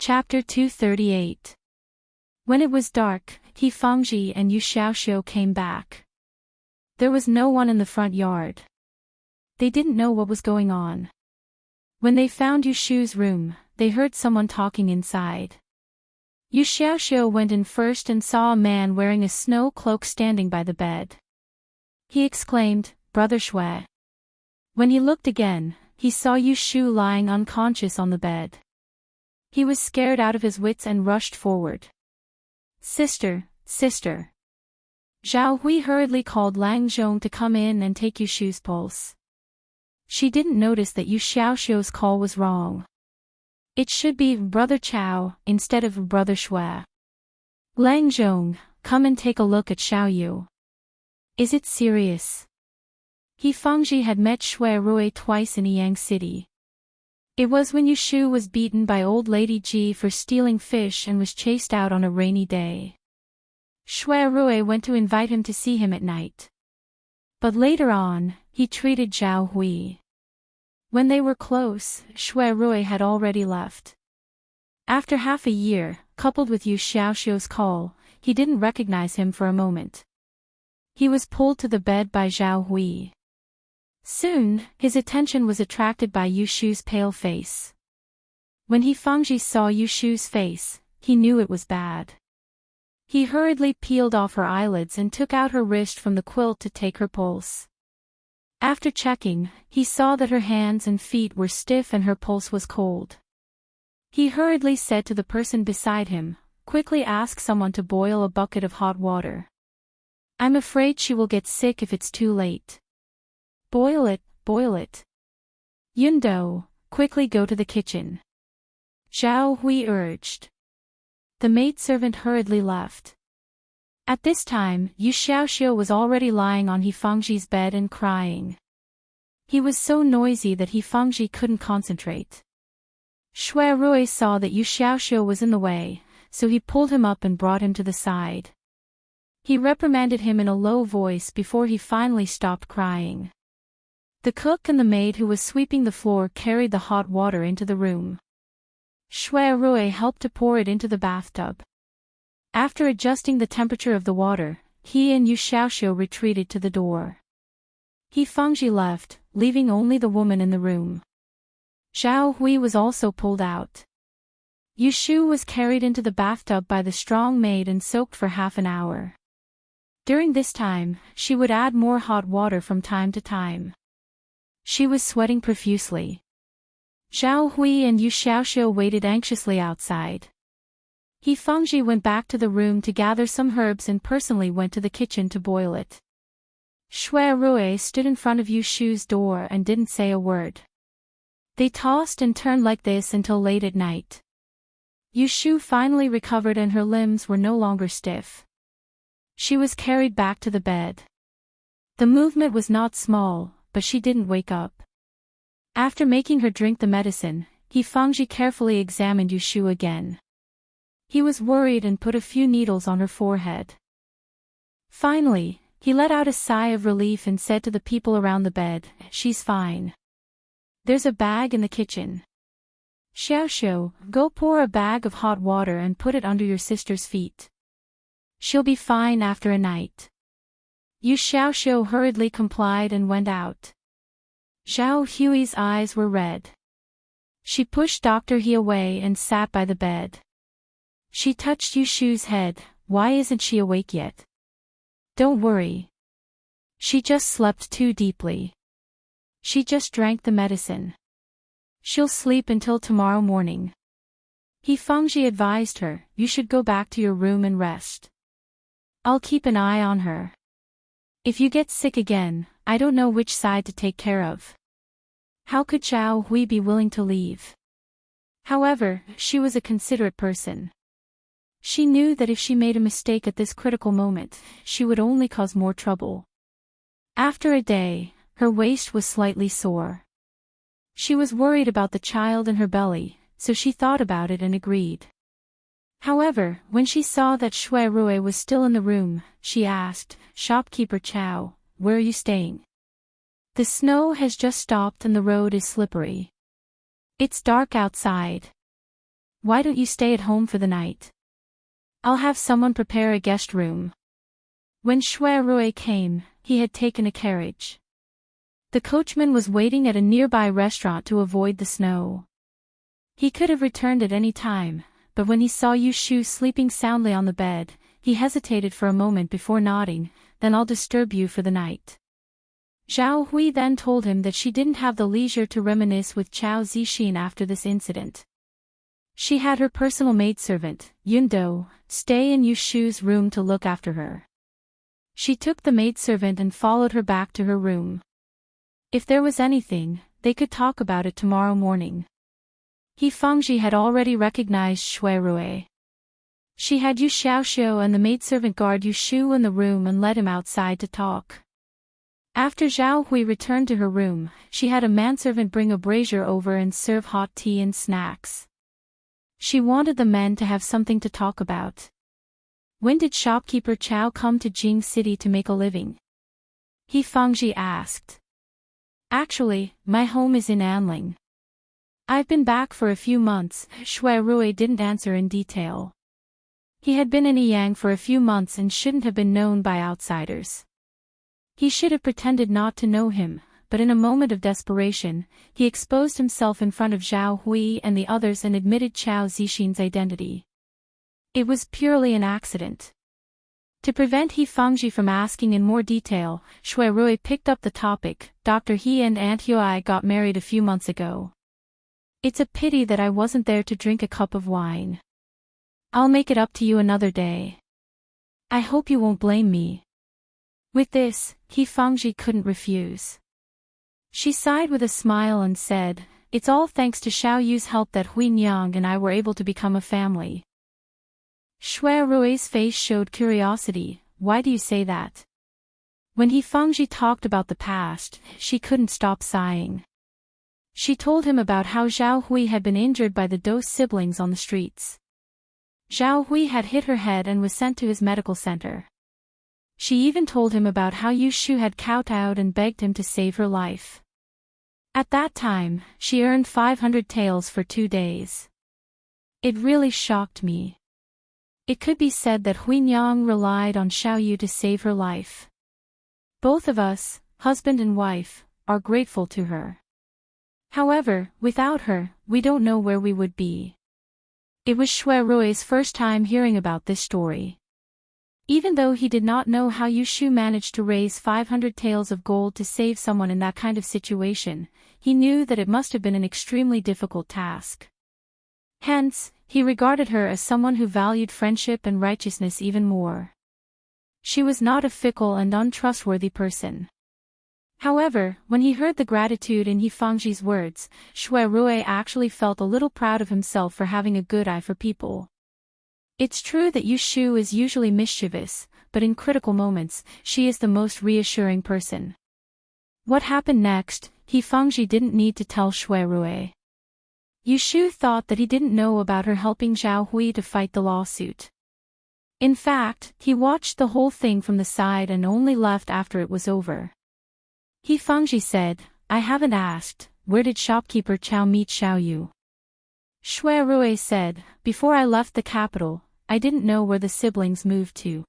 Chapter 238. When it was dark, He Fangji and Yu Xiaoxiu came back. There was no one in the front yard. They didn't know what was going on. When they found Yu Shu's room, they heard someone talking inside. Yu Xiaoxiu went in first and saw a man wearing a snow cloak standing by the bed. He exclaimed, "Brother Shui." When he looked again, he saw Yu Shu lying unconscious on the bed. He was scared out of his wits and rushed forward. "Sister, sister." Zhao Hui hurriedly called Lang Zhong to come in and take Yu Shu's pulse. She didn't notice that Yu Xiaoxiu's call was wrong. It should be Brother Chao instead of Brother Shui. "Lang Zhong, come and take a look at Xiao Yu." "Is it serious?" He Fangji had met Shui Rui twice in Yang City. It was when Yu Shu was beaten by old lady Ji for stealing fish and was chased out on a rainy day. Shui Rui went to invite him to see him at night. But later on, he treated Zhao Hui. When they were close, Shui Rui had already left. After half a year, coupled with Yu Xiaoxiu's call, he didn't recognize him for a moment. He was pulled to the bed by Zhao Hui. Soon, his attention was attracted by Yu Shu's pale face. When He Fangji saw Yu Shu's face, he knew it was bad. He hurriedly peeled off her eyelids and took out her wrist from the quilt to take her pulse. After checking, he saw that her hands and feet were stiff and her pulse was cold. He hurriedly said to the person beside him, "Quickly ask someone to boil a bucket of hot water. I'm afraid she will get sick if it's too late." Boil it, boil it." "Yundo, quickly go to the kitchen," Zhao Hui urged. The maidservant hurriedly left. At this time, Yu Xiaoxiu was already lying on He Fangji's bed and crying. He was so noisy that He Fangji couldn't concentrate. Shui Rui saw that Yu Xiaoxiu was in the way, so he pulled him up and brought him to the side. He reprimanded him in a low voice before he finally stopped crying. The cook and the maid who was sweeping the floor carried the hot water into the room. Shui Rui helped to pour it into the bathtub. After adjusting the temperature of the water, he and Yu Xiaoxiu retreated to the door. He Fangji left, leaving only the woman in the room. Zhao Hui was also pulled out. Yu Shu was carried into the bathtub by the strong maid and soaked for half an hour. During this time, she would add more hot water from time to time. She was sweating profusely. Zhao Hui and Yu Xiaoxiu waited anxiously outside. He Fangji went back to the room to gather some herbs and personally went to the kitchen to boil it. Shui Rui stood in front of Yu Shu's door and didn't say a word. They tossed and turned like this until late at night. Yu Shu finally recovered and her limbs were no longer stiff. She was carried back to the bed. The movement was not small, but she didn't wake up. After making her drink the medicine, He Fangji carefully examined Yu Shu again. He was worried and put a few needles on her forehead. Finally, he let out a sigh of relief and said to the people around the bed, "She's fine. There's a bag in the kitchen. Xiaoxiu, go pour a bag of hot water and put it under your sister's feet. She'll be fine after a night." Yu Xiaoxiu hurriedly complied and went out. Zhao Hui's eyes were red. She pushed Dr. He away and sat by the bed. She touched Yu Shu's head. "Why isn't she awake yet?" "Don't worry. She just slept too deeply. She just drank the medicine. She'll sleep until tomorrow morning." He Fangji advised her, "You should go back to your room and rest. I'll keep an eye on her. If you get sick again, I don't know which side to take care of." How could Zhao Hui be willing to leave? However, she was a considerate person. She knew that if she made a mistake at this critical moment, she would only cause more trouble. After a day, her waist was slightly sore. She was worried about the child in her belly, so she thought about it and agreed. However, when she saw that Shui Rui was still in the room, she asked, "Shopkeeper Chao, where are you staying? The snow has just stopped and the road is slippery. It's dark outside." Why don't you stay at home for the night? I'll have someone prepare a guest room. When Shui Rui came, he had taken a carriage. The coachman was waiting at a nearby restaurant to avoid the snow. He could have returned at any time, but when he saw Yu Shu sleeping soundly on the bed, he hesitated for a moment before nodding, "Then I'll disturb you for the night." Zhao Hui then told him that she didn't have the leisure to reminisce with Chao Zixin after this incident. She had her personal maidservant, Yundo, stay in Yu Shu's room to look after her. She took the maidservant and followed her back to her room. If there was anything, they could talk about it tomorrow morning. He Fangji had already recognized Shui Rui. She had Yu Xiaoxiu and the maidservant guard Yu Shu in the room and led him outside to talk. After Zhao Hui returned to her room, she had a manservant bring a brazier over and serve hot tea and snacks. She wanted the men to have something to talk about. When did shopkeeper Chao come to Jing City to make a living? He Fangji asked. Actually, my home is in Anling. I've been back for a few months. Shui Rui didn't answer in detail. He had been in Yang for a few months and shouldn't have been known by outsiders. He should have pretended not to know him, but in a moment of desperation, he exposed himself in front of Zhao Hui and the others and admitted Chao Zixin's identity. It was purely an accident. To prevent He Fangji from asking in more detail, Shui Rui picked up the topic. Dr. He and Aunt Huai got married a few months ago. It's a pity that I wasn't there to drink a cup of wine. I'll make it up to you another day. I hope you won't blame me. With this, He Fangji couldn't refuse. She sighed with a smile and said, "It's all thanks to Xiao Yu's help that Hui Nyang and I were able to become a family." Shui Rui's face showed curiosity. "Why do you say that?" When He Fangji talked about the past, she couldn't stop sighing. She told him about how Zhao Hui had been injured by the Dou siblings on the streets. Zhao Hui had hit her head and was sent to his medical center. She even told him about how Yu Shu had kowtowed and begged him to save her life. At that time, she earned 500 taels for 2 days. It really shocked me. It could be said that Hui Nyang relied on Xiao Yu to save her life. Both of us, husband and wife, are grateful to her. However, without her, we don't know where we would be. It was Shui Rui's first time hearing about this story. Even though he did not know how Yu Shu managed to raise 500 taels of gold to save someone in that kind of situation, he knew that it must have been an extremely difficult task. Hence, he regarded her as someone who valued friendship and righteousness even more. She was not a fickle and untrustworthy person. However, when he heard the gratitude in He Fangji's words, Shui Rui actually felt a little proud of himself for having a good eye for people. It's true that Yu Shu is usually mischievous, but in critical moments, she is the most reassuring person. What happened next, He Fangji didn't need to tell Shui Rui. Yu Shu thought that he didn't know about her helping Zhao Hui to fight the lawsuit. In fact, he watched the whole thing from the side and only left after it was over. He Fangji said, "I haven't asked, where did shopkeeper Chao meet Xiao Yu?" Shui Rui said, "Before I left the capital, I didn't know where the siblings moved to.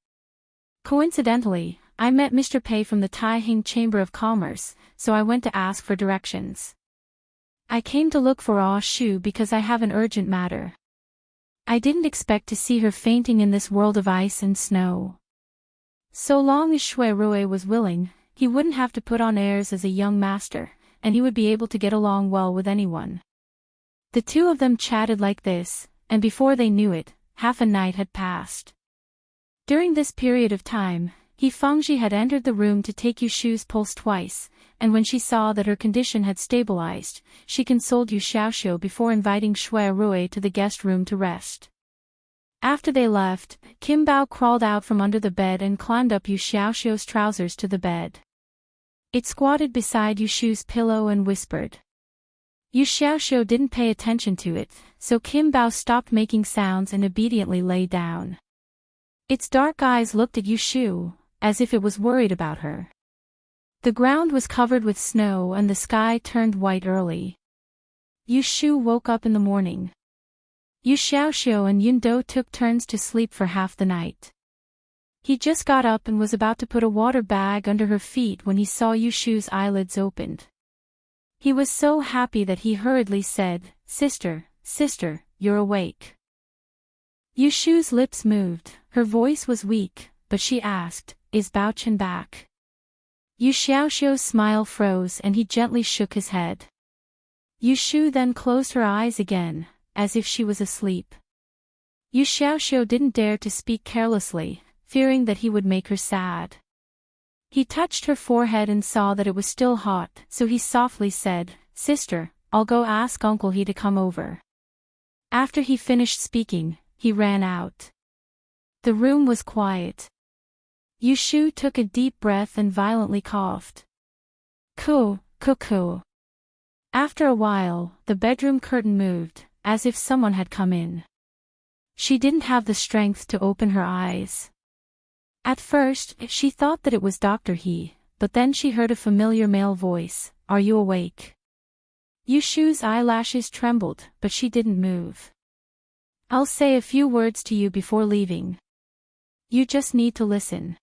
Coincidentally, I met Mr. Pei from the Taihing Chamber of Commerce, so I went to ask for directions. I came to look for Ah Shu because I have an urgent matter. I didn't expect to see her fainting in this world of ice and snow." So long as Shui Rui was willing, he wouldn't have to put on airs as a young master, and he would be able to get along well with anyone. The two of them chatted like this, and before they knew it, half a night had passed. During this period of time, He Fangji had entered the room to take Yu Shu's pulse twice, and when she saw that her condition had stabilized, she consoled Yu Xiaoxiu before inviting Shui Rui to the guest room to rest. After they left, Kim Bao crawled out from under the bed and climbed up Yu Xiaoxiu's trousers to the bed. It squatted beside Yu Shu's pillow and whispered. Yu Xiaoxiu didn't pay attention to it, so Kim Bao stopped making sounds and obediently lay down. Its dark eyes looked at Yu Shu, as if it was worried about her. The ground was covered with snow and the sky turned white early. Yu Shu woke up in the morning. Yu Xiaoxiu and Yun Do took turns to sleep for half the night. He just got up and was about to put a water bag under her feet when he saw Yu Shu's eyelids opened. He was so happy that he hurriedly said, "Sister, sister, you're awake." Yu Shu's lips moved, her voice was weak, but she asked, "Is Baochen back?" Yu Xiaoxiu's smile froze and he gently shook his head. Yu Shu then closed her eyes again, as if she was asleep. Yu Xiaoxiu didn't dare to speak carelessly, fearing that he would make her sad. He touched her forehead and saw that it was still hot, so he softly said, "Sister, I'll go ask Uncle He to come over." After he finished speaking, he ran out. The room was quiet. Yu Shu took a deep breath and violently coughed. Coo. After a while, the bedroom curtain moved, as if someone had come in. She didn't have the strength to open her eyes. At first, she thought that it was Dr. He, but then she heard a familiar male voice, "Are you awake?" Yu Shu's eyelashes trembled, but she didn't move. "I'll say a few words to you before leaving. You just need to listen."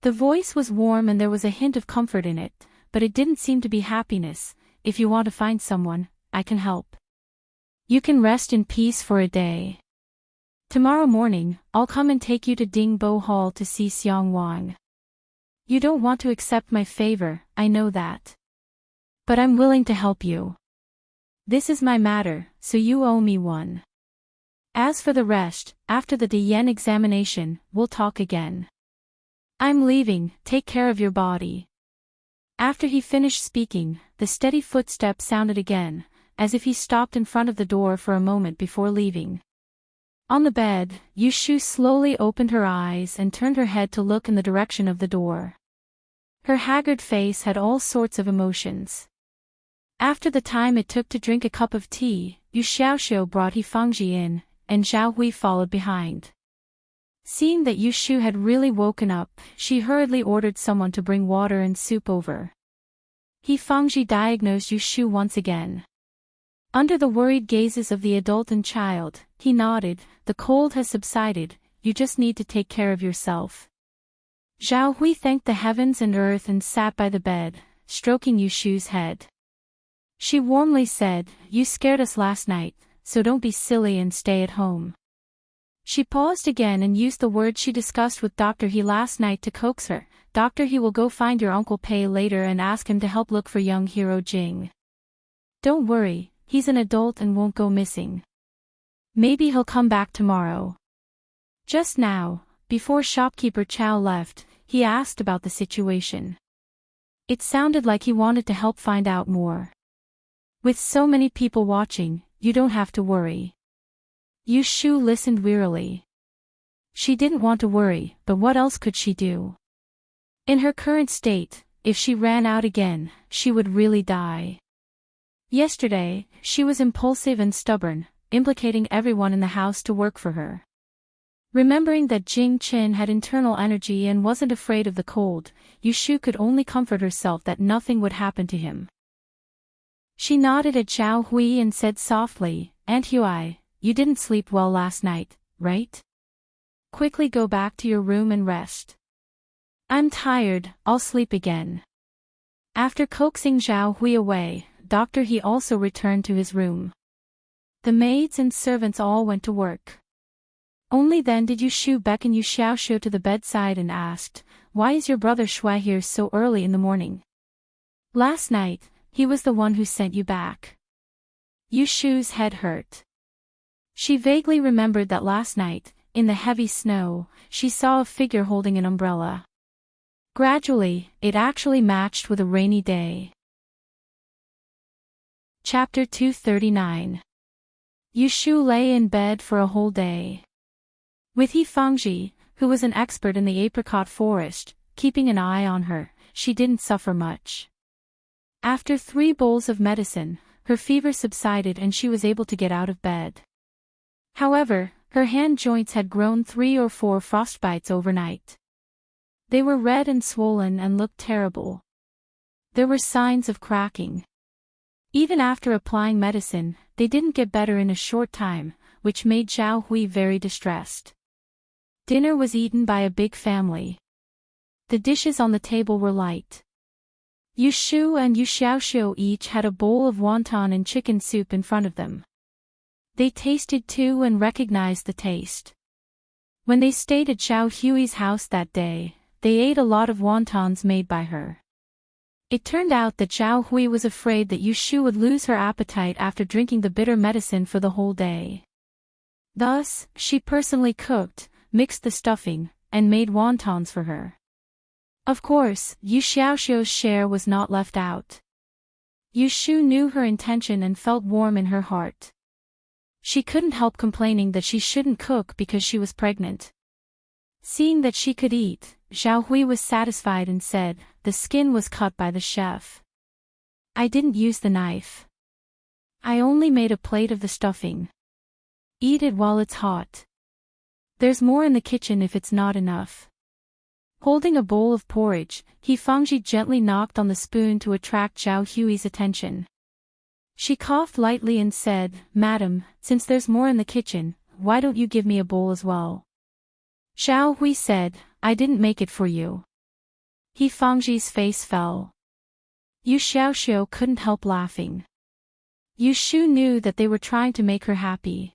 The voice was warm and there was a hint of comfort in it, but it didn't seem to be happiness. "If you want to find someone, I can help. You can rest in peace for a day. Tomorrow morning, I'll come and take you to Dingbo Hall to see Xiang Wang. You don't want to accept my favor, I know that. But I'm willing to help you. This is my matter, so you owe me one. As for the rest, after the Diyan examination, we'll talk again. I'm leaving, take care of your body." After he finished speaking, the steady footsteps sounded again, as if he stopped in front of the door for a moment before leaving. On the bed, Yu Shu slowly opened her eyes and turned her head to look in the direction of the door. Her haggard face had all sorts of emotions. After the time it took to drink a cup of tea, Yu Xiaoxiu brought He Fangji in, and Zhao Hui followed behind. Seeing that Yu Shu had really woken up, she hurriedly ordered someone to bring water and soup over. He Fangji diagnosed Yu Shu once again. Under the worried gazes of the adult and child, he nodded, "The cold has subsided, you just need to take care of yourself." Zhao Hui thanked the heavens and earth and sat by the bed, stroking Yu Shu's head. She warmly said, "You scared us last night, so don't be silly and stay at home." She paused again and used the words she discussed with Dr. He last night to coax her. "Dr. He will go find your Uncle Pei later and ask him to help look for young hero Jing. Don't worry, he's an adult and won't go missing. Maybe he'll come back tomorrow." Just now, before shopkeeper Chow left, he asked about the situation. It sounded like he wanted to help find out more. "With so many people watching, you don't have to worry." Yu Shu listened wearily. She didn't want to worry, but what else could she do? In her current state, if she ran out again, she would really die. Yesterday, she was impulsive and stubborn, implicating everyone in the house to work for her. Remembering that Jing Qin had internal energy and wasn't afraid of the cold, Yu Shu could only comfort herself that nothing would happen to him. She nodded at Zhao Hui and said softly, "Aunt Hui, you didn't sleep well last night, right? Quickly go back to your room and rest." "I'm tired, I'll sleep again." After coaxing Zhao Hui away, Dr. He also returned to his room. The maids and servants all went to work. Only then did Yu Shu beckon Yu Xiaoxiu to the bedside and asked, "Why is your brother Shui here so early in the morning? Last night, he was the one who sent you back." Yu Shu's head hurt. She vaguely remembered that last night, in the heavy snow, she saw a figure holding an umbrella. Gradually, it actually matched with a rainy day. Chapter 239. Yu Shu lay in bed for a whole day. With He Fangji, who was an expert in the apricot forest, keeping an eye on her, she didn't suffer much. After 3 bowls of medicine, her fever subsided and she was able to get out of bed. However, her hand joints had grown 3 or 4 frostbites overnight. They were red and swollen and looked terrible. There were signs of cracking. Even after applying medicine, they didn't get better in a short time. which made Xiao Hui very distressed. Dinner was eaten by a big family. The dishes on the table were light. Yu Shu and Yu Xiaoxiu each had a bowl of wonton and chicken soup in front of them. They tasted too and recognized the taste. When they stayed at Xiao Hui's house that day, they ate a lot of wontons made by her. It turned out that Xiao Hui was afraid that Yu Shu would lose her appetite after drinking the bitter medicine for the whole day. Thus, she personally cooked, mixed the stuffing, and made wontons for her. Of course, Yu Xiaoxiu's share was not left out. Yu Shu knew her intention and felt warm in her heart. She couldn't help complaining that she shouldn't cook because she was pregnant. Seeing that she could eat, Xiao Hui was satisfied and said, "The skin was cut by the chef. I didn't use the knife. I only made a plate of the stuffing. Eat it while it's hot. There's more in the kitchen if it's not enough." Holding a bowl of porridge, He Fangji gently knocked on the spoon to attract Xiao Hui's attention. She coughed lightly and said, "Madam, since there's more in the kitchen, why don't you give me a bowl as well?" Xiao Hui said, "I didn't make it for you." He Fangji's face fell. Yu Xiaoxiu couldn't help laughing. Yu Shu knew that they were trying to make her happy.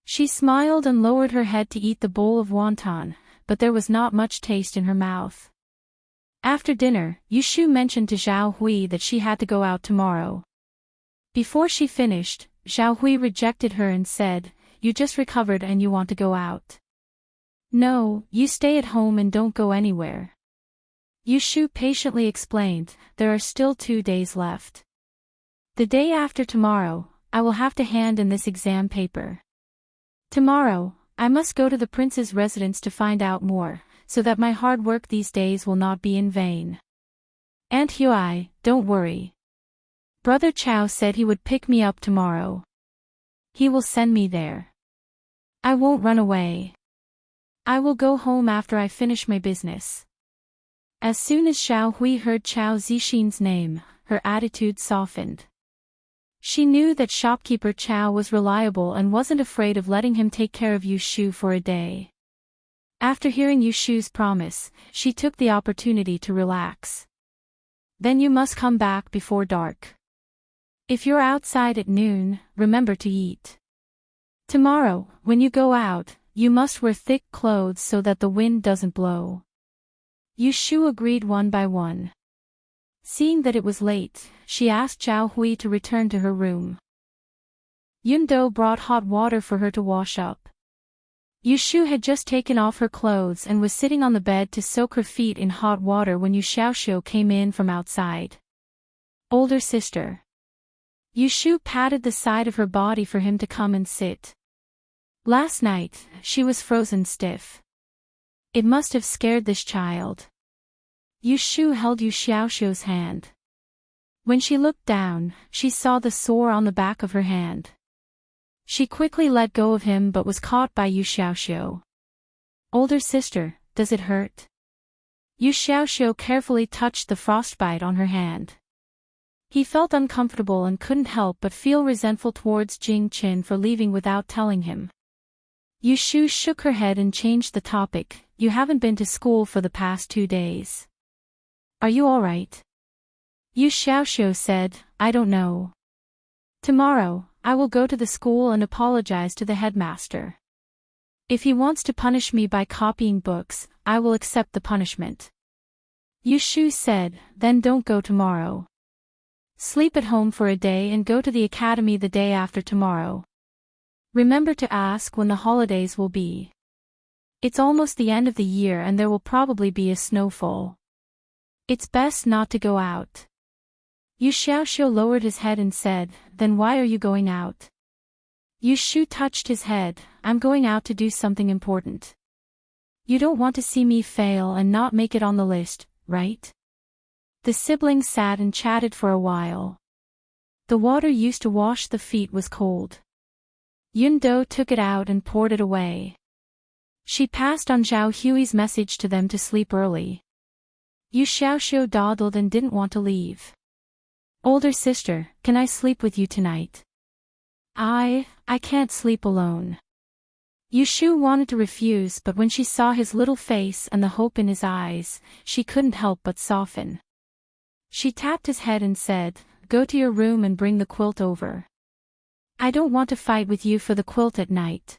She smiled and lowered her head to eat the bowl of wonton, but there was not much taste in her mouth. After dinner, Yu Shu mentioned to Xiao Hui that she had to go out tomorrow. Before she finished, Xiao Hui rejected her and said, "You just recovered and you want to go out. No, you stay at home and don't go anywhere." Yu Shu patiently explained, "There are still 2 days left. The day after tomorrow, I will have to hand in this exam paper. Tomorrow, I must go to the prince's residence to find out more, so that my hard work these days will not be in vain. Aunt Hui, don't worry. Brother Chow said he would pick me up tomorrow. He will send me there. I won't run away. I will go home after I finish my business." As soon as Xiao Hui heard Chow Zixin's name, her attitude softened. She knew that shopkeeper Chow was reliable and wasn't afraid of letting him take care of Yu Shu for a day. After hearing Yu Shu's promise, she took the opportunity to relax. "Then you must come back before dark. If you're outside at noon, remember to eat. Tomorrow, when you go out, you must wear thick clothes so that the wind doesn't blow." Yu Shu agreed one by one. Seeing that it was late, she asked Xiao Hui to return to her room. Yun Do brought hot water for her to wash up. Yu Shu had just taken off her clothes and was sitting on the bed to soak her feet in hot water when Yu Xiaoxiu came in from outside. "Older sister." Yu Shu patted the side of her body for him to come and sit. Last night, she was frozen stiff. It must have scared this child. Yu Shu held Yu Xiaoxiu's hand. When she looked down, she saw the sore on the back of her hand. She quickly let go of him but was caught by Yu Xiaoxiu. "Older sister, does it hurt?" Yu Xiaoxiu carefully touched the frostbite on her hand. He felt uncomfortable and couldn't help but feel resentful towards Jing Qin for leaving without telling him. Yu Shu shook her head and changed the topic. "You haven't been to school for the past 2 days. Are you all right?" Yu Xiaoxiu said, "I don't know. Tomorrow, I will go to the school and apologize to the headmaster. If he wants to punish me by copying books, I will accept the punishment." Yu Shu said, "Then don't go tomorrow. Sleep at home for a day and go to the academy the day after tomorrow. Remember to ask when the holidays will be. It's almost the end of the year and there will probably be a snowfall. It's best not to go out." Yu Xiaoxiu lowered his head and said, "Then why are you going out?" Yu Shu touched his head, "I'm going out to do something important. You don't want to see me fail and not make it on the list, right?" The siblings sat and chatted for a while. The water used to wash the feet was cold. Yun Do took it out and poured it away. She passed on Xiao Hui's message to them to sleep early. Yu Xiaoxiu dawdled and didn't want to leave. "Older sister, can I sleep with you tonight?" I can't sleep alone. Yushu wanted to refuse, but when she saw his little face and the hope in his eyes, she couldn't help but soften. She tapped his head and said, "Go to your room and bring the quilt over. I don't want to fight with you for the quilt at night."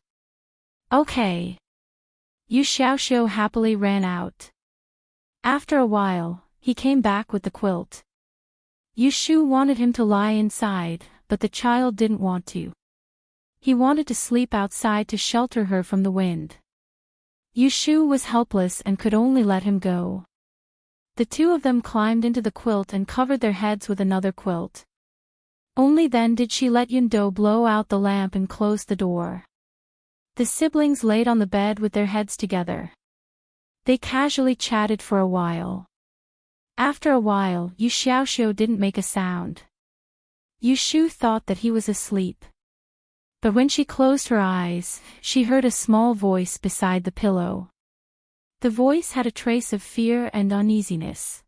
"Okay." Yu Xiaoxiu happily ran out. After a while, he came back with the quilt. Yushu wanted him to lie inside, but the child didn't want to. He wanted to sleep outside to shelter her from the wind. Yushu was helpless and could only let him go. The two of them climbed into the quilt and covered their heads with another quilt. Only then did she let Yundo blow out the lamp and close the door. The siblings laid on the bed with their heads together. They casually chatted for a while. After a while, Yu Xiaoxiu didn't make a sound. Yushu thought that he was asleep. But when she closed her eyes, she heard a small voice beside the pillow. The voice had a trace of fear and uneasiness.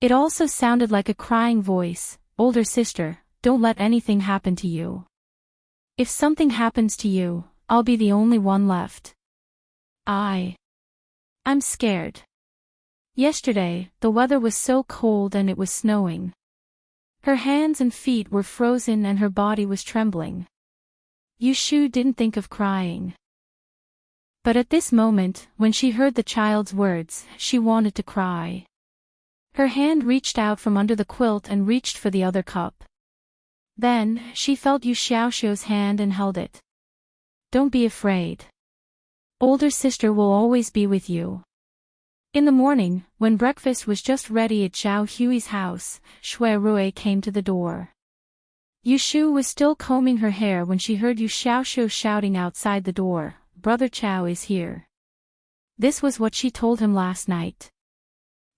It also sounded like a crying voice. "Older sister, don't let anything happen to you. If something happens to you, I'll be the only one left. I'm scared. Yesterday, the weather was so cold and it was snowing. Her hands and feet were frozen and her body was trembling." Yushu didn't think of crying. But at this moment, when she heard the child's words, she wanted to cry. Her hand reached out from under the quilt and reached for the other cup. Then, she felt Yu Xiaoxiu's hand and held it. "Don't be afraid. Older sister will always be with you." In the morning, when breakfast was just ready at Zhao Hui's house, Shui Rui came to the door. Yushu was still combing her hair when she heard Yu Xiaoxiu shouting outside the door, "Brother Chao is here." This was what she told him last night.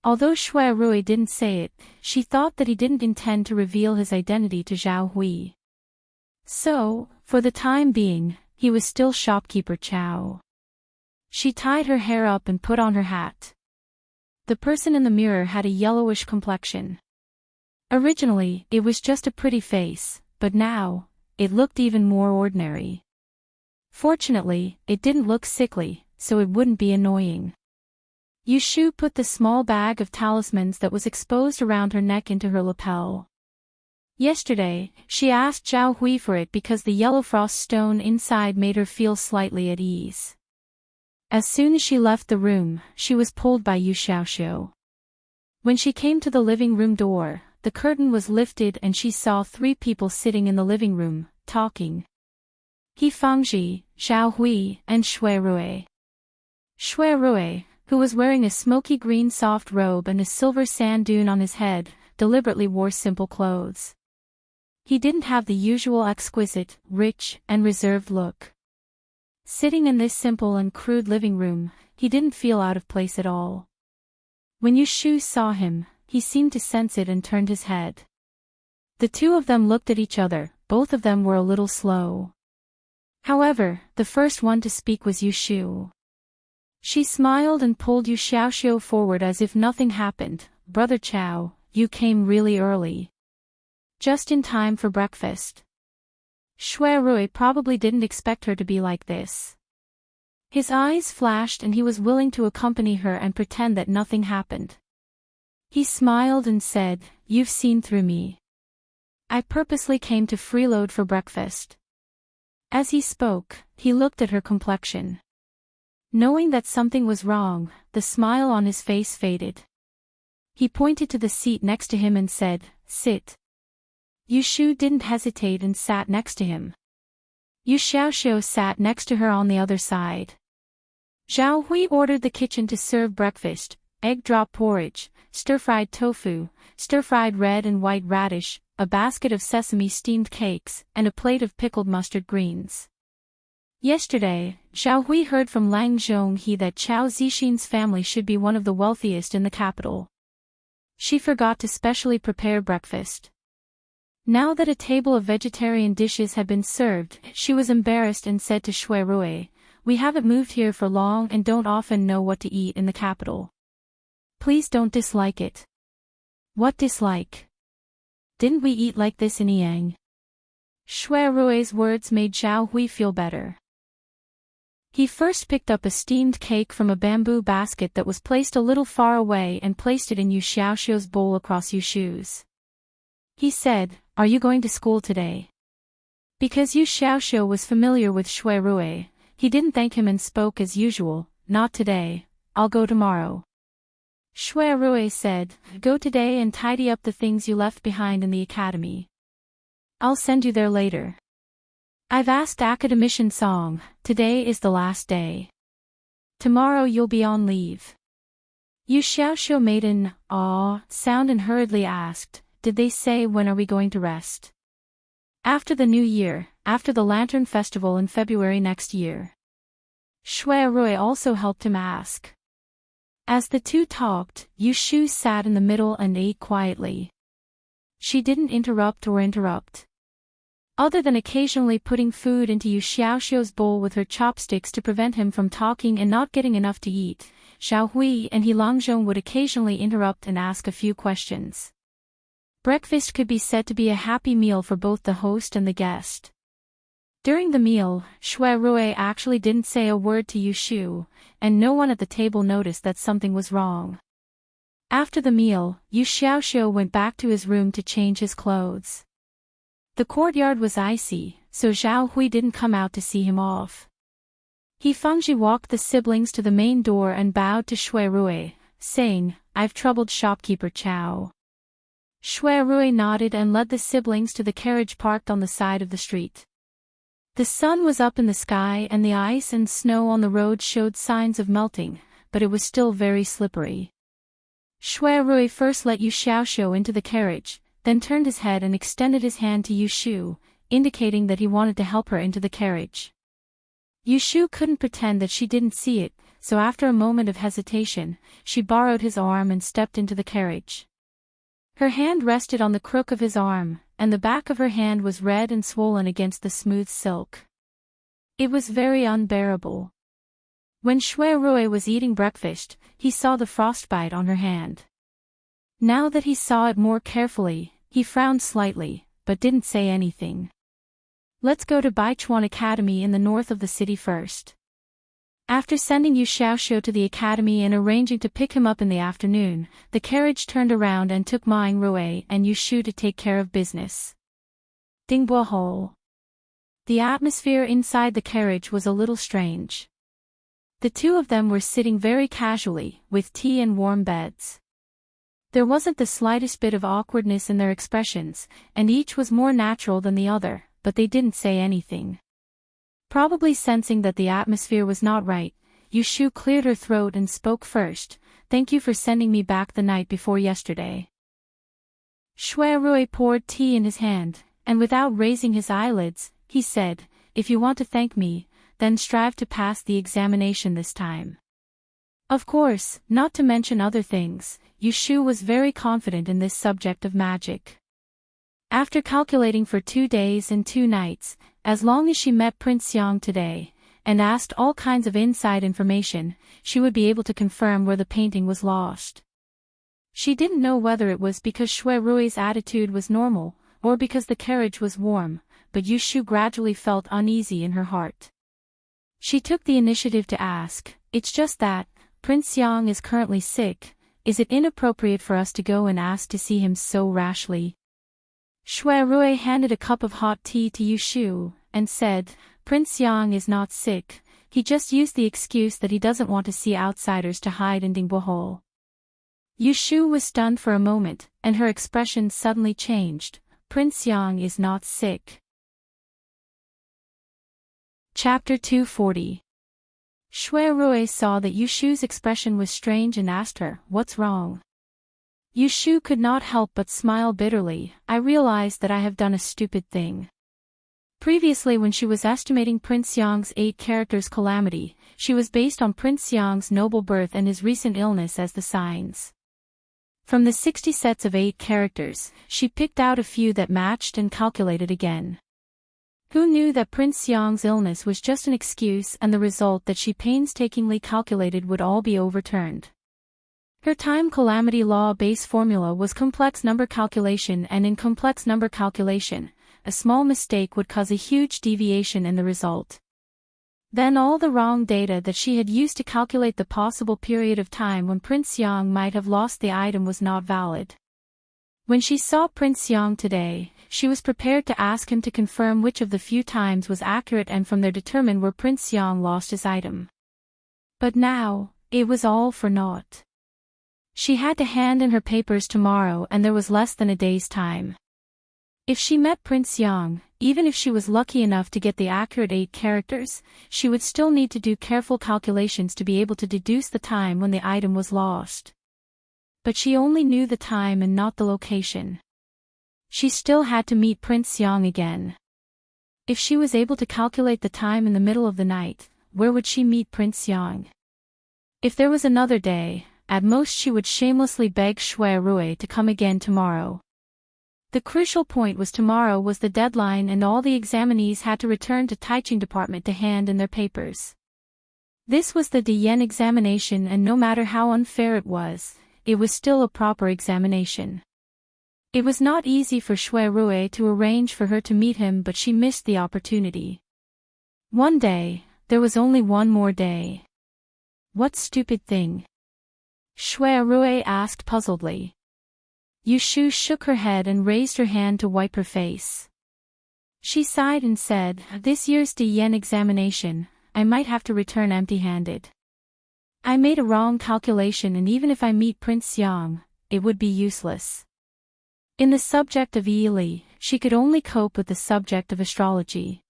Although Shui Rui didn't say it, she thought that he didn't intend to reveal his identity to Zhao Hui. So, for the time being, he was still shopkeeper Chao. She tied her hair up and put on her hat. The person in the mirror had a yellowish complexion. Originally, it was just a pretty face, but now, it looked even more ordinary. Fortunately, it didn't look sickly, so it wouldn't be annoying. Yushu put the small bag of talismans that was exposed around her neck into her lapel. Yesterday, she asked Zhao Hui for it because the yellow frost stone inside made her feel slightly at ease. As soon as she left the room, she was pulled by Yu Xiaoxiu. When she came to the living room door, the curtain was lifted and she saw 3 people sitting in the living room, talking. He Fangji, Zhao Hui, and Shui Rui. Shui Rui, who was wearing a smoky green soft robe and a silver sand dune on his head, deliberately wore simple clothes. He didn't have the usual exquisite, rich, and reserved look. Sitting in this simple and crude living room, he didn't feel out of place at all. When Yushu saw him, he seemed to sense it and turned his head. The two of them looked at each other, both of them were a little slow. However, the first one to speak was Yushu. She smiled and pulled Yu Xiaoxiu forward as if nothing happened. "Brother Chao, you came really early. Just in time for breakfast." Shui Rui probably didn't expect her to be like this. His eyes flashed and he was willing to accompany her and pretend that nothing happened. He smiled and said, "You've seen through me. I purposely came to freeload for breakfast." As he spoke, he looked at her complexion. Knowing that something was wrong, the smile on his face faded. He pointed to the seat next to him and said, "Sit." Yushu didn't hesitate and sat next to him. Yu Xiaoxiu sat next to her on the other side. Zhao Hui ordered the kitchen to serve breakfast: egg drop porridge, stir-fried tofu, stir-fried red and white radish, a basket of sesame steamed cakes, and a plate of pickled mustard greens. Yesterday, Zhao Hui heard from Lang Zhonghe that Chao Zixin's family should be one of the wealthiest in the capital. She forgot to specially prepare breakfast. Now that a table of vegetarian dishes had been served, she was embarrassed and said to Shui Rui, "We haven't moved here for long and don't often know what to eat in the capital. Please don't dislike it." "What dislike? Didn't we eat like this in Yang?" Shui Rui's words made Zhao Hui feel better. He first picked up a steamed cake from a bamboo basket that was placed a little far away and placed it in Yu Xiaoxiu's bowl across Yu Shu's. He said, "Are you going to school today?" Because Yu Xiaoxiu was familiar with Shui Rui, he didn't thank him and spoke as usual, "Not today, I'll go tomorrow." Shui Rui said, "Go today and tidy up the things you left behind in the academy. I'll send you there later. I've asked Academician Song, today is the last day. Tomorrow you'll be on leave." Yu Xiaoxiu made an "aw" sound and hurriedly asked, "Did they say when are we going to rest?" "After the new year, after the Lantern Festival in February next year." Shui Rui also helped him ask. As the two talked, Yu Shu sat in the middle and ate quietly. She didn't interrupt. Other than occasionally putting food into Yu Xiaoxiu's bowl with her chopsticks to prevent him from talking and not getting enough to eat, Zhao Hui and He Langzhong would occasionally interrupt and ask a few questions. Breakfast could be said to be a happy meal for both the host and the guest. During the meal, Shui Rui actually didn't say a word to Yu Shu, and no one at the table noticed that something was wrong. After the meal, Yu Xiaoxiu went back to his room to change his clothes. The courtyard was icy, so Zhao Hui didn't come out to see him off. He Fengji walked the siblings to the main door and bowed to Shui Rui, saying, "I've troubled shopkeeper Chow." Shui Rui nodded and led the siblings to the carriage parked on the side of the street. The sun was up in the sky and the ice and snow on the road showed signs of melting, but it was still very slippery. Shui Rui first let Yu Xiaoxiu into the carriage, then turned his head and extended his hand to Yu Shu, indicating that he wanted to help her into the carriage. Yu Shu couldn't pretend that she didn't see it, so after a moment of hesitation, she borrowed his arm and stepped into the carriage. Her hand rested on the crook of his arm, and the back of her hand was red and swollen against the smooth silk. It was very unbearable. When Shui Rui was eating breakfast, he saw the frostbite on her hand. Now that he saw it more carefully, he frowned slightly, but didn't say anything. "Let's go to Baichuan Academy in the north of the city first." After sending Yu Xiaoxiu to the academy and arranging to pick him up in the afternoon, the carriage turned around and took Ming Rui and Yu Shu to take care of business. Dingbo. The atmosphere inside the carriage was a little strange. The two of them were sitting very casually, with tea and warm beds. There wasn't the slightest bit of awkwardness in their expressions, and each was more natural than the other, but they didn't say anything. Probably sensing that the atmosphere was not right, Yu Shu cleared her throat and spoke first, "Thank you for sending me back the night before yesterday." Shui Rui poured tea in his hand, and without raising his eyelids, he said, "If you want to thank me, then strive to pass the examination this time." Of course, not to mention other things, Yu Shu was very confident in this subject of magic. After calculating for 2 days and 2 nights, as long as she met Prince Yang today, and asked all kinds of inside information, she would be able to confirm where the painting was lost. She didn't know whether it was because Shui Rui's attitude was normal, or because the carriage was warm, but Yu Shu gradually felt uneasy in her heart. She took the initiative to ask, "It's just that, Prince Yang is currently sick, is it inappropriate for us to go and ask to see him so rashly?" Shui Rui handed a cup of hot tea to Yu Shu, and said, "Prince Yang is not sick, he just used the excuse that he doesn't want to see outsiders to hide in Dingbo. Yu Shu was stunned for a moment, and her expression suddenly changed. "Prince Yang is not sick." Chapter 240. Shui Rui saw that Yu Shu's expression was strange and asked her, "What's wrong?" Yu Shu could not help but smile bitterly. "I realized that I have done a stupid thing." Previously, when she was estimating Prince Yang's 8 characters calamity, she was based on Prince Yang's noble birth and his recent illness as the signs. From the 60 sets of 8 characters, she picked out a few that matched and calculated again. Who knew that Prince Yang's illness was just an excuse and the result that she painstakingly calculated would all be overturned? Her time calamity law base formula was complex number calculation, and in complex number calculation, a small mistake would cause a huge deviation in the result. Then all the wrong data that she had used to calculate the possible period of time when Prince Yang might have lost the item was not valid. When she saw Prince Yang today, she was prepared to ask him to confirm which of the few times was accurate and from there determine where Prince Yang lost his item. But now, it was all for naught. She had to hand in her papers tomorrow and there was less than a day's time. If she met Prince Yang, even if she was lucky enough to get the accurate 8 characters, she would still need to do careful calculations to be able to deduce the time when the item was lost. But she only knew the time and not the location. She still had to meet Prince Yang again. If she was able to calculate the time in the middle of the night, where would she meet Prince Yang? If there was another day, at most she would shamelessly beg Shui Rui to come again tomorrow. The crucial point was tomorrow was the deadline and all the examinees had to return to Taiching department to hand in their papers. This was the Diyan examination and no matter how unfair it was still a proper examination. It was not easy for Shui Rui to arrange for her to meet him but she missed the opportunity. One day, there was only one more day. What stupid thing? Shui Rui asked puzzledly. Yushu shook her head and raised her hand to wipe her face. She sighed and said, this year's Diyan examination, I might have to return empty-handed. I made a wrong calculation and even if I meet Prince Yang, it would be useless. In the subject of Yili, she could only cope with the subject of astrology.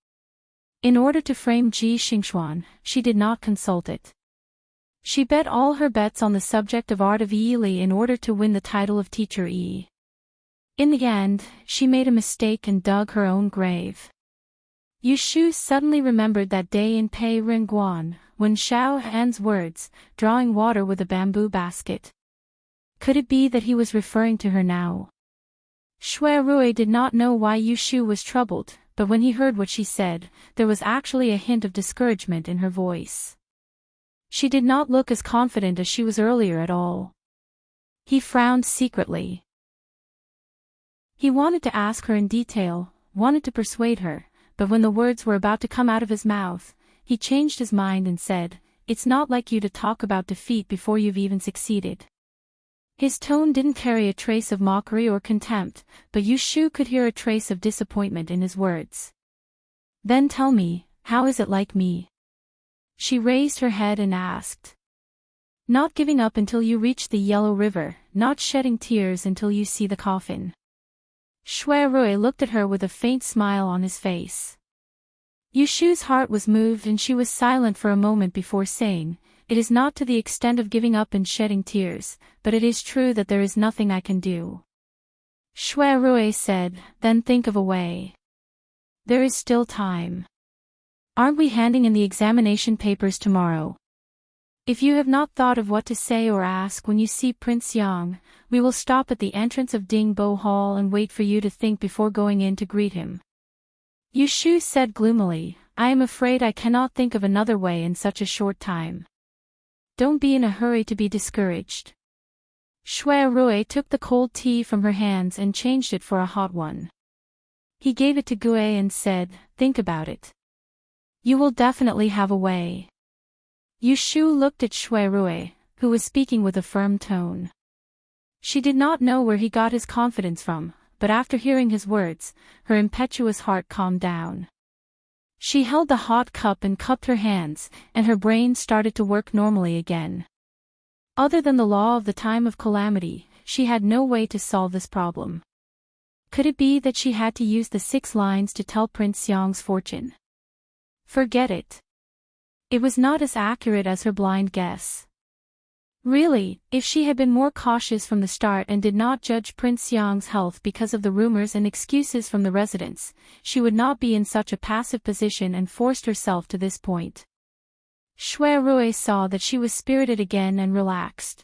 In order to frame Ji Xingxuan, she did not consult it. She bet all her bets on the subject of art of Yili in order to win the title of Teacher Yi. In the end, she made a mistake and dug her own grave. Yushu suddenly remembered that day in Pei Ringuan, when Xiao Han's words, drawing water with a bamboo basket. Could it be that he was referring to her now? Shui Rui did not know why Yushu was troubled, but when he heard what she said, there was actually a hint of discouragement in her voice. She did not look as confident as she was earlier at all. He frowned secretly. He wanted to ask her in detail, wanted to persuade her, but when the words were about to come out of his mouth, he changed his mind and said, it's not like you to talk about defeat before you've even succeeded. His tone didn't carry a trace of mockery or contempt, but Yushu could hear a trace of disappointment in his words. Then tell me, how is it like me? She raised her head and asked. Not giving up until you reach the Yellow River, not shedding tears until you see the coffin. Shui Rui looked at her with a faint smile on his face. Yushu's heart was moved and she was silent for a moment before saying, it is not to the extent of giving up and shedding tears, but it is true that there is nothing I can do. Shui Rui said, then think of a way. There is still time. Aren't we handing in the examination papers tomorrow? If you have not thought of what to say or ask when you see Prince Yang, we will stop at the entrance of Dingbo Hall and wait for you to think before going in to greet him. Yushu said gloomily, I am afraid I cannot think of another way in such a short time. Don't be in a hurry to be discouraged. Shui Rui took the cold tea from her hands and changed it for a hot one. He gave it to Gue and said, think about it. You will definitely have a way. Yushu looked at Shui Rui, who was speaking with a firm tone. She did not know where he got his confidence from, but after hearing his words, her impetuous heart calmed down. She held the hot cup and cupped her hands, and her brain started to work normally again. Other than the law of the time of calamity, she had no way to solve this problem. Could it be that she had to use the 6 lines to tell Prince Yang's fortune? Forget it. It was not as accurate as her blind guess. Really, if she had been more cautious from the start and did not judge Prince Yang's health because of the rumors and excuses from the residents, she would not be in such a passive position and forced herself to this point. Shui Rui saw that she was spirited again and relaxed.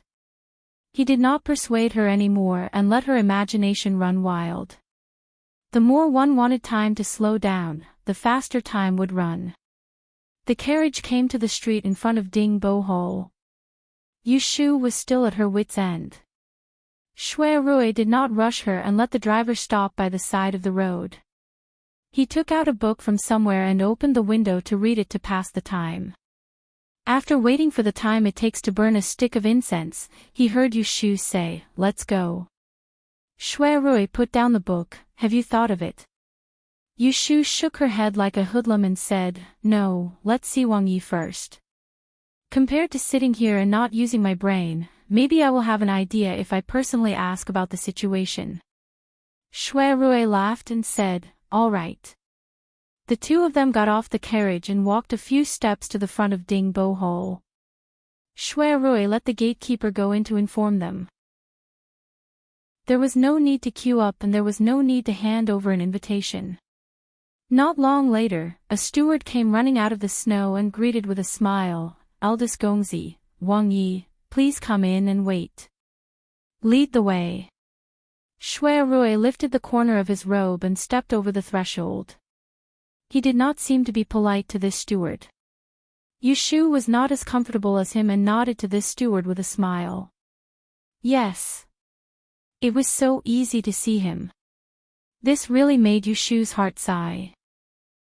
He did not persuade her anymore and let her imagination run wild. The more one wanted time to slow down, the faster time would run. The carriage came to the street in front of Dingbo Hall. Yushu was still at her wit's end. Shui Rui did not rush her and let the driver stop by the side of the road. He took out a book from somewhere and opened the window to read it to pass the time. After waiting for the time it takes to burn a stick of incense, he heard Yushu say, "Let's go." Shui Rui put down the book. "Have you thought of it?" Yushu shook her head like a hoodlum and said, "No, let's see Wang Yi first. Compared to sitting here and not using my brain, maybe I will have an idea if I personally ask about the situation." Shui Rui laughed and said, "All right." The two of them got off the carriage and walked a few steps to the front of Ding Bo Hall. Shui Rui let the gatekeeper go in to inform them. There was no need to queue up and there was no need to hand over an invitation. Not long later, a steward came running out of the snow and greeted with a smile, "Eldest Gongzi, Wang Yi, please come in and wait. Lead the way." Shui Rui lifted the corner of his robe and stepped over the threshold. He did not seem to be polite to this steward. Yushu was not as comfortable as him and nodded to this steward with a smile. Yes. It was so easy to see him. This really made Yushu's heart sigh.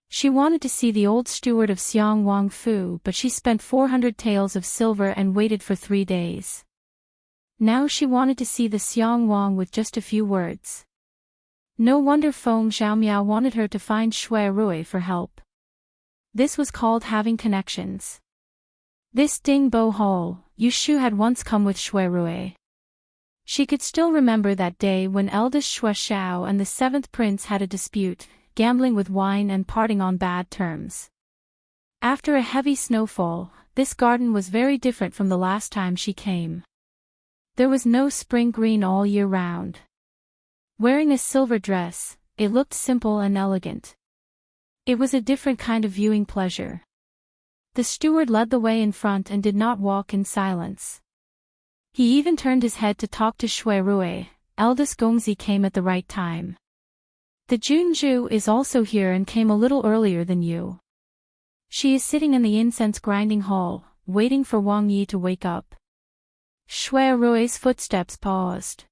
She wanted to see the old steward of Xiang Wang Fu, but she spent 400 taels of silver and waited for 3 days. Now she wanted to see the Xiang Wang with just a few words. No wonder Feng Xiaomiao wanted her to find Shui Rui for help. This was called having connections. This Ding Bo Hall, Yushu had once come with Shui Rui. She could still remember that day when eldest Shui Xiao and the 7th prince had a dispute, gambling with wine and parting on bad terms. After a heavy snowfall, this garden was very different from the last time she came. There was no spring green all year round. Wearing a silver dress, it looked simple and elegant. It was a different kind of viewing pleasure. The steward led the way in front and did not walk in silence. He even turned his head to talk to Shui Rui. Eldest Gongzi came at the right time. The Junju is also here and came a little earlier than you. She is sitting in the incense grinding hall, waiting for Wang Yi to wake up. Shui Rui's footsteps paused.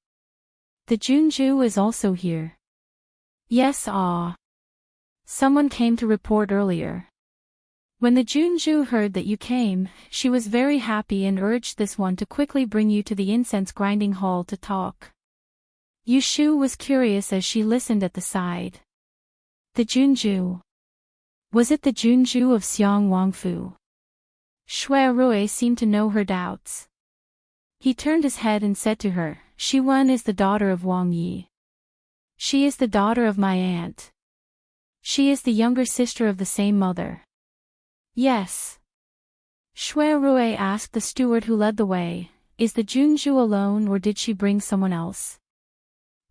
The Junju is also here. Yes, someone came to report earlier. When the Junju heard that you came, she was very happy and urged this one to quickly bring you to the incense grinding hall to talk. Yushu was curious as she listened at the side. The Junju. Was it the Junju of Xiang Wangfu? Shui Rui seemed to know her doubts. He turned his head and said to her, "Shi Wen is the daughter of Wang Yi. She is the daughter of my aunt. She is the younger sister of the same mother." Yes. Shui Rui asked the steward who led the way, "Is the Junju alone or did she bring someone else?"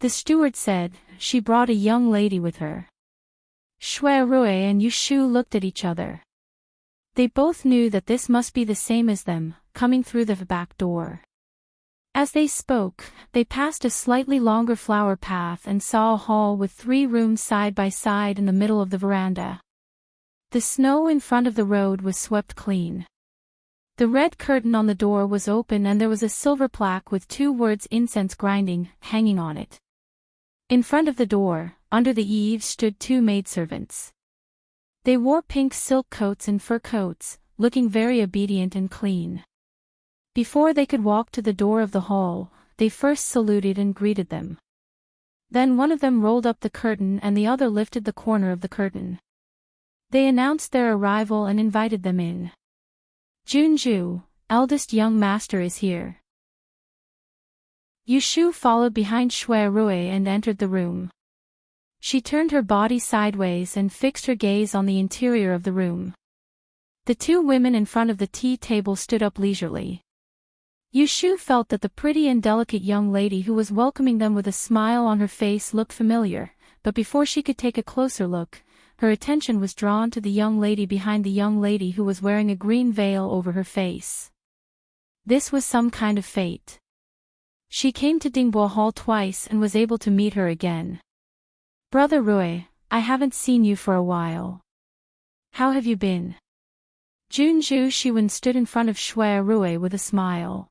The steward said, "She brought a young lady with her." Shui Rui and Yushu looked at each other. They both knew that this must be the same as them, coming through the back door. As they spoke, they passed a slightly longer flower path and saw a hall with 3 rooms side by side in the middle of the veranda. The snow in front of the road was swept clean. The red curtain on the door was open and there was a silver plaque with 2 words "incense grinding" hanging on it. In front of the door, under the eaves stood 2 maidservants. They wore pink silk coats and fur coats, looking very obedient and clean. Before they could walk to the door of the hall, they first saluted and greeted them. Then one of them rolled up the curtain and the other lifted the corner of the curtain. They announced their arrival and invited them in. "Junju, eldest young master is here." Yushu followed behind Shui Rui and entered the room. She turned her body sideways and fixed her gaze on the interior of the room. The 2 women in front of the tea table stood up leisurely. Yushu felt that the pretty and delicate young lady who was welcoming them with a smile on her face looked familiar, but before she could take a closer look, her attention was drawn to the young lady behind the young lady who was wearing a green veil over her face. This was some kind of fate. She came to Dingbo Hall twice and was able to meet her again. "Brother Rui, I haven't seen you for a while. How have you been?" Junju Shiwen stood in front of Shui Rui with a smile.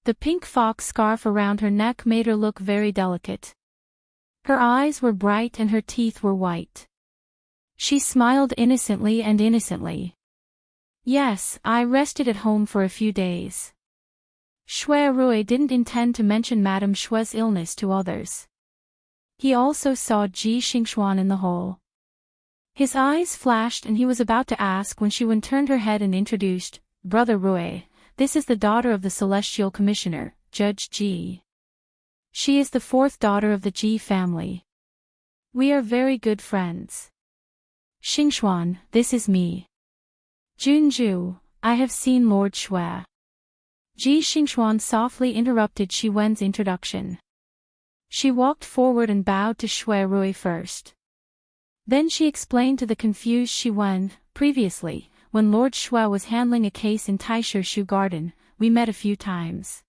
The pink fox scarf around her neck made her look very delicate. Her eyes were bright and her teeth were white. She smiled innocently. Yes, I rested at home for a few days. Shui Rui didn't intend to mention Madame Shui's illness to others. He also saw Ji Xingxuan in the hall. His eyes flashed and he was about to ask when Shi Wen turned her head and introduced, Brother Rui, this is the daughter of the Celestial Commissioner, Judge Ji. She is the fourth daughter of the Ji family. We are very good friends. Xingxuan, this is me. Junju, I have seen Lord Shui. Ji Xingxuan softly interrupted Shi Wen's introduction. She walked forward and bowed to Shui Rui first. Then she explained to the confused Shi Wen, previously, when Lord Shui was handling a case in Taishu Shu Garden, we met a few times.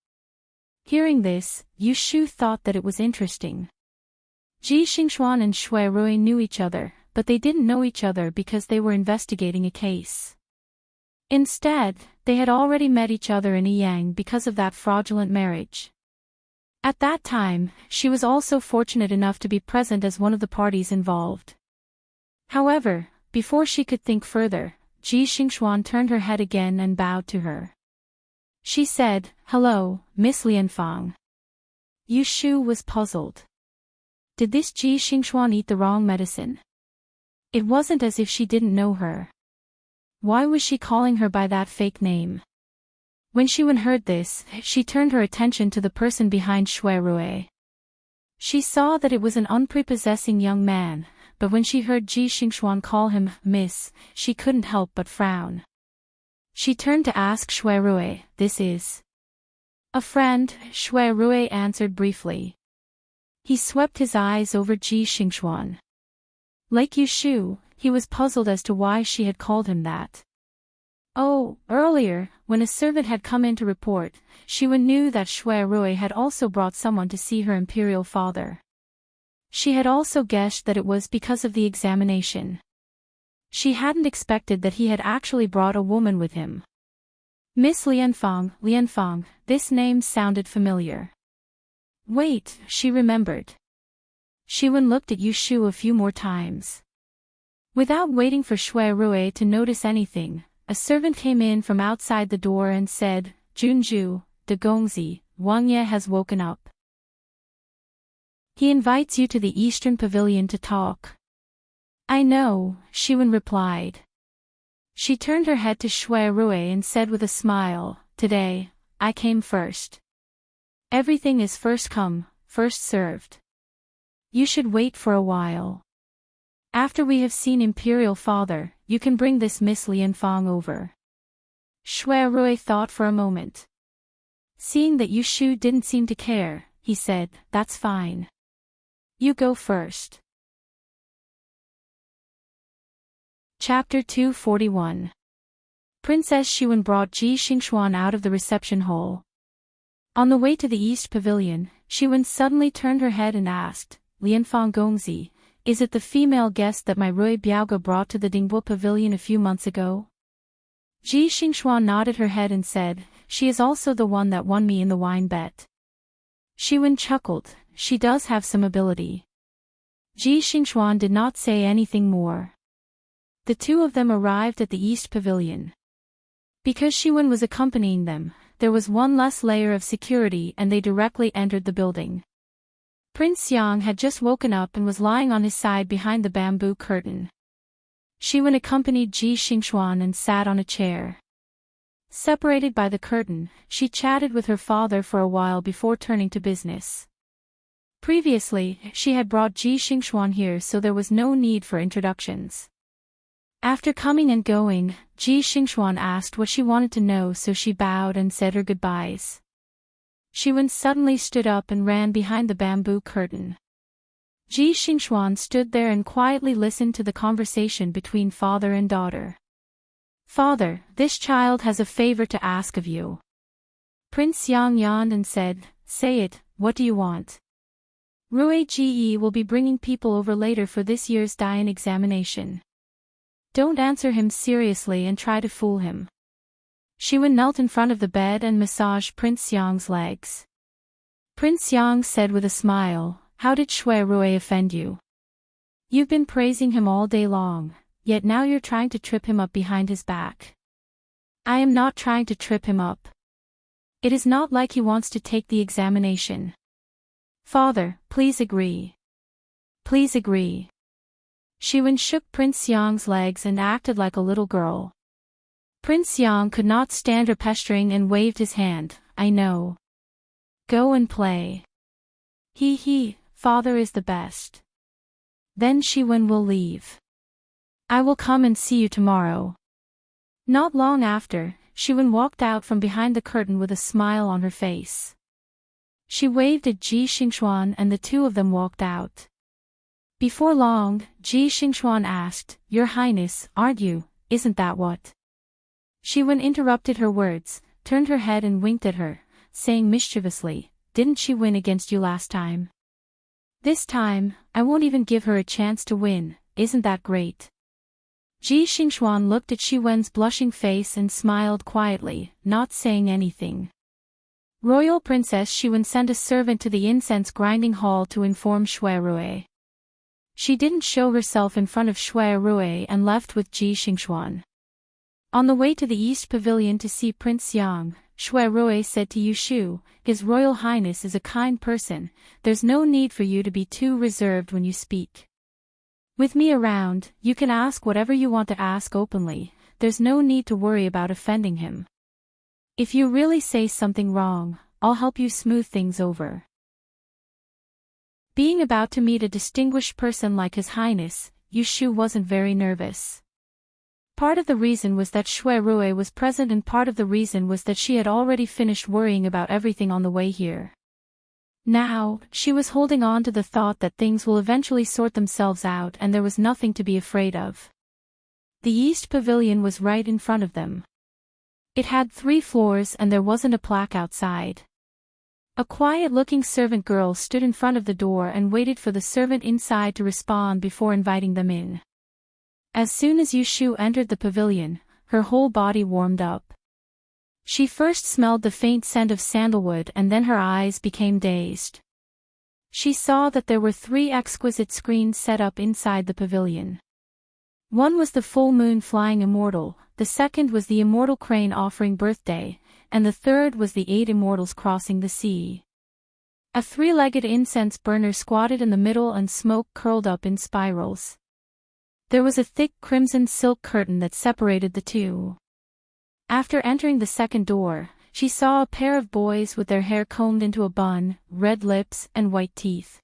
Hearing this, Yu Shu thought that it was interesting. Ji Xingxuan and Shui Rui knew each other, but they didn't know each other because they were investigating a case. Instead, they had already met each other in Yang because of that fraudulent marriage. At that time, she was also fortunate enough to be present as one of the parties involved. However, before she could think further, Ji Xingxuan turned her head again and bowed to her. She said, Hello, Miss Lianfang. Yu Shu was puzzled. Did this Ji Xingxuan eat the wrong medicine? It wasn't as if she didn't know her. Why was she calling her by that fake name? When Shi Wen heard this, she turned her attention to the person behind Shui Rui. She saw that it was an unprepossessing young man, but when she heard Ji Xingxuan call him Miss, she couldn't help but frown. She turned to ask Shui Rui, This is a friend, Shui Rui answered briefly. He swept his eyes over Ji Xingxuan. Like Yu Shu, he was puzzled as to why she had called him that. Oh, earlier, when a servant had come in to report, Shi Wen knew that Shui Rui had also brought someone to see her imperial father. She had also guessed that it was because of the examination. She hadn't expected that he had actually brought a woman with him. Miss Lianfang, this name sounded familiar. Wait, she remembered. Shi Wen looked at Yu Shu a few more times. Without waiting for Shui Rui to notice anything, a servant came in from outside the door and said, Junju, de Gongzi, Wang Ye has woken up. He invites you to the Eastern Pavilion to talk. I know, Shi Wen replied. She turned her head to Shui Rui and said with a smile, Today, I came first. Everything is first come, first served. You should wait for a while. After we have seen Imperial Father, you can bring this Miss Lianfang over. Shui Rui thought for a moment. Seeing that Yu Shu didn't seem to care, he said, That's fine. You go first. Chapter 241. Princess Shi Wen brought Ji Xingxuan out of the reception hall. On the way to the East Pavilion, Shi Wen suddenly turned her head and asked, Lianfang Gongzi, is it the female guest that my Rui Biaoge brought to the Dingbo Pavilion a few months ago? Ji Xingxuan nodded her head and said, She is also the one that won me in the wine bet. Shi Wen chuckled, She does have some ability. Ji Xingxuan did not say anything more. The two of them arrived at the East Pavilion. Because Shi Wen was accompanying them, there was one less layer of security and they directly entered the building. Prince Yang had just woken up and was lying on his side behind the bamboo curtain. Shi Wen accompanied Ji Xingxuan and sat on a chair. Separated by the curtain, she chatted with her father for a while before turning to business. Previously, she had brought Ji Xingxuan here so there was no need for introductions. After coming and going, Ji Xingxuan asked what she wanted to know so she bowed and said her goodbyes. Shi Wen suddenly stood up and ran behind the bamboo curtain. Ji Xingxuan stood there and quietly listened to the conversation between father and daughter. Father, this child has a favor to ask of you. Prince Yang yawned and said, Say it, what do you want? Rui Ge will be bringing people over later for this year's Dian examination. Don't answer him seriously and try to fool him. Shi Wen knelt in front of the bed and massaged Prince Yang's legs. Prince Yang said with a smile, How did Shui Rui offend you? You've been praising him all day long, yet now you're trying to trip him up behind his back. I am not trying to trip him up. It is not like he wants to take the examination. Father, please agree. Please agree. Shiwen shook Prince Yang's legs and acted like a little girl. Prince Yang could not stand her pestering and waved his hand. I know. Go and play. He, father is the best. Then Shiwen will leave. I will come and see you tomorrow. Not long after, Shiwen walked out from behind the curtain with a smile on her face. She waved at Ji Xingxuan and the two of them walked out. Before long, Ji Xingxuan asked, Your Highness, aren't you, isn't that what? Shiwen interrupted her words, turned her head and winked at her, saying mischievously, Didn't she win against you last time? This time, I won't even give her a chance to win, isn't that great? Ji Xingxuan looked at Shiwen's blushing face and smiled quietly, not saying anything. Royal Princess Shiwen sent a servant to the incense grinding hall to inform Shui Rui. She didn't show herself in front of Shui Rui and left with Ji Xingxuan. On the way to the East Pavilion to see Prince Yang, Shui Rui said to Yushu, His Royal Highness is a kind person, there's no need for you to be too reserved when you speak. With me around, you can ask whatever you want to ask openly, there's no need to worry about offending him. If you really say something wrong, I'll help you smooth things over. Being about to meet a distinguished person like His Highness, Yushu wasn't very nervous. Part of the reason was that Shui Rui was present and part of the reason was that she had already finished worrying about everything on the way here. Now, she was holding on to the thought that things will eventually sort themselves out and there was nothing to be afraid of. The East Pavilion was right in front of them. It had 3 floors and there wasn't a plaque outside. A quiet-looking servant girl stood in front of the door and waited for the servant inside to respond before inviting them in. As soon as Yushu entered the pavilion, her whole body warmed up. She first smelled the faint scent of sandalwood and then her eyes became dazed. She saw that there were 3 exquisite screens set up inside the pavilion. One was the full moon flying immortal, the second was the immortal crane offering birthday, and the third was the 8 immortals crossing the sea. A 3-legged incense burner squatted in the middle and smoke curled up in spirals. There was a thick crimson silk curtain that separated the two. After entering the second door, she saw a pair of boys with their hair combed into a bun, red lips and white teeth.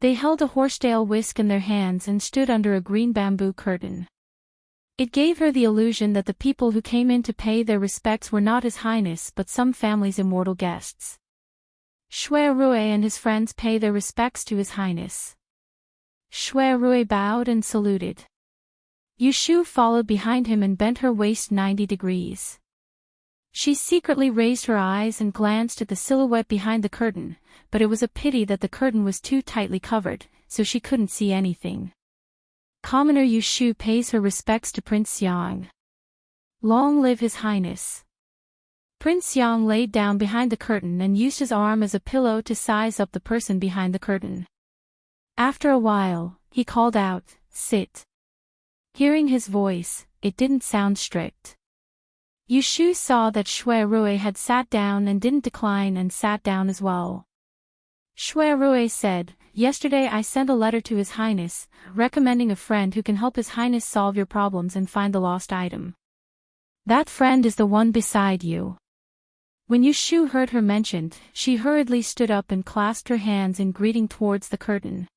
They held a horsetail whisk in their hands and stood under a green bamboo curtain. It gave her the illusion that the people who came in to pay their respects were not His Highness but some family's immortal guests. Shui Rui and his friends pay their respects to His Highness. Shui Rui bowed and saluted. Yushu followed behind him and bent her waist 90 degrees. She secretly raised her eyes and glanced at the silhouette behind the curtain, but it was a pity that the curtain was too tightly covered, so she couldn't see anything. Commoner Yushu pays her respects to Prince Yang. Long live His Highness. Prince Yang laid down behind the curtain and used his arm as a pillow to size up the person behind the curtain. After a while, he called out, Sit. Hearing his voice, it didn't sound strict. Yushu saw that Shui Rui had sat down and didn't decline and sat down as well. Shui Rui said, Yesterday I sent a letter to His Highness, recommending a friend who can help His Highness solve your problems and find the lost item. That friend is the one beside you. When Yushu heard her mentioned, she hurriedly stood up and clasped her hands in greeting towards the curtain.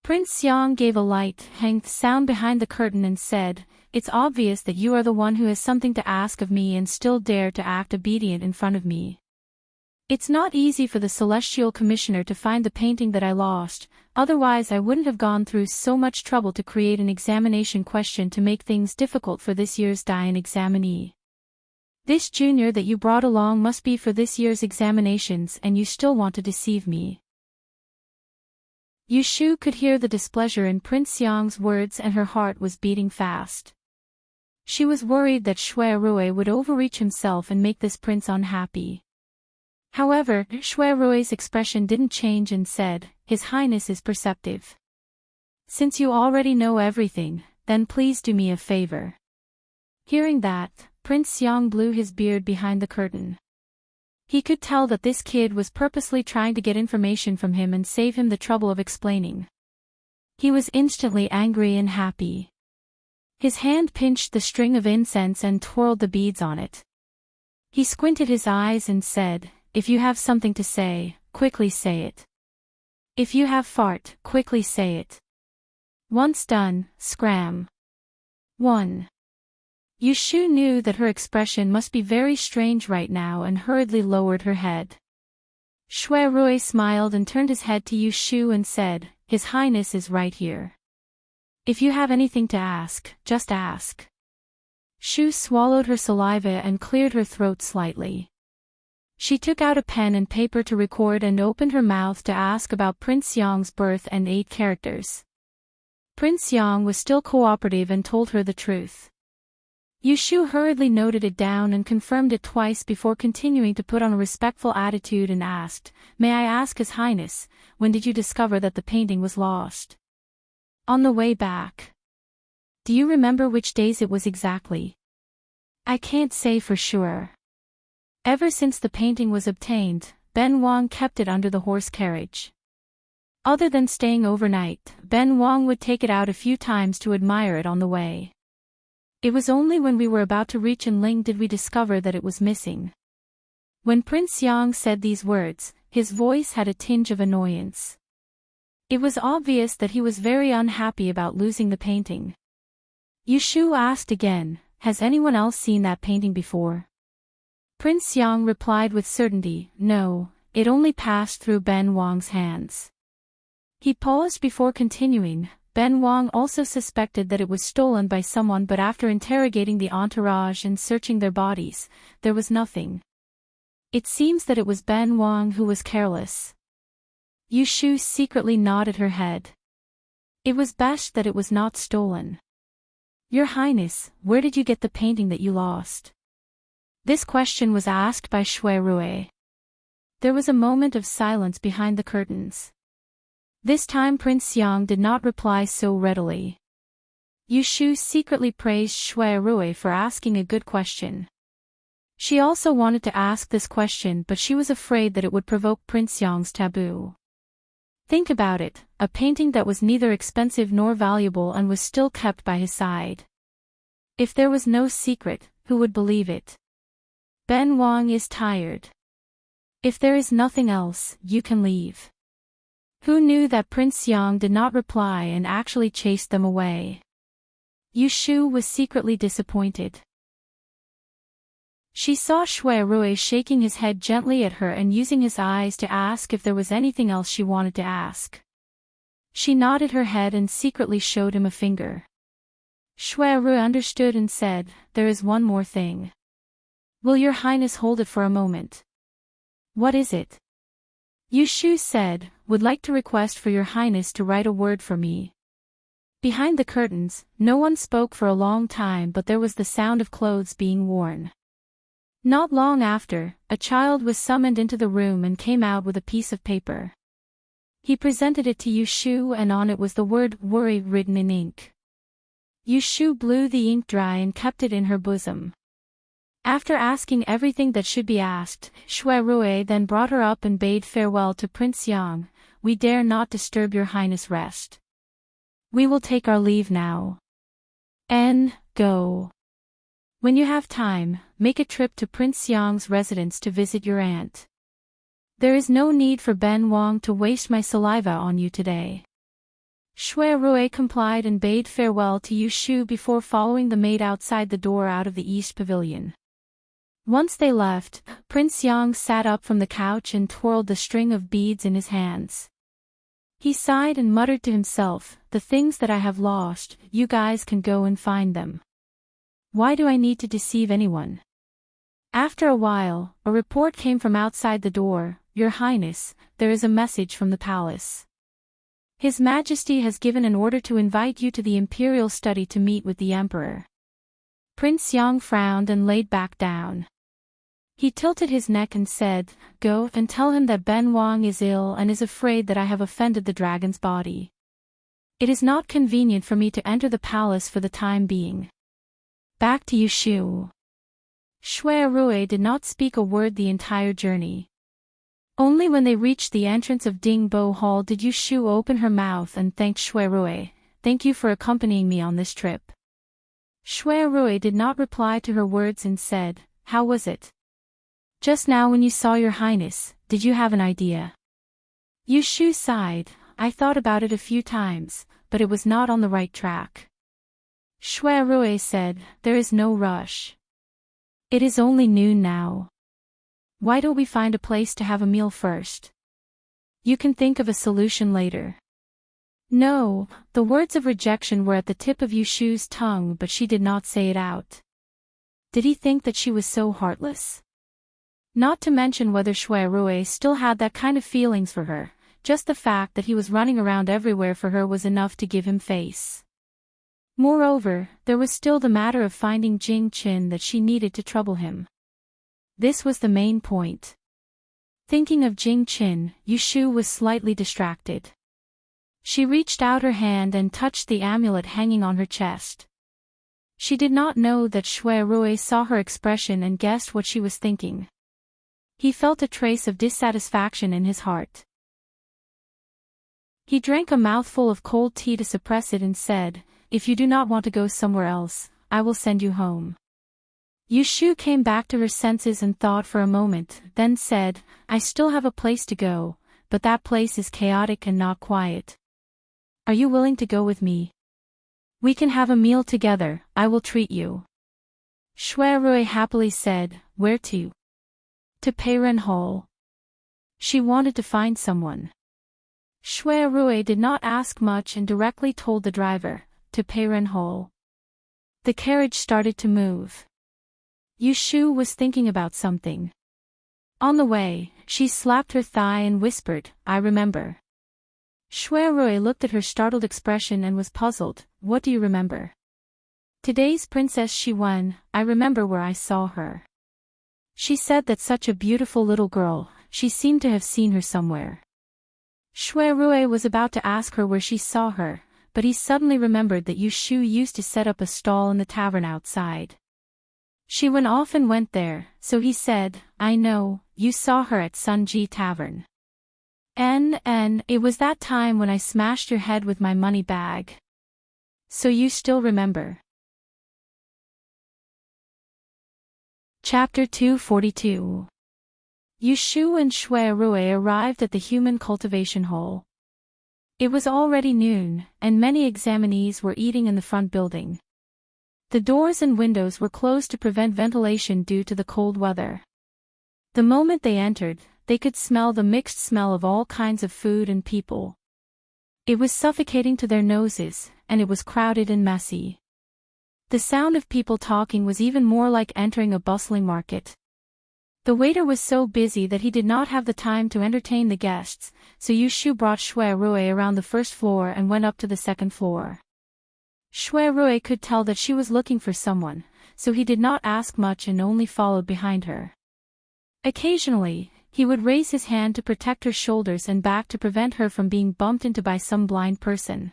Prince Yang gave a light, hanged sound behind the curtain and said, It's obvious that you are the one who has something to ask of me and still dare to act obedient in front of me. It's not easy for the Celestial Commissioner to find the painting that I lost, otherwise I wouldn't have gone through so much trouble to create an examination question to make things difficult for this year's Dian examinee. This junior that you brought along must be for this year's examinations and you still want to deceive me. Yushu could hear the displeasure in Prince Yang's words and her heart was beating fast. She was worried that Shui Rui would overreach himself and make this prince unhappy. However, Shui Rui's expression didn't change and said, His Highness is perceptive. Since you already know everything, then please do me a favor." Hearing that, Prince Yang blew his beard behind the curtain. He could tell that this kid was purposely trying to get information from him and save him the trouble of explaining. He was instantly angry and happy. His hand pinched the string of incense and twirled the beads on it. He squinted his eyes and said, "If you have something to say, quickly say it. If you have fart, quickly say it. Once done, scram." 1. Yushu knew that her expression must be very strange right now and hurriedly lowered her head. Shui Rui smiled and turned his head to Yushu and said, "His Highness is right here. If you have anything to ask, just ask." Shu swallowed her saliva and cleared her throat slightly. She took out a pen and paper to record and opened her mouth to ask about Prince Yang's birth and 8 characters. Prince Yang was still cooperative and told her the truth. Yushu hurriedly noted it down and confirmed it twice before continuing to put on a respectful attitude and asked, "May I ask His Highness, when did you discover that the painting was lost?" "On the way back." "Do you remember which days it was exactly?" "I can't say for sure. Ever since the painting was obtained, Ben Wang kept it under the horse carriage. Other than staying overnight, Ben Wang would take it out a few times to admire it on the way. It was only when we were about to reach Enling did we discover that it was missing." When Prince Yang said these words, his voice had a tinge of annoyance. It was obvious that he was very unhappy about losing the painting. Yushu asked again, "Has anyone else seen that painting before?" Prince Yang replied with certainty, "No, it only passed through Ben Wang's hands." He paused before continuing. Ben Wang also suspected that it was stolen by someone, but after interrogating the entourage and searching their bodies, there was nothing. It seems that it was Ben Wang who was careless. Yushu secretly nodded her head. It was best that it was not stolen. "Your Highness, where did you get the painting that you lost?" This question was asked by Shui Rui. There was a moment of silence behind the curtains. This time Prince Yang did not reply so readily. Yushu secretly praised Shui Rui for asking a good question. She also wanted to ask this question, but she was afraid that it would provoke Prince Yang's taboo. Think about it, a painting that was neither expensive nor valuable and was still kept by his side. If there was no secret, who would believe it? Ben Wang is tired. If there is nothing else, you can leave. Who knew that Prince Yang did not reply and actually chased them away? Yushu was secretly disappointed. She saw Shui Rui shaking his head gently at her and using his eyes to ask if there was anything else she wanted to ask. She nodded her head and secretly showed him a finger. Shui Rui understood and said, "There is one more thing. Will your Highness hold it for a moment?" "What is it?" Yushu said, "Would like to request for your Highness to write a word for me." Behind the curtains, no one spoke for a long time, but there was the sound of clothes being worn. Not long after, a child was summoned into the room and came out with a piece of paper. He presented it to Yushu and on it was the word "worry" written in ink. Yushu blew the ink dry and kept it in her bosom. After asking everything that should be asked, Shui Rui then brought her up and bade farewell to Prince Yang. "We dare not disturb your Highness' rest. We will take our leave now. Go. When you have time, make a trip to Prince Yang's residence to visit your aunt. There is no need for Ben Wang to waste my saliva on you today." Shui Rui complied and bade farewell to Yushu before following the maid outside the door out of the east pavilion. Once they left, Prince Yang sat up from the couch and twirled the string of beads in his hands. He sighed and muttered to himself, "The things that I have lost, you guys can go and find them. Why do I need to deceive anyone?" After a while, a report came from outside the door. "Your Highness, there is a message from the palace. His Majesty has given an order to invite you to the imperial study to meet with the Emperor." Prince Yang frowned and laid back down. He tilted his neck and said, "Go and tell him that Ben Wang is ill and is afraid that I have offended the dragon's body." It is not convenient for me to enter the palace for the time being. Back to you, Shu. Shui Rui did not speak a word the entire journey. Only when they reached the entrance of Dingbo Hall did Yu Shu open her mouth and thanked Shui Rui. Thank you for accompanying me on this trip. Shui Rui did not reply to her words and said, how was it? Just now when you saw your highness, did you have an idea? Yu Shu sighed. I thought about it a few times, but it was not on the right track. Shui Rui said, there is no rush. It is only noon now. Why don't we find a place to have a meal first? You can think of a solution later. No, the words of rejection were at the tip of Yu Shu's tongue, but she did not say it out. Did he think that she was so heartless? Not to mention whether Shui Rui still had that kind of feelings for her, just the fact that he was running around everywhere for her was enough to give him face. Moreover, there was still the matter of finding Jing Qin that she needed to trouble him. This was the main point. Thinking of Jing Qin, Yu Shu was slightly distracted. She reached out her hand and touched the amulet hanging on her chest. She did not know that Shui Rui saw her expression and guessed what she was thinking. He felt a trace of dissatisfaction in his heart. He drank a mouthful of cold tea to suppress it and said, if you do not want to go somewhere else, I will send you home. Yu Shu came back to her senses and thought for a moment, then said, I still have a place to go, but that place is chaotic and not quiet. Are you willing to go with me? We can have a meal together, I will treat you. Shui Rui happily said, where to? To Peiren Hall. She wanted to find someone. Shui Rui did not ask much and directly told the driver, to Peiren Hall. The carriage started to move. Yu Shu was thinking about something. On the way, she slapped her thigh and whispered, I remember. Shui Rui looked at her startled expression and was puzzled. What do you remember? Today's Princess Shiwen, I remember where I saw her. She said that such a beautiful little girl, she seemed to have seen her somewhere. Shui Rui was about to ask her where she saw her, but he suddenly remembered that Yu Shu used to set up a stall in the tavern outside. Shiwen often went there, so he said, I know, you saw her at Sunji Tavern. It was that time when I smashed your head with my money bag. So you still remember. Chapter 242. Yu Shu and Shui Rui arrived at the human cultivation hall. It was already noon, and many examinees were eating in the front building. The doors and windows were closed to prevent ventilation due to the cold weather. The moment they entered, they could smell the mixed smell of all kinds of food and people. It was suffocating to their noses, and it was crowded and messy. The sound of people talking was even more like entering a bustling market. The waiter was so busy that he did not have the time to entertain the guests, so Yu Shu brought Shui Rui around the first floor and went up to the second floor. Shui Rui could tell that she was looking for someone, so he did not ask much and only followed behind her. Occasionally, he would raise his hand to protect her shoulders and back to prevent her from being bumped into by some blind person.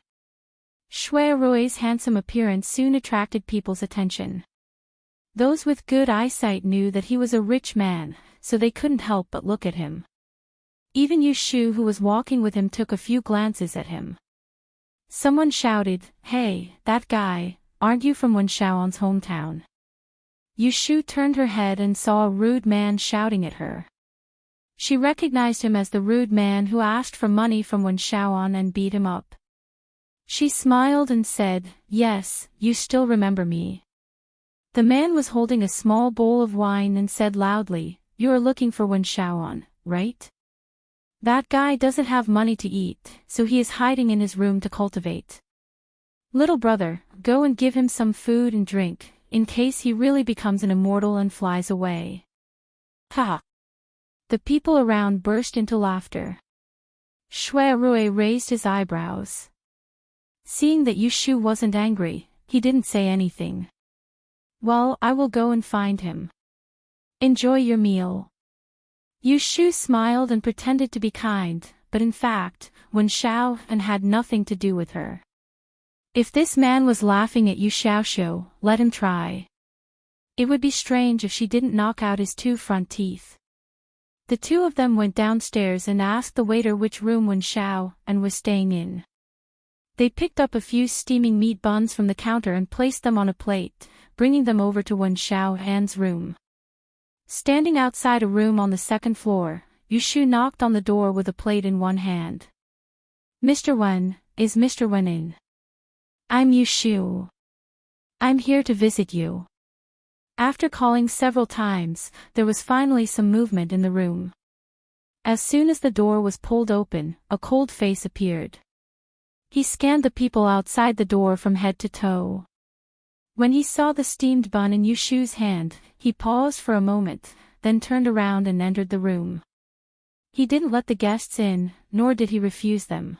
Shui Rui's handsome appearance soon attracted people's attention. Those with good eyesight knew that he was a rich man, so they couldn't help but look at him. Even Yu Shu, who was walking with him, took a few glances at him. Someone shouted, Hey, that guy, aren't you from Wenshaoan's hometown? Yu Shu turned her head and saw a rude man shouting at her. She recognized him as the rude man who asked for money from Wenshaoan and beat him up. She smiled and said, Yes, you still remember me. The man was holding a small bowl of wine and said loudly, You are looking for Wenshaoan, right? That guy doesn't have money to eat, so he is hiding in his room to cultivate. Little brother, go and give him some food and drink, in case he really becomes an immortal and flies away. Ha! The people around burst into laughter. Shui Rui raised his eyebrows. Seeing that Yu Shu wasn't angry, he didn't say anything. Well, I will go and find him. Enjoy your meal. Yu Shu smiled and pretended to be kind, but in fact, Wenshaoan had nothing to do with her. If this man was laughing at Yu Xiaoxiu, let him try. It would be strange if she didn't knock out his 2 front teeth. The 2 of them went downstairs and asked the waiter which room Wen Xiao and was staying in. They picked up a few steaming meat buns from the counter and placed them on a plate, bringing them over to Wen Xiao An's room. Standing outside a room on the 2nd floor, Yu Shu knocked on the door with a plate in one hand. "Mr. Wen, is Mr. Wen in?" "I'm Yu Shu. I'm here to visit you." After calling several times, there was finally some movement in the room. As soon as the door was pulled open, a cold face appeared. He scanned the people outside the door from head to toe. When he saw the steamed bun in Yu Shu's hand, he paused for a moment, then turned around and entered the room. He didn't let the guests in, nor did he refuse them.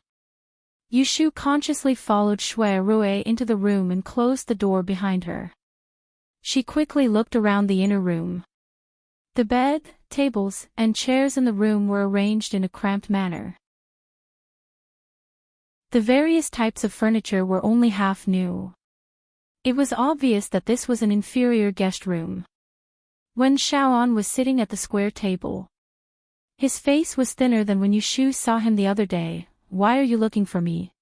Yu Shu consciously followed Shui Rui into the room and closed the door behind her. She quickly looked around the inner room. The bed, tables, and chairs in the room were arranged in a cramped manner. The various types of furniture were only half new. It was obvious that this was an inferior guest room. Wen Xiaoan was sitting at the square table. His face was thinner than when Yu Shu saw him the other day. "Why are you looking for me?"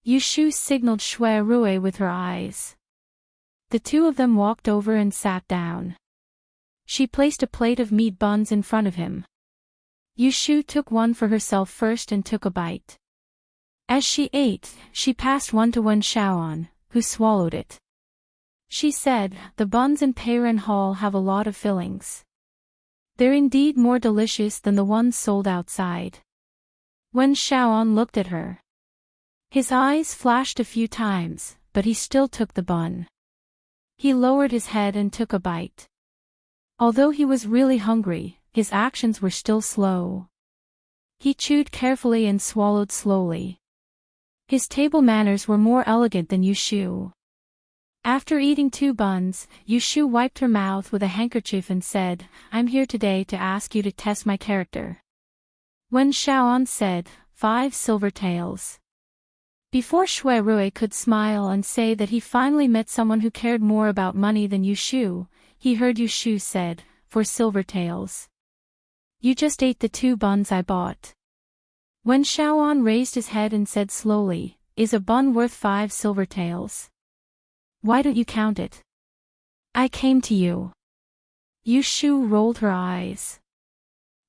Yu Shu signaled Shui Rui with her eyes. The 2 of them walked over and sat down. She placed a plate of meat buns in front of him. Yu Shu took one for herself first and took a bite. As she ate, she passed one to Wen Xiaoan, who swallowed it. She said, "The buns in Peiren Hall have a lot of fillings. They're indeed more delicious than the ones sold outside." Wen Xiaoan looked at her. His eyes flashed a few times, but he still took the bun. He lowered his head and took a bite. Although he was really hungry, his actions were still slow. He chewed carefully and swallowed slowly. His table manners were more elegant than Yu Shu. After eating 2 buns, Yu Shu wiped her mouth with a handkerchief and said, "I'm here today to ask you to test my character." Wen Xiaoan said, 5 silver taels. Before Shui Rui could smile and say that he finally met someone who cared more about money than Yu Shu, he heard Yu Shu said, 4 silver taels. You just ate the 2 buns I bought. Wen Xiaoan raised his head and said slowly, "Is a bun worth 5 silver taels? Why don't you count it? I came to you." Yu Shu rolled her eyes.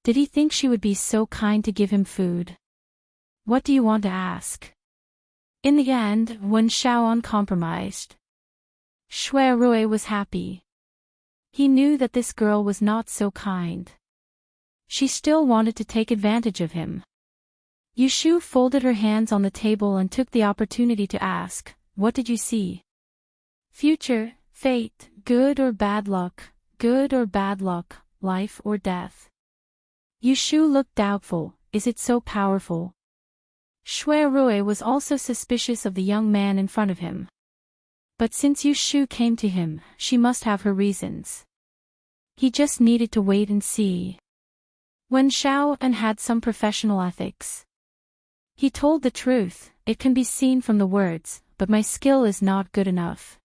Did he think she would be so kind to give him food? "What do you want to ask?" In the end, Wen Xiaoan compromised. Shui Rui was happy. He knew that this girl was not so kind. She still wanted to take advantage of him. Yu Shu folded her hands on the table and took the opportunity to ask, "What did you see? Future, fate, good or bad luck, life or death?" Yu Shu looked doubtful. "Is it so powerful?" Shui Rui was also suspicious of the young man in front of him. But since Yu Shu came to him, she must have her reasons. He just needed to wait and see. Wen Xiaoan had some professional ethics. He told the truth, "It can be seen from the words, but my skill is not good enough.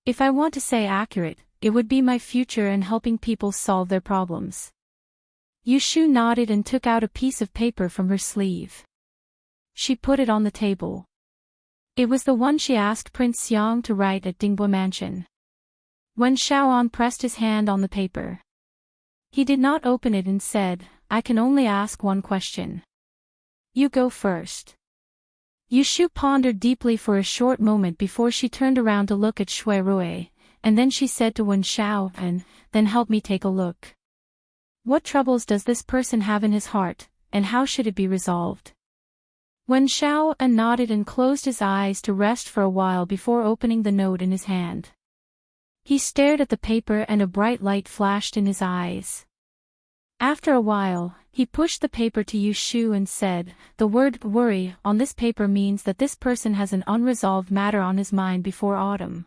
If I want to say accurate, it would be my future in helping people solve their problems." Yu Shu nodded and took out a piece of paper from her sleeve. She put it on the table. It was the one she asked Prince Xiang to write at Dingbua Mansion. Wen Xiaoan pressed his hand on the paper. He did not open it and said, "I can only ask one question. You go first." Yu Shu pondered deeply for a short moment before she turned around to look at Shui Rui, and then she said to Wen Xiaoan, "Then help me take a look. What troubles does this person have in his heart, and how should it be resolved?" Wen Xiaoan nodded and closed his eyes to rest for a while before opening the note in his hand. He stared at the paper and a bright light flashed in his eyes. After a while, he pushed the paper to Yu Shu and said, "The word worry on this paper means that this person has an unresolved matter on his mind before autumn.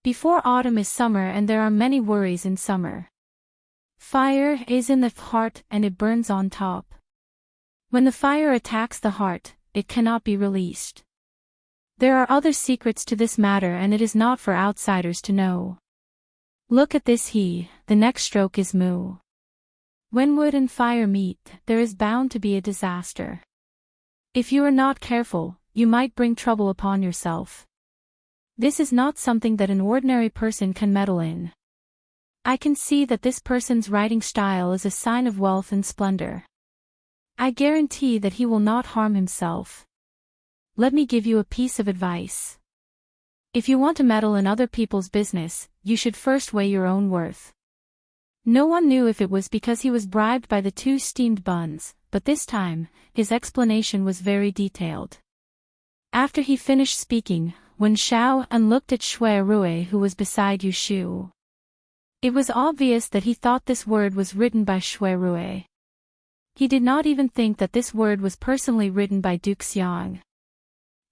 Before autumn is summer and there are many worries in summer. Fire is in the heart and it burns on top. When the fire attacks the heart, it cannot be released. There are other secrets to this matter and it is not for outsiders to know. Look at this the next stroke is mu. When wood and fire meet, there is bound to be a disaster. If you are not careful, you might bring trouble upon yourself. This is not something that an ordinary person can meddle in. I can see that this person's writing style is a sign of wealth and splendor. I guarantee that he will not harm himself. Let me give you a piece of advice. If you want to meddle in other people's business, you should first weigh your own worth. No one knew if it was because he was bribed by the 2 steamed buns, but this time, his explanation was very detailed. After he finished speaking, Wen Xiaoan looked at Shui Rui who was beside Yu Shu. It was obvious that he thought this word was written by Shui Rui. He did not even think that this word was personally written by Duke Xiang.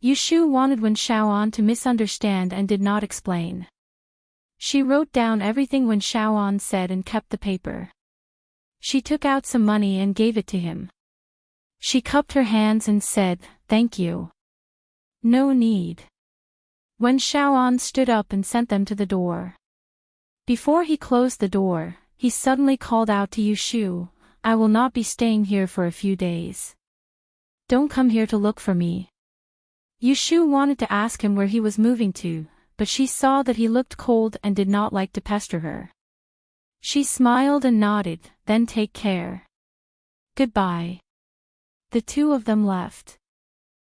Yu Shu wanted Wen Xiaoan to misunderstand and did not explain. She wrote down everything Wen Xiaoan said and kept the paper. She took out some money and gave it to him. She cupped her hands and said, "Thank you. No need." Wen Xiaoan stood up and sent them to the door. Before he closed the door, he suddenly called out to Yu Shu, "I will not be staying here for a few days. Don't come here to look for me." Yu Shu wanted to ask him where he was moving to, but she saw that he looked cold and did not like to pester her. She smiled and nodded, "Then take care. Goodbye." The 2 of them left.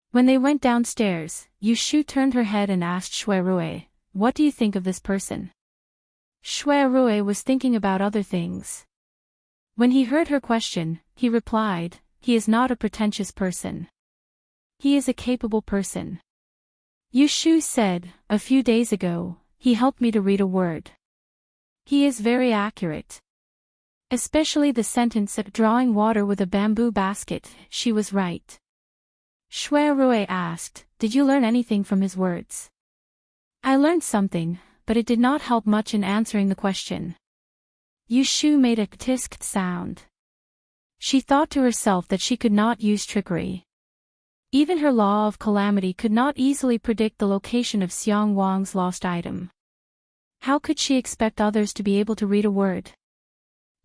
When they went downstairs, Yu Shu turned her head and asked Shui Rui, "What do you think of this person?" Shui Rui was thinking about other things. When he heard her question, he replied, "He is not a pretentious person. He is a capable person." Yu Shu said, "A few days ago, he helped me to read a word. He is very accurate. Especially the sentence at drawing water with a bamboo basket, she was right." Shui Rui asked, "Did you learn anything from his words?" "I learned something, but it did not help much in answering the question." Yu Shu made a tisk sound. She thought to herself that she could not use trickery. Even her law of calamity could not easily predict the location of Xiang Wang's lost item. How could she expect others to be able to read a word?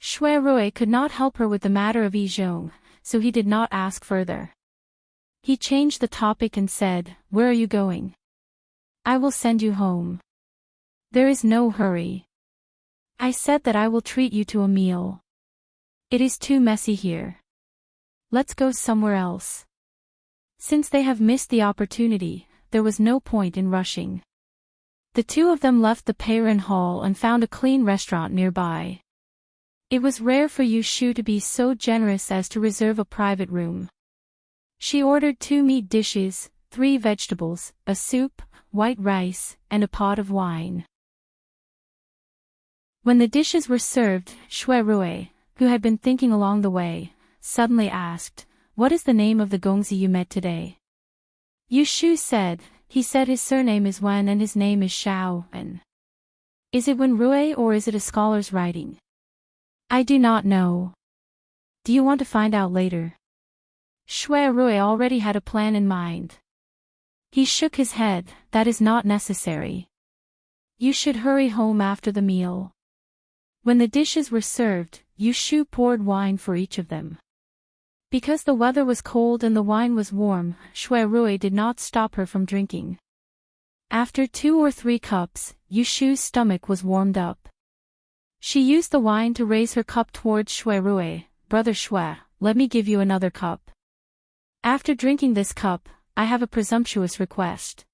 Shui Rui could not help her with the matter of Yi Zhong, so he did not ask further. He changed the topic and said, "Where are you going?" "I will send you home. There is no hurry. I said that I will treat you to a meal. It is too messy here. Let's go somewhere else." Since they have missed the opportunity, there was no point in rushing. The 2 of them left the Peiren Hall and found a clean restaurant nearby. It was rare for Yu Shu to be so generous as to reserve a private room. She ordered 2 meat dishes, 3 vegetables, a soup, white rice, and a pot of wine. When the dishes were served, Shui Rui, who had been thinking along the way, suddenly asked, "What is the name of the gongzi you met today?" Yu Shu said, "He said his surname is Wen and his name is Xiaoan. Is it Wen Rui or is it a scholar's writing?" "I do not know. Do you want to find out later?" Shui Rui already had a plan in mind. He shook his head, "That is not necessary. You should hurry home after the meal." When the dishes were served, Yu Shu poured wine for each of them. Because the weather was cold and the wine was warm, Shui Rui did not stop her from drinking. After 2 or 3 cups, Yu Shu's stomach was warmed up. She used the wine to raise her cup towards Shui Rui, "Brother Shui, let me give you another cup. After drinking this cup, I have a presumptuous request.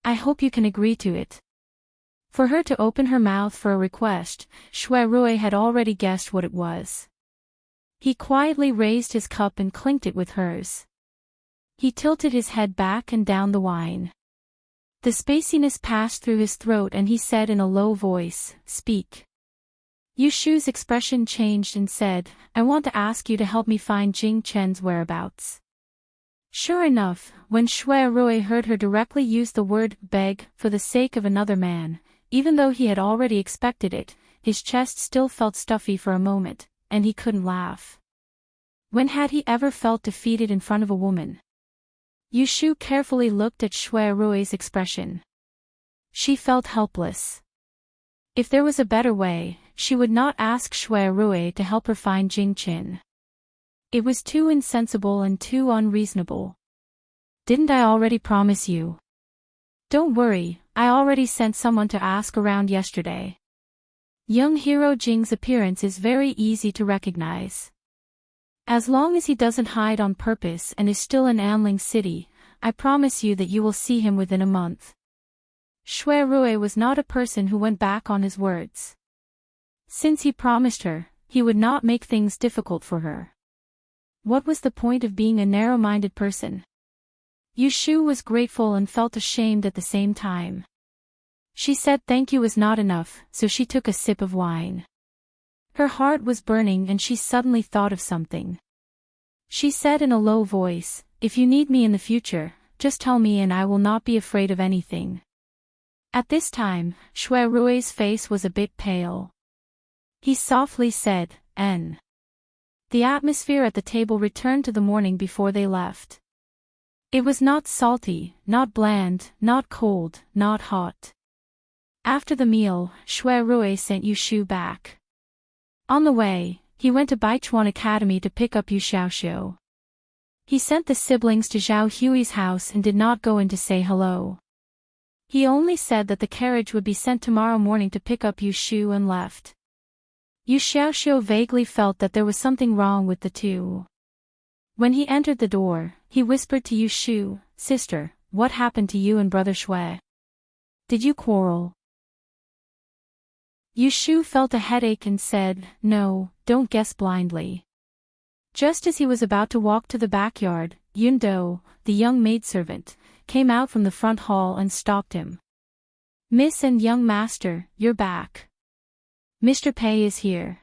I hope you can agree to it." For her to open her mouth for a request, Shui Rui had already guessed what it was. He quietly raised his cup and clinked it with hers. He tilted his head back and down the wine. The spaciness passed through his throat and he said in a low voice, "Speak." Yu Shu's expression changed and said, "I want to ask you to help me find Jing Chen's whereabouts." Sure enough, when Shui Rui heard her directly use the word beg for the sake of another man, even though he had already expected it, his chest still felt stuffy for a moment, and he couldn't laugh. When had he ever felt defeated in front of a woman? Yushu carefully looked at Shui Rui's expression. She felt helpless. If there was a better way, she would not ask Shui Rui to help her find Jingqin. It was too insensible and too unreasonable. Didn't I already promise you? Don't worry, I already sent someone to ask around yesterday. Young hero Jing's appearance is very easy to recognize. As long as he doesn't hide on purpose and is still in Anling City, I promise you that you will see him within a month. Shui Rui was not a person who went back on his words. Since he promised her, he would not make things difficult for her. What was the point of being a narrow-minded person? Yushu was grateful and felt ashamed at the same time. She said thank you was not enough, so she took a sip of wine. Her heart was burning and she suddenly thought of something. She said in a low voice, if you need me in the future, just tell me and I will not be afraid of anything. At this time, Shui Rui's face was a bit pale. He softly said, N. The atmosphere at the table returned to the morning before they left. It was not salty, not bland, not cold, not hot. After the meal, Shui Rui sent Yushu back. On the way, he went to Baichuan Academy to pick up Yu Xiaoxiu. He sent the siblings to Zhao Hui's house and did not go in to say hello. He only said that the carriage would be sent tomorrow morning to pick up Yushu and left. Yu Xiaoxiu vaguely felt that there was something wrong with the two. When he entered the door, he whispered to Yushu, Sister, what happened to you and brother Shui? Did you quarrel? Yushu felt a headache and said, No, don't guess blindly. Just as he was about to walk to the backyard, Yundo, the young maidservant, came out from the front hall and stopped him. Miss and young master, you're back. Mr. Pei is here.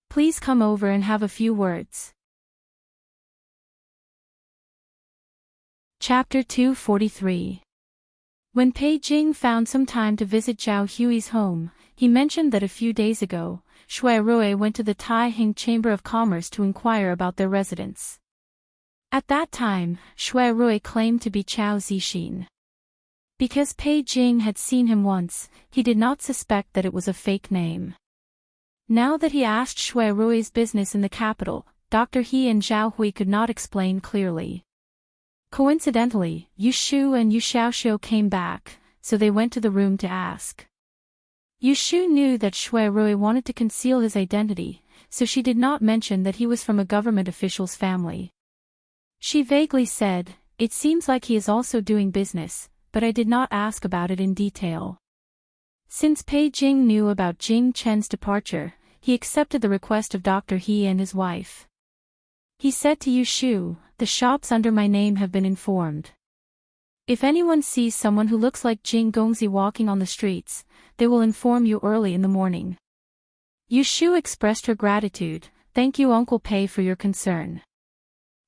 Please come over and have a few words. Chapter 243. When Pei Jing found some time to visit Zhao Hui's home, he mentioned that a few days ago, Shui Rui went to the Taihing Chamber of Commerce to inquire about their residence. At that time, Shui Rui claimed to be Chao Zixin. Because Pei Jing had seen him once, he did not suspect that it was a fake name. Now that he asked Shui Rui's business in the capital, Dr. He and Zhao Hui could not explain clearly. Coincidentally, Yushu and Yu Xiaoxiu came back, so they went to the room to ask. Yushu knew that Shui Rui wanted to conceal his identity, so she did not mention that he was from a government official's family. She vaguely said, It seems like he is also doing business, but I did not ask about it in detail. Since Pei Jing knew about Jing Chen's departure, he accepted the request of Dr. He and his wife. He said to Yushu, The shops under my name have been informed. If anyone sees someone who looks like Jing Gongzi walking on the streets, they will inform you early in the morning. Yushu expressed her gratitude, Thank you Uncle Pei for your concern.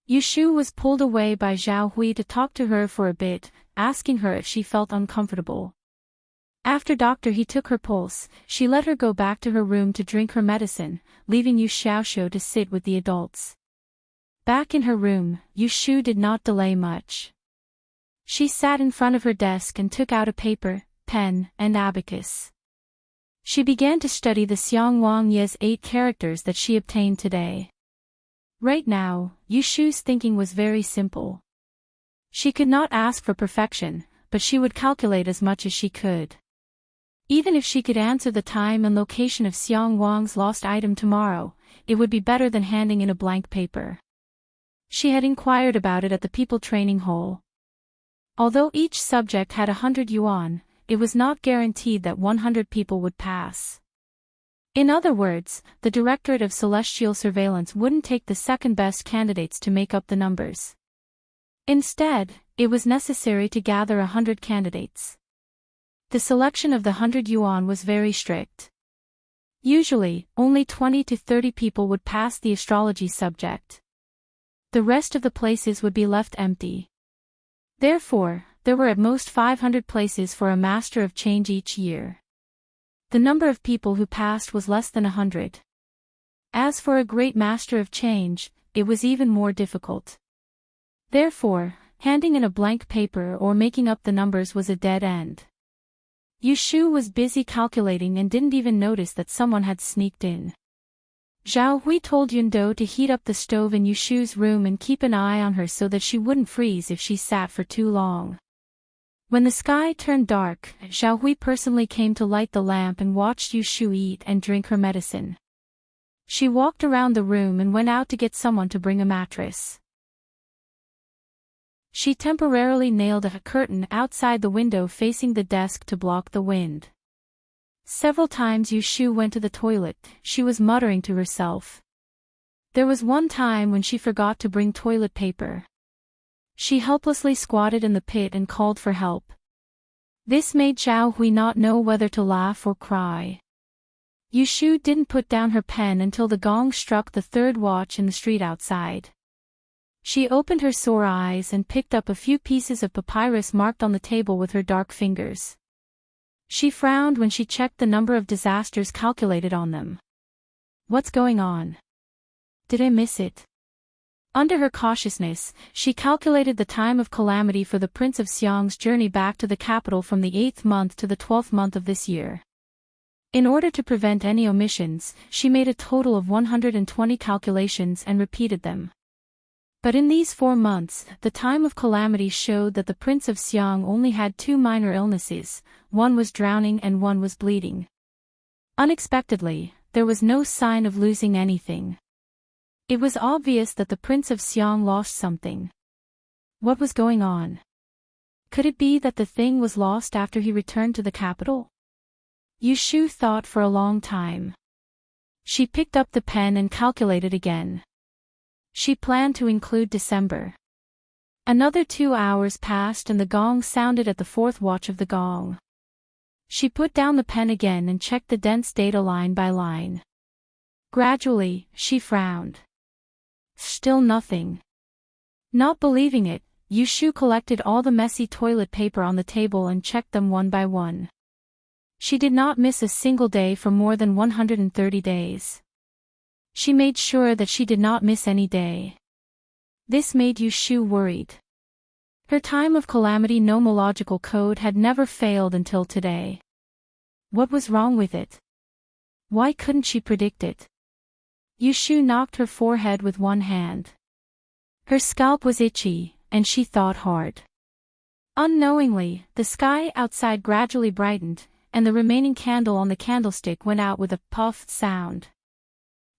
Yushu was pulled away by Zhao Hui to talk to her for a bit, asking her if she felt uncomfortable. After Dr. He took her pulse, she let her go back to her room to drink her medicine, leaving Yu Xiaoxiu to sit with the adults. Back in her room, Yushu did not delay much. She sat in front of her desk and took out a paper, pen, and abacus. She began to study the Xiangwang Ye's 8 characters that she obtained today. Right now, Yushu's thinking was very simple. She could not ask for perfection, but she would calculate as much as she could. Even if she could answer the time and location of Xiang Wang's lost item tomorrow, it would be better than handing in a blank paper. She had inquired about it at the people training hall. Although each subject had 100 yuan, it was not guaranteed that 100 people would pass. In other words, the Directorate of Celestial Surveillance wouldn't take the second-best candidates to make up the numbers. Instead, it was necessary to gather 100 candidates. The selection of the 100 yuan was very strict. Usually, only 20 to 30 people would pass the astrology subject. The rest of the places would be left empty. Therefore, there were at most 500 places for a Master of Change each year. The number of people who passed was less than 100. As for a great Master of Change, it was even more difficult. Therefore, Handing in a blank paper or making up the numbers was a dead end. Yushu was busy calculating and didn't even notice that someone had sneaked in. Zhao Hui told Yundo to heat up the stove in Yushu's room and keep an eye on her so that she wouldn't freeze if she sat for too long. When the sky turned dark, Zhao Hui personally came to light the lamp and watched Yushu eat and drink her medicine. She walked around the room and went out to get someone to bring a mattress. She temporarily nailed a curtain outside the window facing the desk to block the wind. Several times Yushu went to the toilet, she was muttering to herself. There was one time when she forgot to bring toilet paper. She helplessly squatted in the pit and called for help. This made Zhao Hui not know whether to laugh or cry. Yushu didn't put down her pen until the gong struck the third watch in the street outside. She opened her sore eyes and picked up a few pieces of papyrus marked on the table with her dark fingers. She frowned when she checked the number of disasters calculated on them. What's going on? Did I miss it? Under her cautiousness, she calculated the time of calamity for the Prince of Xiang's journey back to the capital from the 8th month to the 12th month of this year. In order to prevent any omissions, she made a total of 120 calculations and repeated them. But in these 4 months, the time of calamity showed that the Prince of Xiang only had 2 minor illnesses, one was drowning and one was bleeding. Unexpectedly, there was no sign of losing anything. It was obvious that the Prince of Xiang lost something. What was going on? Could it be that the thing was lost after he returned to the capital? Yushu thought for a long time. She picked up the pen and calculated again. She planned to include December. Another 2 hours passed and the gong sounded at the 4th watch of the gong. She put down the pen again and checked the dense data line by line. Gradually, she frowned. Still nothing. Not believing it, Yushu collected all the messy toilet paper on the table and checked them one by one. She did not miss a single day for more than 130 days. She made sure that she did not miss any day. This made Yushu worried. Her time of calamity nomological code had never failed until today. What was wrong with it? Why couldn't she predict it? Yushu knocked her forehead with one hand. Her scalp was itchy, and she thought hard. Unknowingly, the sky outside gradually brightened, and the remaining candle on the candlestick went out with a puffed sound.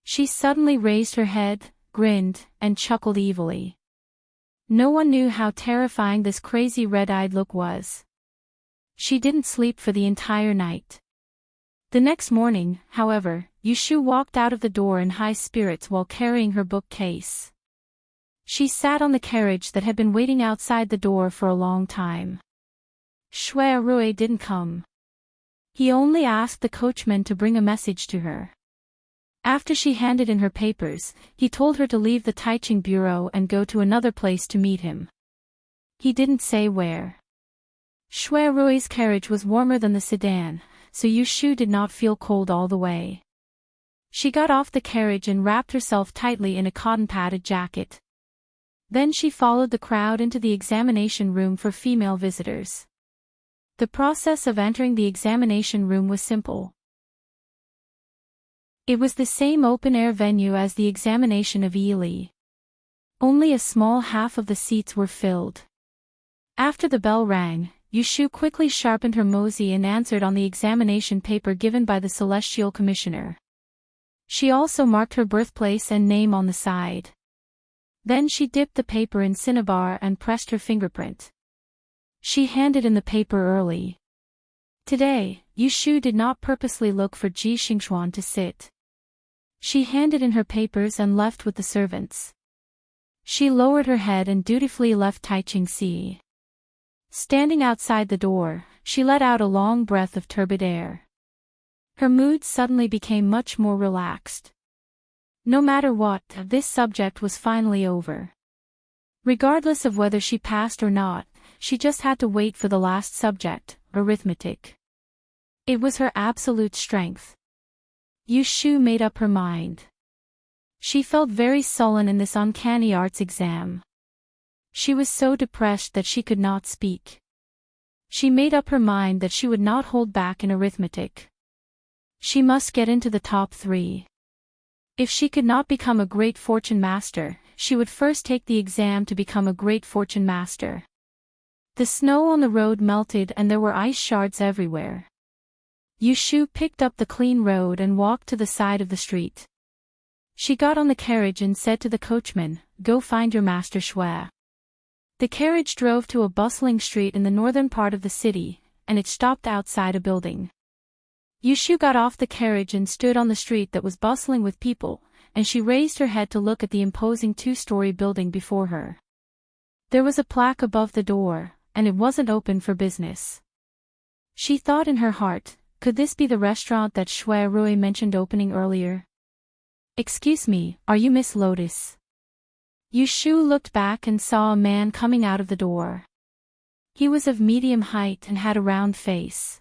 She suddenly raised her head, grinned, and chuckled evilly. No one knew how terrifying this crazy red-eyed look was. She didn't sleep for the entire night. The next morning, however, Yushu walked out of the door in high spirits while carrying her bookcase. She sat on the carriage that had been waiting outside the door for a long time. Shui Rui didn't come. He only asked the coachman to bring a message to her. After she handed in her papers, he told her to leave the Taiching bureau and go to another place to meet him. He didn't say where. Shui Rui's carriage was warmer than the sedan, so Yushu did not feel cold all the way. She got off the carriage and wrapped herself tightly in a cotton-padded jacket. Then she followed the crowd into the examination room for female visitors. The process of entering the examination room was simple. It was the same open-air venue as the examination of Yili. Only a small half of the seats were filled. After the bell rang, Yushu quickly sharpened her mosey and answered on the examination paper given by the Celestial Commissioner. She also marked her birthplace and name on the side. Then she dipped the paper in cinnabar and pressed her fingerprint. She handed in the paper early. Today, Yushu did not purposely look for Ji Xingxuan to sit. She handed in her papers and left with the servants. She lowered her head and dutifully left Taiching Sea. Standing outside the door, she let out a long breath of turbid air. Her mood suddenly became much more relaxed. No matter what, this subject was finally over. Regardless of whether she passed or not, she just had to wait for the last subject, arithmetic. It was her absolute strength. Yushu made up her mind. She felt very sullen in this uncanny arts exam. She was so depressed that she could not speak. She made up her mind that she would not hold back in arithmetic. She must get into the top 3. If she could not become a great fortune master, she would first take the exam to become a great fortune master. The snow on the road melted and there were ice shards everywhere. Yushu picked up the clean road and walked to the side of the street. She got on the carriage and said to the coachman, "Go find your master Shui." The carriage drove to a bustling street in the northern part of the city, and it stopped outside a building. Yushu got off the carriage and stood on the street that was bustling with people, and she raised her head to look at the imposing 2-story building before her. There was a plaque above the door, and it wasn't open for business. She thought in her heart, could this be the restaurant that Shui Rui mentioned opening earlier? "Excuse me, are you Miss Lotus?" Yushu looked back and saw a man coming out of the door. He was of medium height and had a round face.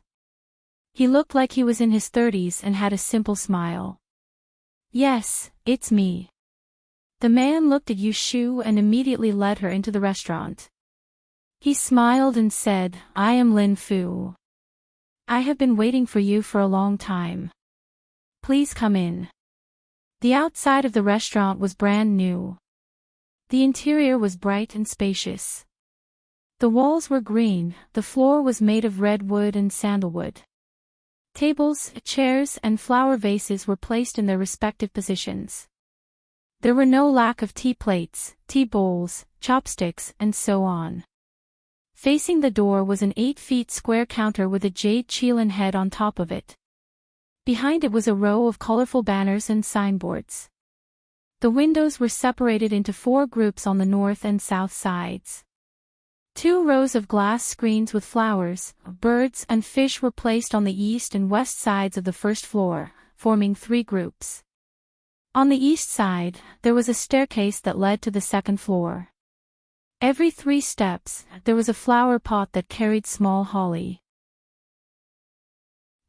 He looked like he was in his 30s and had a simple smile. "Yes, it's me." The man looked at Yushu and immediately led her into the restaurant. He smiled and said, "I am Lin Fu. I have been waiting for you for a long time. Please come in." The outside of the restaurant was brand new. The interior was bright and spacious. The walls were green, the floor was made of red wood and sandalwood. Tables, chairs, and flower vases were placed in their respective positions. There were no lack of tea plates, tea bowls, chopsticks, and so on. Facing the door was an 8-foot square counter with a jade qilin head on top of it. Behind it was a row of colorful banners and signboards. The windows were separated into 4 groups on the north and south sides. 2 rows of glass screens with flowers, birds, and fish were placed on the east and west sides of the first floor, forming 3 groups. On the east side, there was a staircase that led to the second floor. Every 3 steps, there was a flower pot that carried small holly.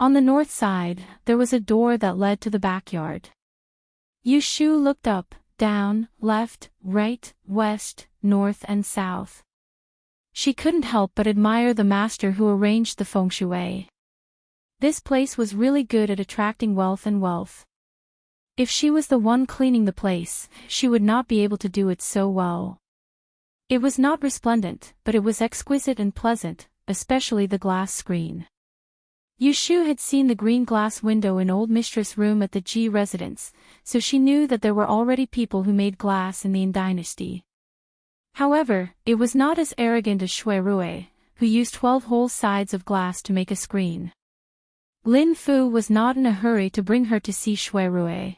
On the north side, there was a door that led to the backyard. Yushu looked up, down, left, right, west, north and south. She couldn't help but admire the master who arranged the feng shui. This place was really good at attracting wealth and wealth. If she was the one cleaning the place, she would not be able to do it so well. It was not resplendent, but it was exquisite and pleasant, especially the glass screen. Yushu had seen the green glass window in old mistress' room at the Ji residence, so she knew that there were already people who made glass in the Yin dynasty. However, it was not as arrogant as Shui Rui, who used 12 whole sides of glass to make a screen. Lin Fu was not in a hurry to bring her to see Shui Rui.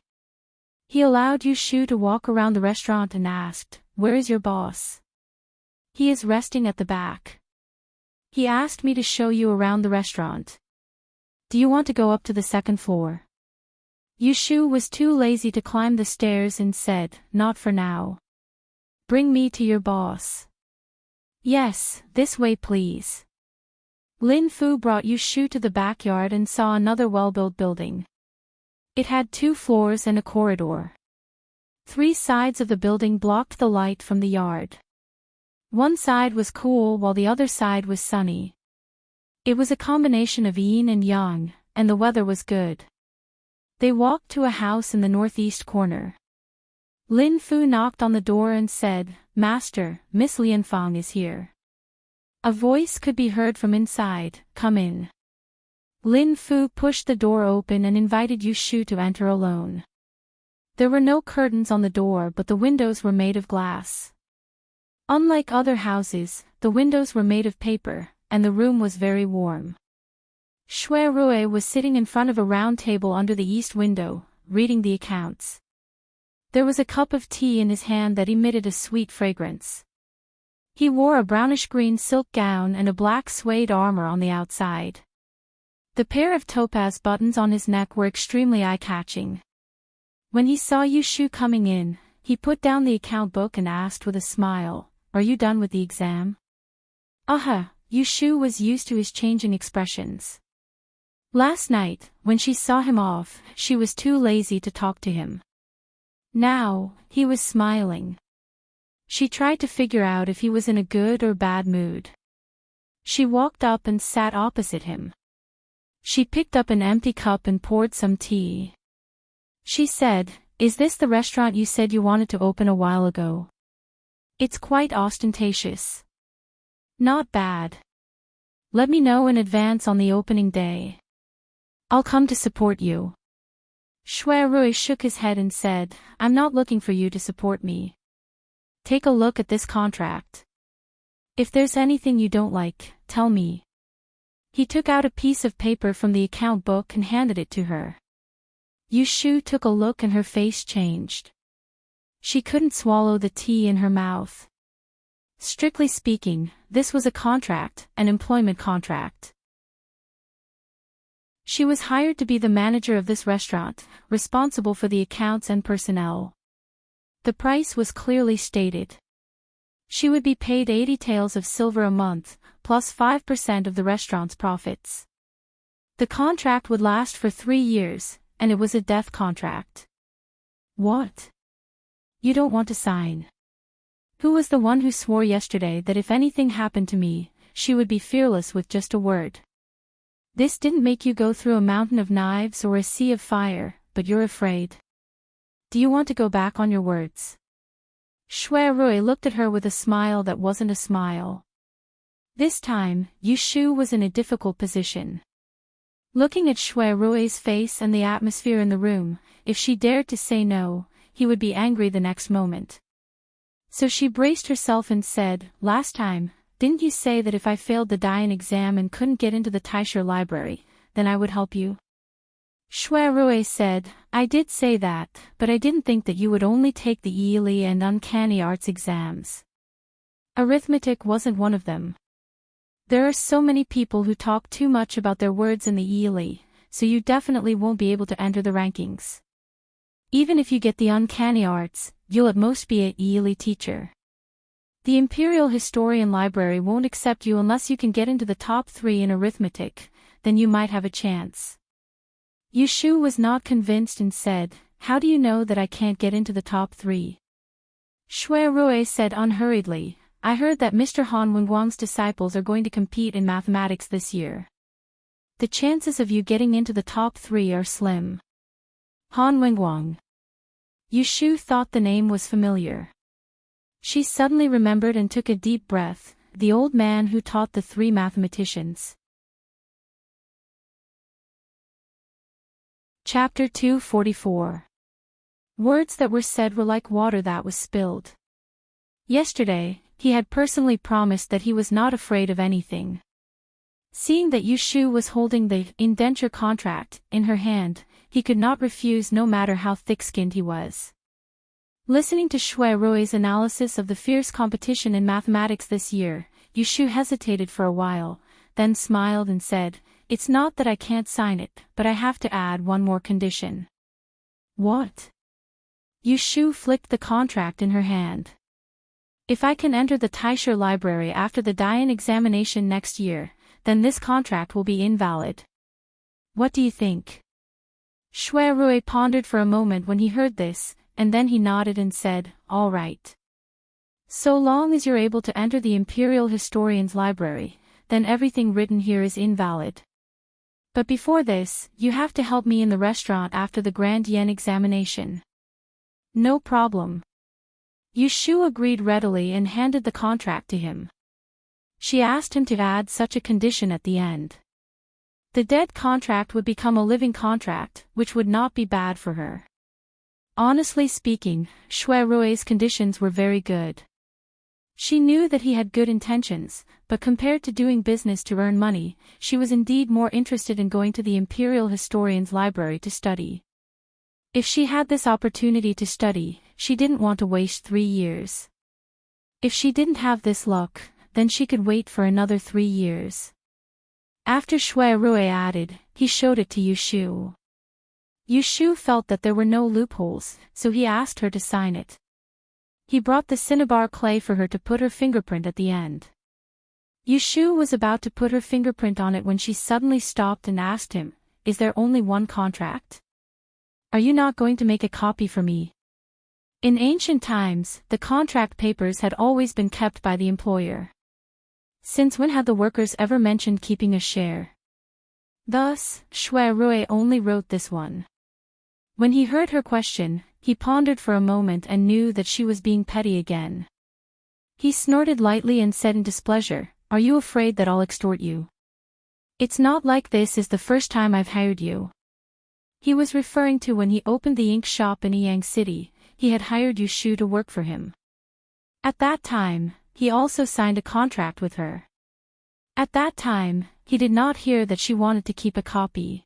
He allowed Yushu to walk around the restaurant and asked, "Where is your boss?" "He is resting at the back. He asked me to show you around the restaurant. Do you want to go up to the second floor?" Yushu was too lazy to climb the stairs and said, "Not for now. Bring me to your boss." "Yes, this way please." Lin Fu brought Yushu to the backyard and saw another well-built building. It had 2 floors and a corridor. 3 sides of the building blocked the light from the yard. One side was cool while the other side was sunny. It was a combination of yin and yang, and the weather was good. They walked to a house in the northeast corner. Lin Fu knocked on the door and said, "Master, Miss Lianfang is here." A voice could be heard from inside, "Come in." Lin Fu pushed the door open and invited Yushu to enter alone. There were no curtains on the door but the windows were made of glass. Unlike other houses, the windows were made of paper, and the room was very warm. Shui Rui was sitting in front of a round table under the east window, reading the accounts. There was a cup of tea in his hand that emitted a sweet fragrance. He wore a brownish-green silk gown and a black suede armor on the outside. The pair of topaz buttons on his neck were extremely eye-catching. When he saw Yushu coming in, he put down the account book and asked with a smile, "Are you done with the exam?" Yushu was used to his changing expressions. Last night, when she saw him off, she was too lazy to talk to him. Now, he was smiling. She tried to figure out if he was in a good or bad mood. She walked up and sat opposite him. She picked up an empty cup and poured some tea. She said, "Is this the restaurant you said you wanted to open a while ago? It's quite ostentatious." "Not bad. Let me know in advance on the opening day. I'll come to support you." Shui Rui shook his head and said, "I'm not looking for you to support me. Take a look at this contract. If there's anything you don't like, tell me." He took out a piece of paper from the account book and handed it to her. Yu Shu took a look and her face changed. She couldn't swallow the tea in her mouth. Strictly speaking, this was a contract, an employment contract. She was hired to be the manager of this restaurant, responsible for the accounts and personnel. The price was clearly stated. She would be paid 80 taels of silver a month, plus 5% of the restaurant's profits. The contract would last for 3 years, and it was a death contract. What? You don't want to sign? Who was the one who swore yesterday that if anything happened to me, she would be fearless with just a word? This didn't make you go through a mountain of knives or a sea of fire, but you're afraid. Do you want to go back on your words? Shui Rui looked at her with a smile that wasn't a smile. This time, Yu Shu was in a difficult position. Looking at Shui Rui's face and the atmosphere in the room, if she dared to say no, he would be angry the next moment. So she braced herself and said, "Last time, didn't you say that if I failed the Dian exam and couldn't get into the Taisha library, then I would help you?" Shui Rui said, "I did say that, but I didn't think that you would only take the Yili and Uncanny Arts exams. Arithmetic wasn't one of them. There are so many people who talk too much about their words in the Yili, so you definitely won't be able to enter the rankings. Even if you get the Uncanny Arts, you'll at most be a Yili teacher. The Imperial Historian Library won't accept you unless you can get into the top 3 in arithmetic, then you might have a chance." Yu Shu was not convinced and said, "How do you know that I can't get into the top 3? Shui Rui said unhurriedly, "I heard that Mr. Han Wenguang's disciples are going to compete in mathematics this year. The chances of you getting into the top 3 are slim." Han Wenguang. Yu Shu thought the name was familiar. She suddenly remembered and took a deep breath, the old man who taught the 3 mathematicians. Chapter 244. Words that were said were like water that was spilled. Yesterday, he had personally promised that he was not afraid of anything. Seeing that Yu Shu was holding the indenture contract in her hand, he could not refuse no matter how thick-skinned he was. Listening to Shui Rui's analysis of the fierce competition in mathematics this year, Yu Shu hesitated for a while, then smiled and said, "It's not that I can't sign it, but I have to add one more condition." "What?" Yu Shu flicked the contract in her hand. "If I can enter the Taisha library after the Dian examination next year, then this contract will be invalid. What do you think?" Shui Rui pondered for a moment when he heard this, and then he nodded and said, "All right. So long as you're able to enter the Imperial Historian's Library, then everything written here is invalid. But before this, you have to help me in the restaurant after the Grand Yen examination." "No problem." Yu Shu agreed readily and handed the contract to him. She asked him to add such a condition at the end. The dead contract would become a living contract, which would not be bad for her. Honestly speaking, Shui Rui's conditions were very good. She knew that he had good intentions, but compared to doing business to earn money, she was indeed more interested in going to the Imperial Historian's Library to study. If she had this opportunity to study, she didn't want to waste 3 years. If she didn't have this luck, then she could wait for another 3 years. After Shui Rui added, he showed it to Yu Shu. Yu Shu felt that there were no loopholes, so he asked her to sign it. He brought the cinnabar clay for her to put her fingerprint at the end. Yu Shu was about to put her fingerprint on it when she suddenly stopped and asked him, "Is there only one contract? Are you not going to make a copy for me?" In ancient times, the contract papers had always been kept by the employer. Since when had the workers ever mentioned keeping a share? Thus, Shui Rui only wrote this one. When he heard her question, he pondered for a moment and knew that she was being petty again. He snorted lightly and said in displeasure, "Are you afraid that I'll extort you? It's not like this is the first time I've hired you." He was referring to when he opened the ink shop in Yang City. He had hired Yu Shu to work for him. At that time, he also signed a contract with her. At that time, he did not hear that she wanted to keep a copy.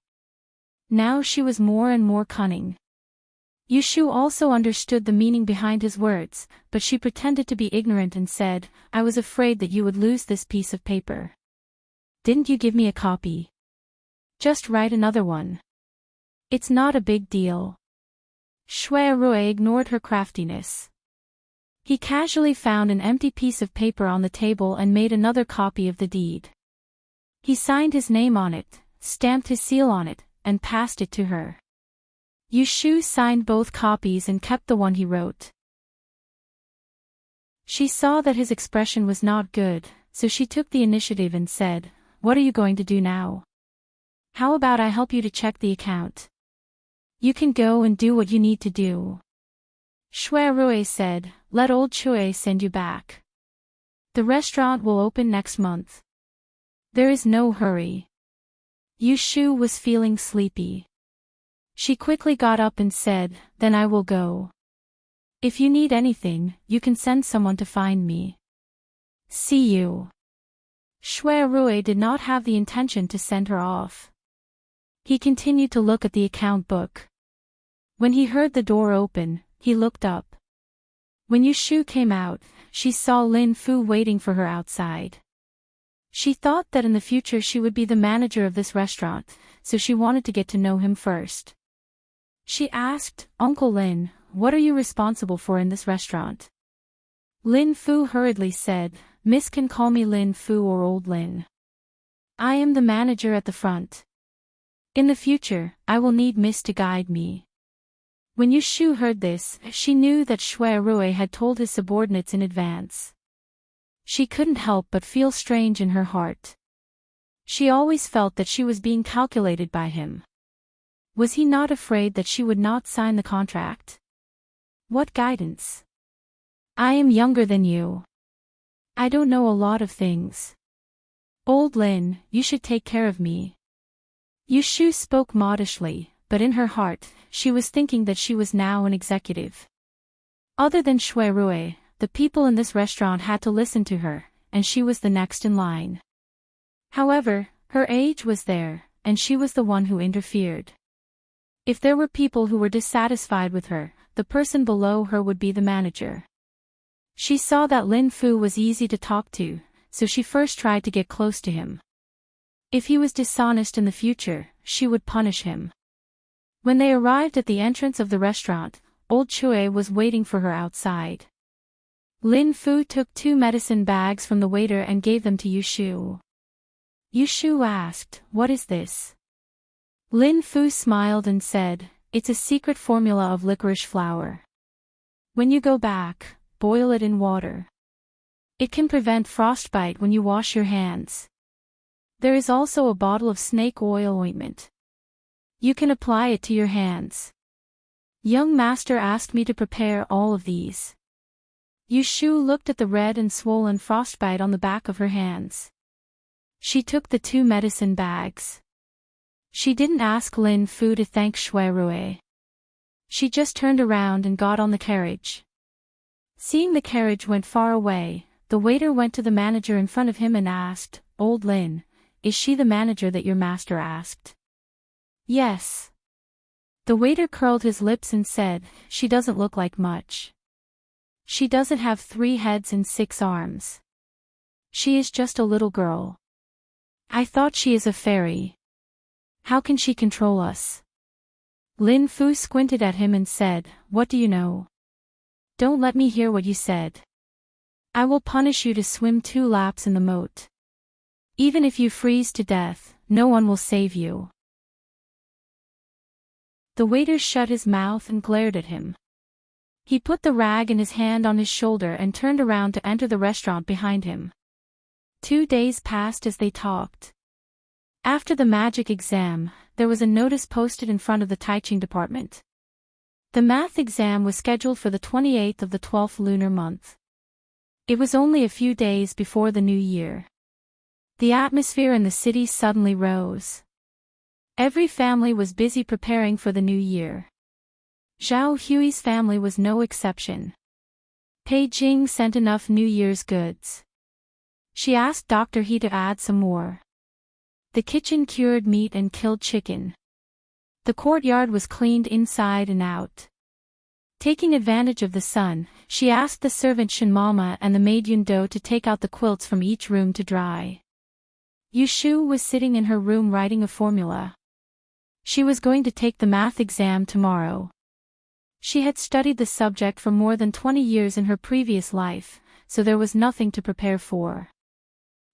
Now she was more and more cunning. Yu Shu also understood the meaning behind his words, but she pretended to be ignorant and said, "I was afraid that you would lose this piece of paper. Didn't you give me a copy? Just write another one. It's not a big deal." Shui Rui ignored her craftiness. He casually found an empty piece of paper on the table and made another copy of the deed. He signed his name on it, stamped his seal on it, and passed it to her. Yu Shu signed both copies and kept the one he wrote. She saw that his expression was not good, so she took the initiative and said, "What are you going to do now? How about I help you to check the account? You can go and do what you need to do." Shui Rui said, "Let old Chui send you back. The restaurant will open next month. There is no hurry." Yu Shu was feeling sleepy. She quickly got up and said, "Then I will go. If you need anything, you can send someone to find me. See you." Shui Rui did not have the intention to send her off. He continued to look at the account book. When he heard the door open, he looked up. When Yu Shu came out, she saw Lin Fu waiting for her outside. She thought that in the future she would be the manager of this restaurant, so she wanted to get to know him first. She asked, "Uncle Lin, what are you responsible for in this restaurant?" Lin Fu hurriedly said, "Miss can call me Lin Fu or Old Lin. I am the manager at the front. In the future, I will need Miss to guide me." When Yu Shu heard this, she knew that Shui Rui had told his subordinates in advance. She couldn't help but feel strange in her heart. She always felt that she was being calculated by him. Was he not afraid that she would not sign the contract? What guidance? "I am younger than you. I don't know a lot of things. Old Lin, you should take care of me." Yu Shu spoke modestly, but in her heart, she was thinking that she was now an executive. Other than Shui Rui, the people in this restaurant had to listen to her, and she was the next in line. However, her age was there, and she was the one who interfered. If there were people who were dissatisfied with her, the person below her would be the manager. She saw that Lin Fu was easy to talk to, so she first tried to get close to him. If he was dishonest in the future, she would punish him. When they arrived at the entrance of the restaurant, old Chui was waiting for her outside. Lin Fu took 2 medicine bags from the waiter and gave them to Yu Shu. Yu Shu asked, "What is this?" Lin Fu smiled and said, "It's a secret formula of licorice flower. When you go back, boil it in water. It can prevent frostbite when you wash your hands. There is also a bottle of snake oil ointment. You can apply it to your hands. Young master asked me to prepare all of these." Yu Shu looked at the red and swollen frostbite on the back of her hands. She took the 2 medicine bags. She didn't ask Lin Fu to thank Shui Rui. She just turned around and got on the carriage. Seeing the carriage went far away, the waiter went to the manager in front of him and asked, "Old Lin, is she the manager that your master asked?" "Yes." The waiter curled his lips and said, "She doesn't look like much. She doesn't have 3 heads and 6 arms. She is just a little girl. I thought she is a fairy. How can she control us?" Lin Fu squinted at him and said, "What do you know? Don't let me hear what you said. I will punish you to swim 2 laps in the moat. Even if you freeze to death, no one will save you." The waiter shut his mouth and glared at him. He put the rag in his hand on his shoulder and turned around to enter the restaurant behind him. 2 days passed as they talked. After the magic exam, there was a notice posted in front of the teaching department. The math exam was scheduled for the 28th of the 12th lunar month. It was only a few days before the new year. The atmosphere in the city suddenly rose. Every family was busy preparing for the new year. Zhao Hui's family was no exception. Pei Jing sent enough New Year's goods. She asked Dr. He to add some more. The kitchen cured meat and killed chicken. The courtyard was cleaned inside and out. Taking advantage of the sun, she asked the servant Shinmama and the maid Yundo to take out the quilts from each room to dry. Yushu was sitting in her room writing a formula. She was going to take the math exam tomorrow. She had studied the subject for more than 20 years in her previous life, so there was nothing to prepare for.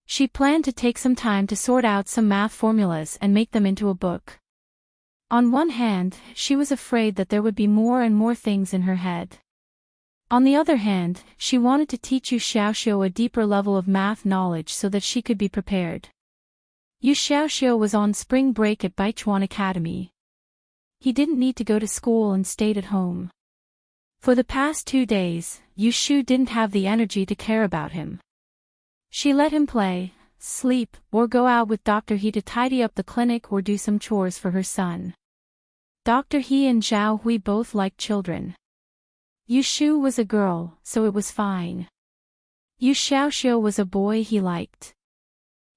She planned to take some time to sort out some math formulas and make them into a book. On one hand, she was afraid that there would be more and more things in her head. On the other hand, she wanted to teach Yu Xiaoxiu a deeper level of math knowledge so that she could be prepared. Yu Xiaoxiu was on spring break at Baichuan Academy. He didn't need to go to school and stayed at home. For the past 2 days, Yushu didn't have the energy to care about him. She let him play, sleep, or go out with Dr. He to tidy up the clinic or do some chores for her son. Dr. He and Zhao Hui both liked children. Yushu was a girl, so it was fine. Yu Xiaoxiu was a boy he liked.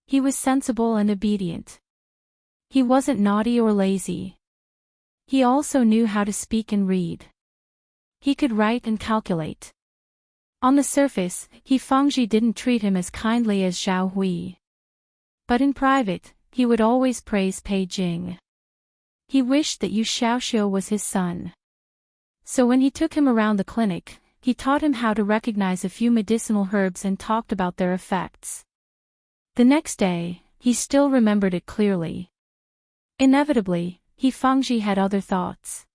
He was sensible and obedient. He wasn't naughty or lazy. He also knew how to speak and read. He could write and calculate. On the surface, He Fengji didn't treat him as kindly as Zhao Hui. But in private, he would always praise Pei Jing. He wished that Yu Xiaoxiu was his son. So when he took him around the clinic, he taught him how to recognize a few medicinal herbs and talked about their effects. The next day, he still remembered it clearly. Inevitably, He Fengji had other thoughts.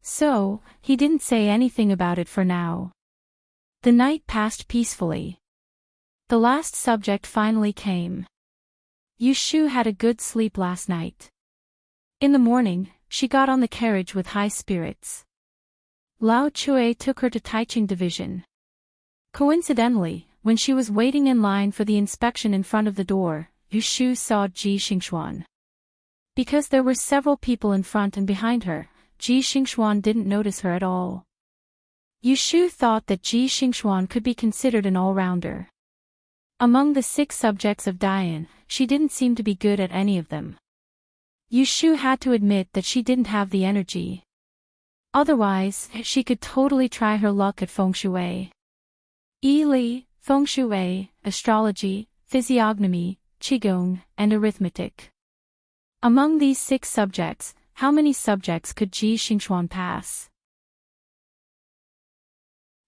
So, he didn't say anything about it for now. The night passed peacefully. The last subject finally came. Yushu had a good sleep last night. In the morning, she got on the carriage with high spirits. Lao Chui took her to Taiching Division. Coincidentally, when she was waiting in line for the inspection in front of the door, Yushu saw Ji Xingxuan. Because there were several people in front and behind her, Ji Xingxuan didn't notice her at all. Yushu thought that Ji Xingxuan could be considered an all-rounder. Among the 6 subjects of Dian, she didn't seem to be good at any of them. Yushu had to admit that she didn't have the energy. Otherwise, she could totally try her luck at feng shui. Li, feng shui, astrology, physiognomy, qigong, and arithmetic. Among these 6 subjects, how many subjects could Ji Xingxuan pass?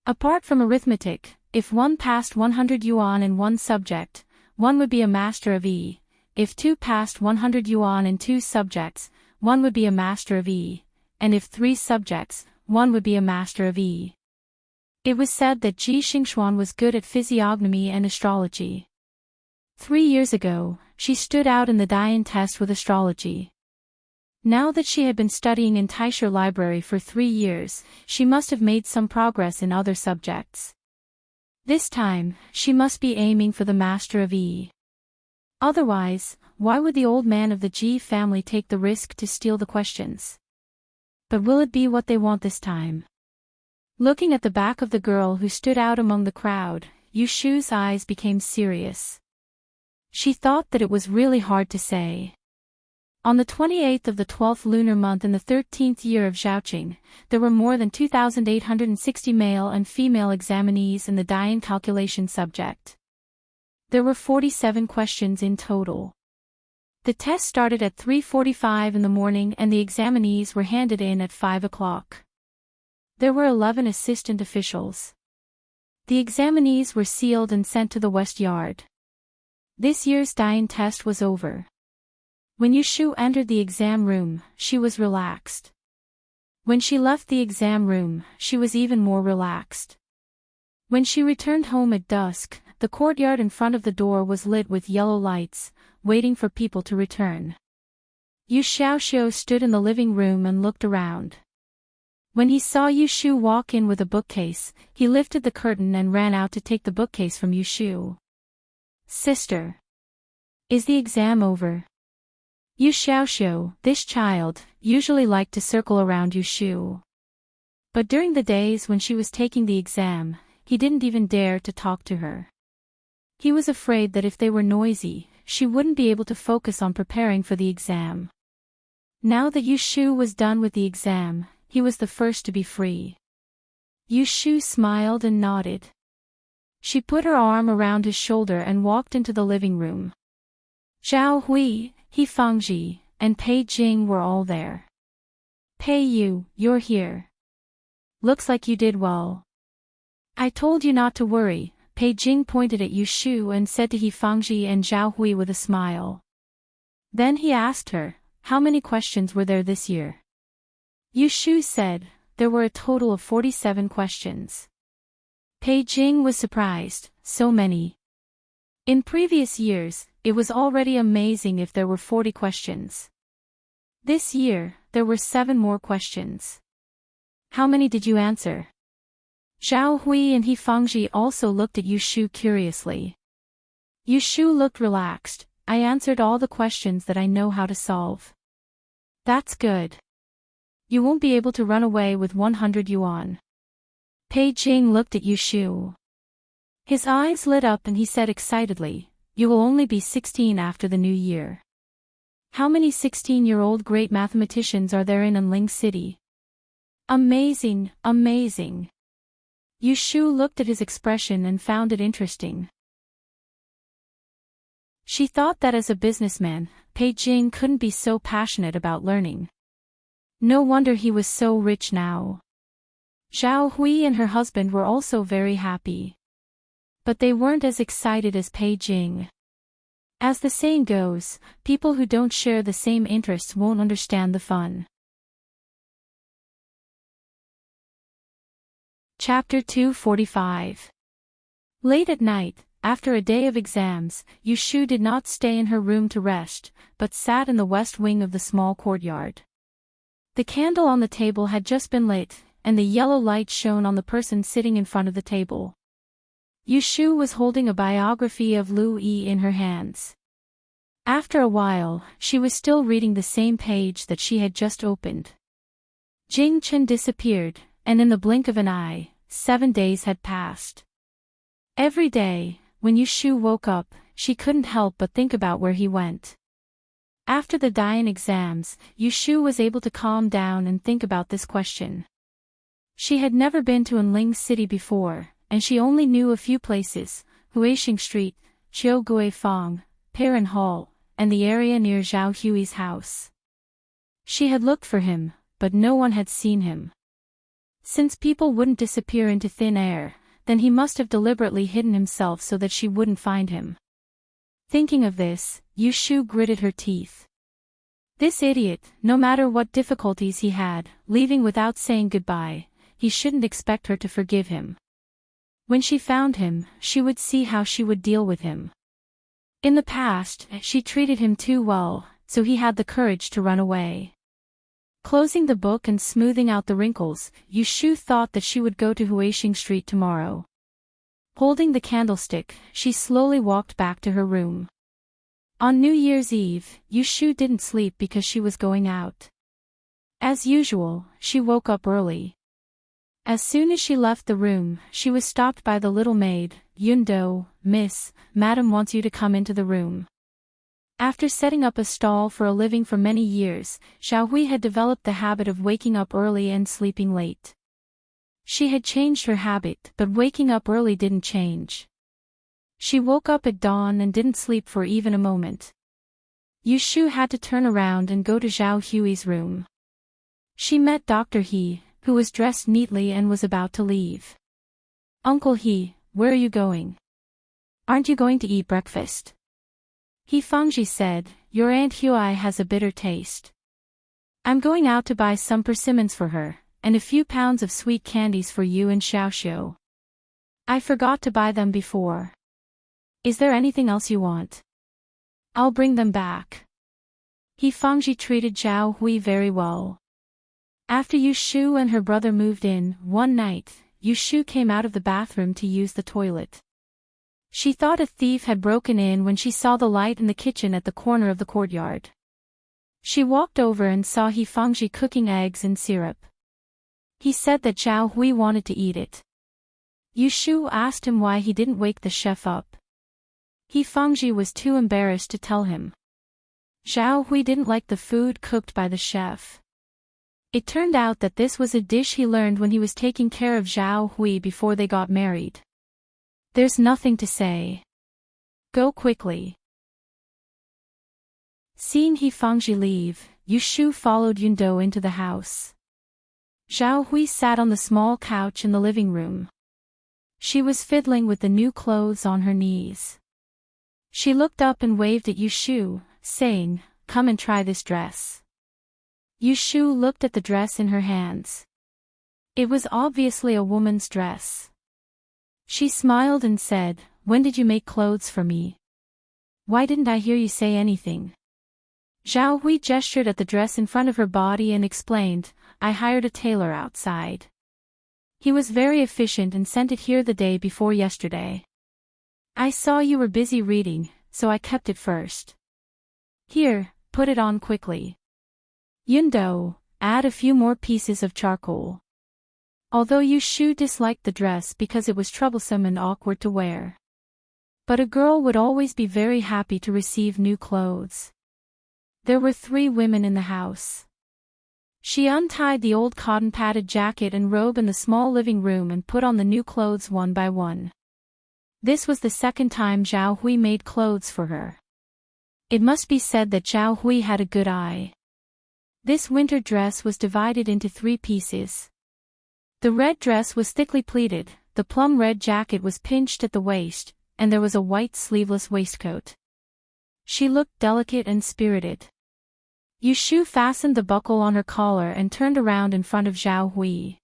Apart from arithmetic, if one passed 100 yuan in one subject, one would be a master of E. If 2 passed 100 yuan in 2 subjects, one would be a master of E. And if 3 subjects, one would be a master of E. It was said that Ji Xingxuan was good at physiognomy and astrology. 3 years ago, she stood out in the Dian test with astrology. Now that she had been studying in LoveLore Library for 3 years, she must have made some progress in other subjects. This time, she must be aiming for the Master of E. Otherwise, why would the old man of the Ji family take the risk to steal the questions? But will it be what they want this time? Looking at the back of the girl who stood out among the crowd, Yushu's eyes became serious. She thought that it was really hard to say. On the 28th of the 12th lunar month in the 13th year of Zhaoqing, there were more than 2,860 male and female examinees in the Dian calculation subject. There were 47 questions in total. The test started at 3:45 in the morning and the examinees were handed in at 5 o'clock. There were 11 assistant officials. The examinees were sealed and sent to the West Yard. This year's Dian test was over. When Yushu entered the exam room, she was relaxed. When she left the exam room, she was even more relaxed. When she returned home at dusk, the courtyard in front of the door was lit with yellow lights, waiting for people to return. Yu Xiaoxiu stood in the living room and looked around. When he saw Yu Shu walk in with a bookcase, he lifted the curtain and ran out to take the bookcase from Yu Shu. "Sister. Is the exam over?" Yu Xiaoxiu, this child, usually liked to circle around Yu Shu. But during the days when she was taking the exam, he didn't even dare to talk to her. He was afraid that if they were noisy, she wouldn't be able to focus on preparing for the exam. Now that Yu Shu was done with the exam, he was the first to be free. Yu Shu smiled and nodded. She put her arm around his shoulder and walked into the living room. Zhao Hui, He Fangji, and Pei Jing were all there. "Pei Yu, you're here. Looks like you did well. I told you not to worry." Pei Jing pointed at Yu Shu and said to He Fangji and Zhao Hui with a smile. Then he asked her, "How many questions were there this year?" Yu Shu said, "There were a total of 47 questions." Pei Jing was surprised, so many. In previous years, it was already amazing if there were 40 questions. This year, there were 7 more questions. "How many did you answer?" Zhao Hui and He Fangji also looked at Yu Shu curiously. Yu Shu looked relaxed. "I answered all the questions that I know how to solve." "That's good. You won't be able to run away with 100 yuan. Pei Jing looked at Yu Shu. His eyes lit up and he said excitedly, "You will only be 16 after the new year. How many 16-year-old great mathematicians are there in Anling City?" "Amazing, amazing." Yu Shu looked at his expression and found it interesting. She thought that as a businessman, Pei Jing couldn't be so passionate about learning. No wonder he was so rich now. Zhao Hui and her husband were also very happy. But they weren't as excited as Pei Jing. As the saying goes, people who don't share the same interests won't understand the fun. Chapter 245. Late at night, after a day of exams, Yu Shu did not stay in her room to rest, but sat in the west wing of the small courtyard. The candle on the table had just been lit, and the yellow light shone on the person sitting in front of the table. Yu Shu was holding a biography of Lu Yi in her hands. After a while, she was still reading the same page that she had just opened. Jing Chen disappeared, and in the blink of an eye, 7 days had passed. Every day, when Yu Shu woke up, she couldn't help but think about where he went. After the Dian exams, Yu Shu was able to calm down and think about this question. She had never been to Anling City before, and she only knew a few places: Huixing Street, Chiugui Fong, Perrin Hall, and the area near Zhao Hui's house. She had looked for him, but no one had seen him. Since people wouldn't disappear into thin air, then he must have deliberately hidden himself so that she wouldn't find him. Thinking of this, Yu Shu gritted her teeth. This idiot, no matter what difficulties he had, leaving without saying goodbye, he shouldn't expect her to forgive him. When she found him, she would see how she would deal with him. In the past, she treated him too well, so he had the courage to run away. Closing the book and smoothing out the wrinkles, Yu Shu thought that she would go to Huixing Street tomorrow. Holding the candlestick, she slowly walked back to her room. On New Year's Eve, Yu Shu didn't sleep because she was going out. As usual, she woke up early. As soon as she left the room, she was stopped by the little maid. "Yun Do, miss, madam wants you to come into the room." After setting up a stall for a living for many years, Zhao Hui had developed the habit of waking up early and sleeping late. She had changed her habit, but waking up early didn't change. She woke up at dawn and didn't sleep for even a moment. Yu Shu had to turn around and go to Zhao Hui's room. She met Dr. He, who was dressed neatly and was about to leave. "Uncle He, where are you going? Aren't you going to eat breakfast?" He Fangji said, "Your Aunt Hui has a bitter taste." I'm going out to buy some persimmons for her, and a few pounds of sweet candies for you and Xiaoxiu. I forgot to buy them before. Is there anything else you want? I'll bring them back. He Fangji treated Zhao Hui very well. After Yu Shu and her brother moved in, one night, Yu Shu came out of the bathroom to use the toilet. She thought a thief had broken in when she saw the light in the kitchen at the corner of the courtyard. She walked over and saw He Fangji cooking eggs in syrup. He said that Zhao Hui wanted to eat it. Yu Shu asked him why he didn't wake the chef up. He Fangji was too embarrassed to tell him. Zhao Hui didn't like the food cooked by the chef. It turned out that this was a dish he learned when he was taking care of Zhao Hui before they got married. There's nothing to say. Go quickly. Seeing He Fangji leave, Yu Shu followed Yundo into the house. Zhao Hui sat on the small couch in the living room. She was fiddling with the new clothes on her knees. She looked up and waved at Yu Shu, saying, "Come and try this dress." Yu Shu looked at the dress in her hands. It was obviously a woman's dress. She smiled and said, "When did you make clothes for me? Why didn't I hear you say anything?" Zhao Hui gestured at the dress in front of her body and explained, "I hired a tailor outside. He was very efficient and sent it here the day before yesterday. I saw you were busy reading, so I kept it first. Here, put it on quickly. Yundo, add a few more pieces of charcoal." Although Yu Shu disliked the dress because it was troublesome and awkward to wear. But a girl would always be very happy to receive new clothes. There were 3 women in the house. She untied the old cotton-padded jacket and robe in the small living room and put on the new clothes one by one. This was the second time Zhao Hui made clothes for her. It must be said that Zhao Hui had a good eye. This winter dress was divided into 3 pieces. The red dress was thickly pleated, the plum red jacket was pinched at the waist, and there was a white sleeveless waistcoat. She looked delicate and spirited. Yu Shu fastened the buckle on her collar and turned around in front of Zhao Hui.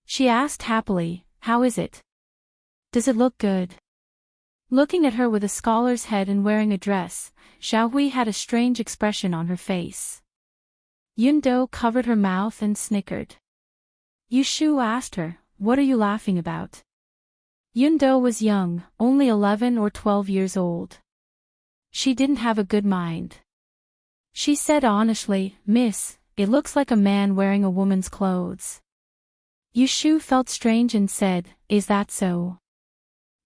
She asked happily, "How is it? Does it look good?" Looking at her with a scholar's head and wearing a dress, Zhao Hui had a strange expression on her face. Yundo covered her mouth and snickered. Yu Shu asked her, "What are you laughing about?" Yundo was young, only 11 or 12 years old. She didn't have a good mind. She said honestly, "Miss, it looks like a man wearing a woman's clothes." Yu Shu felt strange and said, "Is that so?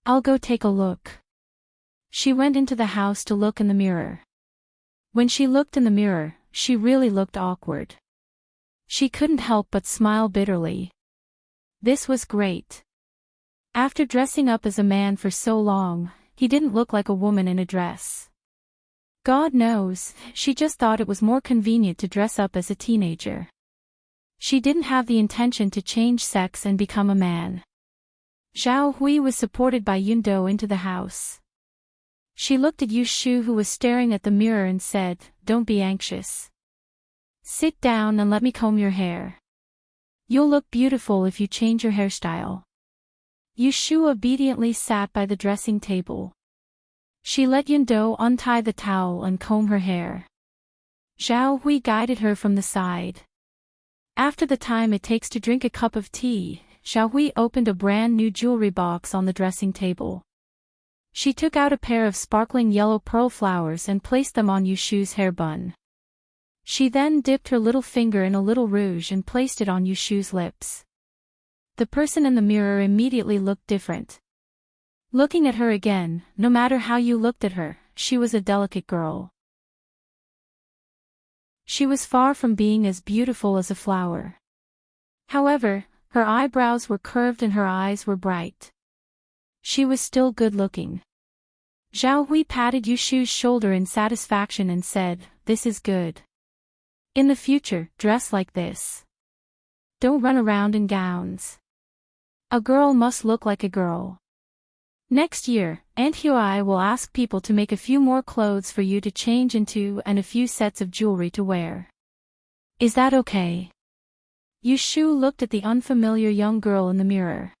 I'll go take a look." She went into the house to look in the mirror. When she looked in the mirror, she really looked awkward. She couldn't help but smile bitterly. This was great. After dressing up as a man for so long, he didn't look like a woman in a dress. God knows, she just thought it was more convenient to dress up as a teenager. She didn't have the intention to change sex and become a man. Zhao Hui was supported by Yundo into the house. She looked at Yu Shu, who was staring at the mirror, and said, "Don't be anxious. Sit down and let me comb your hair. You'll look beautiful if you change your hairstyle." Yu Shu obediently sat by the dressing table. She let Yundo untie the towel and comb her hair. Zhao Hui guided her from the side. After the time it takes to drink a cup of tea, Zhao Hui opened a brand new jewelry box on the dressing table. She took out a pair of sparkling yellow pearl flowers and placed them on Yu Shu's hair bun. She then dipped her little finger in a little rouge and placed it on Yu Shu's lips. The person in the mirror immediately looked different. Looking at her again, no matter how you looked at her, she was a delicate girl. She was far from being as beautiful as a flower. However, her eyebrows were curved and her eyes were bright. She was still good-looking. Zhao Hui patted Yu Shu's shoulder in satisfaction and said, "This is good. In the future, dress like this. Don't run around in gowns. A girl must look like a girl. Next year, Aunt Huai will ask people to make a few more clothes for you to change into and a few sets of jewelry to wear." Is that okay? Yushu looked at the unfamiliar young girl in the mirror.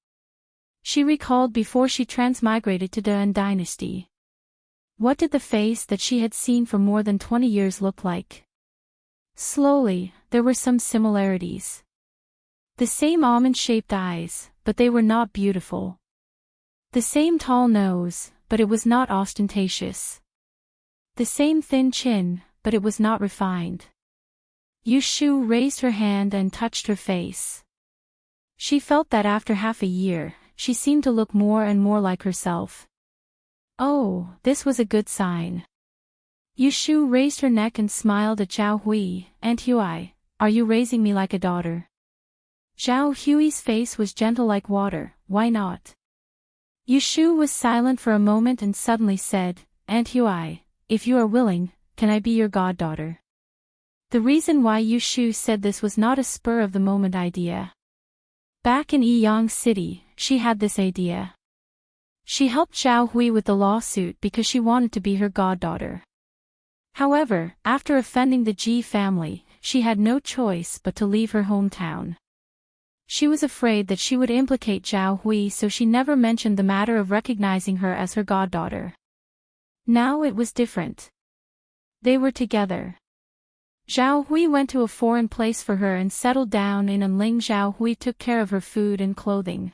She recalled before she transmigrated to the Han dynasty. What did the face that she had seen for more than 20 years look like? Slowly, there were some similarities. The same almond-shaped eyes, but they were not beautiful. The same tall nose, but it was not ostentatious. The same thin chin, but it was not refined. Yushu raised her hand and touched her face. She felt that after half a year, she seemed to look more and more like herself. Oh, this was a good sign. Yushu raised her neck and smiled at Zhao Hui. "Aunt Hui, are you raising me like a daughter?" Zhao Hui's face was gentle like water. "Why not?" Yushu was silent for a moment and suddenly said, "Aunt Hui, if you are willing, can I be your goddaughter?" The reason why Yushu said this was not a spur-of-the-moment idea. Back in Yiyang City, she had this idea. She helped Zhao Hui with the lawsuit because she wanted to be her goddaughter. However, after offending the Ji family, she had no choice but to leave her hometown. She was afraid that she would implicate Zhao Hui, so she never mentioned the matter of recognizing her as her goddaughter. Now it was different. They were together. Zhao Hui went to a foreign place for her and settled down in Anling. Zhao Hui took care of her food and clothing.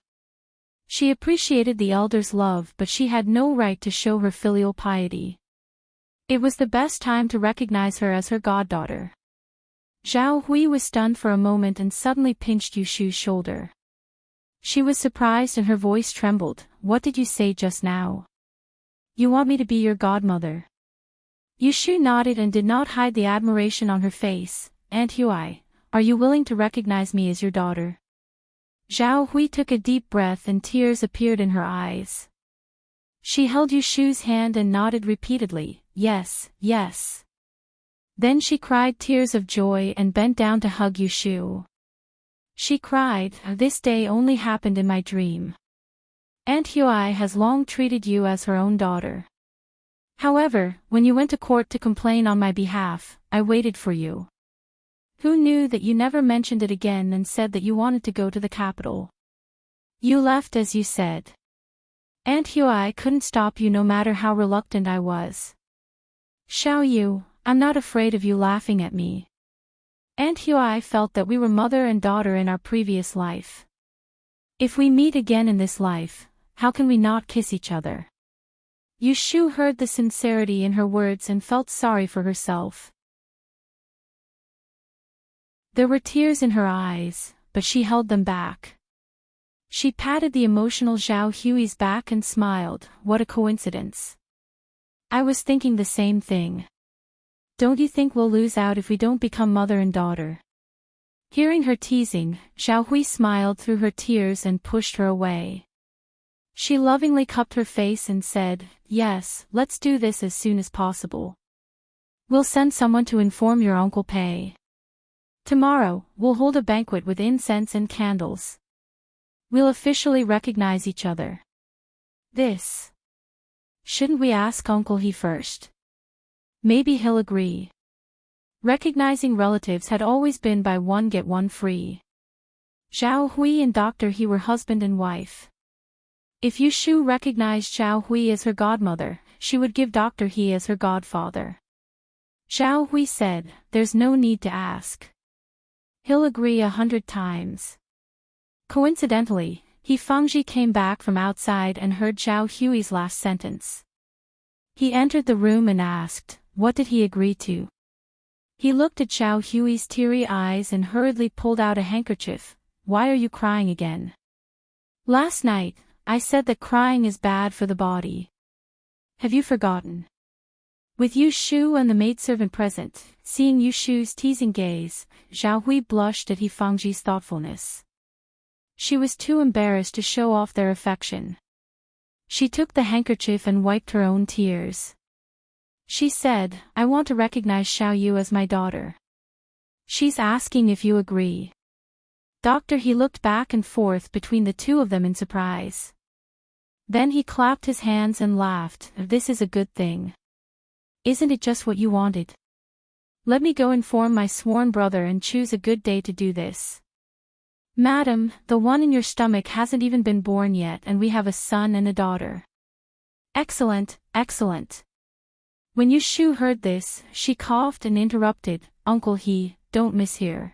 She appreciated the elder's love, but she had no right to show her filial piety. It was the best time to recognize her as her goddaughter. Zhao Hui was stunned for a moment and suddenly pinched Yushu's shoulder. She was surprised and her voice trembled. "What did you say just now? You want me to be your godmother?" Yushu nodded and did not hide the admiration on her face. "Aunt Hui, are you willing to recognize me as your daughter?" Zhao Hui took a deep breath and tears appeared in her eyes. She held Yushu's hand and nodded repeatedly, "Yes, yes." Then she cried tears of joy and bent down to hug Yushu. She cried, "This day only happened in my dream. Aunt Hui has long treated you as her own daughter. However, when you went to court to complain on my behalf, I waited for you. Who knew that you never mentioned it again and said that you wanted to go to the capital? You left as you said. Aunt Hui couldn't stop you no matter how reluctant I was. Xiao Yu, I'm not afraid of you laughing at me. Aunt Hui felt that we were mother and daughter in our previous life. If we meet again in this life, how can we not kiss each other?" Yushu heard the sincerity in her words and felt sorry for herself. There were tears in her eyes, but she held them back. She patted the emotional Zhao Hui's back and smiled. "What a coincidence. I was thinking the same thing. Don't you think we'll lose out if we don't become mother and daughter?" Hearing her teasing, Zhao Hui smiled through her tears and pushed her away. She lovingly cupped her face and said, "Yes, let's do this as soon as possible. We'll send someone to inform your Uncle Pei. Tomorrow, we'll hold a banquet with incense and candles. We'll officially recognize each other." This. Shouldn't we ask Uncle He first? Maybe he'll agree. Recognizing relatives had always been buy one get one free. Zhao Hui and Dr. He were husband and wife. If Yushu recognized Zhao Hui as her godmother, she would give Dr. He as her godfather. Zhao Hui said, "There's no need to ask. He'll agree 100 times. Coincidentally, He Fengji came back from outside and heard Zhao Hui's last sentence. He entered the room and asked, "What did he agree to?" He looked at Zhao Hui's teary eyes and hurriedly pulled out a handkerchief. "Why are you crying again?" "Last night, I said that crying is bad for the body. Have you forgotten?" With Yushu and the maidservant present, seeing Yushu's teasing gaze, Zhao Hui blushed at He Fengji's thoughtfulness. She was too embarrassed to show off their affection. She took the handkerchief and wiped her own tears. She said, "I want to recognize Xiao Yu as my daughter. She's asking if you agree." Dr. He looked back and forth between the two of them in surprise. Then he clapped his hands and laughed. "This is a good thing. Isn't it just what you wanted?" Let me go inform my sworn brother and choose a good day to do this. Madam, the one in your stomach hasn't even been born yet and we have a son and a daughter. Excellent, excellent. When Yushu heard this, she coughed and interrupted, Uncle don't mishear.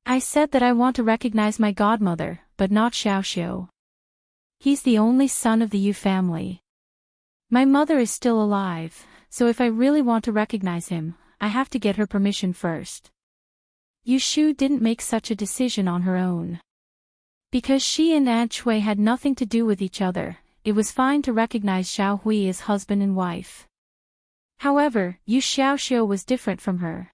I said that I want to recognize my godmother, but not Xiaoxiu. He's the only son of the Yu family. My mother is still alive, so if I really want to recognize him, I have to get her permission first. Yushu didn't make such a decision on her own. Because she and Aunt Shui had nothing to do with each other, it was fine to recognize Xiao Hui as husband and wife. However, Yu Xiaoxiu was different from her.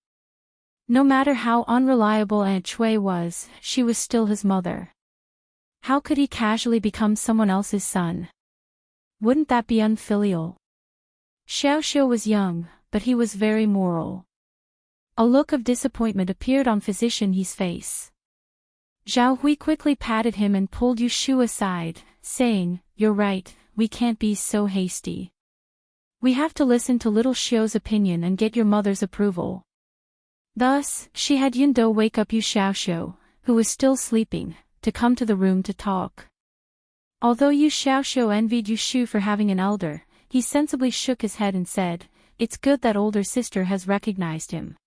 No matter how unreliable Aunt Shui was, she was still his mother. How could he casually become someone else's son? Wouldn't that be unfilial? Xiaoxiu was young, but he was very moral. A look of disappointment appeared on Physician He's face. Zhao Hui quickly patted him and pulled Yushu aside, saying, You're right, we can't be so hasty. We have to listen to little Xiu's opinion and get your mother's approval. Thus, she had Yundo wake up Yu Xiaoxiu, who was still sleeping, to come to the room to talk. Although Yu Xiaoxiu envied Yushu for having an elder, he sensibly shook his head and said, It's good that older sister has recognized him.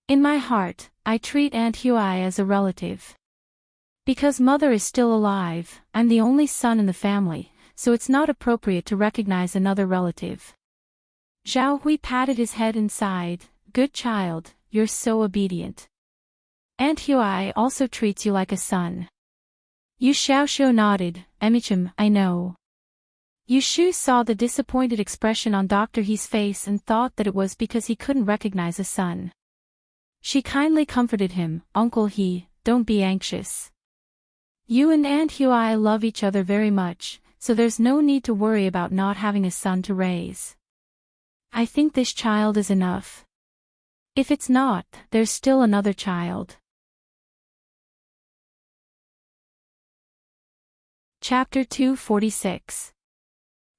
In my heart, I treat Aunt Hui as a relative. Because mother is still alive, I'm the only son in the family, so it's not appropriate to recognize another relative. Zhao Hui patted his head and sighed, Good child, you're so obedient. Aunt Hui also treats you like a son. Yu Xiaoxiu nodded, Emichim, I know. Yushu saw the disappointed expression on Dr. He's face and thought that it was because he couldn't recognize a son. She kindly comforted him, Uncle He, don't be anxious. You and Aunt Hui love each other very much, so there's no need to worry about not having a son to raise. I think this child is enough. If it's not, there's still another child. Chapter 246.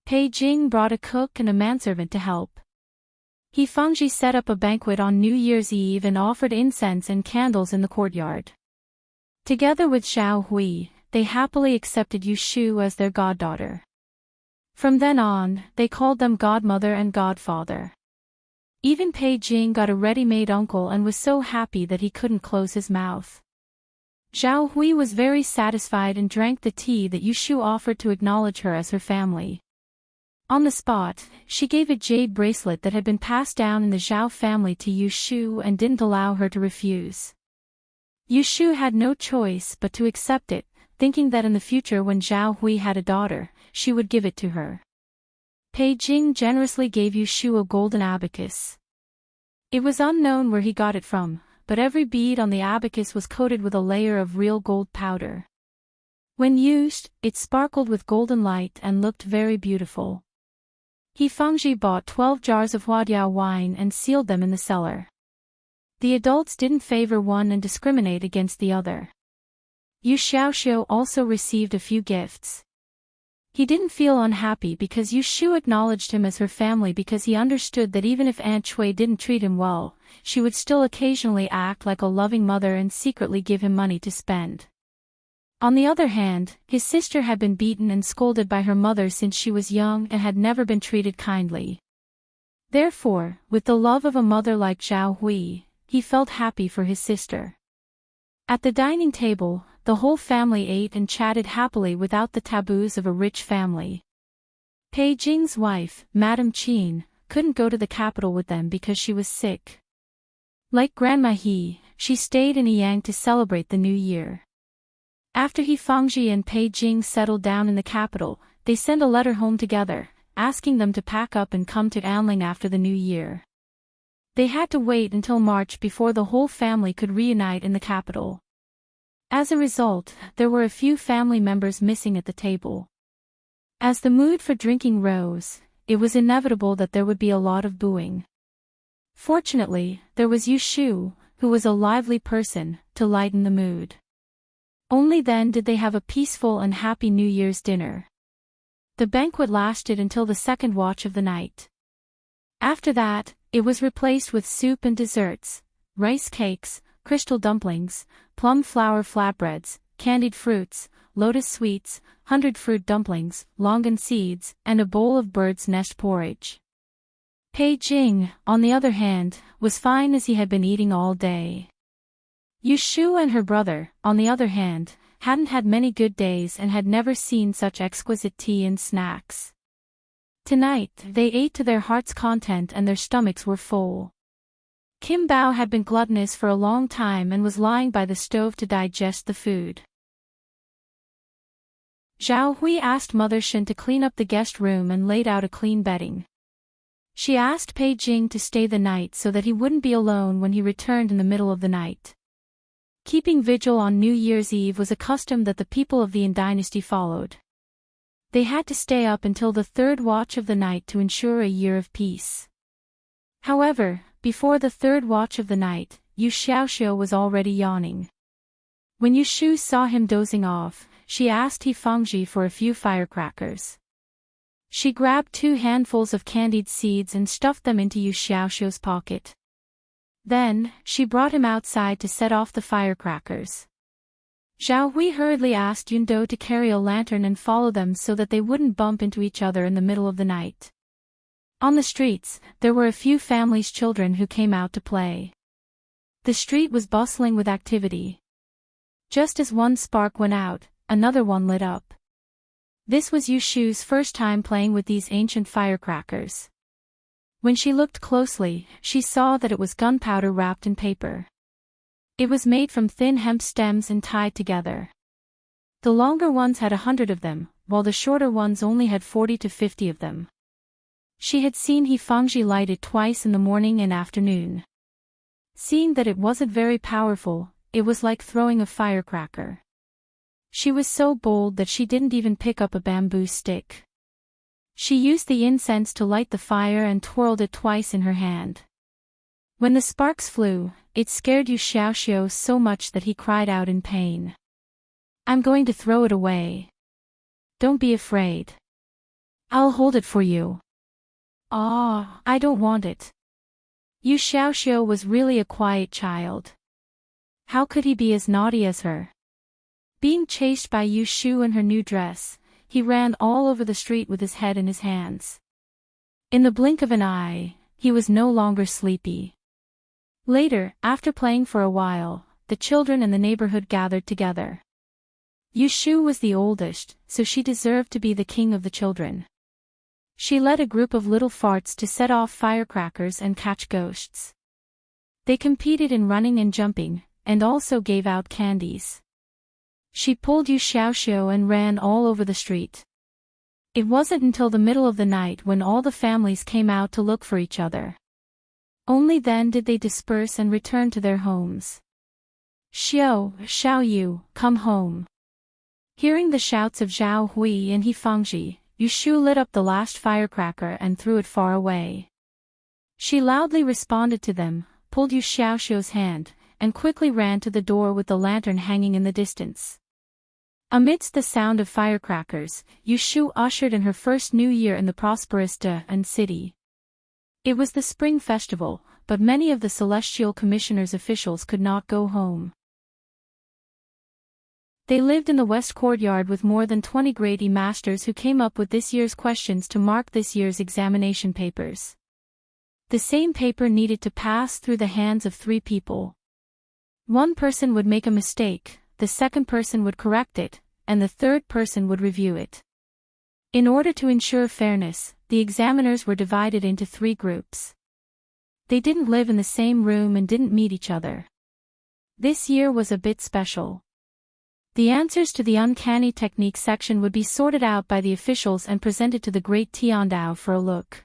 Pei Jing brought a cook and a manservant to help. He Fengji set up a banquet on New Year's Eve and offered incense and candles in the courtyard. Together with Xiao Hui, they happily accepted Yushu as their goddaughter. From then on, they called them godmother and godfather. Even Pei Jing got a ready-made uncle and was so happy that he couldn't close his mouth. Zhao Hui was very satisfied and drank the tea that Yushu offered to acknowledge her as her family. On the spot, she gave a jade bracelet that had been passed down in the Zhao family to Yushu and didn't allow her to refuse. Yushu had no choice but to accept it, thinking that in the future when Zhao Hui had a daughter, she would give it to her. Pei Jing generously gave Yushu a golden abacus. It was unknown where he got it from, but every bead on the abacus was coated with a layer of real gold powder. When used, it sparkled with golden light and looked very beautiful. He Fengji bought 12 jars of Huadiao wine and sealed them in the cellar. The adults didn't favor one and discriminate against the other. Yu Xiaoxiu also received a few gifts. He didn't feel unhappy because Yushu acknowledged him as her family because he understood that even if Aunt Shui didn't treat him well, she would still occasionally act like a loving mother and secretly give him money to spend. On the other hand, his sister had been beaten and scolded by her mother since she was young and had never been treated kindly. Therefore, with the love of a mother like Zhao Hui, he felt happy for his sister. At the dining table, the whole family ate and chatted happily without the taboos of a rich family. Pei Jing's wife, Madame Qin, couldn't go to the capital with them because she was sick. Like Grandma He, she stayed in Yang to celebrate the new year. After He Fengji and Pei Jing settled down in the capital, they sent a letter home together, asking them to pack up and come to Anling after the new year. They had to wait until March before the whole family could reunite in the capital. As a result, there were a few family members missing at the table. As the mood for drinking rose, it was inevitable that there would be a lot of booing. Fortunately, there was Yushu, who was a lively person, to lighten the mood. Only then did they have a peaceful and happy New Year's dinner. The banquet lasted until the second watch of the night. After that, it was replaced with soup and desserts, rice cakes, crystal dumplings, plum flour flatbreads, candied fruits, lotus sweets, 100-fruit dumplings, longan seeds, and a bowl of bird's nest porridge. Pei Jing, on the other hand, was fine as he had been eating all day. Yu Shu and her brother, on the other hand, hadn't had many good days and had never seen such exquisite tea and snacks. Tonight, they ate to their heart's content and their stomachs were full. Kim Bao had been gluttonous for a long time and was lying by the stove to digest the food. Zhao Hui asked Mother Shen to clean up the guest room and laid out a clean bedding. She asked Pei Jing to stay the night so that he wouldn't be alone when he returned in the middle of the night. Keeping vigil on New Year's Eve was a custom that the people of the Yin dynasty followed. They had to stay up until the third watch of the night to ensure a year of peace. However, before the third watch of the night, Yu Xiaoxiu was already yawning. When Yu Shu saw him dozing off, she asked He Fangji for a few firecrackers. She grabbed 2 handfuls of candied seeds and stuffed them into Yu Xiaoxiu's pocket. Then, she brought him outside to set off the firecrackers. Zhao Hui hurriedly asked Yun Do to carry a lantern and follow them so that they wouldn't bump into each other in the middle of the night. On the streets, there were a few families' children who came out to play. The street was bustling with activity. Just as one spark went out, another one lit up. This was Yu Shu's first time playing with these ancient firecrackers. When she looked closely, she saw that it was gunpowder wrapped in paper. It was made from thin hemp stems and tied together. The longer ones had 100 of them, while the shorter ones only had 40 to 50 of them. She had seen He Fangji light it twice in the morning and afternoon. Seeing that it wasn't very powerful, it was like throwing a firecracker. She was so bold that she didn't even pick up a bamboo stick. She used the incense to light the fire and twirled it twice in her hand. When the sparks flew, it scared Yu Xiaoxiu so much that he cried out in pain. "I'm going to throw it away. Don't be afraid. I'll hold it for you." "Ah, I don't want it." Yu Xiaoxiu was really a quiet child. How could he be as naughty as her? Being chased by Yu Shu in her new dress, he ran all over the street with his head in his hands. In the blink of an eye, he was no longer sleepy. Later, after playing for a while, the children in the neighborhood gathered together. Yu Shu was the oldest, so she deserved to be the king of the children. She led a group of little farts to set off firecrackers and catch ghosts. They competed in running and jumping, and also gave out candies. She pulled Yu Xiaoxiu and ran all over the street. It wasn't until the middle of the night when all the families came out to look for each other. Only then did they disperse and return to their homes. Xiao Yu, come home." Hearing the shouts of Zhao Hui and He Fangji, Yu Shu lit up the last firecracker and threw it far away. She loudly responded to them, pulled Yu Xiaoxiu's hand, and quickly ran to the door with the lantern hanging in the distance. Amidst the sound of firecrackers, Yu Shu ushered in her first New Year in the prosperous De-an city. It was the Spring Festival, but many of the Celestial Commissioner's officials could not go home. They lived in the West Courtyard with more than 20 grade E masters who came up with this year's questions to mark this year's examination papers. The same paper needed to pass through the hands of 3 people. One person would make a mistake, the second person would correct it, and the third person would review it. In order to ensure fairness, the examiners were divided into 3 groups. They didn't live in the same room and didn't meet each other. This year was a bit special. The answers to the uncanny technique section would be sorted out by the officials and presented to the Great Tiandao for a look.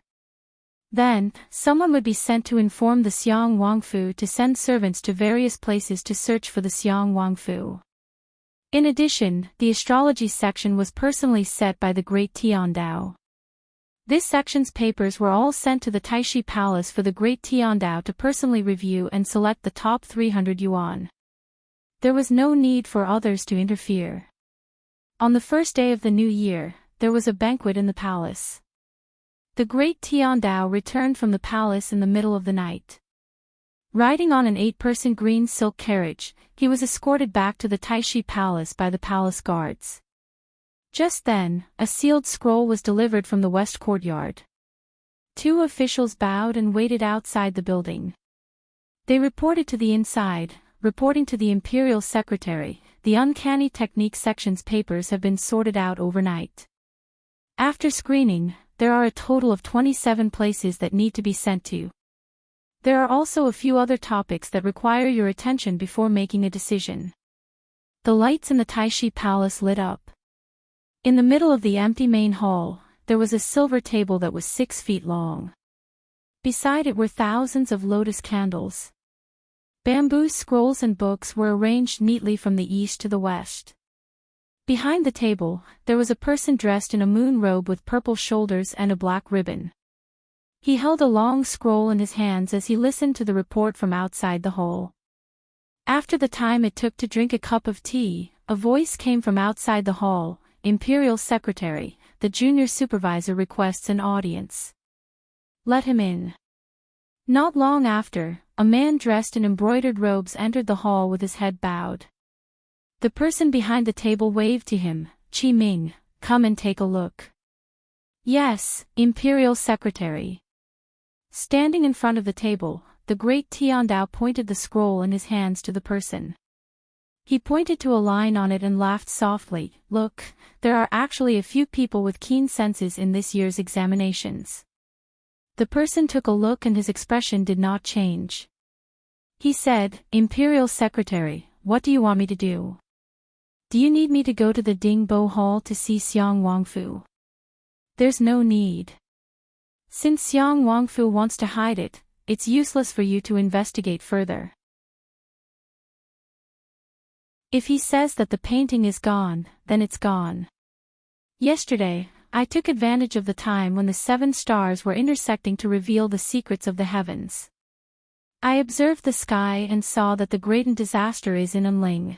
Then, someone would be sent to inform the Xiang Wangfu to send servants to various places to search for the Xiang Wangfu. In addition, the astrology section was personally set by the Great Tiandao. This section's papers were all sent to the Taishi Palace for the Great Tiandao to personally review and select the top 300 yuan. There was no need for others to interfere. On the first day of the new year, there was a banquet in the palace. The great Tiandao returned from the palace in the middle of the night. Riding on an 8-person green silk carriage, he was escorted back to the Taishi Palace by the palace guards. Just then, a sealed scroll was delivered from the west courtyard. 2 officials bowed and waited outside the building. They reported to the inside, reporting to the Imperial Secretary, the Uncanny Technique Section's papers have been sorted out overnight. After screening, there are a total of 27 places that need to be sent to. There are also a few other topics that require your attention before making a decision. The lights in the Taishi Palace lit up. In the middle of the empty main hall, there was a silver table that was 6 feet long. Beside it were thousands of lotus candles. Bamboo scrolls and books were arranged neatly from the east to the west. Behind the table, there was a person dressed in a moon robe with purple shoulders and a black ribbon. He held a long scroll in his hands as he listened to the report from outside the hall. After the time it took to drink a cup of tea, a voice came from outside the hall. Imperial Secretary, the junior supervisor requests an audience. Let him in. Not long after, a man dressed in embroidered robes entered the hall with his head bowed. The person behind the table waved to him, Qi Ming, come and take a look. Yes, Imperial Secretary. Standing in front of the table, the great Tiandao pointed the scroll in his hands to the person. He pointed to a line on it and laughed softly. Look, there are actually a few people with keen senses in this year's examinations. The person took a look and his expression did not change. He said, Imperial Secretary, what do you want me to do? Do you need me to go to the Dingbo Hall to see Xiang Wangfu? There's no need. Since Xiang Wangfu wants to hide it, it's useless for you to investigate further. If he says that the painting is gone, then it's gone. Yesterday, I took advantage of the time when the 7 stars were intersecting to reveal the secrets of the heavens. I observed the sky and saw that the great disaster is in Enling.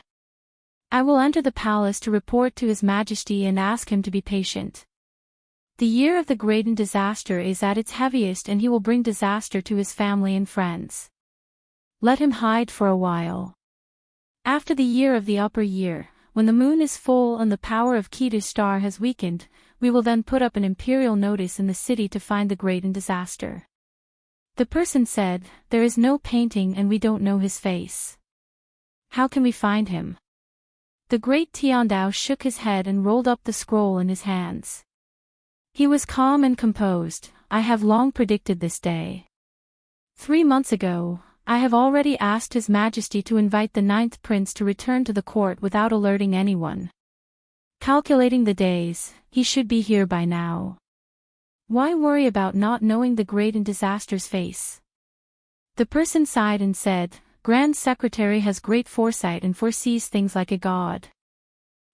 I will enter the palace to report to His Majesty and ask him to be patient. The year of the great disaster is at its heaviest and he will bring disaster to his family and friends. Let him hide for a while. After the year of the upper year, when the moon is full and the power of Ketu's star has weakened, we will then put up an imperial notice in the city to find the great disaster. The person said, there is no painting and we don't know his face. How can we find him? The great Tiandao shook his head and rolled up the scroll in his hands. He was calm and composed. I have long predicted this day. 3 months ago, I have already asked His Majesty to invite the 9th prince to return to the court without alerting anyone. Calculating the days, he should be here by now. Why worry about not knowing the great disaster's face? The person sighed and said, Grand Secretary has great foresight and foresees things like a god.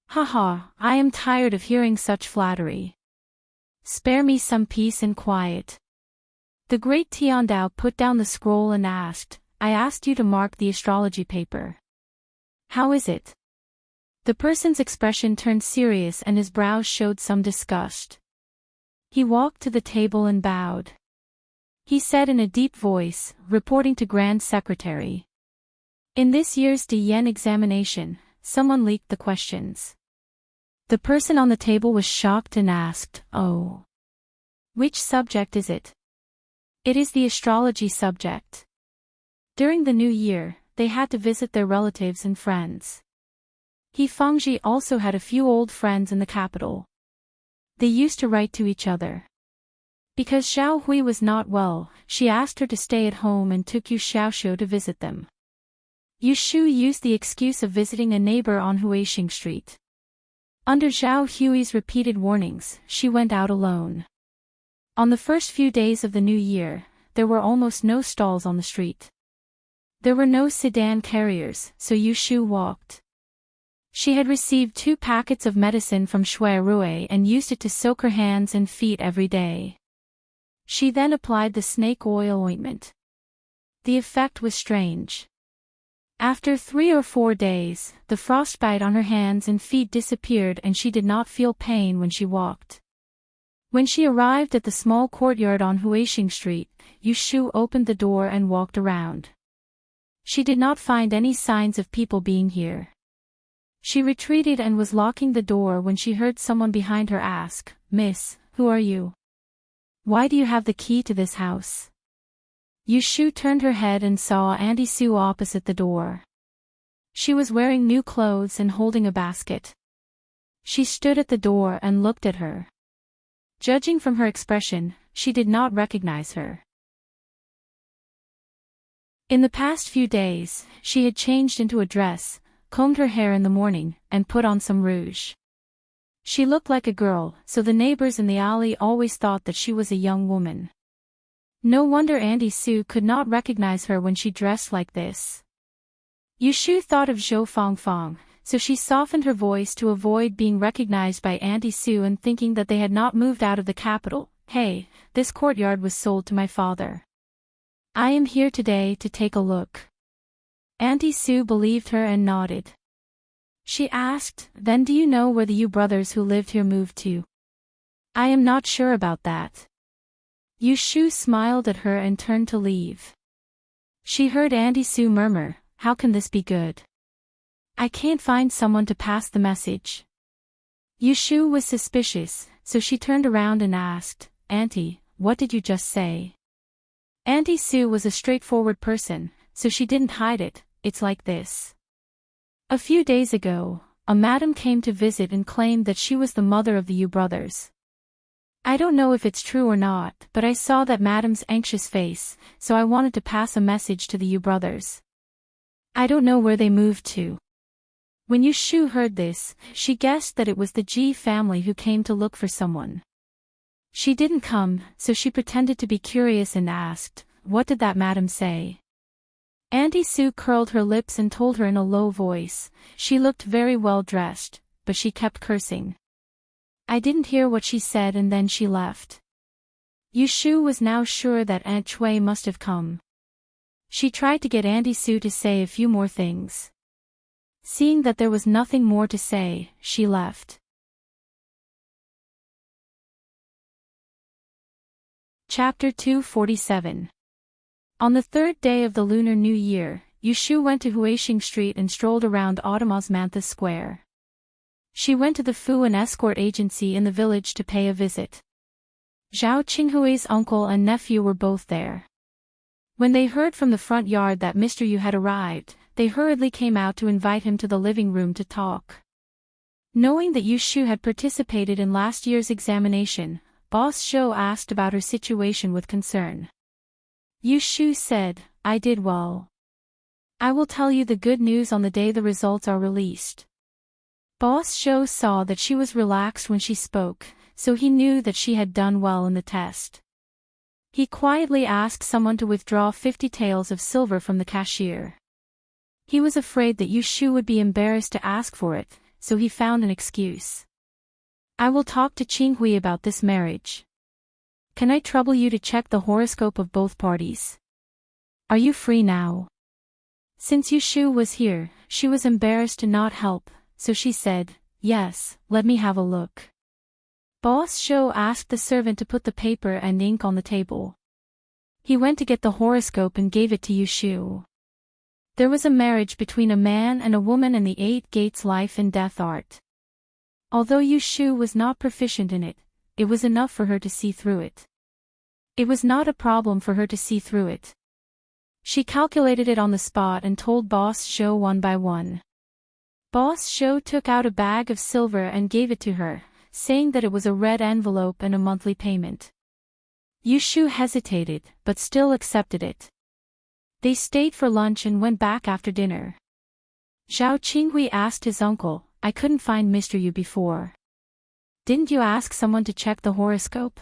Haha, I am tired of hearing such flattery. Spare me some peace and quiet. The great Tiandao put down the scroll and asked, I asked you to mark the astrology paper. How is it? The person's expression turned serious and his brows showed some disgust. He walked to the table and bowed. He said in a deep voice, reporting to Grand Secretary. In this year's Diyan examination, someone leaked the questions. The person on the table was shocked and asked, Oh. Which subject is it? It is the astrology subject. During the new year, they had to visit their relatives and friends. He Fengji also had a few old friends in the capital. They used to write to each other. Because Xiao Hui was not well, she asked her to stay at home and took Yu Xiaoxiu to visit them. Yu Shu used the excuse of visiting a neighbor on Huixing Street. Under Zhao Hui's repeated warnings, she went out alone. On the first few days of the new year, there were almost no stalls on the street. There were no sedan carriers, so Yu Shu walked. She had received 2 packets of medicine from Shui Rui and used it to soak her hands and feet every day. She then applied the snake oil ointment. The effect was strange. After 3 or 4 days, the frostbite on her hands and feet disappeared and she did not feel pain when she walked. When she arrived at the small courtyard on Huixing Street, Yushu opened the door and walked around. She did not find any signs of people being here. She retreated and was locking the door when she heard someone behind her ask, "Miss, who are you? Why do you have the key to this house?" Yushu turned her head and saw Auntie Sue opposite the door. She was wearing new clothes and holding a basket. She stood at the door and looked at her. Judging from her expression, she did not recognize her. In the past few days, she had changed into a dress, combed her hair in the morning, and put on some rouge. She looked like a girl, so the neighbors in the alley always thought that she was a young woman. No wonder Auntie Sue could not recognize her when she dressed like this. Yushu thought of Zhou Fangfang, so she softened her voice to avoid being recognized by Auntie Sue and thinking that they had not moved out of the capital. "Hey, this courtyard was sold to my father. I am here today to take a look." Auntie Sue believed her and nodded. She asked, "Then do you know where the Yu brothers who lived here moved to?" "I am not sure about that." Yushu smiled at her and turned to leave. She heard Auntie Sue murmur, "How can this be good? I can't find someone to pass the message." Yushu was suspicious, so she turned around and asked, "Auntie, what did you just say?" Auntie Sue was a straightforward person, so she didn't hide it. "It's like this. A few days ago, a madam came to visit and claimed that she was the mother of the Yu brothers. I don't know if it's true or not, but I saw that madam's anxious face, so I wanted to pass a message to the Yu brothers. I don't know where they moved to." When Yushu heard this, she guessed that it was the Ji family who came to look for someone. She didn't come, so she pretended to be curious and asked, "What did that madam say?" Auntie Sue curled her lips and told her in a low voice. She looked very well dressed, but she kept cursing. "I didn't hear what she said," and then she left. Yushu was now sure that Aunt Chui must have come. She tried to get Auntie Sue to say a few more things. Seeing that there was nothing more to say, she left. Chapter 247. On the third day of the Lunar New Year, Yushu went to Huixing Street and strolled around Autumn Square. She went to the Fu and escort agency in the village to pay a visit. Zhao Qinghui's uncle and nephew were both there. When they heard from the front yard that Mr. Yu had arrived, they hurriedly came out to invite him to the living room to talk. Knowing that Yushu had participated in last year's examination, Boss Zhou asked about her situation with concern. Yushu said, "I did well. I will tell you the good news on the day the results are released." Boss Zhou saw that she was relaxed when she spoke, so he knew that she had done well in the test. He quietly asked someone to withdraw 50 taels of silver from the cashier. He was afraid that Yushu would be embarrassed to ask for it, so he found an excuse. "I will talk to Qinghui about this marriage. Can I trouble you to check the horoscope of both parties? Are you free now?" Since Yushu was here, she was embarrassed to not help, so she said, "Yes, let me have a look." Boss Zhou asked the servant to put the paper and ink on the table. He went to get the horoscope and gave it to Yushu. There was a marriage between a man and a woman in the 8 Gates life and death art. Although Yushu was not proficient in it, it was enough for her to see through it. It was not a problem for her to see through it. She calculated it on the spot and told Boss Zhou one by one. Boss Zhou took out a bag of silver and gave it to her, saying that it was a red envelope and a monthly payment. Yushu hesitated, but still accepted it. They stayed for lunch and went back after dinner. Zhao Qinghui asked his uncle, "I couldn't find Mr. Yu before. Didn't you ask someone to check the horoscope?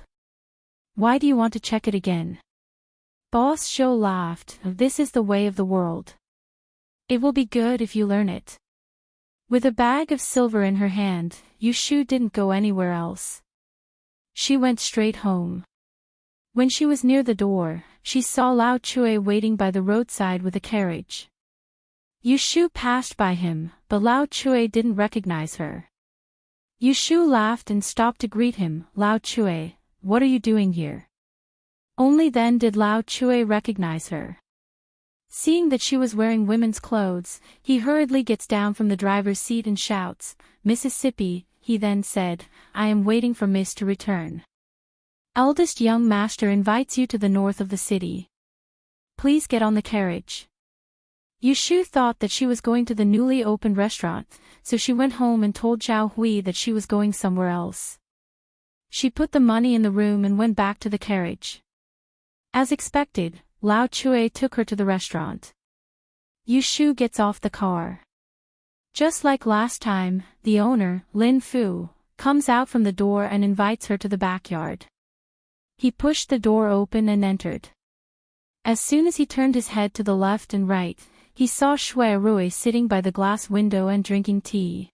Why do you want to check it again?" Boss Zhou laughed. "This is the way of the world. It will be good if you learn it." With a bag of silver in her hand, Yushu didn't go anywhere else. She went straight home. When she was near the door, she saw Lao Chui waiting by the roadside with a carriage. Yushu passed by him, but Lao Chui didn't recognize her. Yushu laughed and stopped to greet him. "Lao Chui, what are you doing here? Only then did Lao Chui recognize her. Seeing that she was wearing women's clothes, he hurriedly gets down from the driver's seat and shouts, "Mississippi," he then said, "I am waiting for Miss to return. Eldest young master invites you to the north of the city. Please get on the carriage." Yushu thought that she was going to the newly opened restaurant, so she went home and told Zhao Hui that she was going somewhere else. She put the money in the room and went back to the carriage. As expected, Lao Chui took her to the restaurant. Yushu gets off the car. Just like last time, the owner, Lin Fu, comes out from the door and invites her to the backyard. He pushed the door open and entered. As soon as he turned his head to the left and right, he saw Shui Rui sitting by the glass window and drinking tea.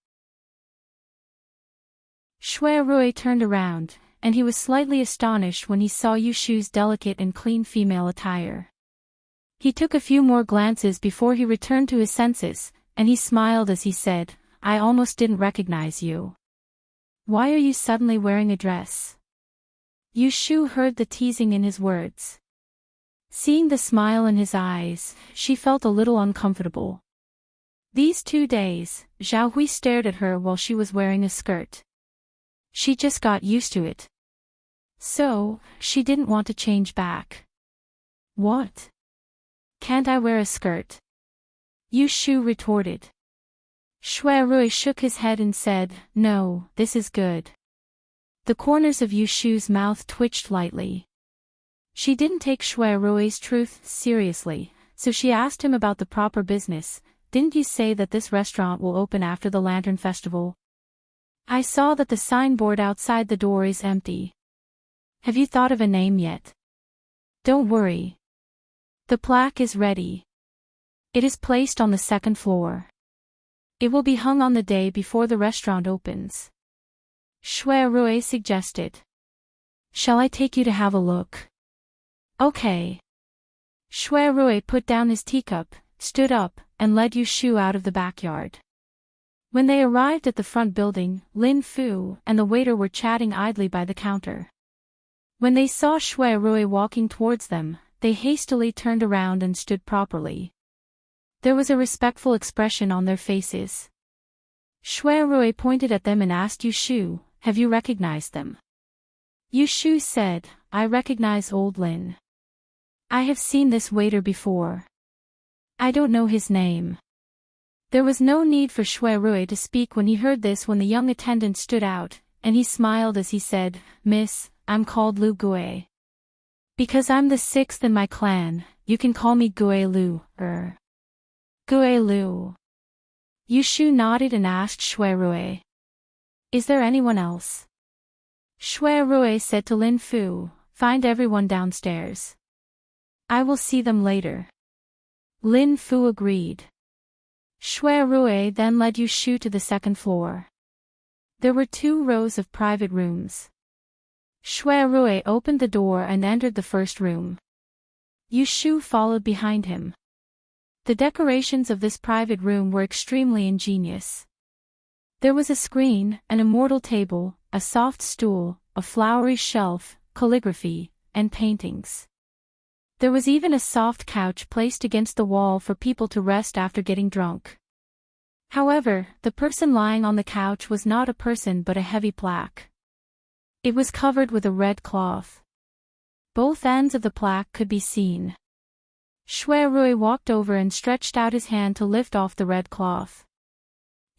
Shui Rui turned around, and he was slightly astonished when he saw Yushu's delicate and clean female attire. He took a few more glances before he returned to his senses, and he smiled as he said, "I almost didn't recognize you. Why are you suddenly wearing a dress?" Yushu heard the teasing in his words. Seeing the smile in his eyes, she felt a little uncomfortable. These 2 days, Zhao Hui stared at her while she was wearing a skirt. She just got used to it. So, she didn't want to change back. "What? Can't I wear a skirt?" Yushu retorted. Shui Rui shook his head and said, "No, this is good." The corners of Yushu's mouth twitched lightly. She didn't take Shui Rui's truth seriously, so she asked him about the proper business. "Didn't you say that this restaurant will open after the Lantern Festival? I saw that the signboard outside the door is empty. Have you thought of a name yet?" "Don't worry. The plaque is ready. It is placed on the 2nd floor. It will be hung on the day before the restaurant opens." Shui Rui suggested. "Shall I take you to have a look?" "Okay." Shui Rui put down his teacup, stood up, and led Yushu out of the backyard. When they arrived at the front building, Lin Fu and the waiter were chatting idly by the counter. When they saw Shui Rui walking towards them, they hastily turned around and stood properly. There was a respectful expression on their faces. Shui Rui pointed at them and asked Yushu, "Have you recognized them?" Yushu said, "I recognize old Lin. I have seen this waiter before. I don't know his name." There was no need for Shui Rui to speak when he heard this when the young attendant stood out, and he smiled as he said, "Miss, I'm called Lu Gui. Because I'm the 6th in my clan, you can call me Gui Lu, Gui Lu." Yushu nodded and asked Shui Rui, "Is there anyone else?" Shui Rui said to Lin Fu, "Find everyone downstairs. I will see them later." Lin Fu agreed. Shui Rui then led Yushu to the 2nd floor. There were 2 rows of private rooms. Shui Rui opened the door and entered the first room. Yushu followed behind him. The decorations of this private room were extremely ingenious. There was a screen, an immortal table, a soft stool, a flowery shelf, calligraphy, and paintings. There was even a soft couch placed against the wall for people to rest after getting drunk. However, the person lying on the couch was not a person but a heavy plaque. It was covered with a red cloth. Both ends of the plaque could be seen. Shui Rui walked over and stretched out his hand to lift off the red cloth.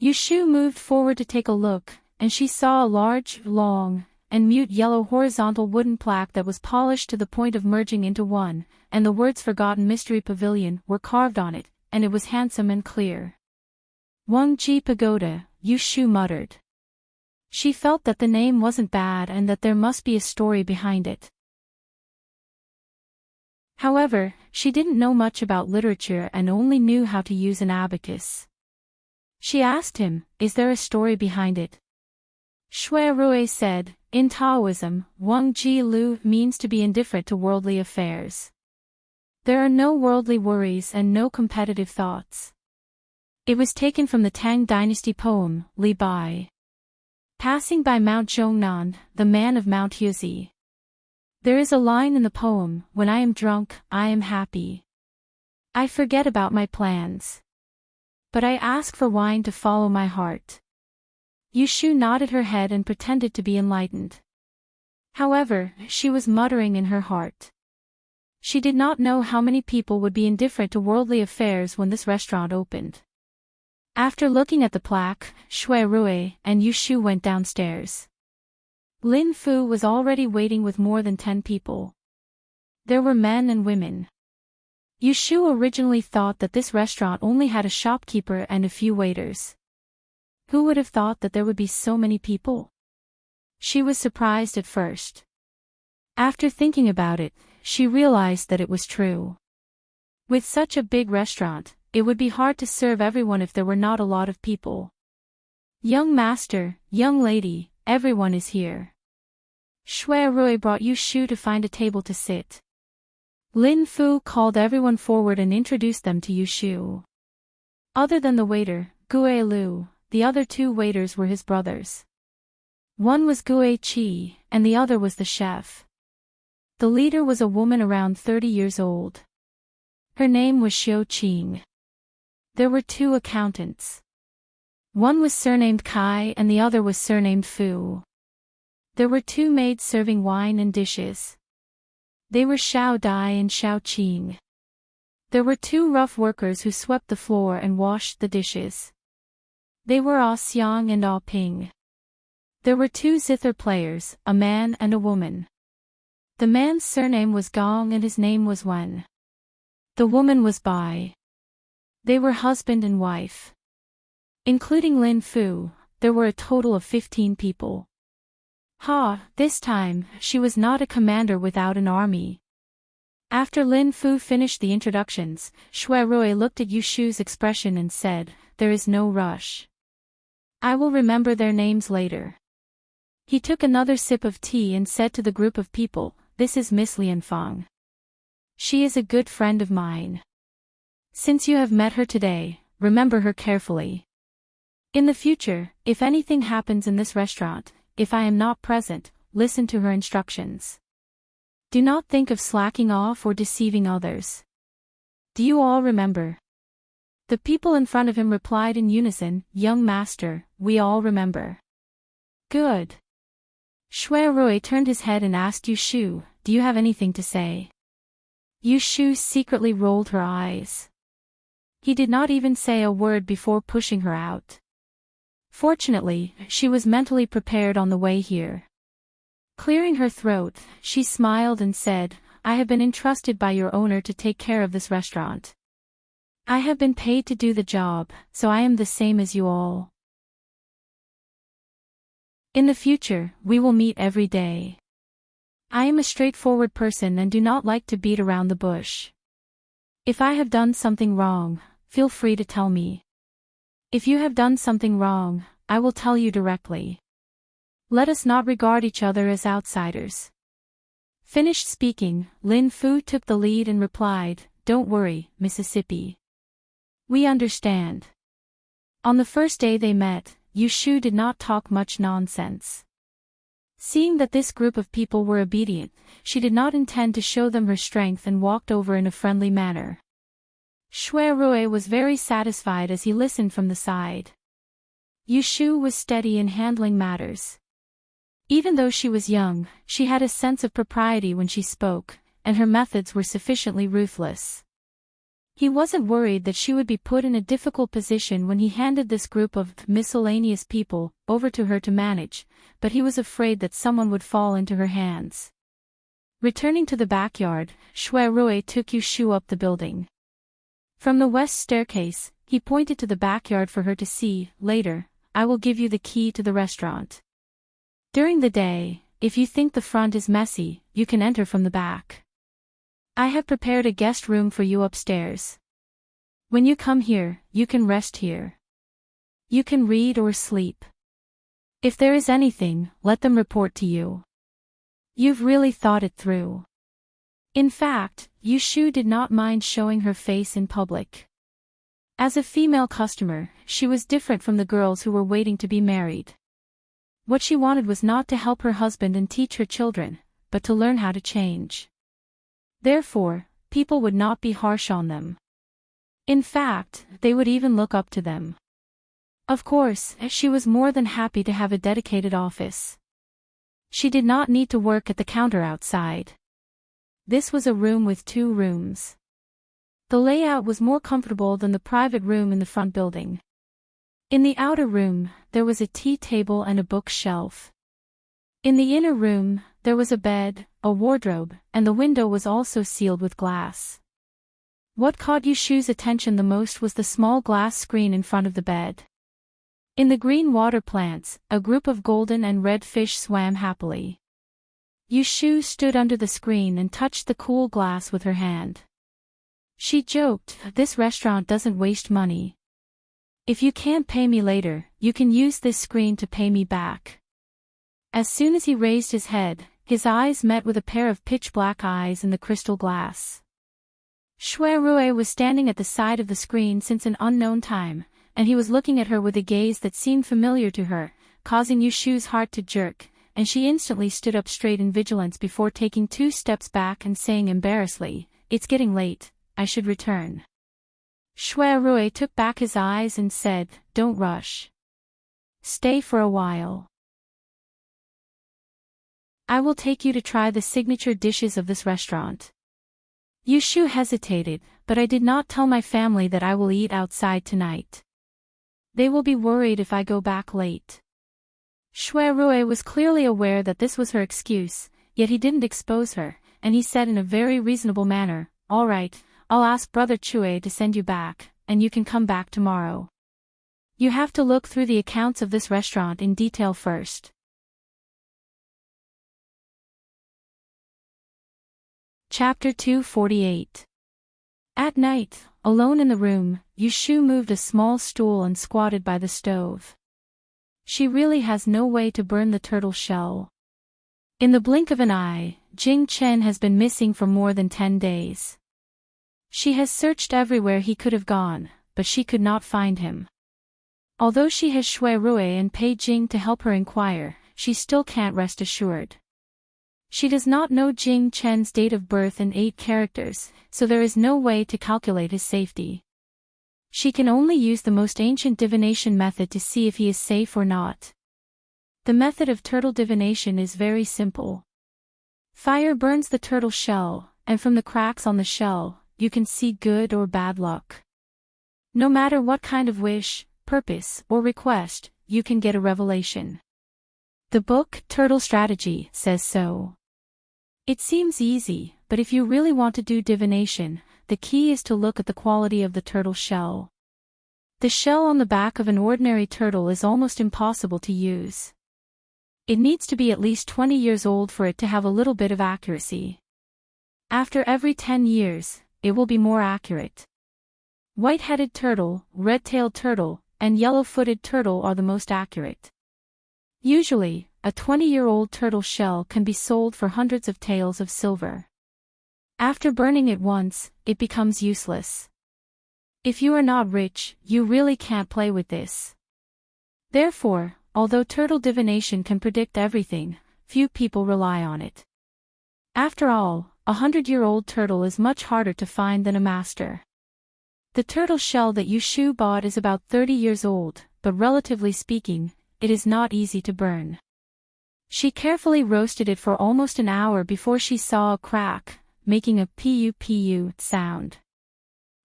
Yushu moved forward to take a look, and she saw a large, long, and mute yellow horizontal wooden plaque that was polished to the point of merging into one, and the words "Forgotten Mystery Pavilion" were carved on it, and it was handsome and clear. "Wangji Pagoda," Yushu muttered. She felt that the name wasn't bad and that there must be a story behind it. However, she didn't know much about literature and only knew how to use an abacus. She asked him, "Is there a story behind it?" Shui Rui said, "In Taoism, Wangji Lu means to be indifferent to worldly affairs. There are no worldly worries and no competitive thoughts." It was taken from the Tang Dynasty poem, Li Bai. Passing by Mount Zhongnan, the man of Mount Huzi. There is a line in the poem, when I am drunk, I am happy. I forget about my plans. But I ask for wine to follow my heart. Yushu nodded her head and pretended to be enlightened. However, she was muttering in her heart. She did not know how many people would be indifferent to worldly affairs when this restaurant opened. After looking at the plaque, Shui Rui and Yushu went downstairs. Lin Fu was already waiting with more than 10 people. There were men and women. Yushu originally thought that this restaurant only had a shopkeeper and a few waiters. Who would have thought that there would be so many people? She was surprised at first. After thinking about it, she realized that it was true. With such a big restaurant, it would be hard to serve everyone if there were not a lot of people. Young master, young lady, everyone is here. Shui Rui brought Yushu to find a table to sit. Lin Fu called everyone forward and introduced them to Yushu. Other than the waiter, Gue Lu, the other 2 waiters were his brothers. One was Gue Qi, and the other was the chef. The leader was a woman around 30 years old. Her name was Xiao Qing. There were 2 accountants. One was surnamed Kai and the other was surnamed Fu. There were 2 maids serving wine and dishes. They were Xiao Dai and Xiao Qing. There were 2 rough workers who swept the floor and washed the dishes. They were Ah Xiang and Ah Ping. There were 2 zither players, a man and a woman. The man's surname was Gong and his name was Wen. The woman was Bai. They were husband and wife. Including Lin Fu, there were a total of 15 people. This time, she was not a commander without an army. After Lin Fu finished the introductions, Shui Rui looked at Yushu's expression and said, "There is no rush. I will remember their names later." He took another sip of tea and said to the group of people, "This is Miss Lianfang. She is a good friend of mine. Since you have met her today, remember her carefully. In the future, if anything happens in this restaurant, if I am not present, listen to her instructions. Do not think of slacking off or deceiving others." Do you all remember? The people in front of him replied in unison, "Young master, we all remember." Good. Shui Rui turned his head and asked Yushu, "Do you have anything to say?" Yushu secretly rolled her eyes. He did not even say a word before pushing her out. Fortunately, she was mentally prepared on the way here. Clearing her throat, she smiled and said, "I have been entrusted by your owner to take care of this restaurant. I have been paid to do the job, so I am the same as you all. In the future, we will meet every day. I am a straightforward person and do not like to beat around the bush. If I have done something wrong, feel free to tell me. If you have done something wrong, I will tell you directly. Let us not regard each other as outsiders." Finished speaking, Lin Fu took the lead and replied, "Don't worry, Mississippi. We understand." On the first day they met, Yushu did not talk much nonsense. Seeing that this group of people were obedient, she did not intend to show them her strength and walked over in a friendly manner. Shui Rui was very satisfied as he listened from the side. Yushu was steady in handling matters. Even though she was young, she had a sense of propriety when she spoke, and her methods were sufficiently ruthless. He wasn't worried that she would be put in a difficult position when he handed this group of miscellaneous people over to her to manage, but he was afraid that someone would fall into her hands. Returning to the backyard, Shui Rui took Yushu up the building. From the west staircase, he pointed to the backyard for her to see. "Later, I will give you the key to the restaurant. During the day, if you think the front is messy, you can enter from the back. I have prepared a guest room for you upstairs. When you come here, you can rest here. You can read or sleep. If there is anything, let them report to you. You've really thought it through." In fact, Yushu did not mind showing her face in public. As a female customer, she was different from the girls who were waiting to be married. What she wanted was not to help her husband and teach her children, but to learn how to change. Therefore, people would not be harsh on them. In fact, they would even look up to them. Of course, she was more than happy to have a dedicated office. She did not need to work at the counter outside. This was a room with 2 rooms. The layout was more comfortable than the private room in the front building. In the outer room, there was a tea table and a bookshelf. In the inner room, there was a bed, a wardrobe, and the window was also sealed with glass. What caught Yushu's attention the most was the small glass screen in front of the bed. In the green water plants, a group of golden and red fish swam happily. Yushu stood under the screen and touched the cool glass with her hand. She joked, "This restaurant doesn't waste money. If you can't pay me later, you can use this screen to pay me back." As soon as he raised his head, his eyes met with a pair of pitch-black eyes in the crystal glass. Shuirue was standing at the side of the screen since an unknown time, and he was looking at her with a gaze that seemed familiar to her, causing Yushu's heart to jerk, and she instantly stood up straight in vigilance before taking 2 steps back and saying embarrassedly, "It's getting late, I should return." Shuirue took back his eyes and said, "Don't rush. Stay for a while. I will take you to try the signature dishes of this restaurant." Yushu hesitated, "But I did not tell my family that I will eat outside tonight. They will be worried if I go back late." Shuirue was clearly aware that this was her excuse, yet he didn't expose her, and he said in a very reasonable manner, "All right, I'll ask Brother Chue to send you back, and you can come back tomorrow. You have to look through the accounts of this restaurant in detail first." Chapter 248. At night, alone in the room, Yushu moved a small stool and squatted by the stove. She really has no way to burn the turtle shell. In the blink of an eye, Jing Chen has been missing for more than 10 days. She has searched everywhere he could have gone, but she could not find him. Although she has Shuirue and Pei Jing to help her inquire, she still can't rest assured. She does not know Jing Chen's date of birth in 8 characters, so there is no way to calculate his safety. She can only use the most ancient divination method to see if he is safe or not. The method of turtle divination is very simple. Fire burns the turtle shell, and from the cracks on the shell, you can see good or bad luck. No matter what kind of wish, purpose, or request, you can get a revelation. The book, Turtle Strategy, says so. It seems easy, but if you really want to do divination, the key is to look at the quality of the turtle shell. The shell on the back of an ordinary turtle is almost impossible to use. It needs to be at least 20 years old for it to have a little bit of accuracy. After every 10 years, it will be more accurate. White-headed turtle, red-tailed turtle, and yellow-footed turtle are the most accurate. Usually, a 20-year-old turtle shell can be sold for hundreds of taels of silver. After burning it once, it becomes useless. If you are not rich, you really can't play with this. Therefore, although turtle divination can predict everything, few people rely on it. After all, a 100-year-old turtle is much harder to find than a master. The turtle shell that Yushu bought is about 30 years old, but relatively speaking, it is not easy to burn. She carefully roasted it for almost an hour before she saw a crack, making a pu-pu sound.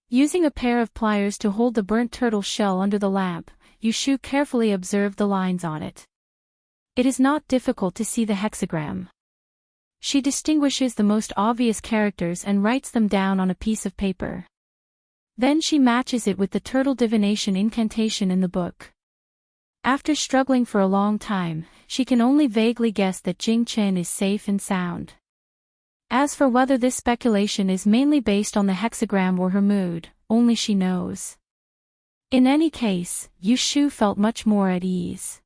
Using a pair of pliers to hold the burnt turtle shell under the lamp, Yushu carefully observed the lines on it. It is not difficult to see the hexagram. She distinguishes the most obvious characters and writes them down on a piece of paper. Then she matches it with the turtle divination incantation in the book. After struggling for a long time, she can only vaguely guess that Jing Chen is safe and sound. As for whether this speculation is mainly based on the hexagram or her mood, only she knows. In any case, Yushu felt much more at ease.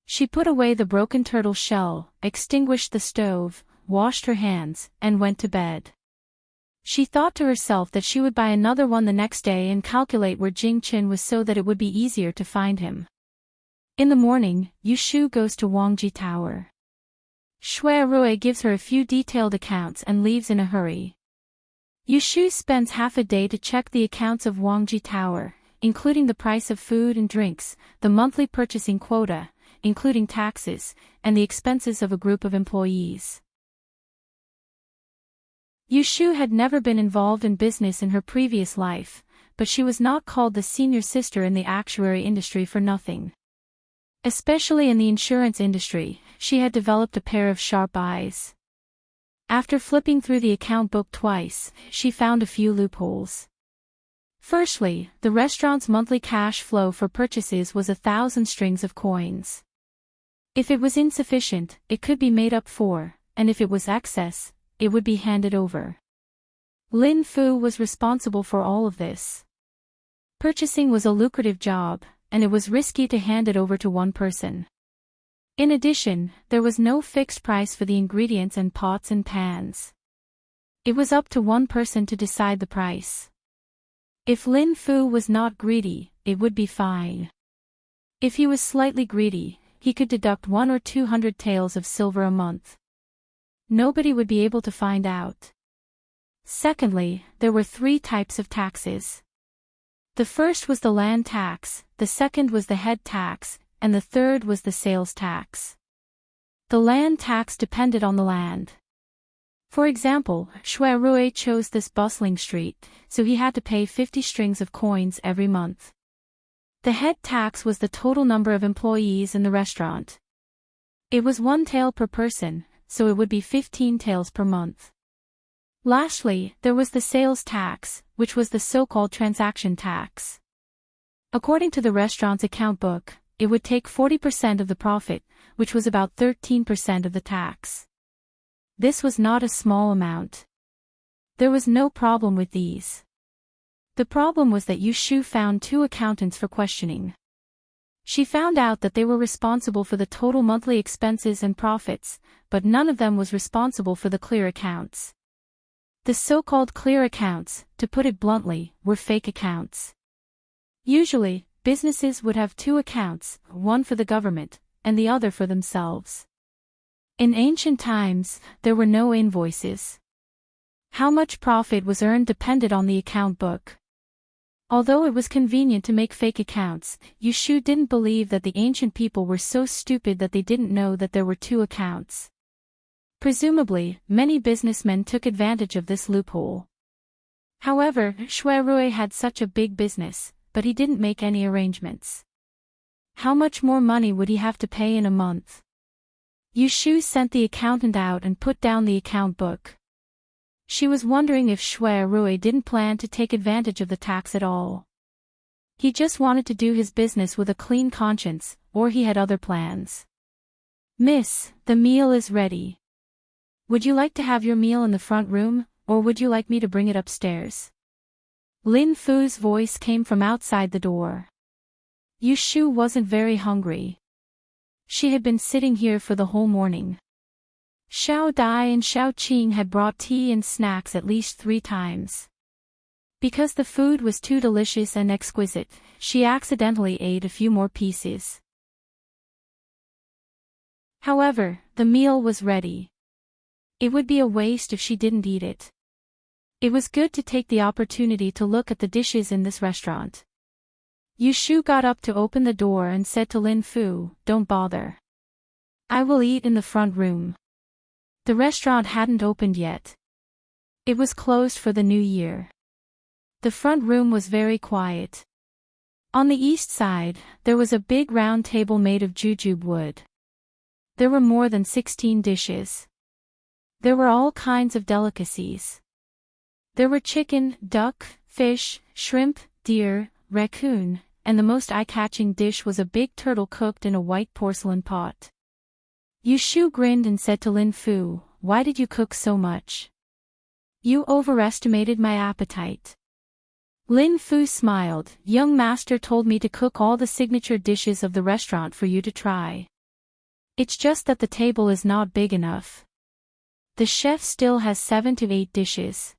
She put away the broken turtle shell, extinguished the stove, washed her hands, and went to bed. She thought to herself that she would buy another one the next day and calculate where Jing Chen was so that it would be easier to find him. In the morning, Yushu goes to Wangji Tower. Shui Rui gives her a few detailed accounts and leaves in a hurry. Yushu spends half a day to check the accounts of Wangji Tower, including the price of food and drinks, the monthly purchasing quota, including taxes, and the expenses of a group of employees. Yushu had never been involved in business in her previous life, but she was not called the senior sister in the actuary industry for nothing. Especially in the insurance industry, she had developed a pair of sharp eyes. After flipping through the account book twice, she found a few loopholes. Firstly, the restaurant's monthly cash flow for purchases was 1,000 strings of coins. If it was insufficient, it could be made up for, and if it was excess, it would be handed over. Lin Fu was responsible for all of this. Purchasing was a lucrative job, and it was risky to hand it over to one person. In addition, there was no fixed price for the ingredients and pots and pans. It was up to one person to decide the price. If Lin Fu was not greedy, it would be fine. If he was slightly greedy, he could deduct 100 or 200 taels of silver a month. Nobody would be able to find out. Secondly, there were 3 types of taxes. The first was the land tax, the second was the head tax, and the third was the sales tax. The land tax depended on the land. For example, Shui Rui chose this bustling street, so he had to pay 50 strings of coins every month. The head tax was the total number of employees in the restaurant. It was 1 tael per person, so it would be 15 taels per month. Lastly, there was the sales tax, which was the so-called transaction tax. According to the restaurant's account book, it would take 40% of the profit, which was about 13% of the tax. This was not a small amount. There was no problem with these. The problem was that Yushu found 2 accountants for questioning. She found out that they were responsible for the total monthly expenses and profits, but none of them was responsible for the clear accounts. The so-called clear accounts, to put it bluntly, were fake accounts. Usually, businesses would have 2 accounts, one for the government, and the other for themselves. In ancient times, there were no invoices. How much profit was earned depended on the account book. Although it was convenient to make fake accounts, Yushu didn't believe that the ancient people were so stupid that they didn't know that there were 2 accounts. Presumably, many businessmen took advantage of this loophole. However, Shui Rui had such a big business, but he didn't make any arrangements. How much more money would he have to pay in a month? Yushu sent the accountant out and put down the account book. She was wondering if Shui Rui didn't plan to take advantage of the tax at all. He just wanted to do his business with a clean conscience, or he had other plans. "Miss, the meal is ready. Would you like to have your meal in the front room, or would you like me to bring it upstairs?" Lin Fu's voice came from outside the door. Yushu wasn't very hungry. She had been sitting here for the whole morning. Xiao Dai and Xiao Qing had brought tea and snacks at least 3 times. Because the food was too delicious and exquisite, she accidentally ate a few more pieces. However, the meal was ready. It would be a waste if she didn't eat it. It was good to take the opportunity to look at the dishes in this restaurant. Yushu got up to open the door and said to Lin Fu, "Don't bother. I will eat in the front room." The restaurant hadn't opened yet. It was closed for the new year. The front room was very quiet. On the east side, there was a big round table made of jujube wood. There were more than 16 dishes. There were all kinds of delicacies. There were chicken, duck, fish, shrimp, deer, raccoon, and the most eye-catching dish was a big turtle cooked in a white porcelain pot. Yushu grinned and said to Lin Fu, "Why did you cook so much? You overestimated my appetite." Lin Fu smiled. "Young master told me to cook all the signature dishes of the restaurant for you to try. It's just that the table is not big enough. The chef still has 7 to 8 dishes."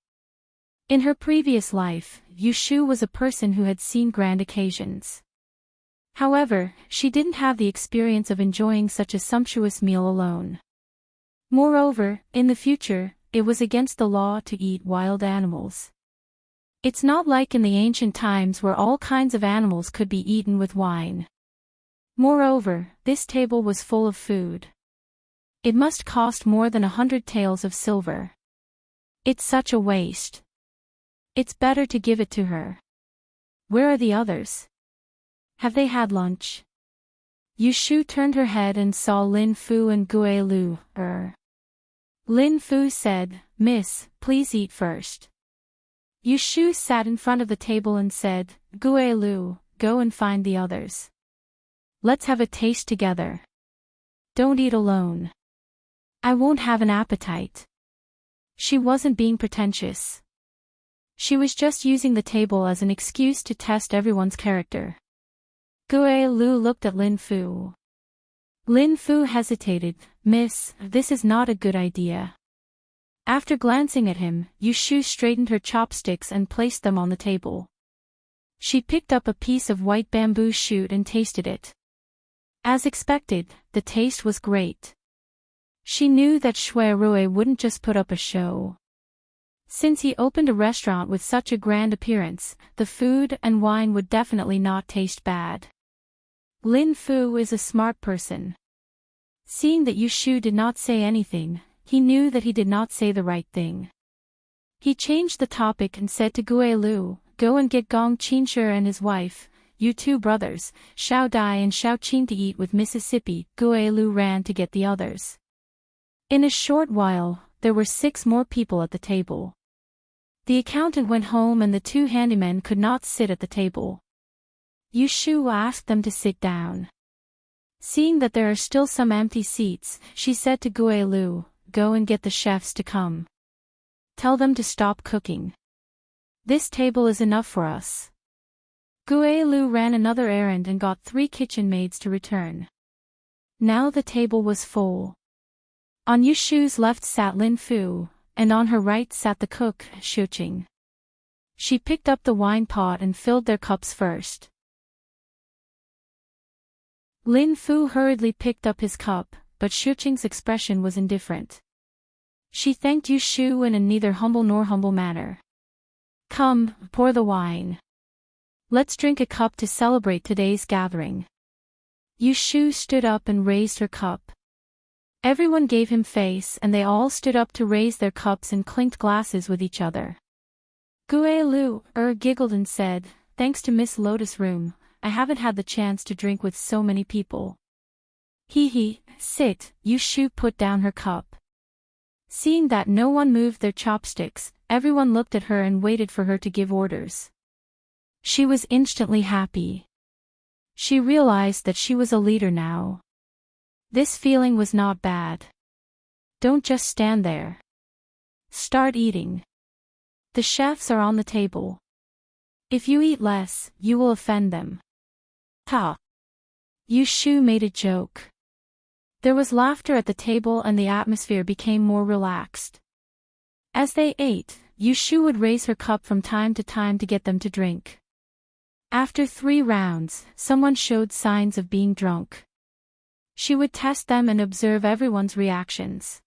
In her previous life, Yushu was a person who had seen grand occasions. However, she didn't have the experience of enjoying such a sumptuous meal alone. Moreover, in the future, it was against the law to eat wild animals. It's not like in the ancient times where all kinds of animals could be eaten with wine. Moreover, this table was full of food. It must cost more than 100 taels of silver. It's such a waste. It's better to give it to her. Where are the others? Have they had lunch? Yushu turned her head and saw Lin Fu and Gue Lu. Lin Fu said, "Miss, please eat first." Yushu sat in front of the table and said, "Gue Lu, go and find the others. Let's have a taste together. Don't eat alone. I won't have an appetite." She wasn't being pretentious. She was just using the table as an excuse to test everyone's character. Gue Lu looked at Lin Fu. Lin Fu hesitated. "Miss, this is not a good idea." After glancing at him, Yushu straightened her chopsticks and placed them on the table. She picked up a piece of white bamboo shoot and tasted it. As expected, the taste was great. She knew that Shui Rui wouldn't just put up a show. Since he opened a restaurant with such a grand appearance, the food and wine would definitely not taste bad. Lin Fu is a smart person. Seeing that Yushu did not say anything, he knew that he did not say the right thing. He changed the topic and said to Gue Lu, "Go and get Gong Qinshe and his wife, you two brothers, Xiao Dai and Xiao Qin to eat with Mississippi." Gue Lu ran to get the others. In a short while, there were 6 more people at the table. The accountant went home and the 2 handymen could not sit at the table. Yushu asked them to sit down. Seeing that there are still some empty seats, she said to Gue Lu, "Go and get the chefs to come. Tell them to stop cooking. This table is enough for us." Gue Lu ran another errand and got 3 kitchen maids to return. Now the table was full. On Yushu's left sat Lin Fu, and on her right sat the cook, Xiuqing. She picked up the wine pot and filled their cups first. Lin Fu hurriedly picked up his cup, but Xiuqing's expression was indifferent. She thanked Yushu in a neither humble nor humble manner. "Come, pour the wine. Let's drink a cup to celebrate today's gathering." Yushu stood up and raised her cup. Everyone gave him face and they all stood up to raise their cups and clinked glasses with each other. Gue Lu giggled and said, "Thanks to Miss Lotus Room, I haven't had the chance to drink with so many people." "Hee, sit." Yushu put down her cup. Seeing that no one moved their chopsticks, everyone looked at her and waited for her to give orders. She was instantly happy. She realized that she was a leader now. This feeling was not bad. Don't just stand there. Start eating. The chefs are on the table. If you eat less, you will offend them. Ha! Yushu made a joke. There was laughter at the table and the atmosphere became more relaxed. As they ate, Yushu would raise her cup from time to time to get them to drink. After 3 rounds, someone showed signs of being drunk. She would test them and observe everyone's reactions.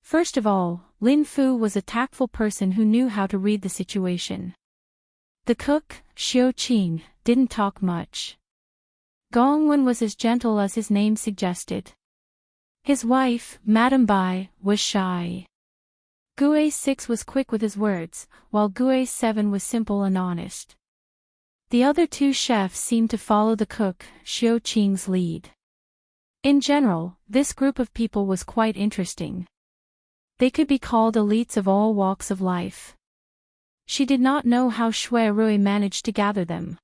First of all, Lin Fu was a tactful person who knew how to read the situation. The cook, Xiao Qin, didn't talk much. Gong Wen was as gentle as his name suggested. His wife, Madame Bai, was shy. Gue 6 was quick with his words, while Gue 7 was simple and honest. The other 2 chefs seemed to follow the cook, Xiao Qing's lead. In general, this group of people was quite interesting. They could be called elites of all walks of life. She did not know how Shui Rui managed to gather them.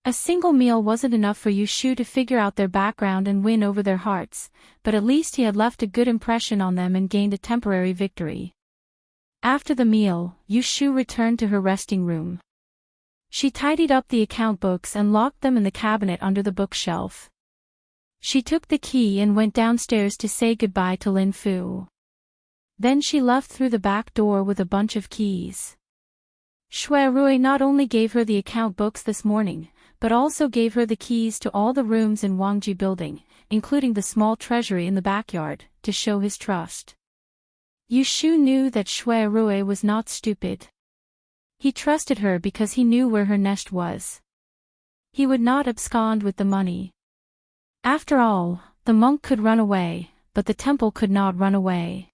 A single meal wasn't enough for Yushu to figure out their background and win over their hearts, but at least he had left a good impression on them and gained a temporary victory. After the meal, Yushu returned to her resting room. She tidied up the account books and locked them in the cabinet under the bookshelf. She took the key and went downstairs to say goodbye to Lin Fu. Then she left through the back door with a bunch of keys. Shui Rui not only gave her the account books this morning, but also gave her the keys to all the rooms in Wangji building, including the small treasury in the backyard, to show his trust. Yushu knew that Shui Rui was not stupid. He trusted her because he knew where her nest was. He would not abscond with the money. After all, the monk could run away, but the temple could not run away.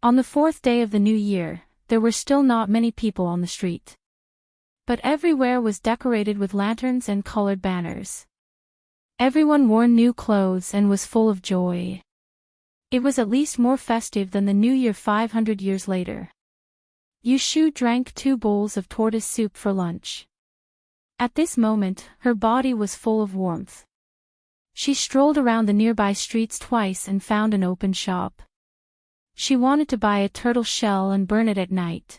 On the 4th day of the new year, there were still not many people on the street. But everywhere was decorated with lanterns and colored banners. Everyone wore new clothes and was full of joy. It was at least more festive than the New Year 500 years later. Yushu drank 2 bowls of tortoise soup for lunch. At this moment, her body was full of warmth. She strolled around the nearby streets twice and found an open shop. She wanted to buy a turtle shell and burn it at night.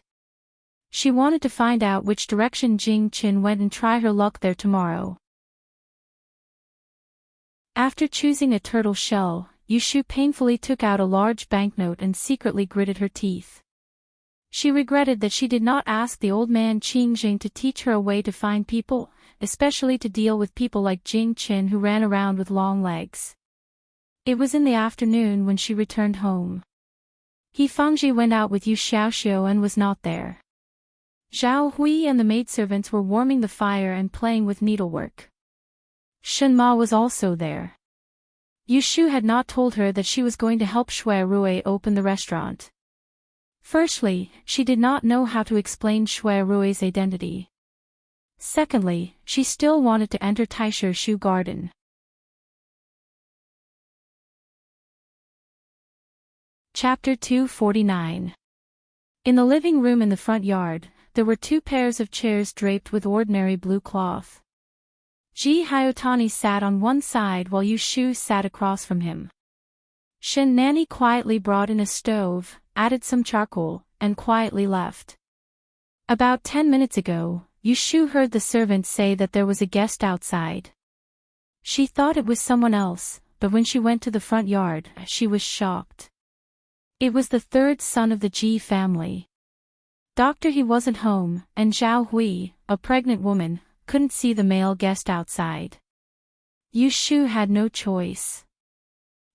She wanted to find out which direction Jing Qin went and try her luck there tomorrow. After choosing a turtle shell, Yushu painfully took out a large banknote and secretly gritted her teeth. She regretted that she did not ask the old man Qing Jing to teach her a way to find people, especially to deal with people like Jing Qin who ran around with long legs. It was in the afternoon when she returned home. He Fangji went out with Yu Xiaoxiu and was not there. Zhao Hui and the maidservants were warming the fire and playing with needlework. Shen Ma was also there. Yushu had not told her that she was going to help Shui Rui open the restaurant. Firstly, she did not know how to explain Shui Rui's identity. Secondly, she still wanted to enter Taisher Shu Garden. Chapter 249. In the living room in the front yard, there were 2 pairs of chairs draped with ordinary blue cloth. Ji Hyotani sat on one side while Yushu sat across from him. Shen Nanny quietly brought in a stove, added some charcoal, and quietly left. About 10 minutes ago, Yushu heard the servant say that there was a guest outside. She thought it was someone else, but when she went to the front yard, she was shocked. It was the 3rd son of the Ji family. Dr. He wasn't home, and Zhao Hui, a pregnant woman, couldn't see the male guest outside. Yushu had no choice.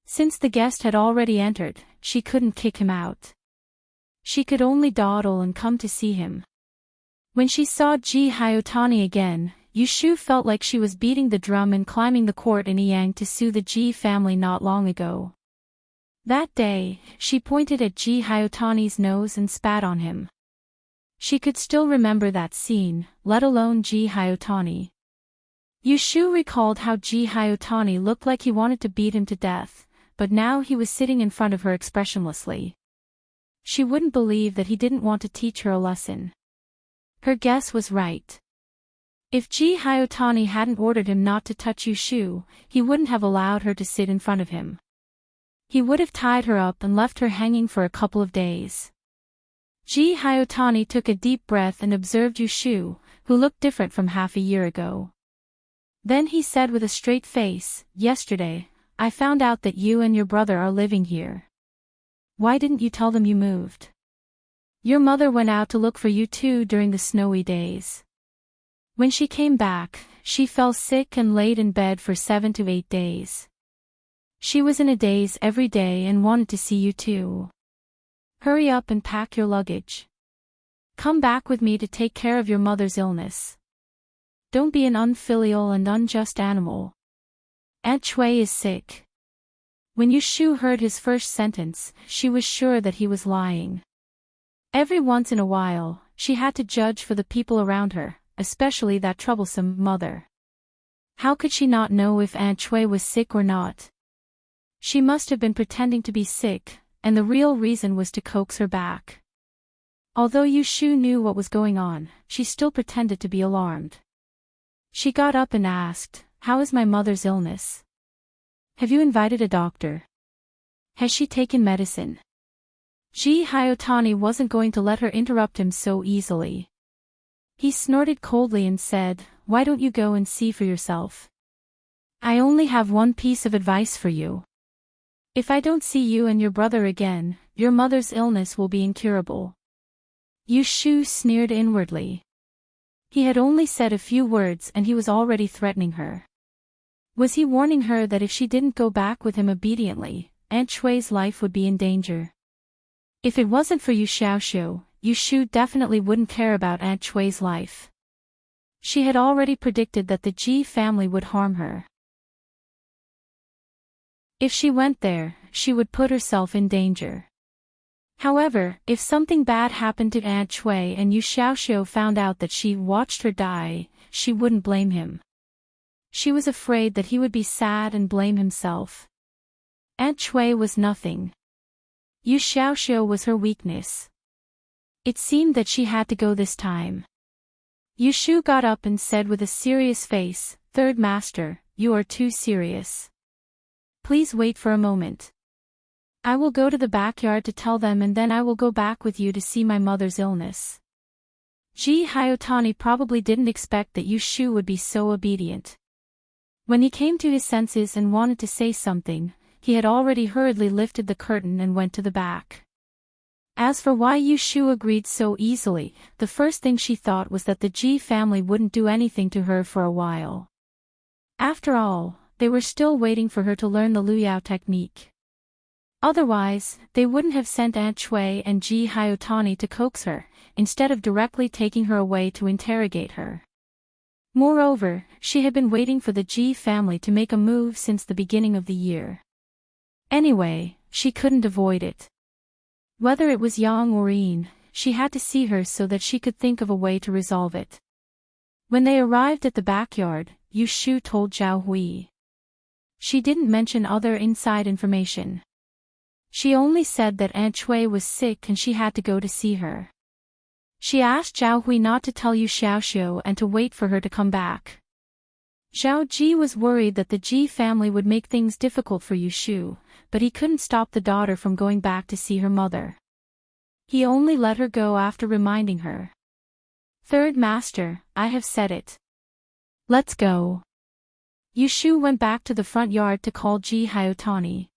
Since the guest had already entered, she couldn't kick him out. She could only dawdle and come to see him. When she saw Ji Hyotani again, Yushu felt like she was beating the drum and climbing the court in Yang to sue the Ji family not long ago. That day, she pointed at Ji Hyotani's nose and spat on him. She could still remember that scene, let alone Ji Hyotani. Yushu recalled how Ji Hyotani looked like he wanted to beat him to death, but now he was sitting in front of her expressionlessly. She wouldn't believe that he didn't want to teach her a lesson. Her guess was right. If Ji Hyotani hadn't ordered him not to touch Yushu, he wouldn't have allowed her to sit in front of him. He would have tied her up and left her hanging for a couple of days. Ji Hyotani took a deep breath and observed Yushu, who looked different from half a year ago. Then he said with a straight face, "Yesterday, I found out that you and your brother are living here. Why didn't you tell them you moved? Your mother went out to look for you too during the snowy days. When she came back, she fell sick and laid in bed for 7 to 8 days. She was in a daze every day and wanted to see you too. Hurry up and pack your luggage. Come back with me to take care of your mother's illness. Don't be an unfilial and unjust animal. Aunt Chui is sick." When Yushu heard his first sentence, she was sure that he was lying. Every once in a while, she had to judge for the people around her, especially that troublesome mother. How could she not know if Aunt Chui was sick or not? She must have been pretending to be sick, and the real reason was to coax her back. Although Yushu knew what was going on, she still pretended to be alarmed. She got up and asked, "How is my mother's illness? Have you invited a doctor? Has she taken medicine?" Ji Hyotani wasn't going to let her interrupt him so easily. He snorted coldly and said, "Why don't you go and see for yourself? I only have one piece of advice for you. If I don't see you and your brother again, your mother's illness will be incurable." Yushu sneered inwardly. He had only said a few words and he was already threatening her. Was he warning her that if she didn't go back with him obediently, Aunt Shui's life would be in danger? If it wasn't for Yu Xiaoxiu, Yu Shu definitely wouldn't care about Aunt Shui's life. She had already predicted that the Ji family would harm her. If she went there, she would put herself in danger. However, if something bad happened to Aunt Shui and Yu Xiaoxiu found out that she watched her die, she wouldn't blame him. She was afraid that he would be sad and blame himself. Aunt Shui was nothing. Yu Xiaoxiu was her weakness. It seemed that she had to go this time. Yu Shu got up and said with a serious face, "Third Master, you are too serious. Please wait for a moment. I will go to the backyard to tell them and then I will go back with you to see my mother's illness." Ji Hyotani probably didn't expect that Yu Shu would be so obedient. When he came to his senses and wanted to say something, he had already hurriedly lifted the curtain and went to the back. As for why Yu Shu agreed so easily, the first thing she thought was that the Ji family wouldn't do anything to her for a while. After all, they were still waiting for her to learn the Luyao technique. Otherwise, they wouldn't have sent Aunt Shui and Ji Hyotani to coax her, instead of directly taking her away to interrogate her. Moreover, she had been waiting for the Ji family to make a move since the beginning of the year. Anyway, she couldn't avoid it. Whether it was Yang or Yin, she had to see her so that she could think of a way to resolve it. When they arrived at the backyard, Yu Shu told Zhao Hui. She didn't mention other inside information. She only said that Aunt Shui was sick and she had to go to see her. She asked Zhao Hui not to tell Yu Xiaoxiu and to wait for her to come back. Zhao Ji was worried that the Ji family would make things difficult for Yu Shu, but he couldn't stop the daughter from going back to see her mother. He only let her go after reminding her. "Third Master, I have said it. Let's go." Yu Shu went back to the front yard to call Ji Hyotani.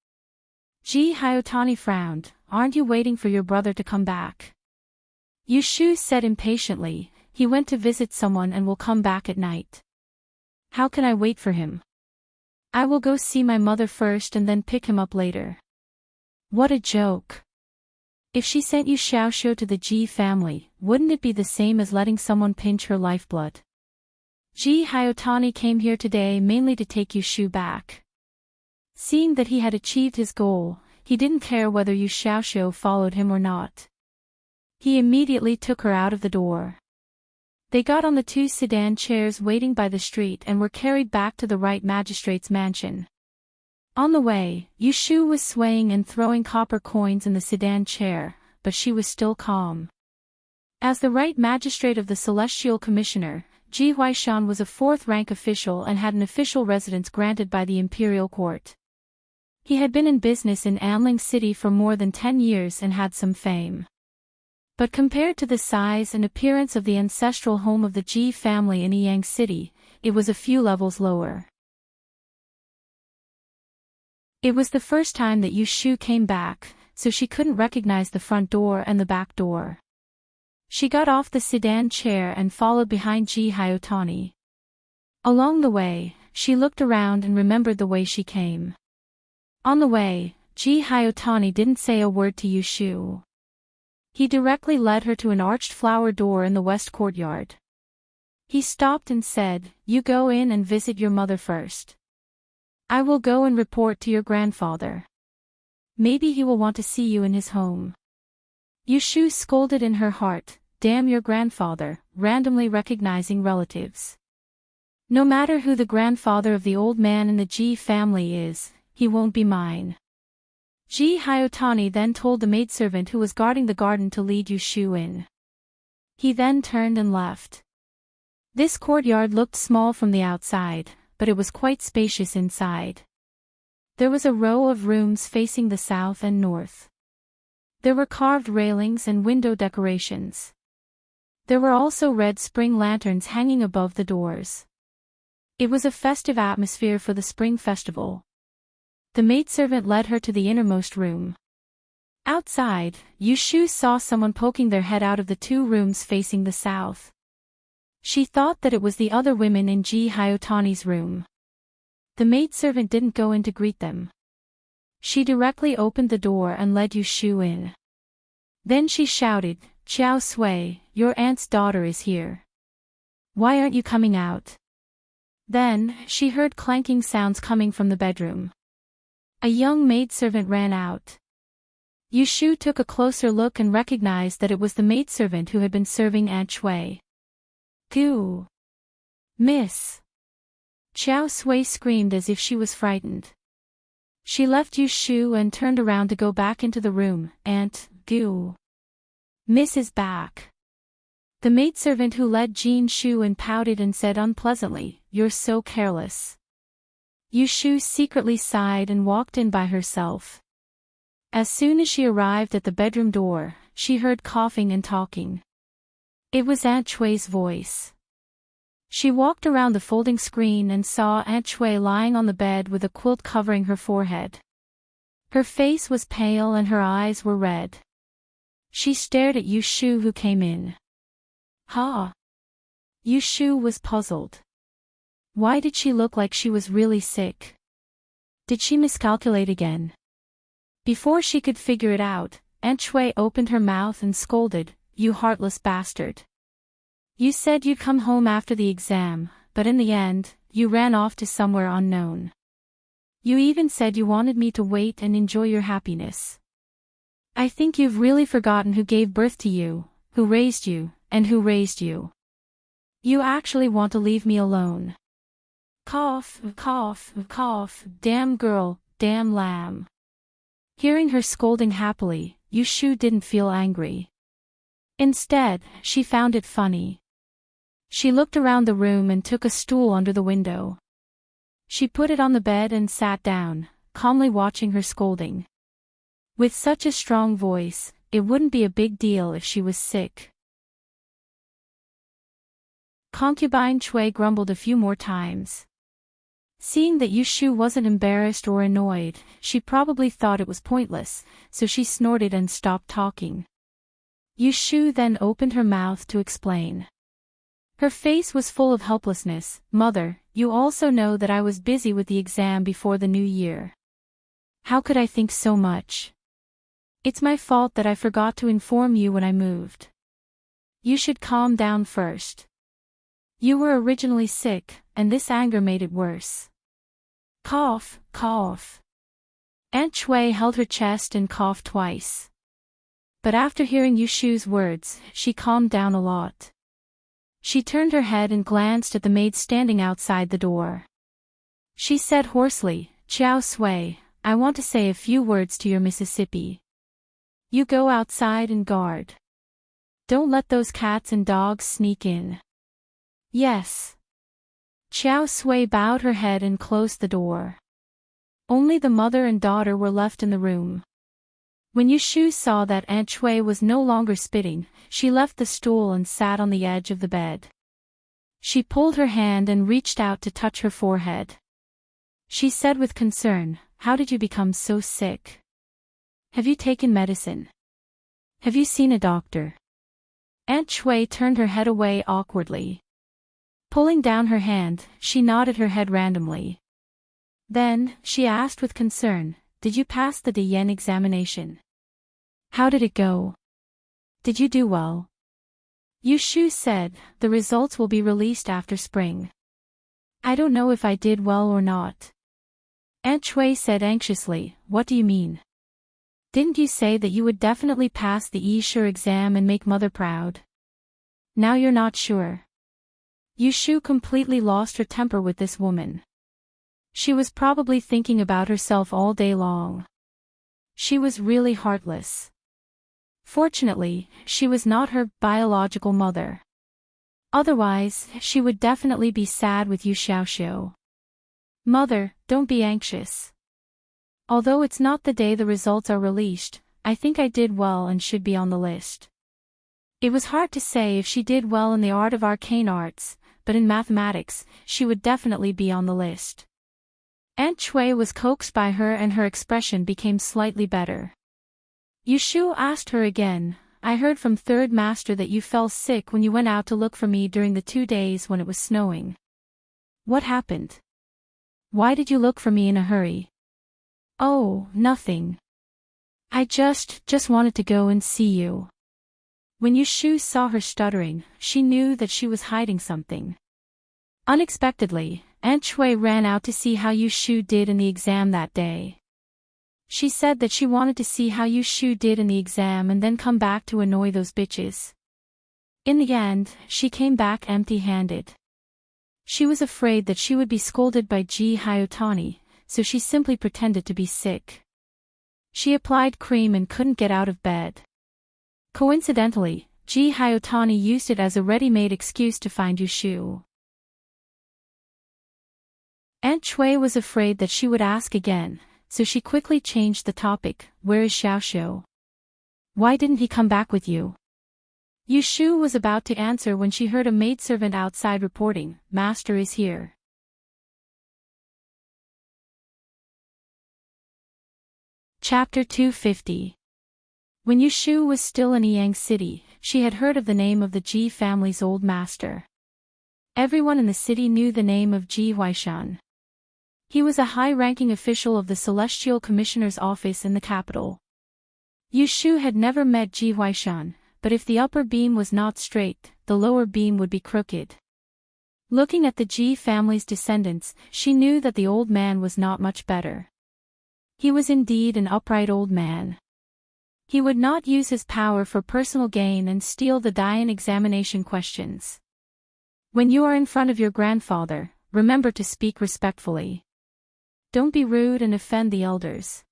Ji Hyotani frowned. "Aren't you waiting for your brother to come back?" Yu Shu said impatiently, "He went to visit someone and will come back at night. How can I wait for him? I will go see my mother first and then pick him up later." What a joke. If she sent Yu Xiaoxiu to the Ji family, wouldn't it be the same as letting someone pinch her lifeblood? Ji Hyotani came here today mainly to take Yu Shu back. Seeing that he had achieved his goal, he didn't care whether Yu Xiaoxiu followed him or not. He immediately took her out of the door. They got on the two sedan chairs waiting by the street and were carried back to the right magistrate's mansion. On the way, Yu Shu was swaying and throwing copper coins in the sedan chair, but she was still calm. As the right magistrate of the Celestial Commissioner, Ji Huaishan was a fourth-rank official and had an official residence granted by the imperial court. He had been in business in Anling City for more than 10 years and had some fame. But compared to the size and appearance of the ancestral home of the Ji family in Yang City, it was a few levels lower. It was the first time that Yu Shu came back, so she couldn't recognize the front door and the back door. She got off the sedan chair and followed behind Ji Hyotani. Along the way, she looked around and remembered the way she came. On the way, Ji Hyotani didn't say a word to Yu Shu. He directly led her to an arched flower door in the west courtyard. He stopped and said, "You go in and visit your mother first. I will go and report to your grandfather. Maybe he will want to see you in his home." Yu Shu scolded in her heart, "Damn your grandfather," randomly recognizing relatives. No matter who the grandfather of the old man in the Ji family is, he won't be mine. Ji Hyotani then told the maidservant who was guarding the garden to lead Yu Shu in. He then turned and left. This courtyard looked small from the outside, but it was quite spacious inside. There was a row of rooms facing the south and north. There were carved railings and window decorations. There were also red spring lanterns hanging above the doors. It was a festive atmosphere for the spring festival. The maidservant led her to the innermost room. Outside, Yu Shu saw someone poking their head out of the two rooms facing the south. She thought that it was the other women in Ji Hyotani's room. The maidservant didn't go in to greet them. She directly opened the door and let Yushu in. Then she shouted, "Xiao Sui, your aunt's daughter is here. Why aren't you coming out?" Then, she heard clanking sounds coming from the bedroom. A young maidservant ran out. Yushu took a closer look and recognized that it was the maidservant who had been serving Aunt Shui. "Goo! Miss!" Xiao Sui screamed as if she was frightened. She left Yushu and turned around to go back into the room. "Aunt, Goo! Miss is back." The maidservant who led Jin Shu in pouted and said unpleasantly, "You're so careless." Yushu secretly sighed and walked in by herself. As soon as she arrived at the bedroom door, she heard coughing and talking. It was Aunt Shui's voice. She walked around the folding screen and saw Aunt Shui lying on the bed with a quilt covering her forehead. Her face was pale and her eyes were red. She stared at Yushu who came in. "Ha!" Yushu was puzzled. Why did she look like she was really sick? Did she miscalculate again? Before she could figure it out, Aunt Shui opened her mouth and scolded, "You heartless bastard. You said you'd come home after the exam, but in the end, you ran off to somewhere unknown. You even said you wanted me to wait and enjoy your happiness. I think you've really forgotten who gave birth to you, who raised you, and who raised you. You actually want to leave me alone." Cough, cough, cough, damn girl, damn lamb. Hearing her scolding happily, Yushu didn't feel angry. Instead, she found it funny. She looked around the room and took a stool under the window. She put it on the bed and sat down, calmly watching her scolding. With such a strong voice, it wouldn't be a big deal if she was sick. Concubine Shui grumbled a few more times. Seeing that Yushu wasn't embarrassed or annoyed, she probably thought it was pointless, so she snorted and stopped talking. Yushu then opened her mouth to explain. Her face was full of helplessness. "Mother, you also know that I was busy with the exam before the new year. How could I think so much? It's my fault that I forgot to inform you when I moved. You should calm down first. You were originally sick, and this anger made it worse." Cough, cough. Aunt Shui held her chest and coughed twice. But after hearing Yushu's words, she calmed down a lot. She turned her head and glanced at the maid standing outside the door. She said hoarsely, "Xiao Sui, I want to say a few words to your Mississippi. You go outside and guard. Don't let those cats and dogs sneak in." "Yes." Xiao Sui bowed her head and closed the door. Only the mother and daughter were left in the room. When Yushu saw that Aunt Shui was no longer spitting, she left the stool and sat on the edge of the bed. She pulled her hand and reached out to touch her forehead. She said with concern, "How did you become so sick? Have you taken medicine? Have you seen a doctor?" Aunt Shui turned her head away awkwardly. Pulling down her hand, she nodded her head randomly. Then, she asked with concern, "Did you pass the Diyan examination? How did it go? Did you do well?" Yushu said, "The results will be released after spring. I don't know if I did well or not." Aunt Shui said anxiously, "What do you mean? Didn't you say that you would definitely pass the E-Sure exam and make mother proud? Now you're not sure?" Yushu completely lost her temper with this woman. She was probably thinking about herself all day long. She was really heartless. Fortunately, she was not her biological mother. Otherwise, she would definitely be sad with Yu Xiaoxiu. "Mother, don't be anxious. Although it's not the day the results are released, I think I did well and should be on the list." It was hard to say if she did well in the art of arcane arts, but in mathematics, she would definitely be on the list. Aunt Shui was coaxed by her and her expression became slightly better. Yushu asked her again, I heard from Third Master that you fell sick when you went out to look for me during the 2 days when it was snowing. What happened? Why did you look for me in a hurry? Oh, nothing. I just wanted to go and see you. When Yushu saw her stuttering, she knew that she was hiding something. Unexpectedly, Aunt Shui ran out to see how Yushu did in the exam that day. She said that she wanted to see how Yushu did in the exam and then come back to annoy those bitches. In the end, she came back empty-handed. She was afraid that she would be scolded by Ji Hyotani, so she simply pretended to be sick. She applied cream and couldn't get out of bed. Coincidentally, Ji Hyotani used it as a ready-made excuse to find Yushu. Aunt Shui was afraid that she would ask again, so she quickly changed the topic. Where is Xiaoxiu? Why didn't he come back with you? Yushu was about to answer when she heard a maidservant outside reporting, Master is here. Chapter 250. When Yushu was still in Yang City, she had heard of the name of the Ji family's old master. Everyone in the city knew the name of Ji Huaishan. He was a high-ranking official of the Celestial Commissioner's office in the capital. Yushu had never met Ji Huaishan, but if the upper beam was not straight, the lower beam would be crooked. Looking at the Ji family's descendants, she knew that the old man was not much better. He was indeed an upright old man. He would not use his power for personal gain and steal the Dian examination questions. When you are in front of your grandfather, remember to speak respectfully. Don't be rude and offend the elders.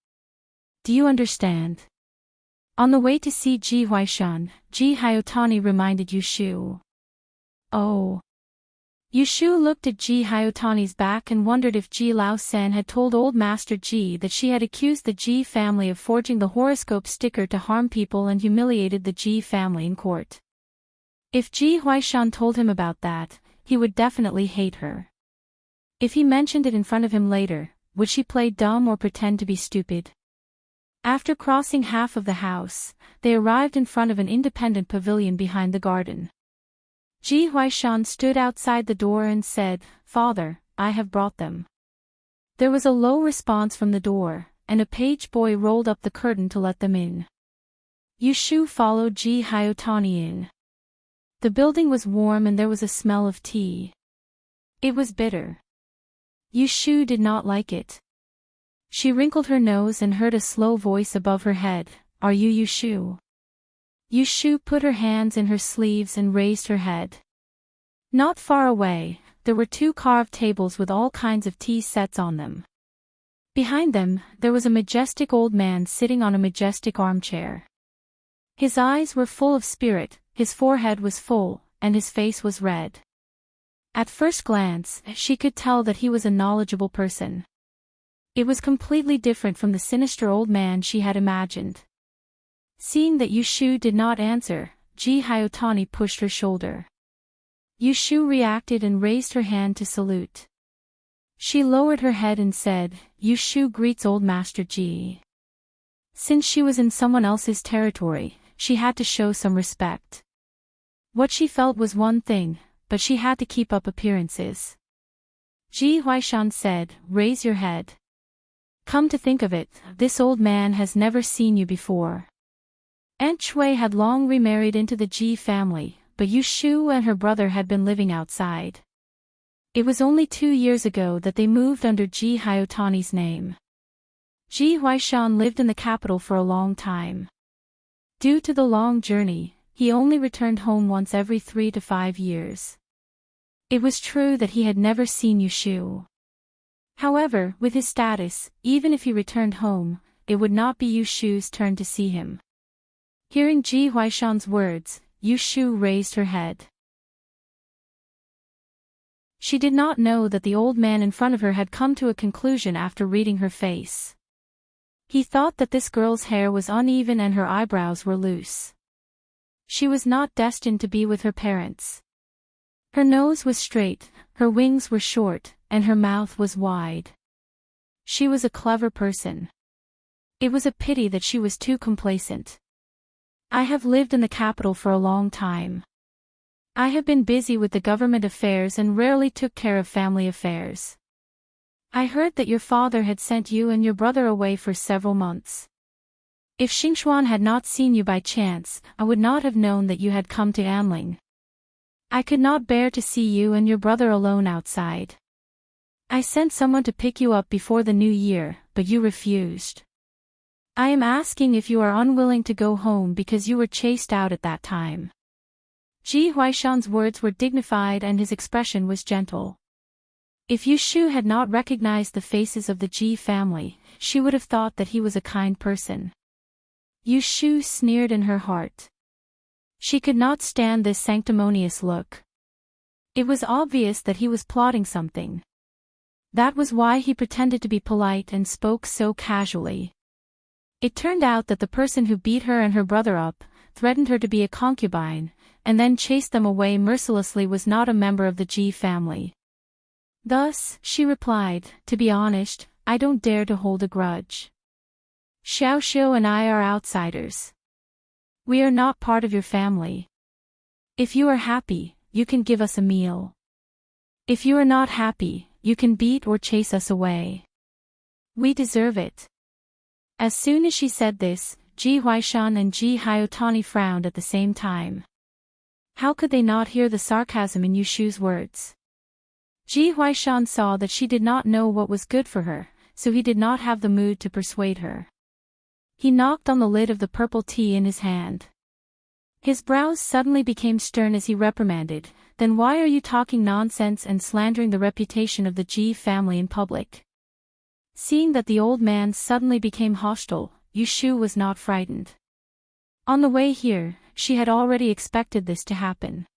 Do you understand? On the way to see Ji Huaishan, Ji Hyotani reminded Yushu. Oh. Yushu looked at Ji Hyotani's back and wondered if Ji Lao-sen had told old Master Ji that she had accused the Ji family of forging the horoscope sticker to harm people and humiliated the Ji family in court. If Ji Huaishan told him about that, he would definitely hate her. If he mentioned it in front of him later, would she play dumb or pretend to be stupid? After crossing half of the house, they arrived in front of an independent pavilion behind the garden. Ji Huaishan stood outside the door and said, Father, I have brought them. There was a low response from the door, and a page boy rolled up the curtain to let them in. Yushu followed Ji Hyotani in. The building was warm and there was a smell of tea. It was bitter. Yushu did not like it. She wrinkled her nose and heard a slow voice above her head, Are you Yushu? Yushu put her hands in her sleeves and raised her head. Not far away, there were 2 carved tables with all kinds of tea sets on them. Behind them, there was a majestic old man sitting on a majestic armchair. His eyes were full of spirit, his forehead was full, and his face was red. At first glance, she could tell that he was a knowledgeable person. It was completely different from the sinister old man she had imagined. Seeing that Yushu did not answer, Ji Hyotani pushed her shoulder. Yushu reacted and raised her hand to salute. She lowered her head and said, Yushu greets old Master Ji. Since she was in someone else's territory, she had to show some respect. What she felt was one thing, but she had to keep up appearances. Ji Huaishan said, Raise your head. Come to think of it, this old man has never seen you before. Aunt Shui had long remarried into the Ji family, but Yushu and her brother had been living outside. It was only 2 years ago that they moved under Ji Hyotani's name. Ji Huaishan lived in the capital for a long time. Due to the long journey, he only returned home once every 3 to 5 years. It was true that he had never seen Yushu. However, with his status, even if he returned home, it would not be Yushu's turn to see him. Hearing Ji Huaishan's words, Yushu raised her head. She did not know that the old man in front of her had come to a conclusion after reading her face. He thought that this girl's hair was uneven and her eyebrows were loose. She was not destined to be with her parents. Her nose was straight, her wings were short, and her mouth was wide. She was a clever person. It was a pity that she was too complacent. I have lived in the capital for a long time. I have been busy with the government affairs and rarely took care of family affairs. I heard that your father had sent you and your brother away for several months. If Xingxuan had not seen you by chance, I would not have known that you had come to Anling. I could not bear to see you and your brother alone outside. I sent someone to pick you up before the new year, but you refused. I am asking if you are unwilling to go home because you were chased out at that time. Ji Huaishan's words were dignified and his expression was gentle. If Yu Shu had not recognized the faces of the Ji family, she would have thought that he was a kind person. Yu Shu sneered in her heart. She could not stand this sanctimonious look. It was obvious that he was plotting something. That was why he pretended to be polite and spoke so casually. It turned out that the person who beat her and her brother up, threatened her to be a concubine, and then chased them away mercilessly was not a member of the Ji family. Thus, she replied, to be honest, I don't dare to hold a grudge. Xiao Xiu and I are outsiders. We are not part of your family. If you are happy, you can give us a meal. If you are not happy, you can beat or chase us away. We deserve it. As soon as she said this, Ji Huaishan and Ji Hyotani frowned at the same time. How could they not hear the sarcasm in Yu Shu's words? Ji Huaishan saw that she did not know what was good for her, so he did not have the mood to persuade her. He knocked on the lid of the purple tea in his hand. His brows suddenly became stern as he reprimanded, "Then why are you talking nonsense and slandering the reputation of the Ji family in public?" Seeing that the old man suddenly became hostile, Yu Shu was not frightened. On the way here, she had already expected this to happen.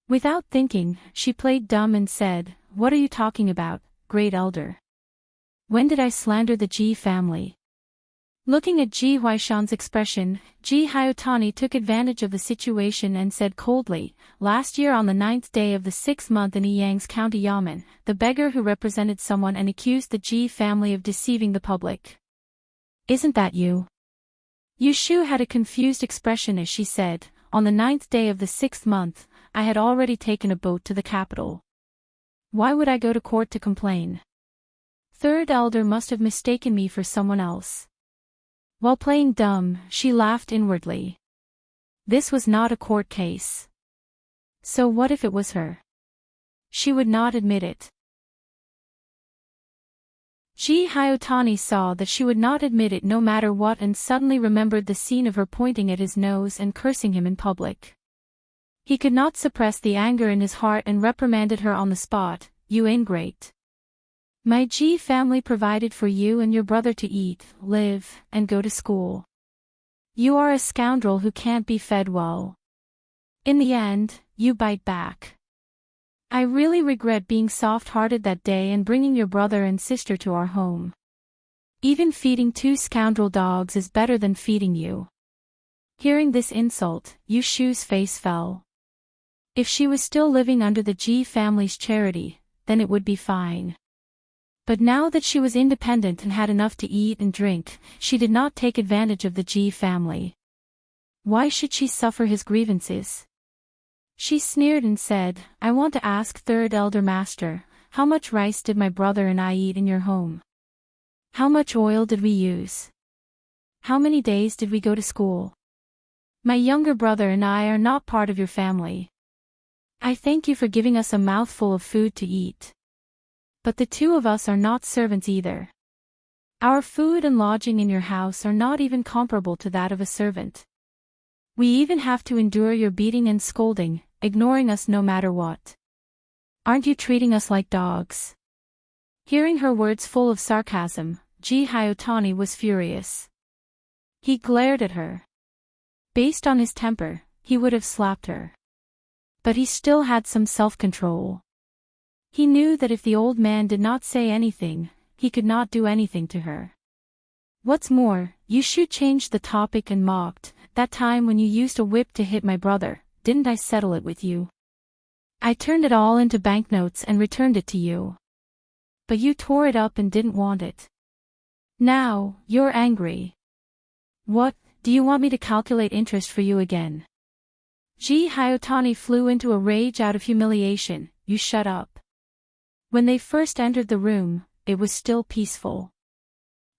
Without thinking, she played dumb and said, "What are you talking about, great elder? When did I slander the Ji family?" Looking at Ji Huaishan's expression, Ji Hyotani took advantage of the situation and said coldly, "Last year on the 9th day of the 6th month in Yang's county Yamen, the beggar who represented someone and accused the Ji family of deceiving the public. Isn't that you?" Yu Shu had a confused expression as she said, "On the 9th day of the 6th month, I had already taken a boat to the capital. Why would I go to court to complain? Third elder must have mistaken me for someone else." While playing dumb, she laughed inwardly. This was not a court case. So what if it was her? She would not admit it. Ji Hyotani saw that she would not admit it no matter what and suddenly remembered the scene of her pointing at his nose and cursing him in public. He could not suppress the anger in his heart and reprimanded her on the spot, "You ingrate. My Ji family provided for you and your brother to eat, live, and go to school. You are a scoundrel who can't be fed well. In the end, you bite back. I really regret being soft-hearted that day and bringing your brother and sister to our home. Even feeding 2 scoundrel dogs is better than feeding you." Hearing this insult, Yu Shu's face fell. If she was still living under the Ji family's charity, then it would be fine. But now that she was independent and had enough to eat and drink, she did not take advantage of the Ji family. Why should she suffer his grievances? She sneered and said, "I want to ask third elder master, how much rice did my brother and I eat in your home? How much oil did we use? How many days did we go to school? My younger brother and I are not part of your family. I thank you for giving us a mouthful of food to eat. But the 2 of us are not servants either. Our food and lodging in your house are not even comparable to that of a servant. We even have to endure your beating and scolding, ignoring us no matter what. Aren't you treating us like dogs?" Hearing her words full of sarcasm, Ji Hyotani was furious. He glared at her. Based on his temper, he would have slapped her. But he still had some self-control. He knew that if the old man did not say anything, he could not do anything to her. What's more, Yu Shu changed the topic and mocked, "That time when you used a whip to hit my brother, didn't I settle it with you? I turned it all into banknotes and returned it to you. But you tore it up and didn't want it. Now, you're angry. What, do you want me to calculate interest for you again? Ji Hyotani flew into a rage out of humiliation. You shut up. When they first entered the room, it was still peaceful.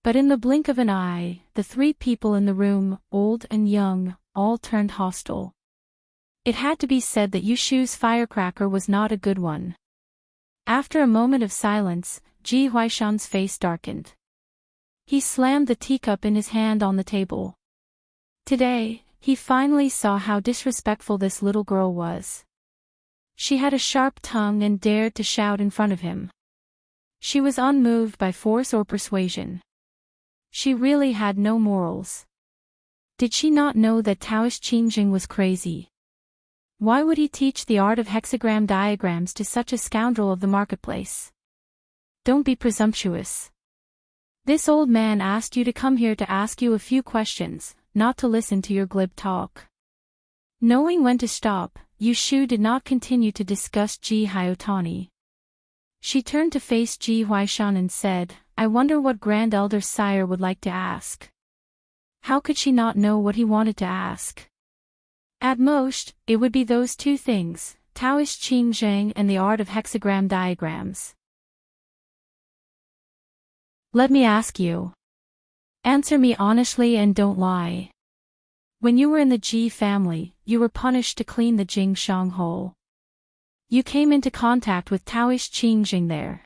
But in the blink of an eye, the three people in the room, old and young, all turned hostile. It had to be said that Yushu's firecracker was not a good one. After a moment of silence, Ji Huaishan's face darkened. He slammed the teacup in his hand on the table. Today, he finally saw how disrespectful this little girl was. She had a sharp tongue and dared to shout in front of him. She was unmoved by force or persuasion. She really had no morals. Did she not know that Taoist Qingjing was crazy? Why would he teach the art of hexagram diagrams to such a scoundrel of the marketplace? Don't be presumptuous. This old man asked you to come here to ask you a few questions, not to listen to your glib talk. Knowing when to stop, Yushu did not continue to discuss Ji Hyotani. She turned to face Ji Huaishan and said, I wonder what Grand Elder Sire would like to ask. How could she not know what he wanted to ask? At most, it would be those two things, Taoist Qingjing and the art of hexagram diagrams. Let me ask you. Answer me honestly and don't lie. When you were in the Ji family, you were punished to clean the Jingshang hole. You came into contact with Taoist Qingjing there.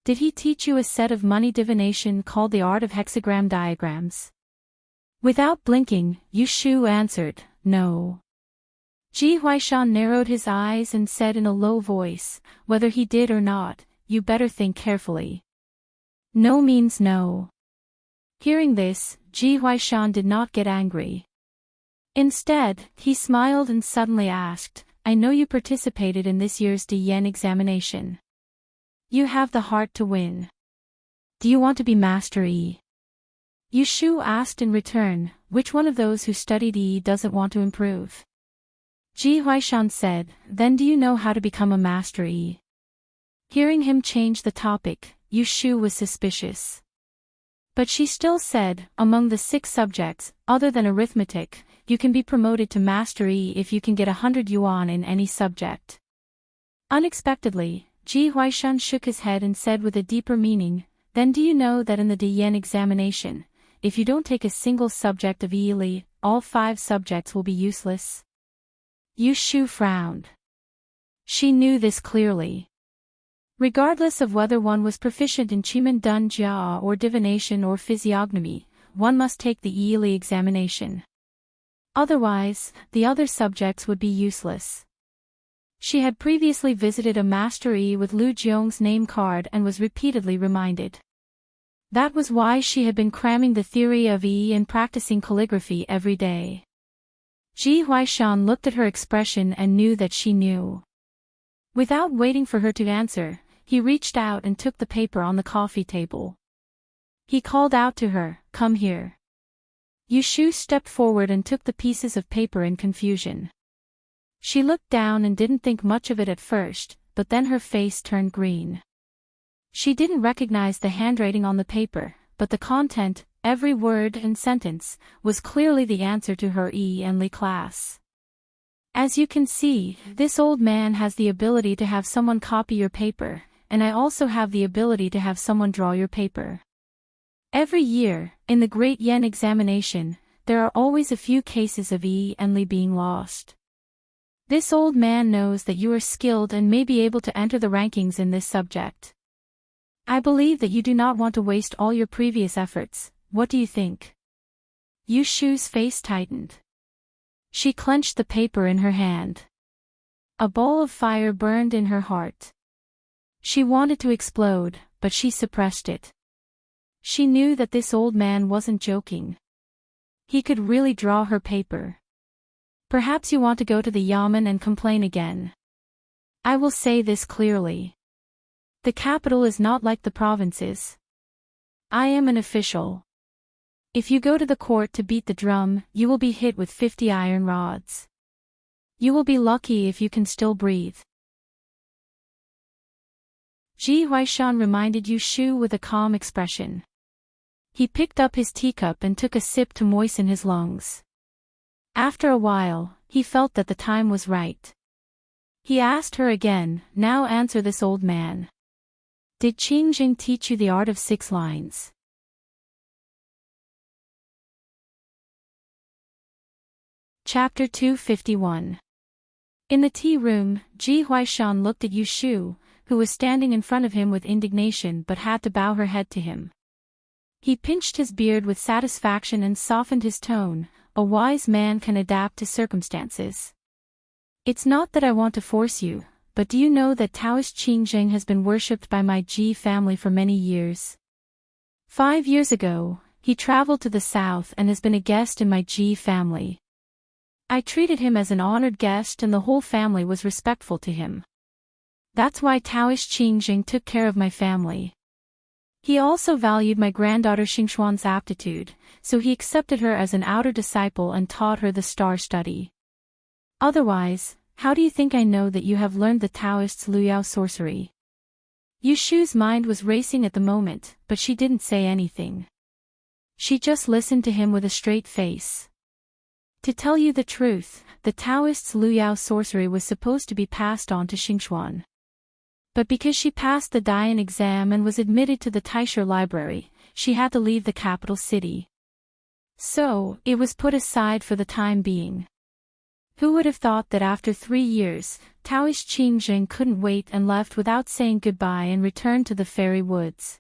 Did he teach you a set of money divination called the art of hexagram diagrams? Without blinking, Yushu answered, no. Ji Huaishan narrowed his eyes and said in a low voice, whether he did or not, you better think carefully. No means no. Hearing this, Ji Huaishan did not get angry. Instead, he smiled and suddenly asked, I know you participated in this year's Diyan examination. You have the heart to win. Do you want to be Master Yi? Yushu asked in return, which one of those who studied Yi doesn't want to improve? Ji Huaishan said, then do you know how to become a Master Yi? Hearing him change the topic, Yushu was suspicious. But she still said, among the 6 subjects, other than arithmetic, you can be promoted to Master Yi if you can get 100 yuan in any subject. Unexpectedly, Ji Huaishan shook his head and said with a deeper meaning, then do you know that in the Diyan examination, if you don't take a single subject of Yi, all 5 subjects will be useless? Yushu frowned. She knew this clearly. Regardless of whether one was proficient in Qimen Dun Jia or divination or physiognomy, one must take the Yi examination. Otherwise, the other subjects would be useless. She had previously visited a Master Yi with Lu Jiong's name card and was repeatedly reminded. That was why she had been cramming the theory of Yi and practicing calligraphy every day. Ji Huaishan looked at her expression and knew that she knew. Without waiting for her to answer, he reached out and took the paper on the coffee table. He called out to her, come here. Yushu stepped forward and took the pieces of paper in confusion. She looked down and didn't think much of it at first, but then her face turned green. She didn't recognize the handwriting on the paper, but the content, every word and sentence, was clearly the answer to her Yi and Li class. As you can see, this old man has the ability to have someone copy your paper, and I also have the ability to have someone draw your paper. Every year, in the Great Yen examination, there are always a few cases of Yi and Li being lost. This old man knows that you are skilled and may be able to enter the rankings in this subject. I believe that you do not want to waste all your previous efforts. What do you think? Yushu's face tightened. She clenched the paper in her hand. A ball of fire burned in her heart. She wanted to explode, but she suppressed it. She knew that this old man wasn't joking. He could really draw her paper. Perhaps you want to go to the Yamen and complain again. I will say this clearly. The capital is not like the provinces. I am an official. If you go to the court to beat the drum, you will be hit with 50 iron rods. You will be lucky if you can still breathe. Ji Huaishan reminded Yushu with a calm expression. He picked up his teacup and took a sip to moisten his lungs. After a while, he felt that the time was right. He asked her again, "Now answer this, old man. Did Qing Jing teach you the art of 6 lines?" Chapter 251. In the tea room, Ji Huaishan looked at Yu Shu, who was standing in front of him with indignation but had to bow her head to him. He pinched his beard with satisfaction and softened his tone. "A wise man can adapt to circumstances. It's not that I want to force you, but do you know that Taoist Qing Jing has been worshipped by my Ji family for many years? 5 years ago, he traveled to the south and has been a guest in my Ji family. I treated him as an honored guest and the whole family was respectful to him. That's why Taoist Qing Jing took care of my family. He also valued my granddaughter Xingxuan's aptitude, so he accepted her as an outer disciple and taught her the star study. Otherwise, how do you think I know that you have learned the Taoist's Luyao sorcery?" Yu Shu's mind was racing at the moment, but she didn't say anything. She just listened to him with a straight face. To tell you the truth, the Taoist's Luyao sorcery was supposed to be passed on to Xingxuan. But because she passed the Dian exam and was admitted to the LoveLore Library, she had to leave the capital city. So, it was put aside for the time being. Who would have thought that after 3 years, Taoist Qing Jing couldn't wait and left without saying goodbye and returned to the fairy woods.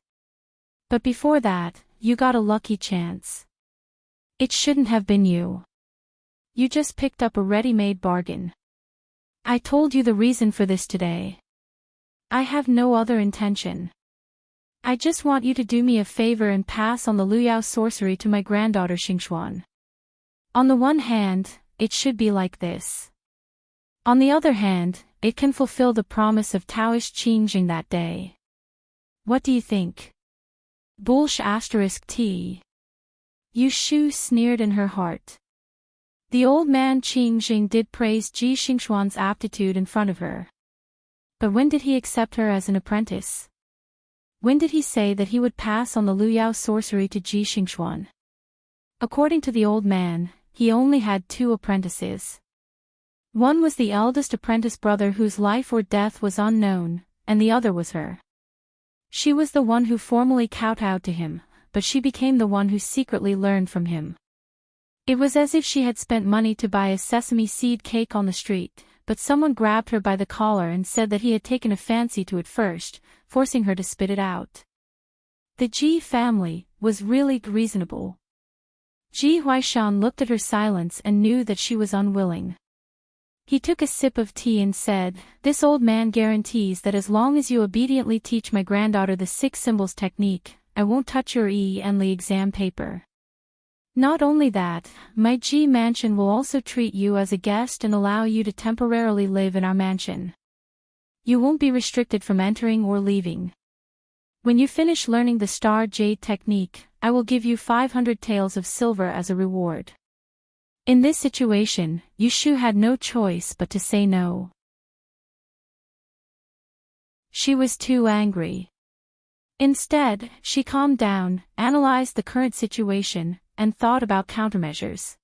But before that, you got a lucky chance. It shouldn't have been you. You just picked up a ready-made bargain. I told you the reason for this today. I have no other intention. I just want you to do me a favor and pass on the Luyao sorcery to my granddaughter Xingxuan. On the one hand, it should be like this. On the other hand, it can fulfill the promise of Taoist Qing Jing that day. What do you think? *T. Yu Shu sneered in her heart. The old man Qing Jing did praise Ji Xingxuan's aptitude in front of her. But when did he accept her as an apprentice? When did he say that he would pass on the Luyao sorcery to Ji Xingxuan? According to the old man, he only had 2 apprentices. One was the eldest apprentice brother whose life or death was unknown, and the other was her. She was the one who formally kowtowed to him, but she became the one who secretly learned from him. It was as if she had spent money to buy a sesame seed cake on the street, but someone grabbed her by the collar and said that he had taken a fancy to it first, forcing her to spit it out. The Ji family was really reasonable. Ji Huaishan looked at her silence and knew that she was unwilling. He took a sip of tea and said, "This old man guarantees that as long as you obediently teach my granddaughter the 6 symbols technique, I won't touch your Li exam paper. Not only that, my Ji mansion will also treat you as a guest and allow you to temporarily live in our mansion. You won't be restricted from entering or leaving. When you finish learning the Star Jade technique, I will give you 500 taels of silver as a reward." In this situation, Yu Shu had no choice but to say no. She was too angry. Instead, she calmed down, analyzed the current situation, and thought about countermeasures.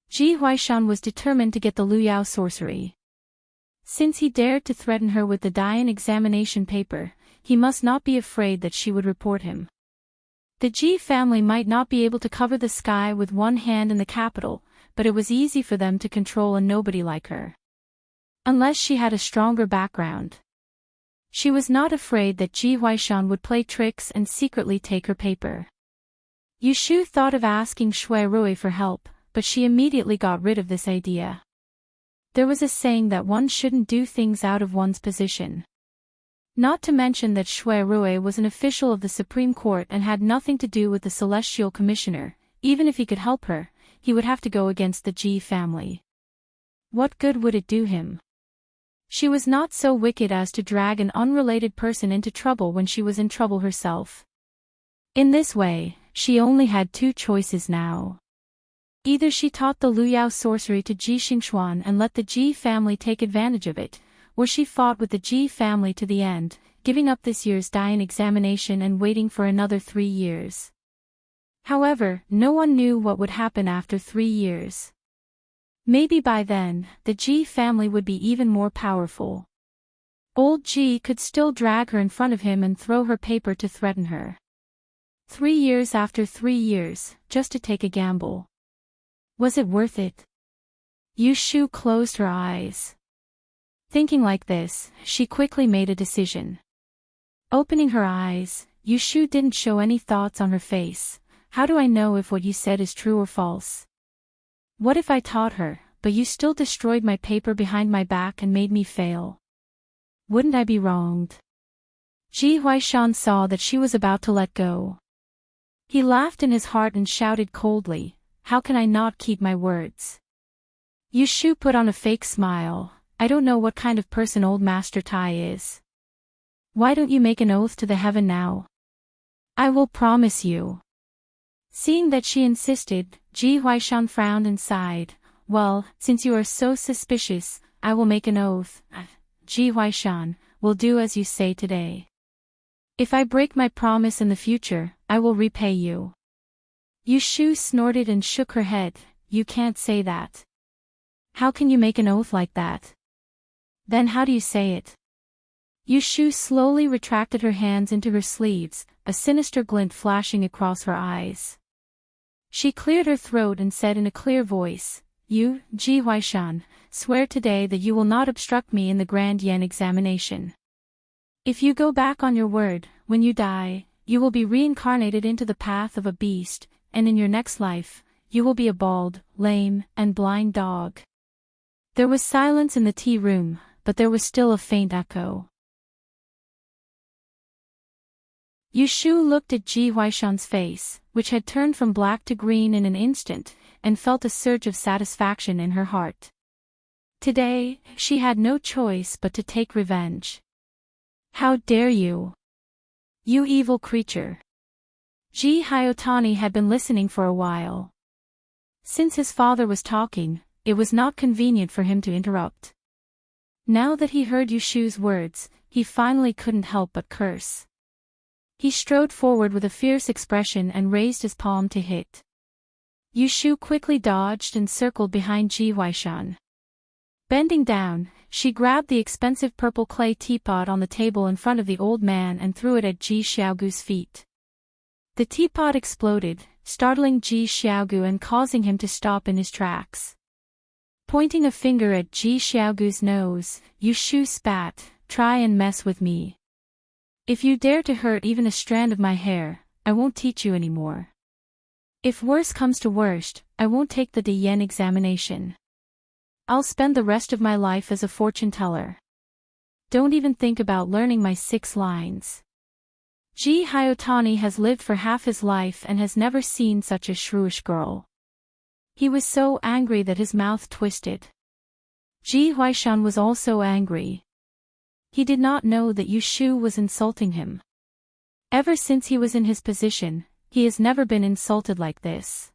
Ji Huaishan was determined to get the Luyao sorcery. Since he dared to threaten her with the Dian examination paper, he must not be afraid that she would report him. The Ji family might not be able to cover the sky with one hand in the capital, but it was easy for them to control a nobody like her. Unless she had a stronger background. She was not afraid that Ji Huaishan would play tricks and secretly take her paper. Yu Shu thought of asking Shui Rui for help, but she immediately got rid of this idea. There was a saying that one shouldn't do things out of one's position. Not to mention that Shui Rui was an official of the Supreme Court and had nothing to do with the Celestial Commissioner. Even if he could help her, he would have to go against the Ji family. What good would it do him? She was not so wicked as to drag an unrelated person into trouble when she was in trouble herself. In this way, she only had 2 choices now. Either she taught the Luyao sorcery to Ji Xingxuan and let the Ji family take advantage of it, or she fought with the Ji family to the end, giving up this year's Dian examination and waiting for another 3 years. However, no one knew what would happen after 3 years. Maybe by then, the G family would be even more powerful. Old G could still drag her in front of him and throw her paper to threaten her. 3 years after 3 years, just to take a gamble. Was it worth it? Yushu closed her eyes. Thinking like this, she quickly made a decision. Opening her eyes, Yushu didn't show any thoughts on her face. How do I know if what you said is true or false? What if I taught her, but you still destroyed my paper behind my back and made me fail? Wouldn't I be wronged? Ji Huaishan saw that she was about to let go. He laughed in his heart and shouted coldly, "How can I not keep my words?" Yushu put on a fake smile. "I don't know what kind of person old Master Tai is. Why don't you make an oath to the heaven now?" "I will promise you." Seeing that she insisted, Ji Huaishan frowned and sighed. "Well, since you are so suspicious, I will make an oath. Ji Huaishan, will do as you say today. If I break my promise in the future, I will repay you." Yushu snorted and shook her head. "You can't say that. How can you make an oath like that? Then how do you say it?" Yushu slowly retracted her hands into her sleeves, a sinister glint flashing across her eyes. She cleared her throat and said in a clear voice, "You, Ji Huaishan, swear today that you will not obstruct me in the Grand Yen examination. If you go back on your word, when you die, you will be reincarnated into the path of a beast, and in your next life, you will be a bald, lame, and blind dog." There was silence in the tea room, but there was still a faint echo. Yushu looked at Ji Huaishan's face, which had turned from black to green in an instant, and felt a surge of satisfaction in her heart. Today, she had no choice but to take revenge. "How dare you! You evil creature!" Ji Hyotani had been listening for a while. Since his father was talking, it was not convenient for him to interrupt. Now that he heard Yushu's words, he finally couldn't help but curse. He strode forward with a fierce expression and raised his palm to hit. Yushu quickly dodged and circled behind Ji Huaishan. Bending down, she grabbed the expensive purple clay teapot on the table in front of the old man and threw it at Ji Xiaogu's feet. The teapot exploded, startling Ji Xiaogu and causing him to stop in his tracks. Pointing a finger at Ji Xiaogu's nose, Yushu spat, "Try and mess with me. If you dare to hurt even a strand of my hair, I won't teach you anymore. If worse comes to worst, I won't take the Yen examination. I'll spend the rest of my life as a fortune teller. Don't even think about learning my 6 lines." Ji Hyotani has lived for half his life and has never seen such a shrewish girl. He was so angry that his mouth twisted. Ji Huaishan was also angry. He did not know that Yushu was insulting him. Ever since he was in his position, he has never been insulted like this.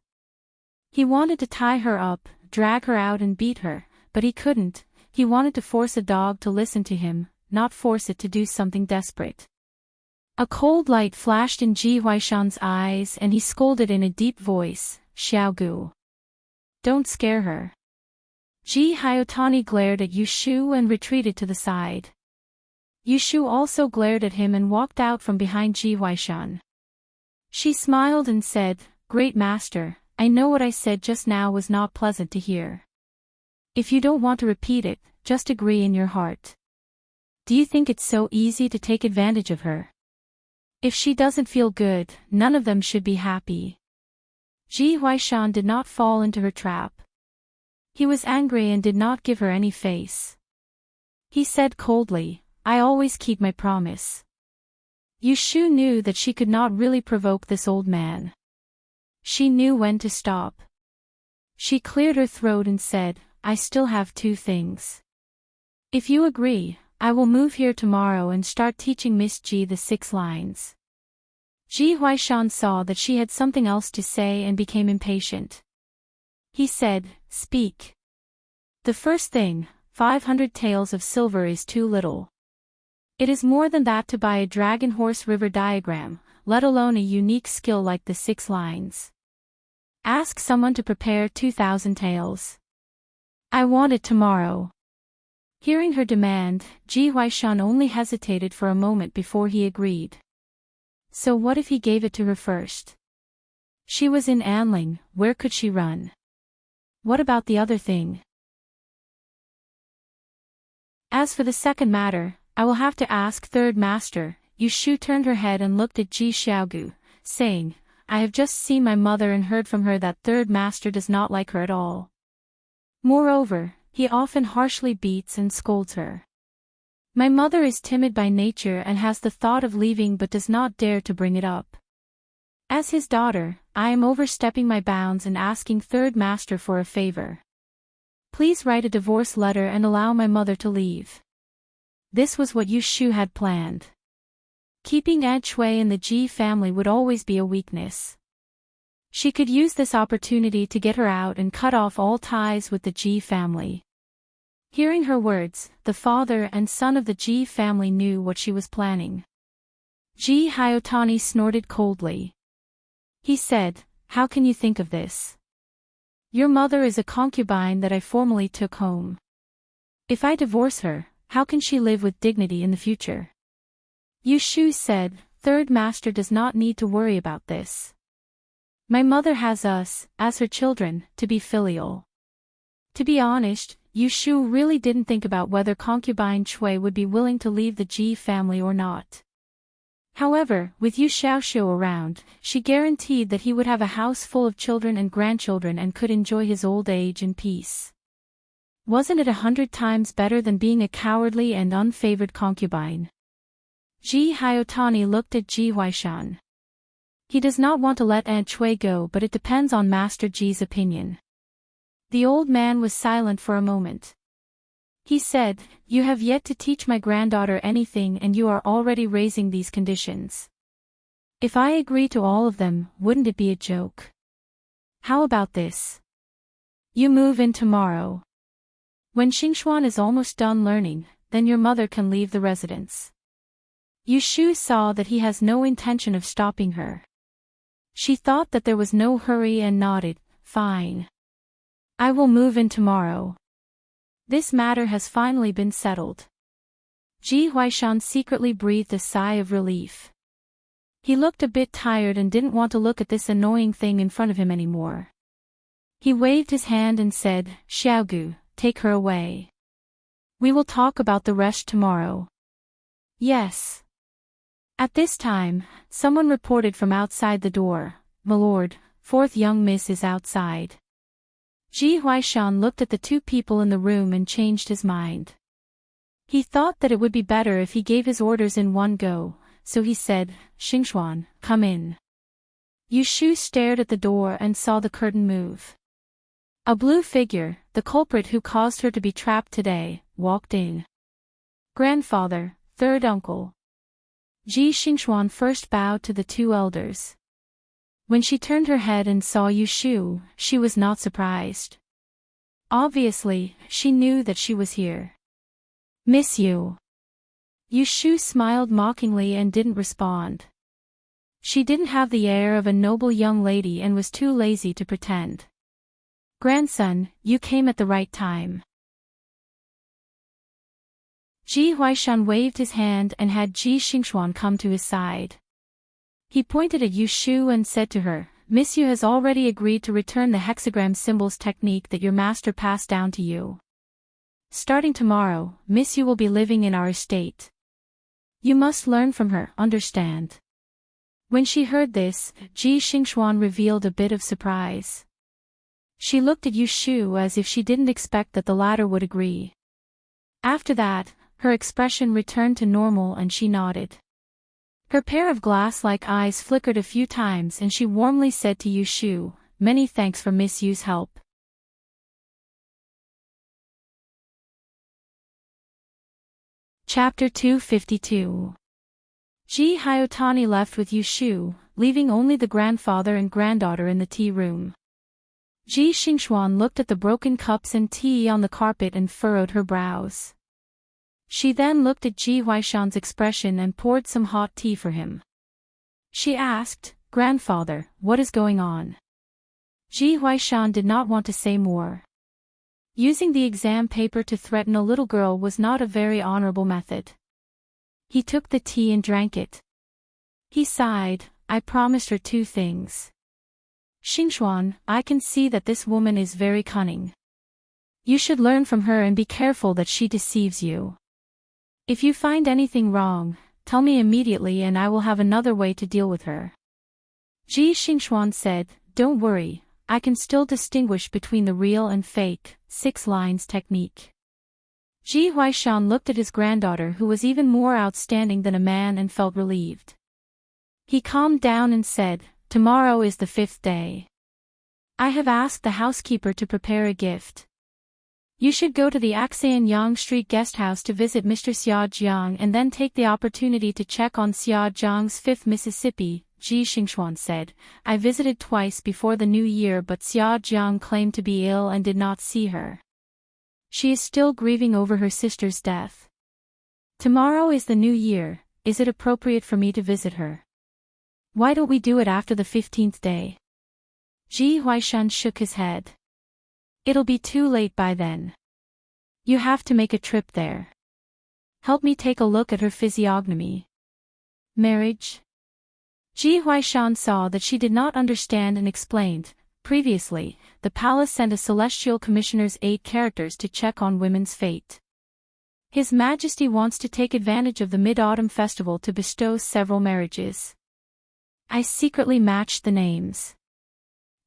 He wanted to tie her up, drag her out and beat her, but he couldn't. He wanted to force a dog to listen to him, not force it to do something desperate. A cold light flashed in Ji Huaishan's eyes and he scolded in a deep voice, "Xiaogu. Don't scare her." Ji Hyotani glared at Yushu and retreated to the side. Yushu also glared at him and walked out from behind Ji Huaishan. She smiled and said, "Great master, I know what I said just now was not pleasant to hear. If you don't want to repeat it, just agree in your heart. Do you think it's so easy to take advantage of her? If she doesn't feel good, none of them should be happy." Ji Huaishan did not fall into her trap. He was angry and did not give her any face. He said coldly, "I always keep my promise." Yushu knew that she could not really provoke this old man. She knew when to stop. She cleared her throat and said, "I still have 2 things. If you agree, I will move here tomorrow and start teaching Miss Ji the 6 lines." Ji Huaishan saw that she had something else to say and became impatient. He said, "Speak." "The first thing, 500 taels of silver is too little. It is more than that to buy a dragon horse river diagram, let alone a unique skill like the 6 lines. Ask someone to prepare 2,000 tales. I want it tomorrow. Hearing her demand, Ji Huaishan only hesitated for a moment before he agreed. So what if he gave it to her first? She was in Anling, where could she run? What about the other thing? As for the second matter, I will have to ask Third Master. Yu Shu turned her head and looked at Ji Xiaogu, saying, I have just seen my mother and heard from her that Third Master does not like her at all. Moreover, he often harshly beats and scolds her. My mother is timid by nature and has the thought of leaving but does not dare to bring it up. As his daughter, I am overstepping my bounds and asking Third Master for a favor. Please write a divorce letter and allow my mother to leave. This was what Yu Shu had planned. Keeping Aunt Shui in the Ji family would always be a weakness. She could use this opportunity to get her out and cut off all ties with the Ji family. Hearing her words, the father and son of the Ji family knew what she was planning. Ji Hyotani snorted coldly. He said, How can you think of this? Your mother is a concubine that I formerly took home. If I divorce her, how can she live with dignity in the future? Yu Shu said, Third Master does not need to worry about this. My mother has us, as her children, to be filial. To be honest, Yu Shu really didn't think about whether concubine Shui would be willing to leave the Ji family or not. However, with Yu Xiaoxiu around, she guaranteed that he would have a house full of children and grandchildren and could enjoy his old age in peace. Wasn't it 100 times better than being a cowardly and unfavored concubine? Ji Hyotani looked at Ji Huaishan. He does not want to let Aunt Shui go, but it depends on Master Ji's opinion. The old man was silent for a moment. He said, You have yet to teach my granddaughter anything and you are already raising these conditions. If I agree to all of them, wouldn't it be a joke? How about this? You move in tomorrow. When Xingxuan is almost done learning, then your mother can leave the residence. Yu Shu saw that he has no intention of stopping her. She thought that there was no hurry and nodded, Fine. I will move in tomorrow. This matter has finally been settled. Ji Huaishan secretly breathed a sigh of relief. He looked a bit tired and didn't want to look at this annoying thing in front of him anymore. He waved his hand and said, Xiaogu, take her away. We will talk about the rest tomorrow. Yes. At this time, someone reported from outside the door, My lord, fourth young miss is outside. Ji Huaishan looked at the two people in the room and changed his mind. He thought that it would be better if he gave his orders in one go, so he said, Xingxuan, come in. Yu Shu stared at the door and saw the curtain move. A blue figure, the culprit who caused her to be trapped today, walked in. Grandfather, third uncle. Ji Xingxuan first bowed to the two elders. When she turned her head and saw Yu Shu, she was not surprised. Obviously, she knew that she was here. Miss you. Yu Shu smiled mockingly and didn't respond. She didn't have the air of a noble young lady and was too lazy to pretend. Grandson, you came at the right time. Ji Huaishan waved his hand and had Ji Xingxuan come to his side. He pointed at Yu Shu and said to her, Miss Yu has already agreed to return the hexagram symbols technique that your master passed down to you. Starting tomorrow, Miss Yu will be living in our estate. You must learn from her, understand? When she heard this, Ji Xingxuan revealed a bit of surprise. She looked at Yu Shu as if she didn't expect that the latter would agree. After that, her expression returned to normal and she nodded. Her pair of glass-like eyes flickered a few times and she warmly said to Yu Shu, Many thanks for Miss Yu's help. Chapter 252. Ji Hyotani left with Yu Shu, leaving only the grandfather and granddaughter in the tea room. Ji Xingxuan looked at the broken cups and tea on the carpet and furrowed her brows. She then looked at Ji Huaishan's expression and poured some hot tea for him. She asked, "Grandfather, what is going on?" Ji Huaishan did not want to say more. Using the exam paper to threaten a little girl was not a very honorable method. He took the tea and drank it. He sighed, "I promised her 2 things. Xingxuan, I can see that this woman is very cunning. You should learn from her and be careful that she deceives you. If you find anything wrong, tell me immediately and I will have another way to deal with her." Ji Xingxuan said, "Don't worry, I can still distinguish between the real and fake, 6 lines technique." Ji Huaishan looked at his granddaughter who was even more outstanding than a man and felt relieved. He calmed down and said, "Tomorrow is the 5th day. I have asked the housekeeper to prepare a gift. You should go to the Axayan Yang Street guesthouse to visit Mr. Xia Jiang and then take the opportunity to check on Xia Jiang's 5th Mississippi." Ji Xingxuan said, "I visited twice before the new year but Xia Jiang claimed to be ill and did not see her. She is still grieving over her sister's death. Tomorrow is the new year, is it appropriate for me to visit her? Why don't we do it after the 15th day?" Ji Huaishan shook his head. "It'll be too late by then. You have to make a trip there. Help me take a look at her physiognomy." "Marriage?" Ji Huaishan saw that she did not understand and explained, "Previously, the palace sent a celestial commissioner's 8 characters to check on women's fate. His Majesty wants to take advantage of the Mid-Autumn Festival to bestow several marriages. I secretly matched the names.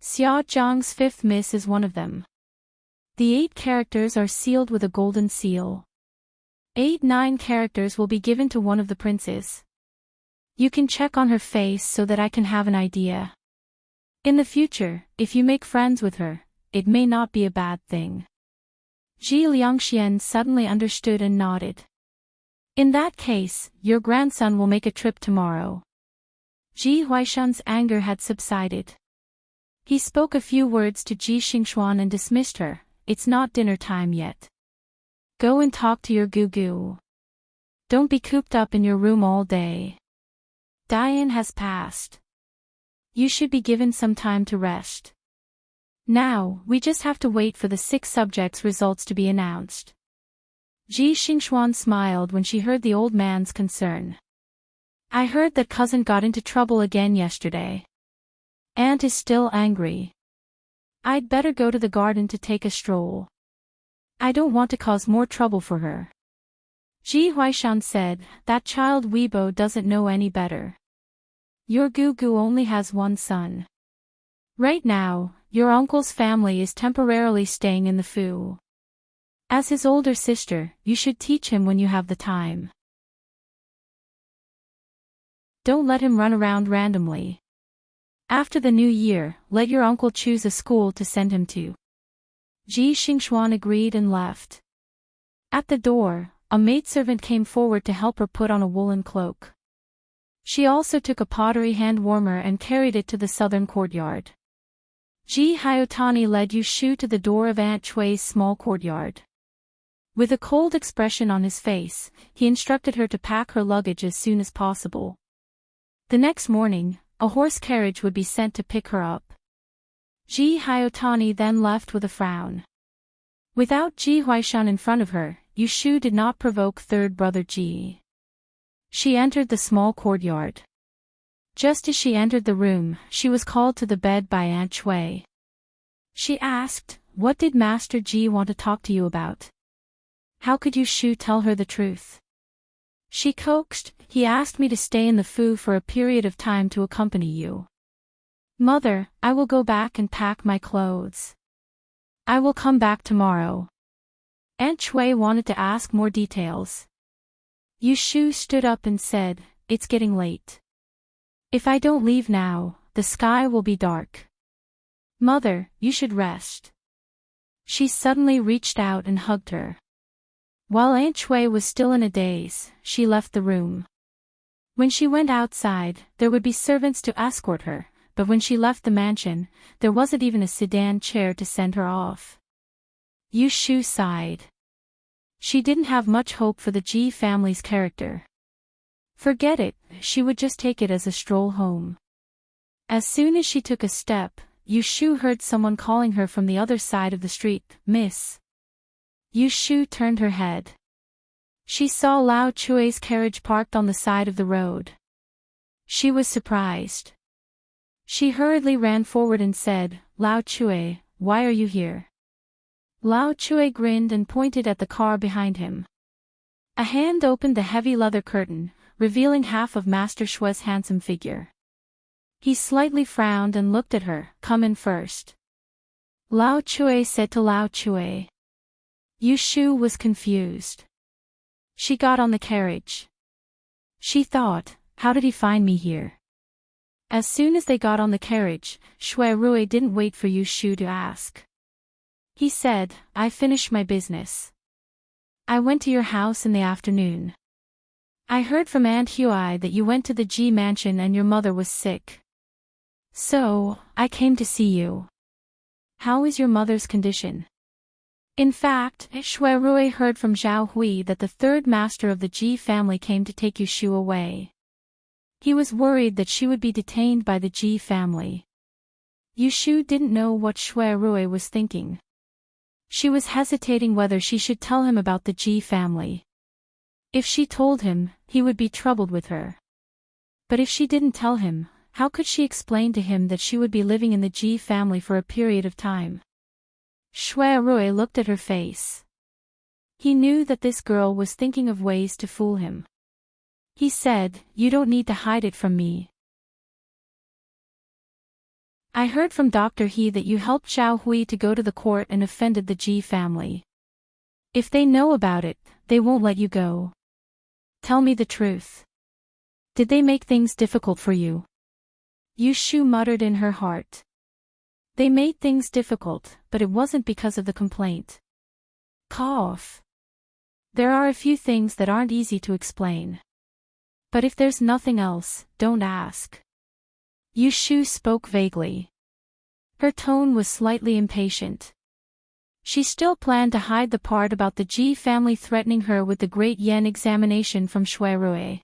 Xia Jiang's 5th miss is one of them. The 8 characters are sealed with a golden seal. 9 characters will be given to one of the princes. You can check on her face so that I can have an idea. In the future, if you make friends with her, it may not be a bad thing." Ji Liangxian suddenly understood and nodded. "In that case, your grandson will make a trip tomorrow." Ji Huaishan's anger had subsided. He spoke a few words to Ji Xingxuan and dismissed her. "It's not dinner time yet. Go and talk to your gugu. Don't be cooped up in your room all day. Dian has passed. You should be given some time to rest. Now, we just have to wait for the 6 subjects' results to be announced." Ji Xingxuan smiled when she heard the old man's concern. "I heard that cousin got into trouble again yesterday. Aunt is still angry. I'd better go to the garden to take a stroll. I don't want to cause more trouble for her." Ji Huaishan said, "That child Weibo doesn't know any better. Your gugu only has 1 son. Right now, your uncle's family is temporarily staying in the Fu. As his older sister, you should teach him when you have the time. Don't let him run around randomly. After the new year, let your uncle choose a school to send him to." Ji Xingxuan agreed and left. At the door, a maidservant came forward to help her put on a woolen cloak. She also took a pottery hand warmer and carried it to the southern courtyard. Ji Hyotani led Yu Shu to the door of Aunt Chui's small courtyard. With a cold expression on his face, he instructed her to pack her luggage as soon as possible. The next morning, a horse carriage would be sent to pick her up. Ji Hyotani then left with a frown. Without Ji Huaishan in front of her, Yu Shu did not provoke third brother Ji. She entered the small courtyard. Just as she entered the room, she was called to the bed by Aunt Chui. She asked, "What did Master Ji want to talk to you about? How could Yu Shu tell her the truth?" She coaxed, "He asked me to stay in the Fu for a period of time to accompany you. Mother, I will go back and pack my clothes. I will come back tomorrow." Aunt Chui wanted to ask more details. Yu Shu stood up and said, "It's getting late. If I don't leave now, the sky will be dark. Mother, you should rest." She suddenly reached out and hugged her. While Aunt Chui was still in a daze, she left the room. When she went outside, there would be servants to escort her, but when she left the mansion, there wasn't even a sedan chair to send her off. Yu Shu sighed. She didn't have much hope for the Ji family's character. Forget it, she would just take it as a stroll home. As soon as she took a step, Yushu heard someone calling her from the other side of the street, "Miss." Yushu turned her head. She saw Lao Chue's carriage parked on the side of the road. She was surprised. She hurriedly ran forward and said, "Lao Chue, why are you here?" Lao Chue grinned and pointed at the car behind him. A hand opened the heavy leather curtain, revealing half of Master Shue's handsome figure. He slightly frowned and looked at her. "Come in first," Lao Chue said to Lao Chue. Yushu was confused. She got on the carriage. She thought, how did he find me here? As soon as they got on the carriage, Shui Rui didn't wait for Yushu to ask. He said, "I finished my business. I went to your house in the afternoon. I heard from Aunt Hui that you went to the G mansion and your mother was sick. So, I came to see you. How is your mother's condition?" In fact, Shui Rui heard from Zhao Hui that the third master of the Ji family came to take Yushu away. He was worried that she would be detained by the Ji family. Yushu didn't know what Shui Rui was thinking. She was hesitating whether she should tell him about the Ji family. If she told him, he would be troubled with her. But if she didn't tell him, how could she explain to him that she would be living in the Ji family for a period of time? Shui Rui looked at her face. He knew that this girl was thinking of ways to fool him. He said, "You don't need to hide it from me. I heard from Dr. He that you helped Zhao Hui to go to the court and offended the Ji family. If they know about it, they won't let you go. Tell me the truth. Did they make things difficult for you?" Yushu muttered in her heart. They made things difficult, but it wasn't because of the complaint. Cough. There are a few things that aren't easy to explain. But if there's nothing else, don't ask. Yushu spoke vaguely. Her tone was slightly impatient. She still planned to hide the part about the Ji family threatening her with the Great Yen examination from Shui Rui.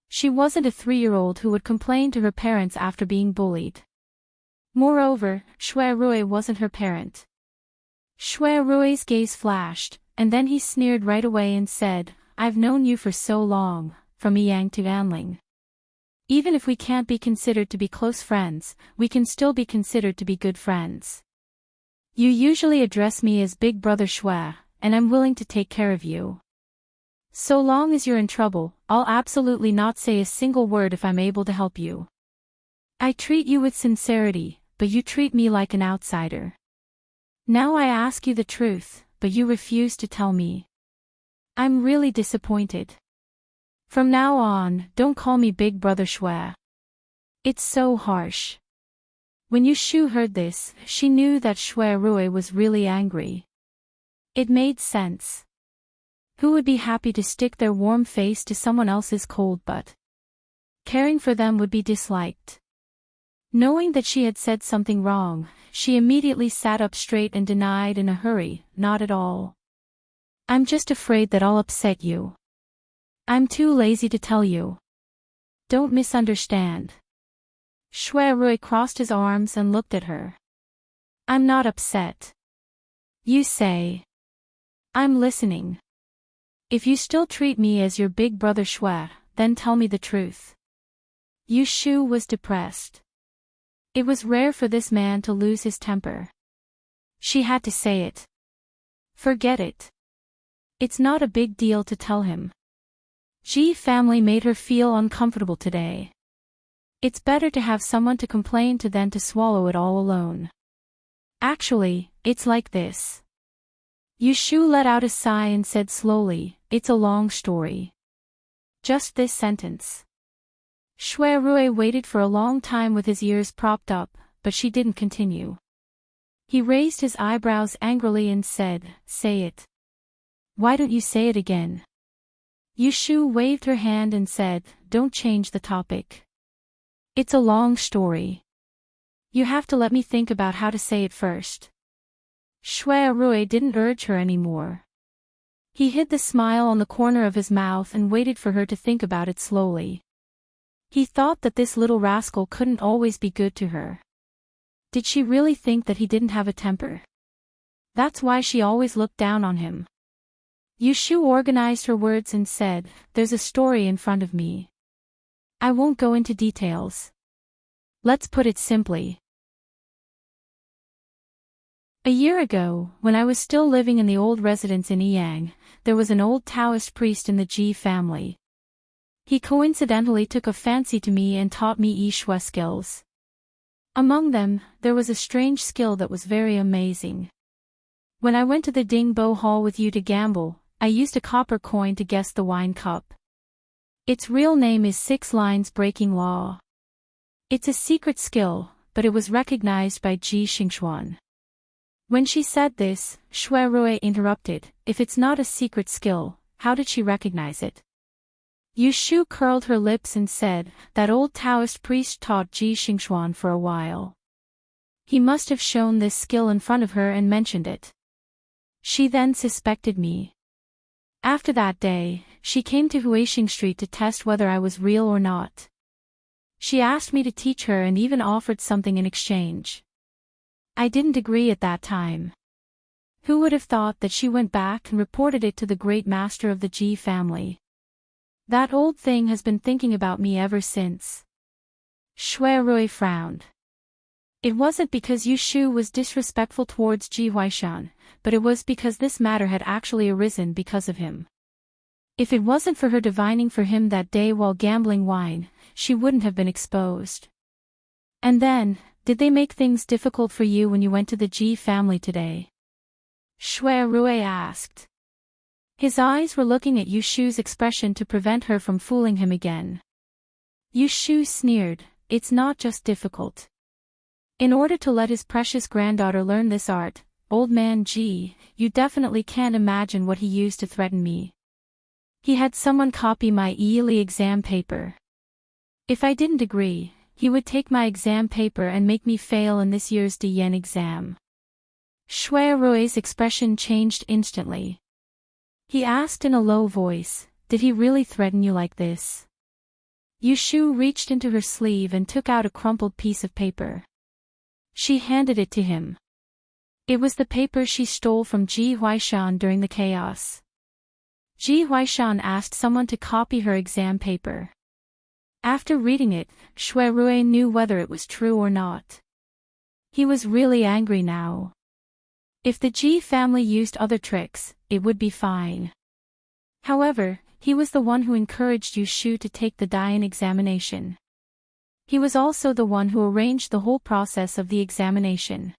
She wasn't a 3-year-old who would complain to her parents after being bullied. Moreover, Shui Rui wasn't her parent. Shui Rui's gaze flashed, and then he sneered right away and said, "I've known you for so long, from Yang to Anling. Even if we can't be considered to be close friends, we can still be considered to be good friends. You usually address me as Big Brother Shui, and I'm willing to take care of you. So long as you're in trouble, I'll absolutely not say a single word if I'm able to help you. I treat you with sincerity, but you treat me like an outsider. Now I ask you the truth, but you refuse to tell me. I'm really disappointed. From now on, don't call me Big Brother Shui. It's so harsh." When Yushu heard this, she knew that Shui Rui was really angry. It made sense. Who would be happy to stick their warm face to someone else's cold butt? Caring for them would be disliked. Knowing that she had said something wrong, she immediately sat up straight and denied in a hurry, "Not at all. I'm just afraid that I'll upset you. I'm too lazy to tell you. Don't misunderstand." Shui Rui crossed his arms and looked at her. "I'm not upset. You say. I'm listening. If you still treat me as your Big Brother Shui, then tell me the truth." Yushu was depressed. It was rare for this man to lose his temper. She had to say it. Forget it. It's not a big deal to tell him. Ji family made her feel uncomfortable today. It's better to have someone to complain to than to swallow it all alone. Actually, it's like this. Yushu let out a sigh and said slowly, "It's a long story. Just this sentence." Shui Rui waited for a long time with his ears propped up, but she didn't continue. He raised his eyebrows angrily and said, "Say it. Why don't you say it again?" Yushu waved her hand and said, "Don't change the topic. It's a long story. You have to let me think about how to say it first." Shui Rui didn't urge her anymore. He hid the smile on the corner of his mouth and waited for her to think about it slowly. He thought that this little rascal couldn't always be good to her. Did she really think that he didn't have a temper? That's why she always looked down on him. Yushu organized her words and said, "There's a story in front of me. I won't go into details. Let's put it simply. A year ago, when I was still living in the old residence in Yang, there was an old Taoist priest in the Ji family. He coincidentally took a fancy to me and taught me Yi Shui skills. Among them, there was a strange skill that was very amazing. When I went to the Dingbo Hall with you to gamble, I used a copper coin to guess the wine cup. Its real name is 6 Lines Breaking Law. It's a secret skill, but it was recognized by Ji Xingxuan." When she said this, Shui Rui interrupted, "If it's not a secret skill, how did she recognize it?" Yushu curled her lips and said, "That old Taoist priest taught Ji Xingxuan for a while. He must have shown this skill in front of her and mentioned it. She then suspected me. After that day, she came to Huixing Street to test whether I was real or not. She asked me to teach her and even offered something in exchange. I didn't agree at that time. Who would have thought that she went back and reported it to the great master of the Ji family? That old thing has been thinking about me ever since." Shui Rui frowned. It wasn't because Yushu was disrespectful towards Ji Huaishan, but it was because this matter had actually arisen because of him. If it wasn't for her divining for him that day while gambling wine, she wouldn't have been exposed. "And then, did they make things difficult for you when you went to the Ji family today?" Shui Rui asked. His eyes were looking at Yushu's expression to prevent her from fooling him again. Yushu sneered, "It's not just difficult. In order to let his precious granddaughter learn this art, old man Ji, you definitely can't imagine what he used to threaten me. He had someone copy my yearly exam paper. If I didn't agree, he would take my exam paper and make me fail in this year's Diyan exam." Shui Rui's expression changed instantly. He asked in a low voice, "Did he really threaten you like this?" Yushu reached into her sleeve and took out a crumpled piece of paper. She handed it to him. It was the paper she stole from Ji Huaishan during the chaos. Ji Huaishan asked someone to copy her exam paper. After reading it, Shui Rui knew whether it was true or not. He was really angry now. If the Ji family used other tricks, it would be fine. However, he was the one who encouraged Yushu to take the Dian examination. He was also the one who arranged the whole process of the examination.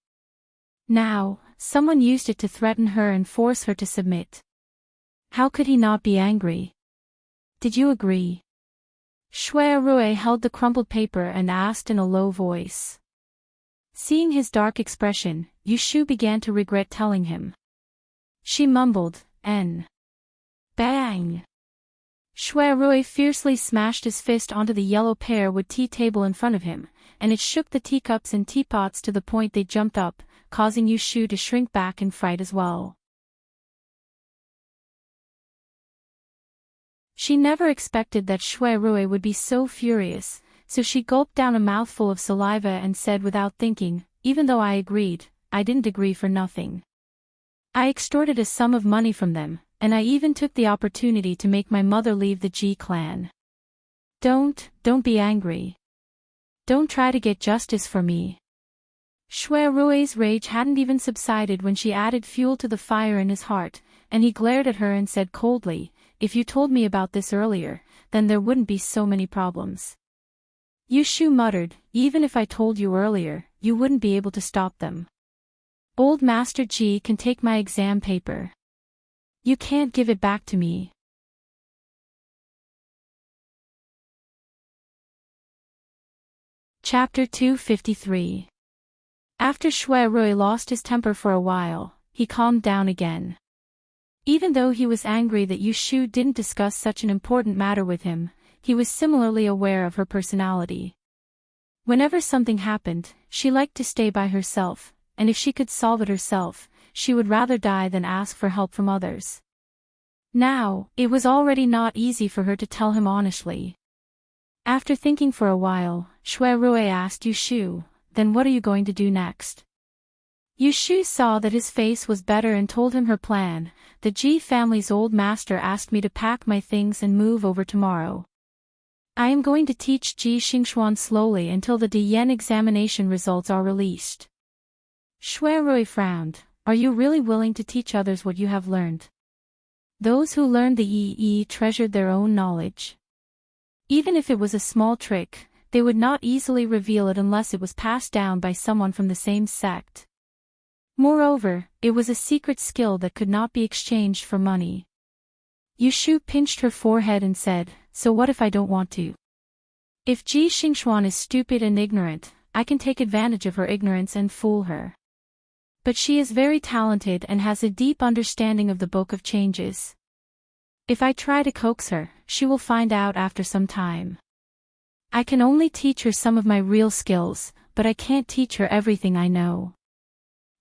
Now, someone used it to threaten her and force her to submit. How could he not be angry? "Did you agree?" Shui Rui held the crumpled paper and asked in a low voice. Seeing his dark expression, Yushu began to regret telling him. She mumbled, "N." Bang! Shui Rui fiercely smashed his fist onto the yellow pear-wood tea table in front of him, and it shook the teacups and teapots to the point they jumped up, causing Yushu to shrink back in fright as well. She never expected that Shui Rui would be so furious, so she gulped down a mouthful of saliva and said without thinking, "Even though I agreed, I didn't agree for nothing. I extorted a sum of money from them, and I even took the opportunity to make my mother leave the Ji clan. Don't be angry. Don't try to get justice for me." Shui Rui's rage hadn't even subsided when she added fuel to the fire in his heart, and he glared at her and said coldly, "If you told me about this earlier, then there wouldn't be so many problems." Yushu muttered, "Even if I told you earlier, you wouldn't be able to stop them. Old Master Ji can take my exam paper. You can't give it back to me." Chapter 253. After Shui Rui lost his temper for a while, he calmed down again. Even though he was angry that Yushu didn't discuss such an important matter with him, he was similarly aware of her personality. Whenever something happened, she liked to stay by herself, and if she could solve it herself, she would rather die than ask for help from others. Now, it was already not easy for her to tell him honestly. After thinking for a while, Shui asked Yushu, "Then what are you going to do next?" Yushu saw that his face was better and told him her plan. "The Ji family's old master asked me to pack my things and move over tomorrow. I am going to teach Ji Xingxuan slowly until the Diyan examination results are released." Shui frowned. "Are you really willing to teach others what you have learned?" Those who learned the Yi treasured their own knowledge. Even if it was a small trick, they would not easily reveal it unless it was passed down by someone from the same sect. Moreover, it was a secret skill that could not be exchanged for money. Yushu pinched her forehead and said, "So what if I don't want to? If Ji Xingxuan is stupid and ignorant, I can take advantage of her ignorance and fool her. But she is very talented and has a deep understanding of the Book of Changes. If I try to coax her, she will find out after some time. I can only teach her some of my real skills, but I can't teach her everything I know.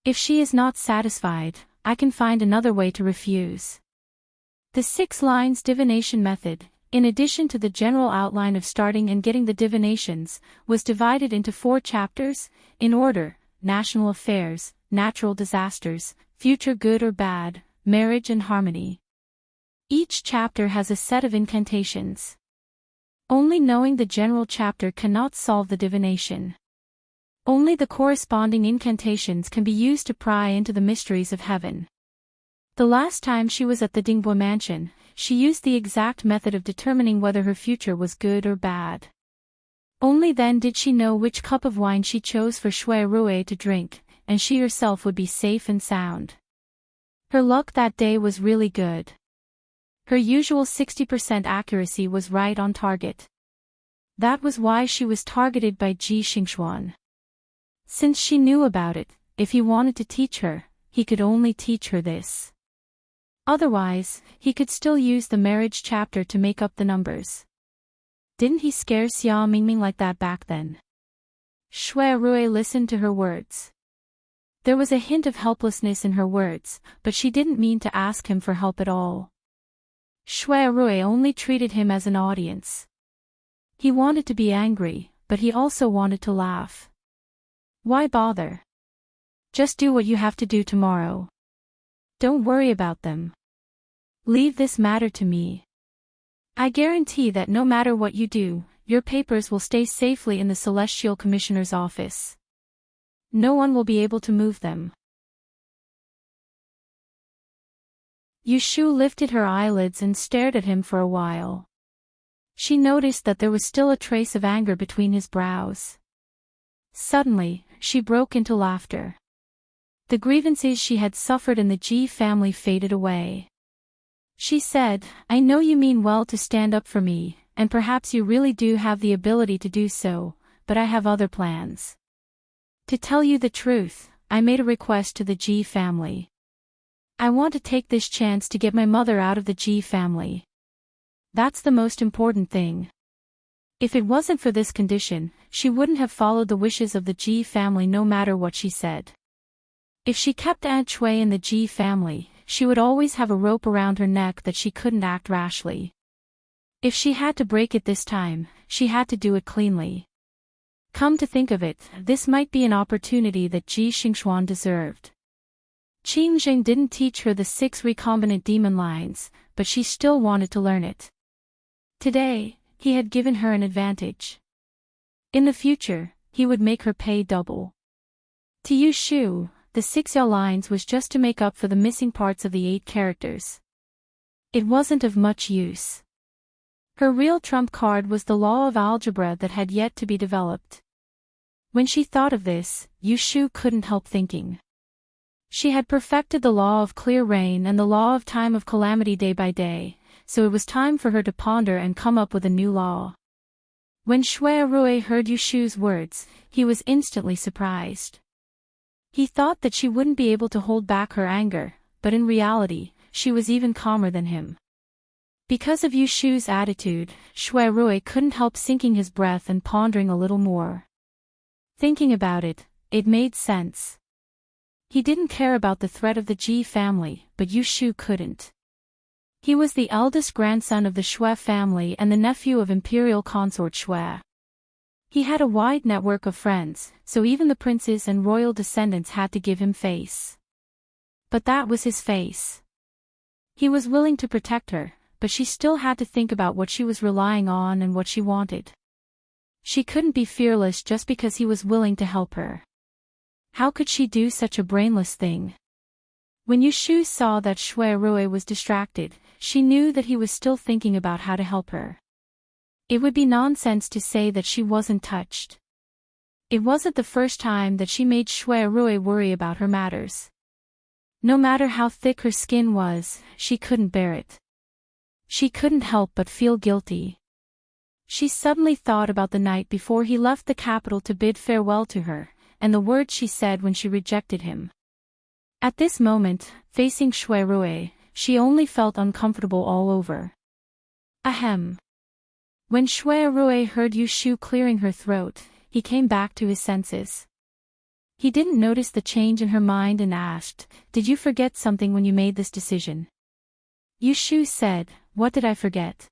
If she is not satisfied, I can find another way to refuse." The 6 lines divination method, in addition to the general outline of starting and getting the divinations, was divided into 4 chapters, in order: national affairs, natural disasters, future good or bad, marriage and harmony. Each chapter has a set of incantations. Only knowing the general chapter cannot solve the divination. Only the corresponding incantations can be used to pry into the mysteries of heaven. The last time she was at the Dingbo mansion, she used the exact method of determining whether her future was good or bad. Only then did she know which cup of wine she chose for Shui to drink, and she herself would be safe and sound. Her luck that day was really good. Her usual 60% accuracy was right on target. That was why she was targeted by Ji Xingxuan. Since she knew about it, if he wanted to teach her, he could only teach her this. Otherwise, he could still use the marriage chapter to make up the numbers. Didn't he scare Xia Mingming like that back then? Shui listened to her words. There was a hint of helplessness in her words, but she didn't mean to ask him for help at all. Shui only treated him as an audience. He wanted to be angry, but he also wanted to laugh. Why bother? Just do what you have to do tomorrow. Don't worry about them. Leave this matter to me. I guarantee that no matter what you do, your papers will stay safely in the Celestial Commissioner's office. No one will be able to move them. Yushu lifted her eyelids and stared at him for a while. She noticed that there was still a trace of anger between his brows. Suddenly, she broke into laughter. The grievances she had suffered in the Ji family faded away. She said, "I know you mean well to stand up for me, and perhaps you really do have the ability to do so, but I have other plans. To tell you the truth, I made a request to the Ji family. I want to take this chance to get my mother out of the Ji family. That's the most important thing. If it wasn't for this condition, she wouldn't have followed the wishes of the Ji family no matter what she said. If she kept Aunt Shui in the Ji family, she would always have a rope around her neck that she couldn't act rashly. If she had to break it this time, she had to do it cleanly. Come to think of it, this might be an opportunity that Ji Xingxuan deserved. Qing Jing didn't teach her the 6 recombinant demon lines, but she still wanted to learn it. Today, he had given her an advantage. In the future, he would make her pay double. To Yushu, the 6 Yao lines was just to make up for the missing parts of the 8 characters. It wasn't of much use. Her real trump card was the law of algebra that had yet to be developed. When she thought of this, Yushu couldn't help thinking. She had perfected the law of clear rain and the law of time of calamity day by day, so it was time for her to ponder and come up with a new law. When Shui heard Yushu's words, he was instantly surprised. He thought that she wouldn't be able to hold back her anger, but in reality, she was even calmer than him. Because of Yushu's attitude, Shui couldn't help sinking his breath and pondering a little more. Thinking about it, it made sense. He didn't care about the threat of the Ji family, but Yushu couldn't. He was the eldest grandson of the Shui family and the nephew of imperial consort Shui. He had a wide network of friends, so even the princes and royal descendants had to give him face. But that was his face. He was willing to protect her, but she still had to think about what she was relying on and what she wanted. She couldn't be fearless just because he was willing to help her. How could she do such a brainless thing? When Yushu saw that Shui Rui was distracted, she knew that he was still thinking about how to help her. It would be nonsense to say that she wasn't touched. It wasn't the first time that she made Shui Rui worry about her matters. No matter how thick her skin was, she couldn't bear it. She couldn't help but feel guilty. She suddenly thought about the night before he left the capital to bid farewell to her, and the words she said when she rejected him. At this moment, facing Shui Rui, she only felt uncomfortable all over. Ahem. When Shui Rui heard Yushu clearing her throat, he came back to his senses. He didn't notice the change in her mind and asked, "Did you forget something when you made this decision?" Yushu said, "What did I forget?"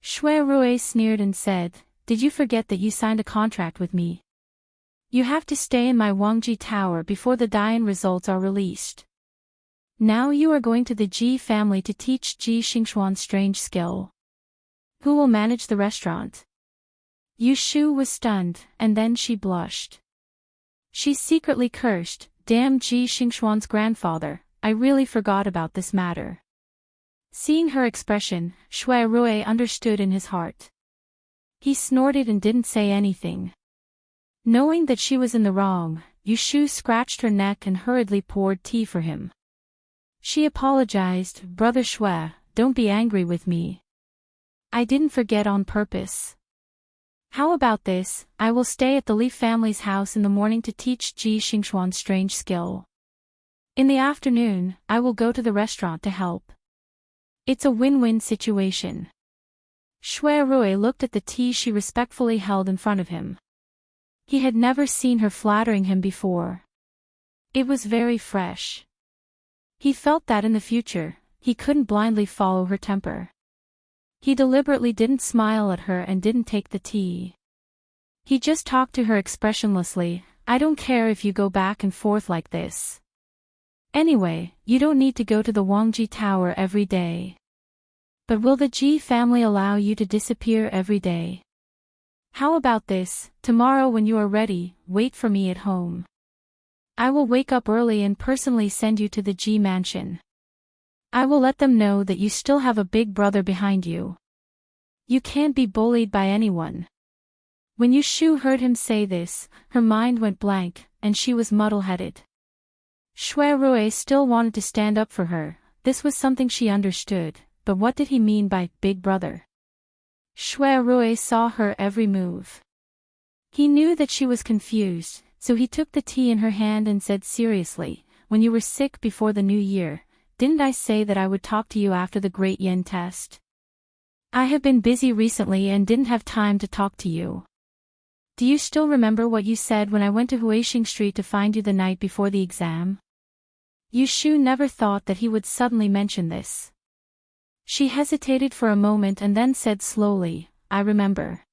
Shui Rui sneered and said, "Did you forget that you signed a contract with me? You have to stay in my Wangji Tower before the Dian results are released. Now you are going to the Ji family to teach Ji Xingxuan's strange skill. Who will manage the restaurant?" Yushu was stunned, and then she blushed. She secretly cursed, "Damn Ji Xingxuan's grandfather, I really forgot about this matter." Seeing her expression, Shui Rui understood in his heart. He snorted and didn't say anything. Knowing that she was in the wrong, Yushu scratched her neck and hurriedly poured tea for him. She apologized, "Brother Shui, don't be angry with me. I didn't forget on purpose. How about this, I will stay at the Li family's house in the morning to teach Ji Xingxuan's strange skill. In the afternoon, I will go to the restaurant to help. It's a win-win situation." Shui Rui looked at the tea she respectfully held in front of him. He had never seen her flattering him before. It was very fresh. He felt that in the future, he couldn't blindly follow her temper. He deliberately didn't smile at her and didn't take the tea. He just talked to her expressionlessly, "I don't care if you go back and forth like this. Anyway, you don't need to go to the Wangji Tower every day. But will the Ji family allow you to disappear every day? How about this, tomorrow when you are ready, wait for me at home. I will wake up early and personally send you to the Ji mansion. I will let them know that you still have a big brother behind you. You can't be bullied by anyone." When Yushu heard him say this, her mind went blank, and she was muddle-headed. Shui Rui still wanted to stand up for her, this was something she understood, but what did he mean by big brother? Shui Rui saw her every move. He knew that she was confused, so he took the tea in her hand and said seriously, "When you were sick before the new year, didn't I say that I would talk to you after the Great Yin test? I have been busy recently and didn't have time to talk to you. Do you still remember what you said when I went to Huixing Street to find you the night before the exam?" Yushu never thought that he would suddenly mention this. She hesitated for a moment and then said slowly, "I remember."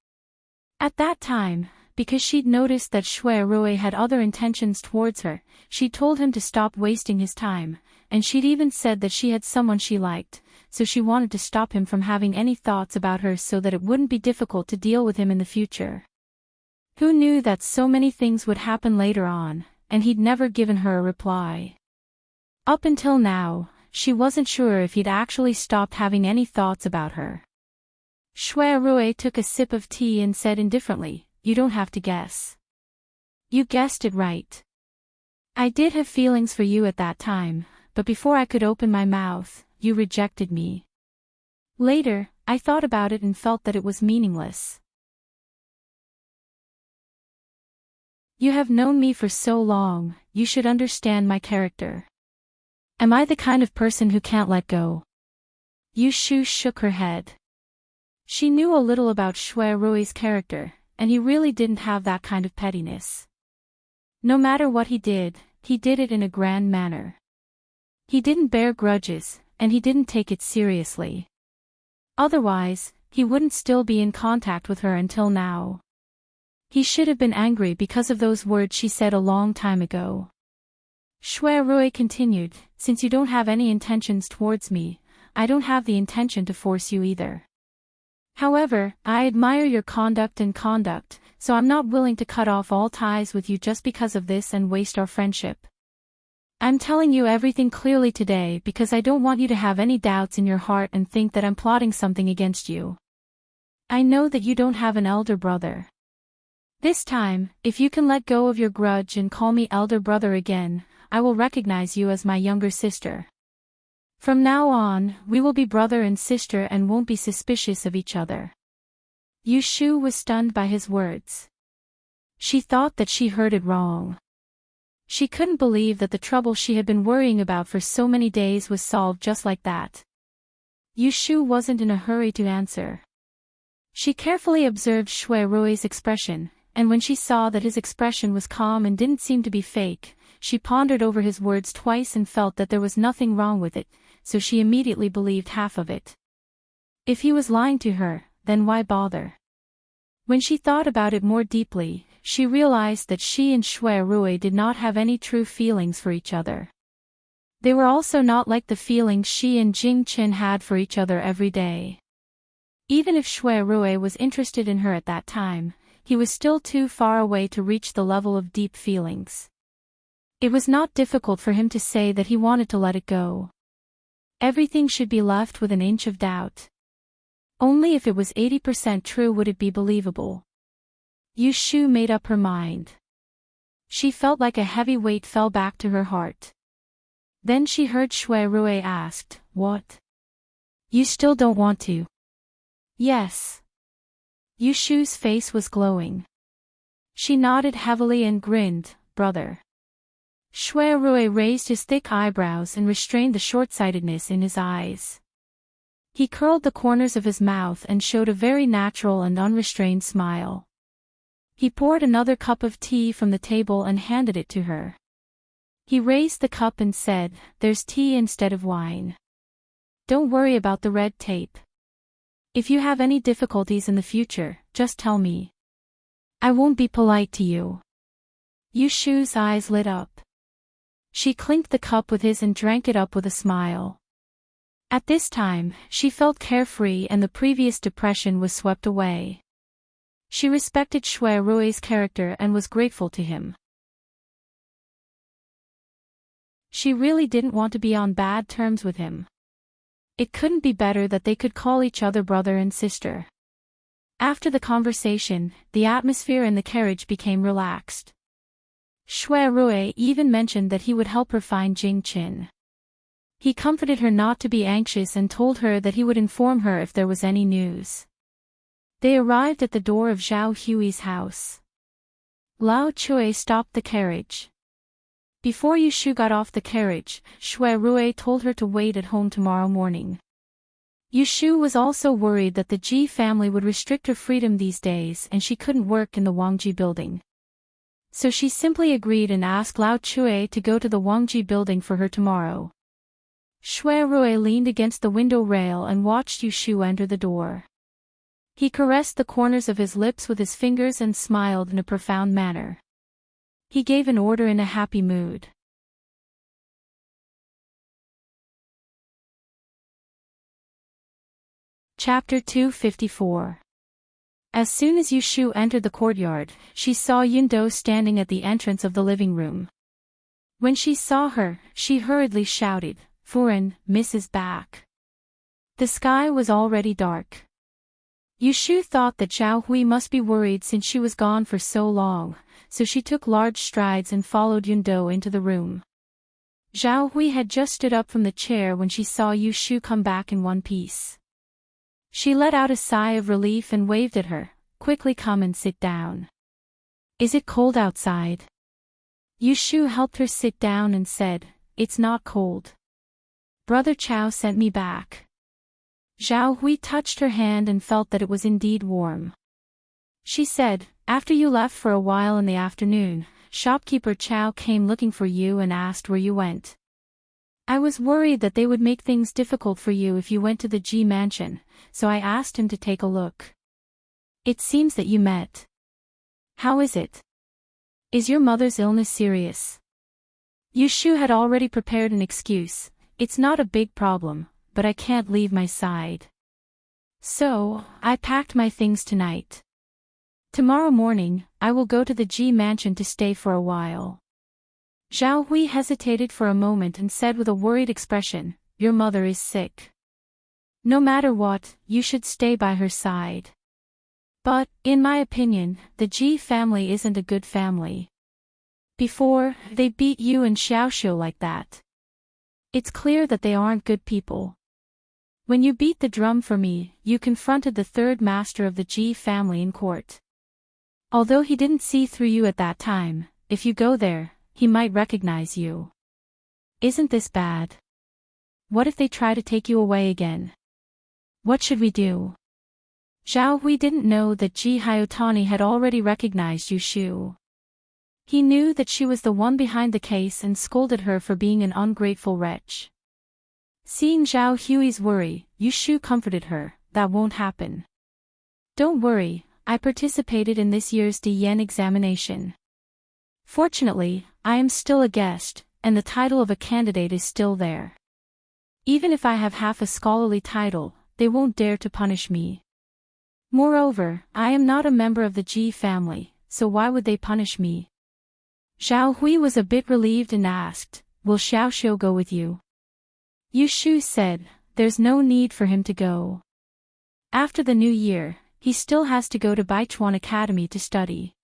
At that time, because she'd noticed that Shui Rui had other intentions towards her, she told him to stop wasting his time, and she'd even said that she had someone she liked, so she wanted to stop him from having any thoughts about her so that it wouldn't be difficult to deal with him in the future. Who knew that so many things would happen later on, and he'd never given her a reply. Up until now, she wasn't sure if he'd actually stopped having any thoughts about her. Shui Rui took a sip of tea and said indifferently, "You don't have to guess. You guessed it right. I did have feelings for you at that time, but before I could open my mouth, you rejected me. Later, I thought about it and felt that it was meaningless. You have known me for so long, you should understand my character. Am I the kind of person who can't let go?" Yushu shook her head. She knew a little about Shui Rui's character, and he really didn't have that kind of pettiness. No matter what he did it in a grand manner. He didn't bear grudges, and he didn't take it seriously. Otherwise, he wouldn't still be in contact with her until now. He should have been angry because of those words she said a long time ago. Shui Rui continued, since you don't have any intentions towards me, I don't have the intention to force you either. However, I admire your conduct, so I'm not willing to cut off all ties with you just because of this and waste our friendship. I'm telling you everything clearly today because I don't want you to have any doubts in your heart and think that I'm plotting something against you. I know that you don't have an elder brother. This time, if you can let go of your grudge and call me elder brother again, I will recognize you as my younger sister. From now on, we will be brother and sister and won't be suspicious of each other. Yu Shu was stunned by his words. She thought that she heard it wrong. She couldn't believe that the trouble she had been worrying about for so many days was solved just like that. Yu Shu wasn't in a hurry to answer. She carefully observed Shui Rui's expression, and when she saw that his expression was calm and didn't seem to be fake, she pondered over his words twice and felt that there was nothing wrong with it, so she immediately believed half of it. If he was lying to her, then why bother? When she thought about it more deeply, she realized that she and Shui Rui did not have any true feelings for each other. They were also not like the feelings she and Jing Qin had for each other every day. Even if Shui Rui was interested in her at that time, he was still too far away to reach the level of deep feelings. It was not difficult for him to say that he wanted to let it go. Everything should be left with an inch of doubt. Only if it was 80% true would it be believable. Yu Shu made up her mind. She felt like a heavy weight fell back to her heart. Then she heard Shui Rui asked, "What? You still don't want to?" "Yes." Yu Shu's face was glowing. She nodded heavily and grinned, "Brother." Shui Rui raised his thick eyebrows and restrained the short-sightedness in his eyes. He curled the corners of his mouth and showed a very natural and unrestrained smile. He poured another cup of tea from the table and handed it to her. He raised the cup and said, "There's tea instead of wine. Don't worry about the red tape. If you have any difficulties in the future, just tell me. I won't be polite to you." Yu Shu's eyes lit up. She clinked the cup with his and drank it up with a smile. At this time, she felt carefree and the previous depression was swept away. She respected Shui Rui's character and was grateful to him. She really didn't want to be on bad terms with him. It couldn't be better that they could call each other brother and sister. After the conversation, the atmosphere in the carriage became relaxed. Shui Rui even mentioned that he would help her find Jing Qin. He comforted her not to be anxious and told her that he would inform her if there was any news. They arrived at the door of Zhao Hui's house. Lao Chui stopped the carriage. Before Yu Shu got off the carriage, Shui Rui told her to wait at home tomorrow morning. Yu Shu was also worried that the Ji family would restrict her freedom these days and she couldn't work in the Wangji building. So she simply agreed and asked Lao Chui to go to the Wangji building for her tomorrow. Shui Rui leaned against the window rail and watched Yu Shu enter the door. He caressed the corners of his lips with his fingers and smiled in a profound manner. He gave an order in a happy mood. Chapter 254. As soon as Yu Shu entered the courtyard, she saw Yundo standing at the entrance of the living room. When she saw her, she hurriedly shouted, "Furen, Miss is back." The sky was already dark. Yu Shu thought that Zhao Hui must be worried since she was gone for so long, so she took large strides and followed Yundo into the room. Zhao Hui had just stood up from the chair when she saw Yu Shu come back in one piece. She let out a sigh of relief and waved at her, "Quickly come and sit down. Is it cold outside?" Yu Shu helped her sit down and said, "It's not cold. Brother Chao sent me back." Zhao Hui touched her hand and felt that it was indeed warm. She said, "After you left for a while in the afternoon, shopkeeper Chao came looking for you and asked where you went." I was worried that they would make things difficult for you if you went to the G mansion, so I asked him to take a look. It seems that you met. How is it? Is your mother's illness serious? Yushu had already prepared an excuse. It's not a big problem, but I can't leave my side. So, I packed my things tonight. Tomorrow morning, I will go to the G mansion to stay for a while. Zhao Hui hesitated for a moment and said with a worried expression, "Your mother is sick. No matter what, you should stay by her side." But, in my opinion, the G family isn't a good family. Before, they beat you and Xiaoxiu like that. It's clear that they aren't good people. When you beat the drum for me, you confronted the third master of the G family in court. Although he didn't see through you at that time, if you go there, he might recognize you. Isn't this bad? What if they try to take you away again? What should we do? Zhao Hui didn't know that Ji Hyotani had already recognized Yu Shu. He knew that she was the one behind the case and scolded her for being an ungrateful wretch. Seeing Zhao Hui's worry, Yu Shu comforted her, "That won't happen. Don't worry, I participated in this year's Diyan examination. Fortunately, I am still a guest, and the title of a candidate is still there. Even if I have half a scholarly title, they won't dare to punish me. Moreover, I am not a member of the Ji family, so why would they punish me?" Zhao Hui was a bit relieved and asked, "Will Xiaoxiu go with you?" Yu Shu said, "There's no need for him to go. After the new year, he still has to go to Baichuan Academy to study.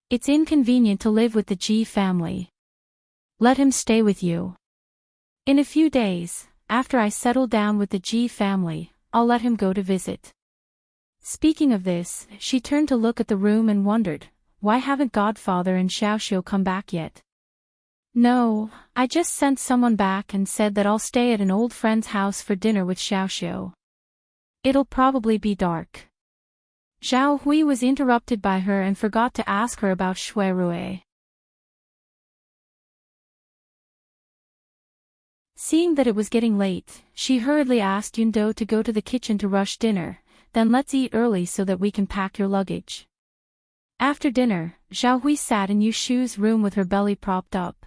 It's inconvenient to live with the Ji family. Let him stay with you. In a few days, after I settle down with the Ji family, I'll let him go to visit." Speaking of this, she turned to look at the room and wondered, why haven't Godfather and Xiaoxiu come back yet? "No, I just sent someone back and said that I'll stay at an old friend's house for dinner with Xiaoxiu. It'll probably be dark." Zhao Hui was interrupted by her and forgot to ask her about Shui Rui. Seeing that it was getting late, she hurriedly asked Yundo to go to the kitchen to rush dinner, "Then let's eat early so that we can pack your luggage." After dinner, Zhao Hui sat in Yu Shu's room with her belly propped up.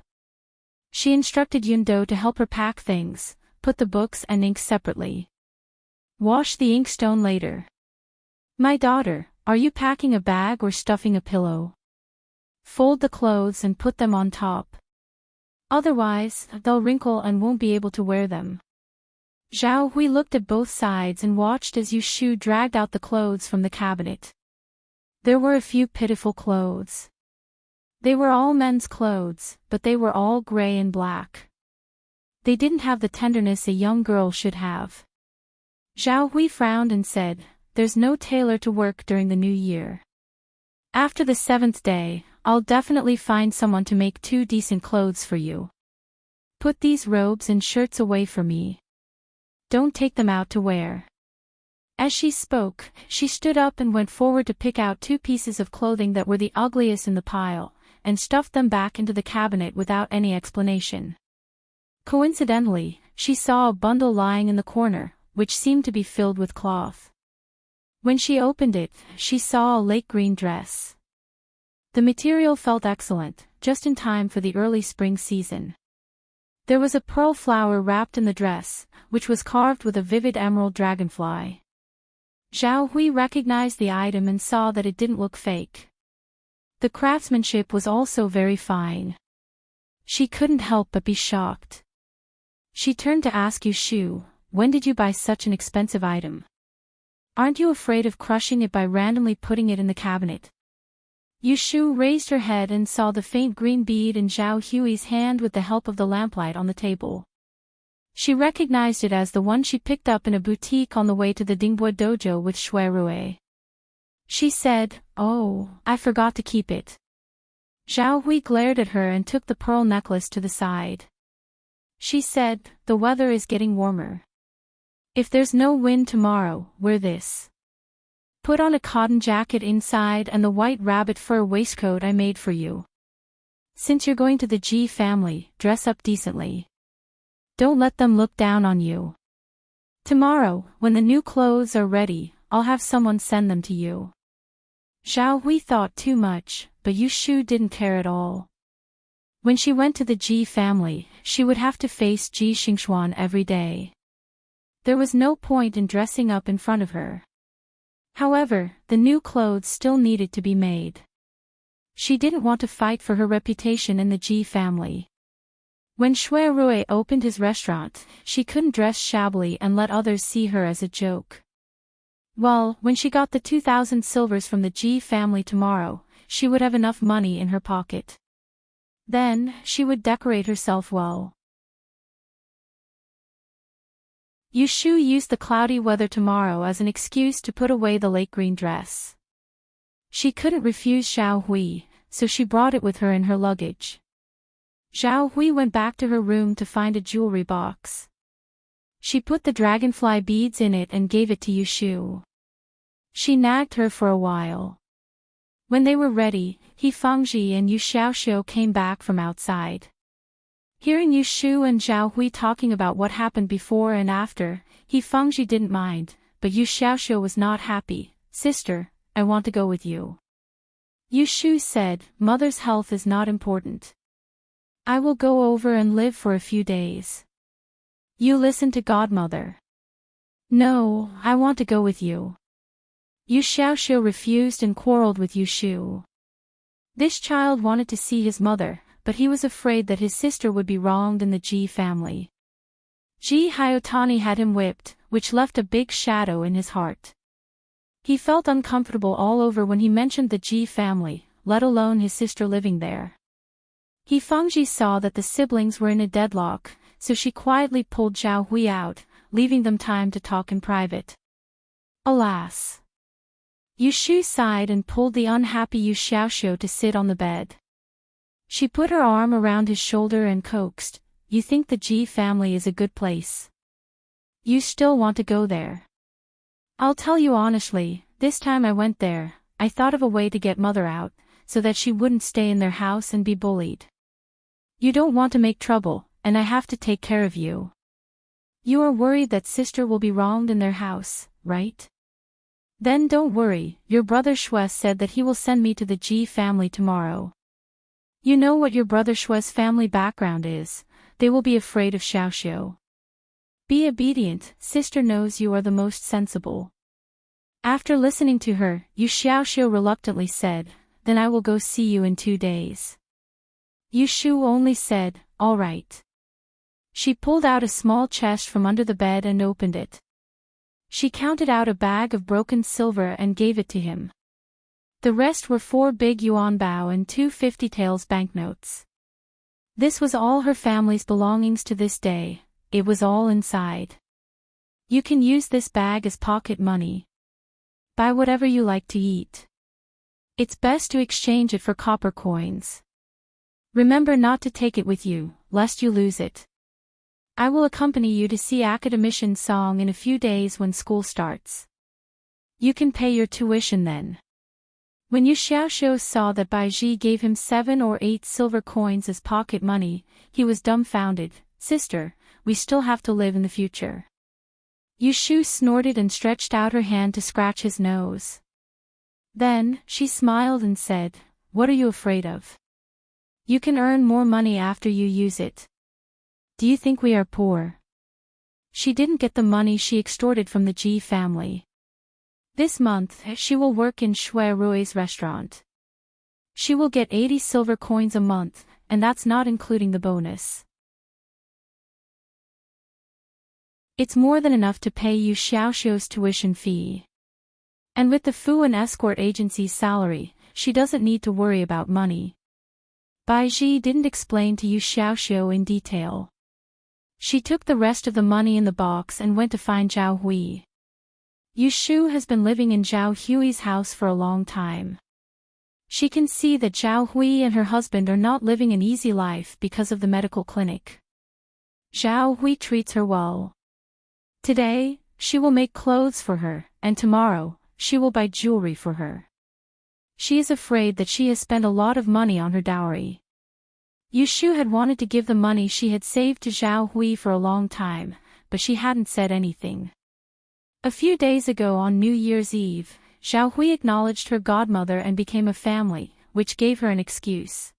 She instructed Yundo to help her pack things, put the books and ink separately. Wash the inkstone later. "My daughter, are you packing a bag or stuffing a pillow? Fold the clothes and put them on top. Otherwise, they'll wrinkle and won't be able to wear them." Zhao Hui looked at both sides and watched as Yu Shu dragged out the clothes from the cabinet. There were a few pitiful clothes. They were all men's clothes, but they were all gray and black. They didn't have the tenderness a young girl should have. Zhao Hui frowned and said, "There's no tailor to work during the new year. After the 7th day, I'll definitely find someone to make 2 decent clothes for you. Put these robes and shirts away for me. Don't take them out to wear." As she spoke, she stood up and went forward to pick out 2 pieces of clothing that were the ugliest in the pile, and stuffed them back into the cabinet without any explanation. Coincidentally, she saw a bundle lying in the corner, which seemed to be filled with cloth. When she opened it, she saw a lake green dress. The material felt excellent, just in time for the early spring season. There was a pearl flower wrapped in the dress, which was carved with a vivid emerald dragonfly. Zhao Hui recognized the item and saw that it didn't look fake. The craftsmanship was also very fine. She couldn't help but be shocked. She turned to ask Yu Shu, "When did you buy such an expensive item? Aren't you afraid of crushing it by randomly putting it in the cabinet?" Yu Shu raised her head and saw the faint green bead in Zhao Hui's hand with the help of the lamplight on the table. She recognized it as the one she picked up in a boutique on the way to the Dingbo dojo with Shui Rui. She said, "Oh, I forgot to keep it." Zhao Hui glared at her and took the pearl necklace to the side. She said, "The weather is getting warmer. If there's no wind tomorrow, wear this. Put on a cotton jacket inside and the white rabbit fur waistcoat I made for you. Since you're going to the Ji family, dress up decently. Don't let them look down on you. Tomorrow, when the new clothes are ready, I'll have someone send them to you. Zhao Hui thought too much, but Yu Shu didn't care at all. When she went to the Ji family, she would have to face Ji Xingxuan every day. There was no point in dressing up in front of her. However, the new clothes still needed to be made. She didn't want to fight for her reputation in the Ji family. When Shui Rui opened his restaurant, she couldn't dress shabbily and let others see her as a joke. Well, when she got the 2,000 silvers from the Ji family tomorrow, she would have enough money in her pocket. Then, she would decorate herself well. Yu Shu used the cloudy weather tomorrow as an excuse to put away the lake green dress. She couldn't refuse Zhao Hui, so she brought it with her in her luggage. Zhao Hui went back to her room to find a jewelry box. She put the dragonfly beads in it and gave it to Yu Shu. She nagged her for a while. When they were ready, He Fangji and Yu Xiaoxiu came back from outside. Hearing Yu Shu and Zhao Hui talking about what happened before and after, He Fangji didn't mind, but Yu Xiaoxiu was not happy. Sister, I want to go with you. Yu Shu said, Mother's health is not important. I will go over and live for a few days. You listen to Godmother. No, I want to go with you. Yu Xiaoxiu refused and quarreled with Yu Shu. This child wanted to see his mother, but he was afraid that his sister would be wronged in the Ji family. Ji Hyotani had him whipped, which left a big shadow in his heart. He felt uncomfortable all over when he mentioned the Ji family, let alone his sister living there. He Fangji saw that the siblings were in a deadlock, so she quietly pulled Zhao Hui out, leaving them time to talk in private. Alas! Yu Shu sighed and pulled the unhappy Yu Xiaoxiu to sit on the bed. She put her arm around his shoulder and coaxed, You think the Ji family is a good place? You still want to go there? I'll tell you honestly, this time I went there, I thought of a way to get Mother out, so that she wouldn't stay in their house and be bullied. You don't want to make trouble, and I have to take care of you. You are worried that sister will be wronged in their house, right? Then don't worry, your brother Shui said that he will send me to the Ji family tomorrow. You know what your brother Shui's family background is, they will be afraid of Xiaoxiu. Be obedient, sister knows you are the most sensible. After listening to her, Yu Xiaoxiu reluctantly said, Then I will go see you in 2 days. Yu Shu only said, All right. She pulled out a small chest from under the bed and opened it. She counted out a bag of broken silver and gave it to him. The rest were 4 big yuan bao and 2 50-taels banknotes. This was all her family's belongings to this day, it was all inside. You can use this bag as pocket money. Buy whatever you like to eat. It's best to exchange it for copper coins. Remember not to take it with you, lest you lose it. I will accompany you to see Academician Song in a few days when school starts. You can pay your tuition then. When Yu Xiaoxiu saw that Bai Ji gave him 7 or 8 silver coins as pocket money, he was dumbfounded. Sister, we still have to live in the future. Yu Shu snorted and stretched out her hand to scratch his nose. Then, she smiled and said, What are you afraid of? You can earn more money after you use it. Do you think we are poor? She didn't get the money she extorted from the Ji family. This month, she will work in Shui Rui's restaurant. She will get 80 silver coins a month, and that's not including the bonus. It's more than enough to pay Yu Xiaoxiu's tuition fee. And with the Fu and escort agency's salary, she doesn't need to worry about money. Bai Ji didn't explain to Yu Xiaoxiu in detail. She took the rest of the money in the box and went to find Zhao Hui. Yu Shu has been living in Zhao Hui's house for a long time. She can see that Zhao Hui and her husband are not living an easy life because of the medical clinic. Zhao Hui treats her well. Today, she will make clothes for her, and tomorrow, she will buy jewelry for her. She is afraid that she has spent a lot of money on her dowry. Yushu had wanted to give the money she had saved to Zhao Hui for a long time, but she hadn't said anything. A few days ago on New Year's Eve, Zhao Hui acknowledged her godmother and became a family, which gave her an excuse.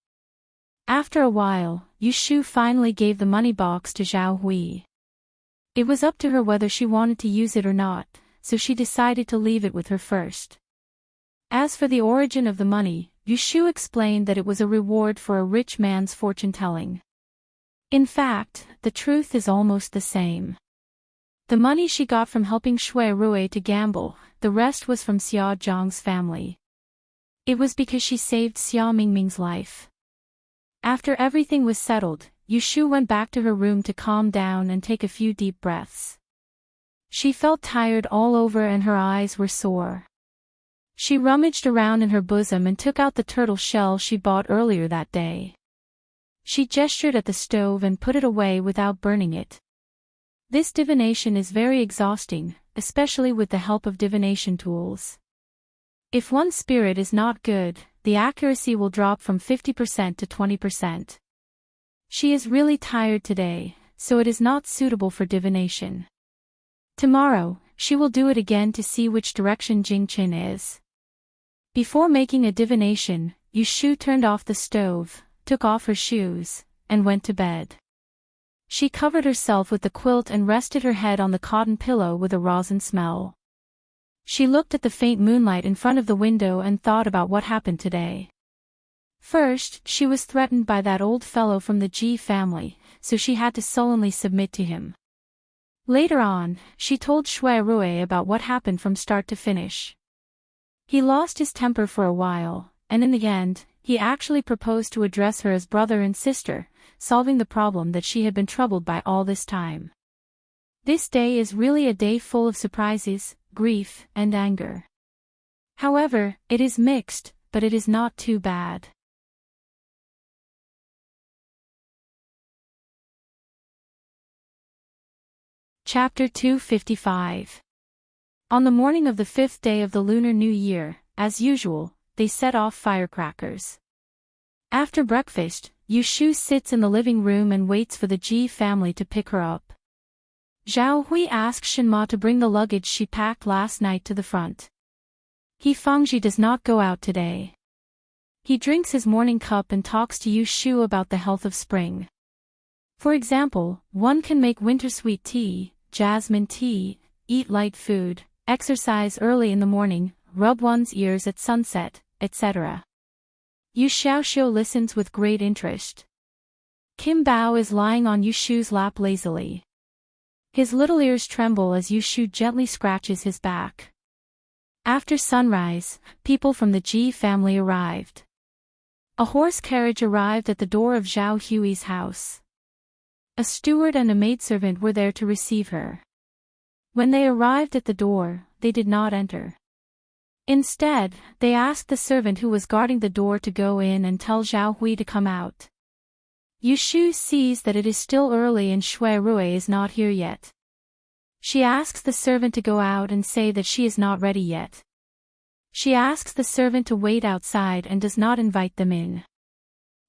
After a while, Yushu finally gave the money box to Zhao Hui. It was up to her whether she wanted to use it or not, so she decided to leave it with her first. As for the origin of the money, Yushu explained that it was a reward for a rich man's fortune-telling. In fact, the truth is almost the same. The money she got from helping Shui Rui to gamble, the rest was from Xia Zhang's family. It was because she saved Xia Mingming's life. After everything was settled, Yushu went back to her room to calm down and take a few deep breaths. She felt tired all over and her eyes were sore. She rummaged around in her bosom and took out the turtle shell she bought earlier that day. She gestured at the stove and put it away without burning it. This divination is very exhausting, especially with the help of divination tools. If one's spirit is not good, the accuracy will drop from 50% to 20%. She is really tired today, so it is not suitable for divination. Tomorrow, she will do it again to see which direction Jingqin is. Before making a divination, Yushu turned off the stove, took off her shoes, and went to bed. She covered herself with the quilt and rested her head on the cotton pillow with a rosin smell. She looked at the faint moonlight in front of the window and thought about what happened today. First, she was threatened by that old fellow from the Ji family, so she had to sullenly submit to him. Later on, she told Shui Rui about what happened from start to finish. He lost his temper for a while, and in the end, he actually proposed to address her as brother and sister, solving the problem that she had been troubled by all this time. This day is really a day full of surprises, grief, and anger. However, it is mixed, but it is not too bad. Chapter 255. On the morning of the 5th day of the Lunar New Year, as usual, they set off firecrackers. After breakfast, Yushu sits in the living room and waits for the Ji family to pick her up. Zhao Hui asks Shenma to bring the luggage she packed last night to the front. He Fangji does not go out today. He drinks his morning cup and talks to Yushu about the health of spring. For example, one can make winter sweet tea, jasmine tea, eat light food, exercise early in the morning, rub one's ears at sunset, etc. Yu Xiaoxiu listens with great interest. Kim Bao is lying on Yushu's lap lazily. His little ears tremble as Yushu gently scratches his back. After sunrise, people from the Ji family arrived. A horse carriage arrived at the door of Zhao Hui's house. A steward and a maidservant were there to receive her. When they arrived at the door, they did not enter. Instead, they asked the servant who was guarding the door to go in and tell Zhao Hui to come out. Yushu sees that it is still early and Shui Rui is not here yet. She asks the servant to go out and say that she is not ready yet. She asks the servant to wait outside and does not invite them in.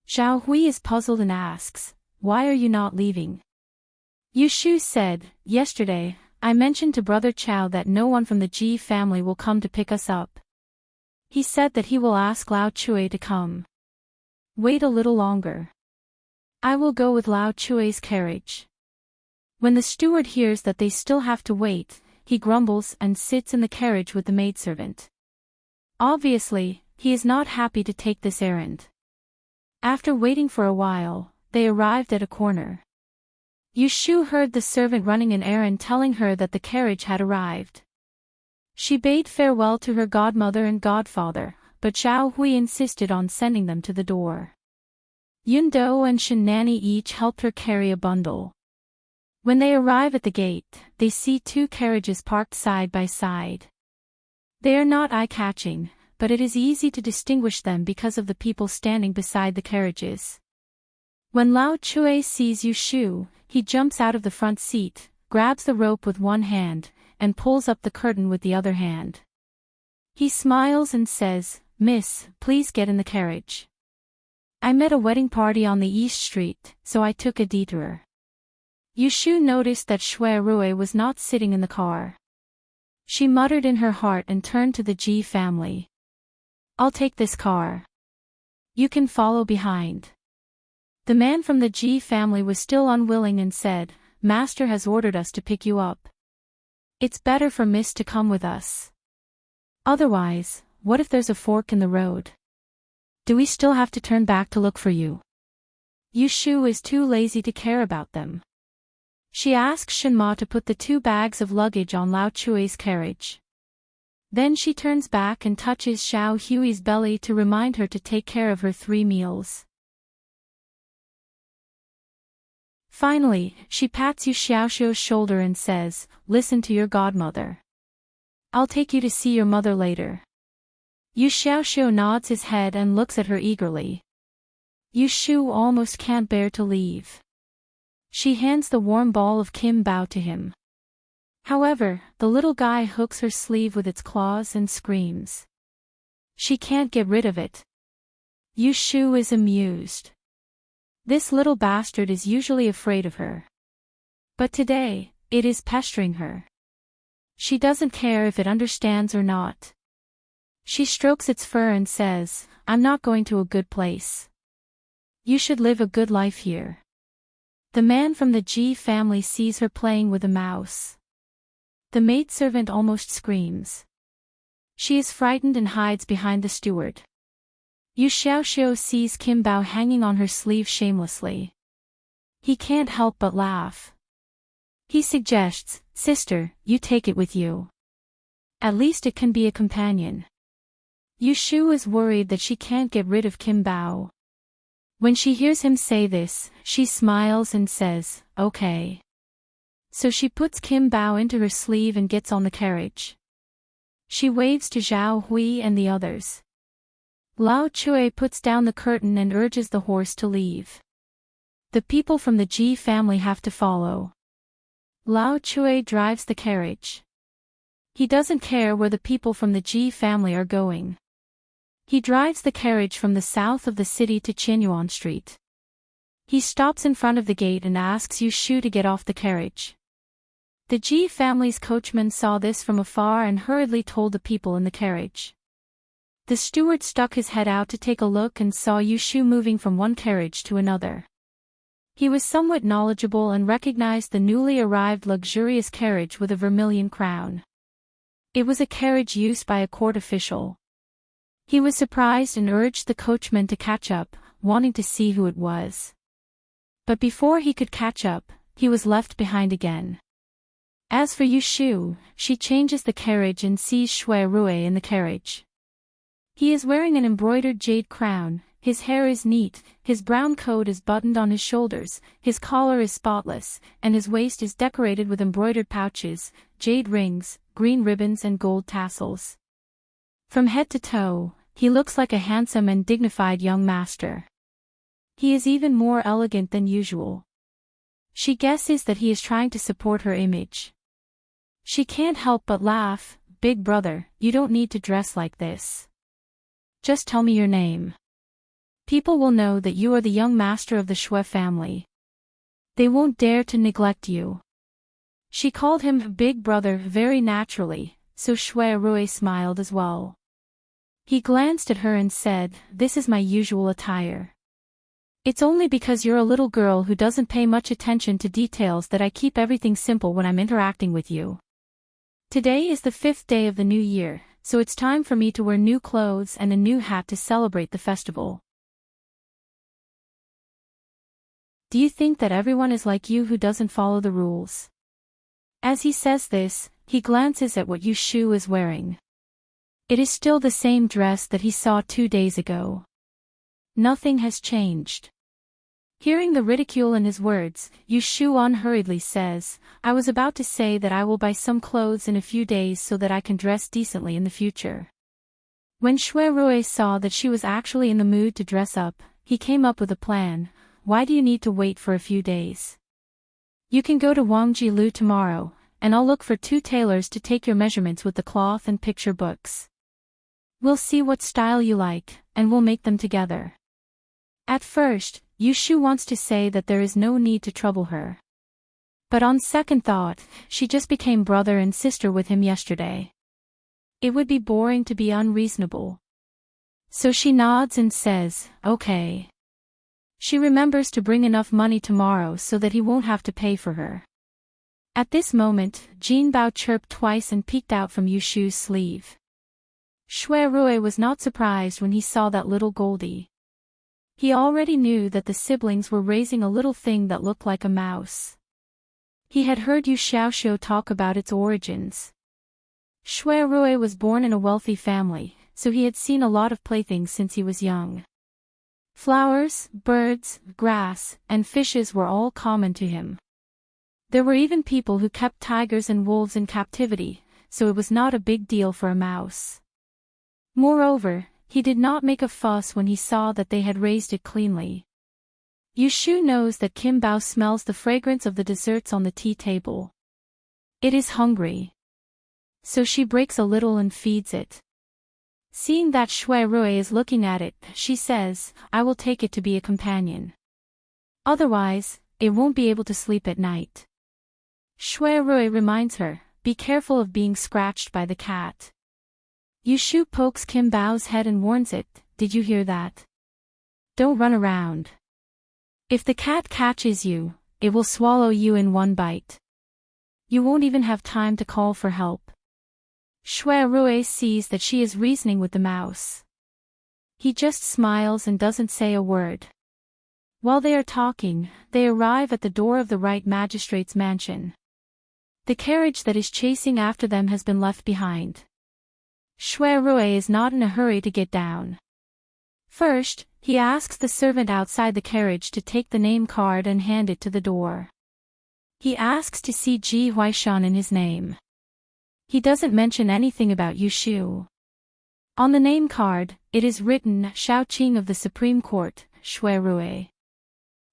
Zhao Hui is puzzled and asks, "Why are you not leaving?" Yushu said, "Yesterday, I mentioned to Brother Chow that no one from the Ji family will come to pick us up. He said that he will ask Lao Chui to come. Wait a little longer. I will go with Lao Chui's carriage." When the steward hears that they still have to wait, he grumbles and sits in the carriage with the maidservant. Obviously, he is not happy to take this errand. After waiting for a while, they arrived at a corner. Yushu heard the servant running an errand telling her that the carriage had arrived. She bade farewell to her godmother and godfather, but Zhao Hui insisted on sending them to the door. Yundo and Shen Nanny each helped her carry a bundle. When they arrive at the gate, they see two carriages parked side by side. They are not eye-catching, but it is easy to distinguish them because of the people standing beside the carriages. When Lao Chui sees Yushu, he jumps out of the front seat, grabs the rope with one hand, and pulls up the curtain with the other hand. He smiles and says, "Miss, please get in the carriage." I met a wedding party on the East Street, so I took a detour. Yushu noticed that Shui Rui was not sitting in the car. She muttered in her heart and turned to the Ji family. I'll take this car. You can follow behind. The man from the Ji family was still unwilling and said, Master has ordered us to pick you up. It's better for Miss to come with us. Otherwise, what if there's a fork in the road? Do we still have to turn back to look for you? Yushu is too lazy to care about them. She asks Shenma to put the 2 bags of luggage on Lao Chui's carriage. Then she turns back and touches Xiao Hui's belly to remind her to take care of her 3 meals. Finally, she pats Yu Xiaoxiu's shoulder and says, Listen to your godmother. I'll take you to see your mother later. Yu Xiaoxiu nods his head and looks at her eagerly. Yushu almost can't bear to leave. She hands the warm ball of Kim Bao to him. However, the little guy hooks her sleeve with its claws and screams. She can't get rid of it. Yushu is amused. This little bastard is usually afraid of her. But today, it is pestering her. She doesn't care if it understands or not. She strokes its fur and says, I'm not going to a good place. You should live a good life here. The man from the Ji family sees her playing with a mouse. The maidservant almost screams. She is frightened and hides behind the steward. Yu Xiaoxiu sees Kim Bao hanging on her sleeve shamelessly. He can't help but laugh. He suggests, Sister, you take it with you. At least it can be a companion. Yushu is worried that she can't get rid of Kim Bao. When she hears him say this, she smiles and says, okay. So she puts Kim Bao into her sleeve and gets on the carriage. She waves to Zhao Hui and the others. Lao Chui puts down the curtain and urges the horse to leave. The people from the Ji family have to follow. Lao Chui drives the carriage. He doesn't care where the people from the Ji family are going. He drives the carriage from the south of the city to Qianyuan Street. He stops in front of the gate and asks Yushu to get off the carriage. The Ji family's coachman saw this from afar and hurriedly told the people in the carriage. The steward stuck his head out to take a look and saw Yushu moving from one carriage to another. He was somewhat knowledgeable and recognized the newly arrived luxurious carriage with a vermilion crown. It was a carriage used by a court official. He was surprised and urged the coachman to catch up, wanting to see who it was. But before he could catch up, he was left behind again. As for Yushu, she changes the carriage and sees Shui Rui in the carriage. He is wearing an embroidered jade crown, his hair is neat, his brown coat is buttoned on his shoulders, his collar is spotless, and his waist is decorated with embroidered pouches, jade rings, green ribbons and gold tassels. From head to toe, he looks like a handsome and dignified young master. He is even more elegant than usual. She guesses that he is trying to support her image. She can't help but laugh. Big brother, you don't need to dress like this. Just tell me your name. People will know that you are the young master of the Shui family. They won't dare to neglect you. She called him big brother very naturally, so Shui Rui smiled as well. He glanced at her and said, This is my usual attire. It's only because you're a little girl who doesn't pay much attention to details that I keep everything simple when I'm interacting with you. Today is the 5th day of the new year, so it's time for me to wear new clothes and a new hat to celebrate the festival. Do you think that everyone is like you who doesn't follow the rules? As he says this, he glances at what Yushu is wearing. It is still the same dress that he saw 2 days ago. Nothing has changed. Hearing the ridicule in his words, Yushu unhurriedly says, I was about to say that I will buy some clothes in a few days so that I can dress decently in the future. When Shui Rui saw that she was actually in the mood to dress up, he came up with a plan. Why do you need to wait for a few days? You can go to Wangji Lu tomorrow, and I'll look for 2 tailors to take your measurements with the cloth and picture books. We'll see what style you like, and we'll make them together. At first, Yushu wants to say that there is no need to trouble her. But on second thought, she just became brother and sister with him yesterday. It would be boring to be unreasonable. So she nods and says, okay. She remembers to bring enough money tomorrow so that he won't have to pay for her. At this moment, Jinbao chirped twice and peeked out from Yushu's sleeve. Shui Rui was not surprised when he saw that little Goldie. He already knew that the siblings were raising a little thing that looked like a mouse. He had heard Yu Xiaoxiu talk about its origins. Shui Rui was born in a wealthy family, so he had seen a lot of playthings since he was young. Flowers, birds, grass, and fishes were all common to him. There were even people who kept tigers and wolves in captivity, so it was not a big deal for a mouse. Moreover, he did not make a fuss when he saw that they had raised it cleanly. Yushu knows that Kim Bao smells the fragrance of the desserts on the tea table. It is hungry. So she breaks a little and feeds it. Seeing that Shui Rui is looking at it, she says, I will take it to be a companion. Otherwise, it won't be able to sleep at night. Shui Rui reminds her, be careful of being scratched by the cat. Yushu pokes Kim Bao's head and warns it, did you hear that? Don't run around. If the cat catches you, it will swallow you in one bite. You won't even have time to call for help. Shui Rui sees that she is reasoning with the mouse. He just smiles and doesn't say a word. While they are talking, they arrive at the door of the right magistrate's mansion. The carriage that is chasing after them has been left behind. Shui Rui is not in a hurry to get down. First, he asks the servant outside the carriage to take the name card and hand it to the door. He asks to see Ji Huaishan in his name. He doesn't mention anything about Yushu. On the name card, it is written Shaoqing of the Supreme Court, Shui Rui.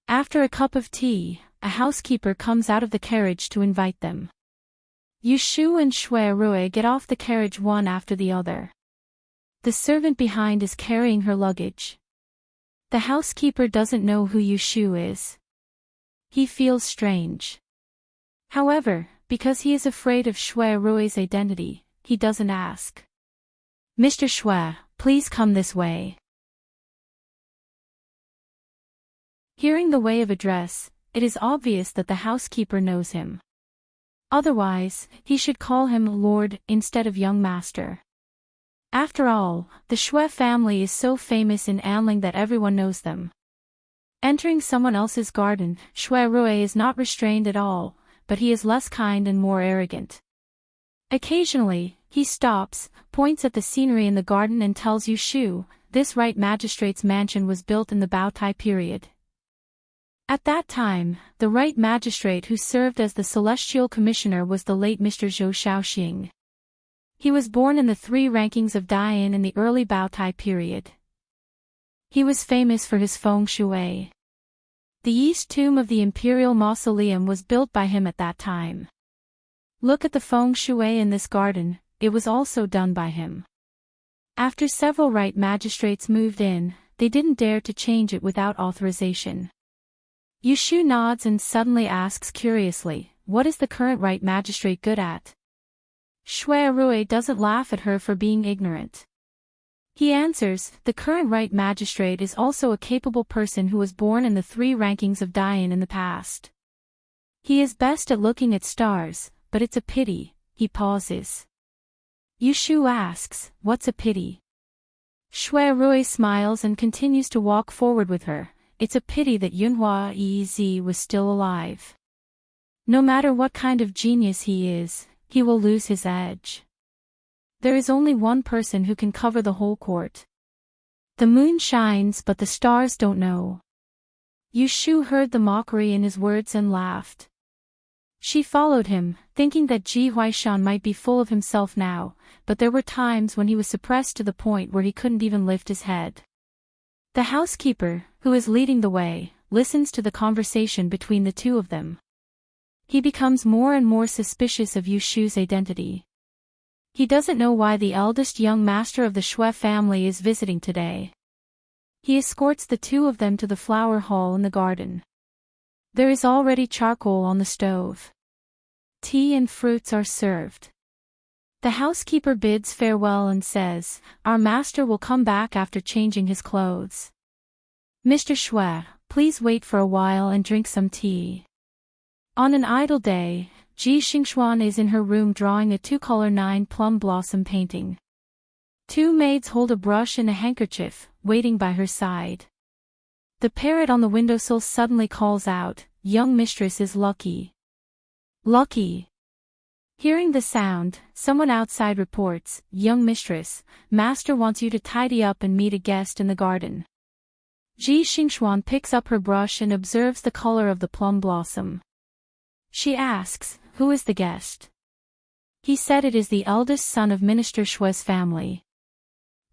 After a cup of tea, a housekeeper comes out of the carriage to invite them. Yushu and Shui Rui get off the carriage one after the other. The servant behind is carrying her luggage. The housekeeper doesn't know who Yushu is. He feels strange. However, because he is afraid of Shui Rui's identity, he doesn't ask. Mr. Shui, please come this way. Hearing the way of address, it is obvious that the housekeeper knows him. Otherwise, he should call him Lord instead of young master. After all, the Shui family is so famous in Anling that everyone knows them. Entering someone else's garden, Shui Rui is not restrained at all, but he is less kind and more arrogant. Occasionally, he stops, points at the scenery in the garden and tells Yushu, this right magistrate's mansion was built in the Baotai period. At that time, the right magistrate who served as the celestial commissioner was the late Mr. Zhou Shaoxing. He was born in the 3 rankings of Dian in the early Baotai period. He was famous for his feng shui. The east tomb of the imperial mausoleum was built by him at that time. Look at the feng shui in this garden, it was also done by him. After several right magistrates moved in, they didn't dare to change it without authorization. Yushu nods and suddenly asks curiously, what is the current right magistrate good at? Shui Rui doesn't laugh at her for being ignorant. He answers, the current right magistrate is also a capable person who was born in the 3 rankings of Dian in the past. He is best at looking at stars, but it's a pity, he pauses. Yushu asks, what's a pity? Shui Rui smiles and continues to walk forward with her, it's a pity that Yunhua Ez was still alive. No matter what kind of genius he is, he will lose his edge. There is only one person who can cover the whole court. The moon shines but the stars don't know. Yushu heard the mockery in his words and laughed. She followed him, thinking that Ji Huaishan might be full of himself now, but there were times when he was suppressed to the point where he couldn't even lift his head. The housekeeper, who is leading the way, listens to the conversation between the two of them. He becomes more and more suspicious of Yushu's identity. He doesn't know why the eldest young master of the Shui family is visiting today. He escorts the two of them to the flower hall in the garden. There is already charcoal on the stove. Tea and fruits are served. The housekeeper bids farewell and says, "Our master will come back after changing his clothes. Mr. Shui, please wait for a while and drink some tea." On an idle day, Ji Xingxuan is in her room drawing a 2-color 9-plum blossom painting. Two maids hold a brush and a handkerchief, waiting by her side. The parrot on the windowsill suddenly calls out, "Young mistress is lucky." Lucky. Hearing the sound, someone outside reports, "Young mistress, master wants you to tidy up and meet a guest in the garden." Ji Xingxuan picks up her brush and observes the color of the plum blossom. She asks, "Who is the guest?" He said it is the eldest son of Minister Shui's family.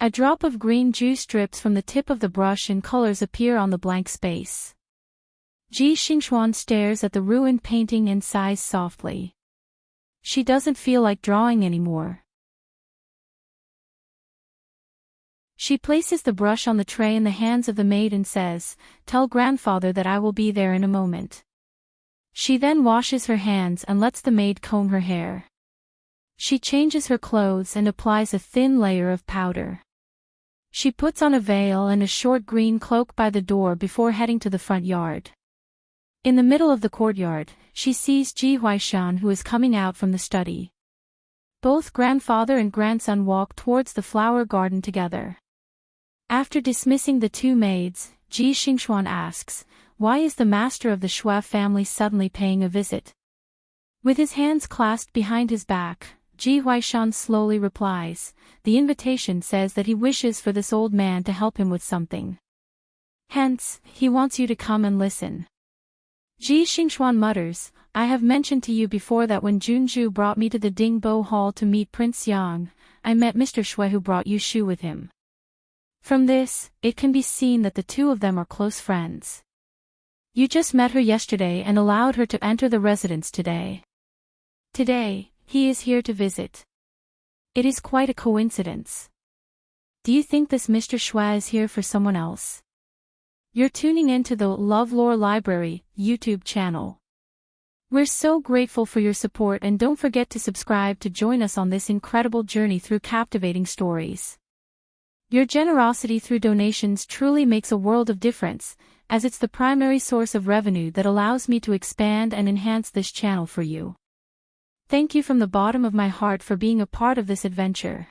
A drop of green juice drips from the tip of the brush and colors appear on the blank space. Ji Xingxuan stares at the ruined painting and sighs softly. She doesn't feel like drawing anymore. She places the brush on the tray in the hands of the maid and says, "Tell grandfather that I will be there in a moment." She then washes her hands and lets the maid comb her hair. She changes her clothes and applies a thin layer of powder. She puts on a veil and a short green cloak by the door before heading to the front yard. In the middle of the courtyard, she sees Ji Huaishan, who is coming out from the study. Both grandfather and grandson walk towards the flower garden together. After dismissing the two maids, Ji Xingxuan asks, "Why is the master of the Shui family suddenly paying a visit?" With his hands clasped behind his back, Ji Huaishan slowly replies, "The invitation says that he wishes for this old man to help him with something. Hence, he wants you to come and listen." Ji Xingxuan mutters, "I have mentioned to you before that when Junju brought me to the Dingbo Hall to meet Prince Yang, I met Mr. Shui, who brought Yu Shu with him. From this, it can be seen that the two of them are close friends. You just met her yesterday and allowed her to enter the residence today. Today, he is here to visit. It is quite a coincidence. Do you think this Mr. Shui is here for someone else?" You're tuning into the LoveLore Library YouTube channel. We're so grateful for your support, and don't forget to subscribe to join us on this incredible journey through captivating stories. Your generosity through donations truly makes a world of difference, as it's the primary source of revenue that allows me to expand and enhance this channel for you. Thank you from the bottom of my heart for being a part of this adventure.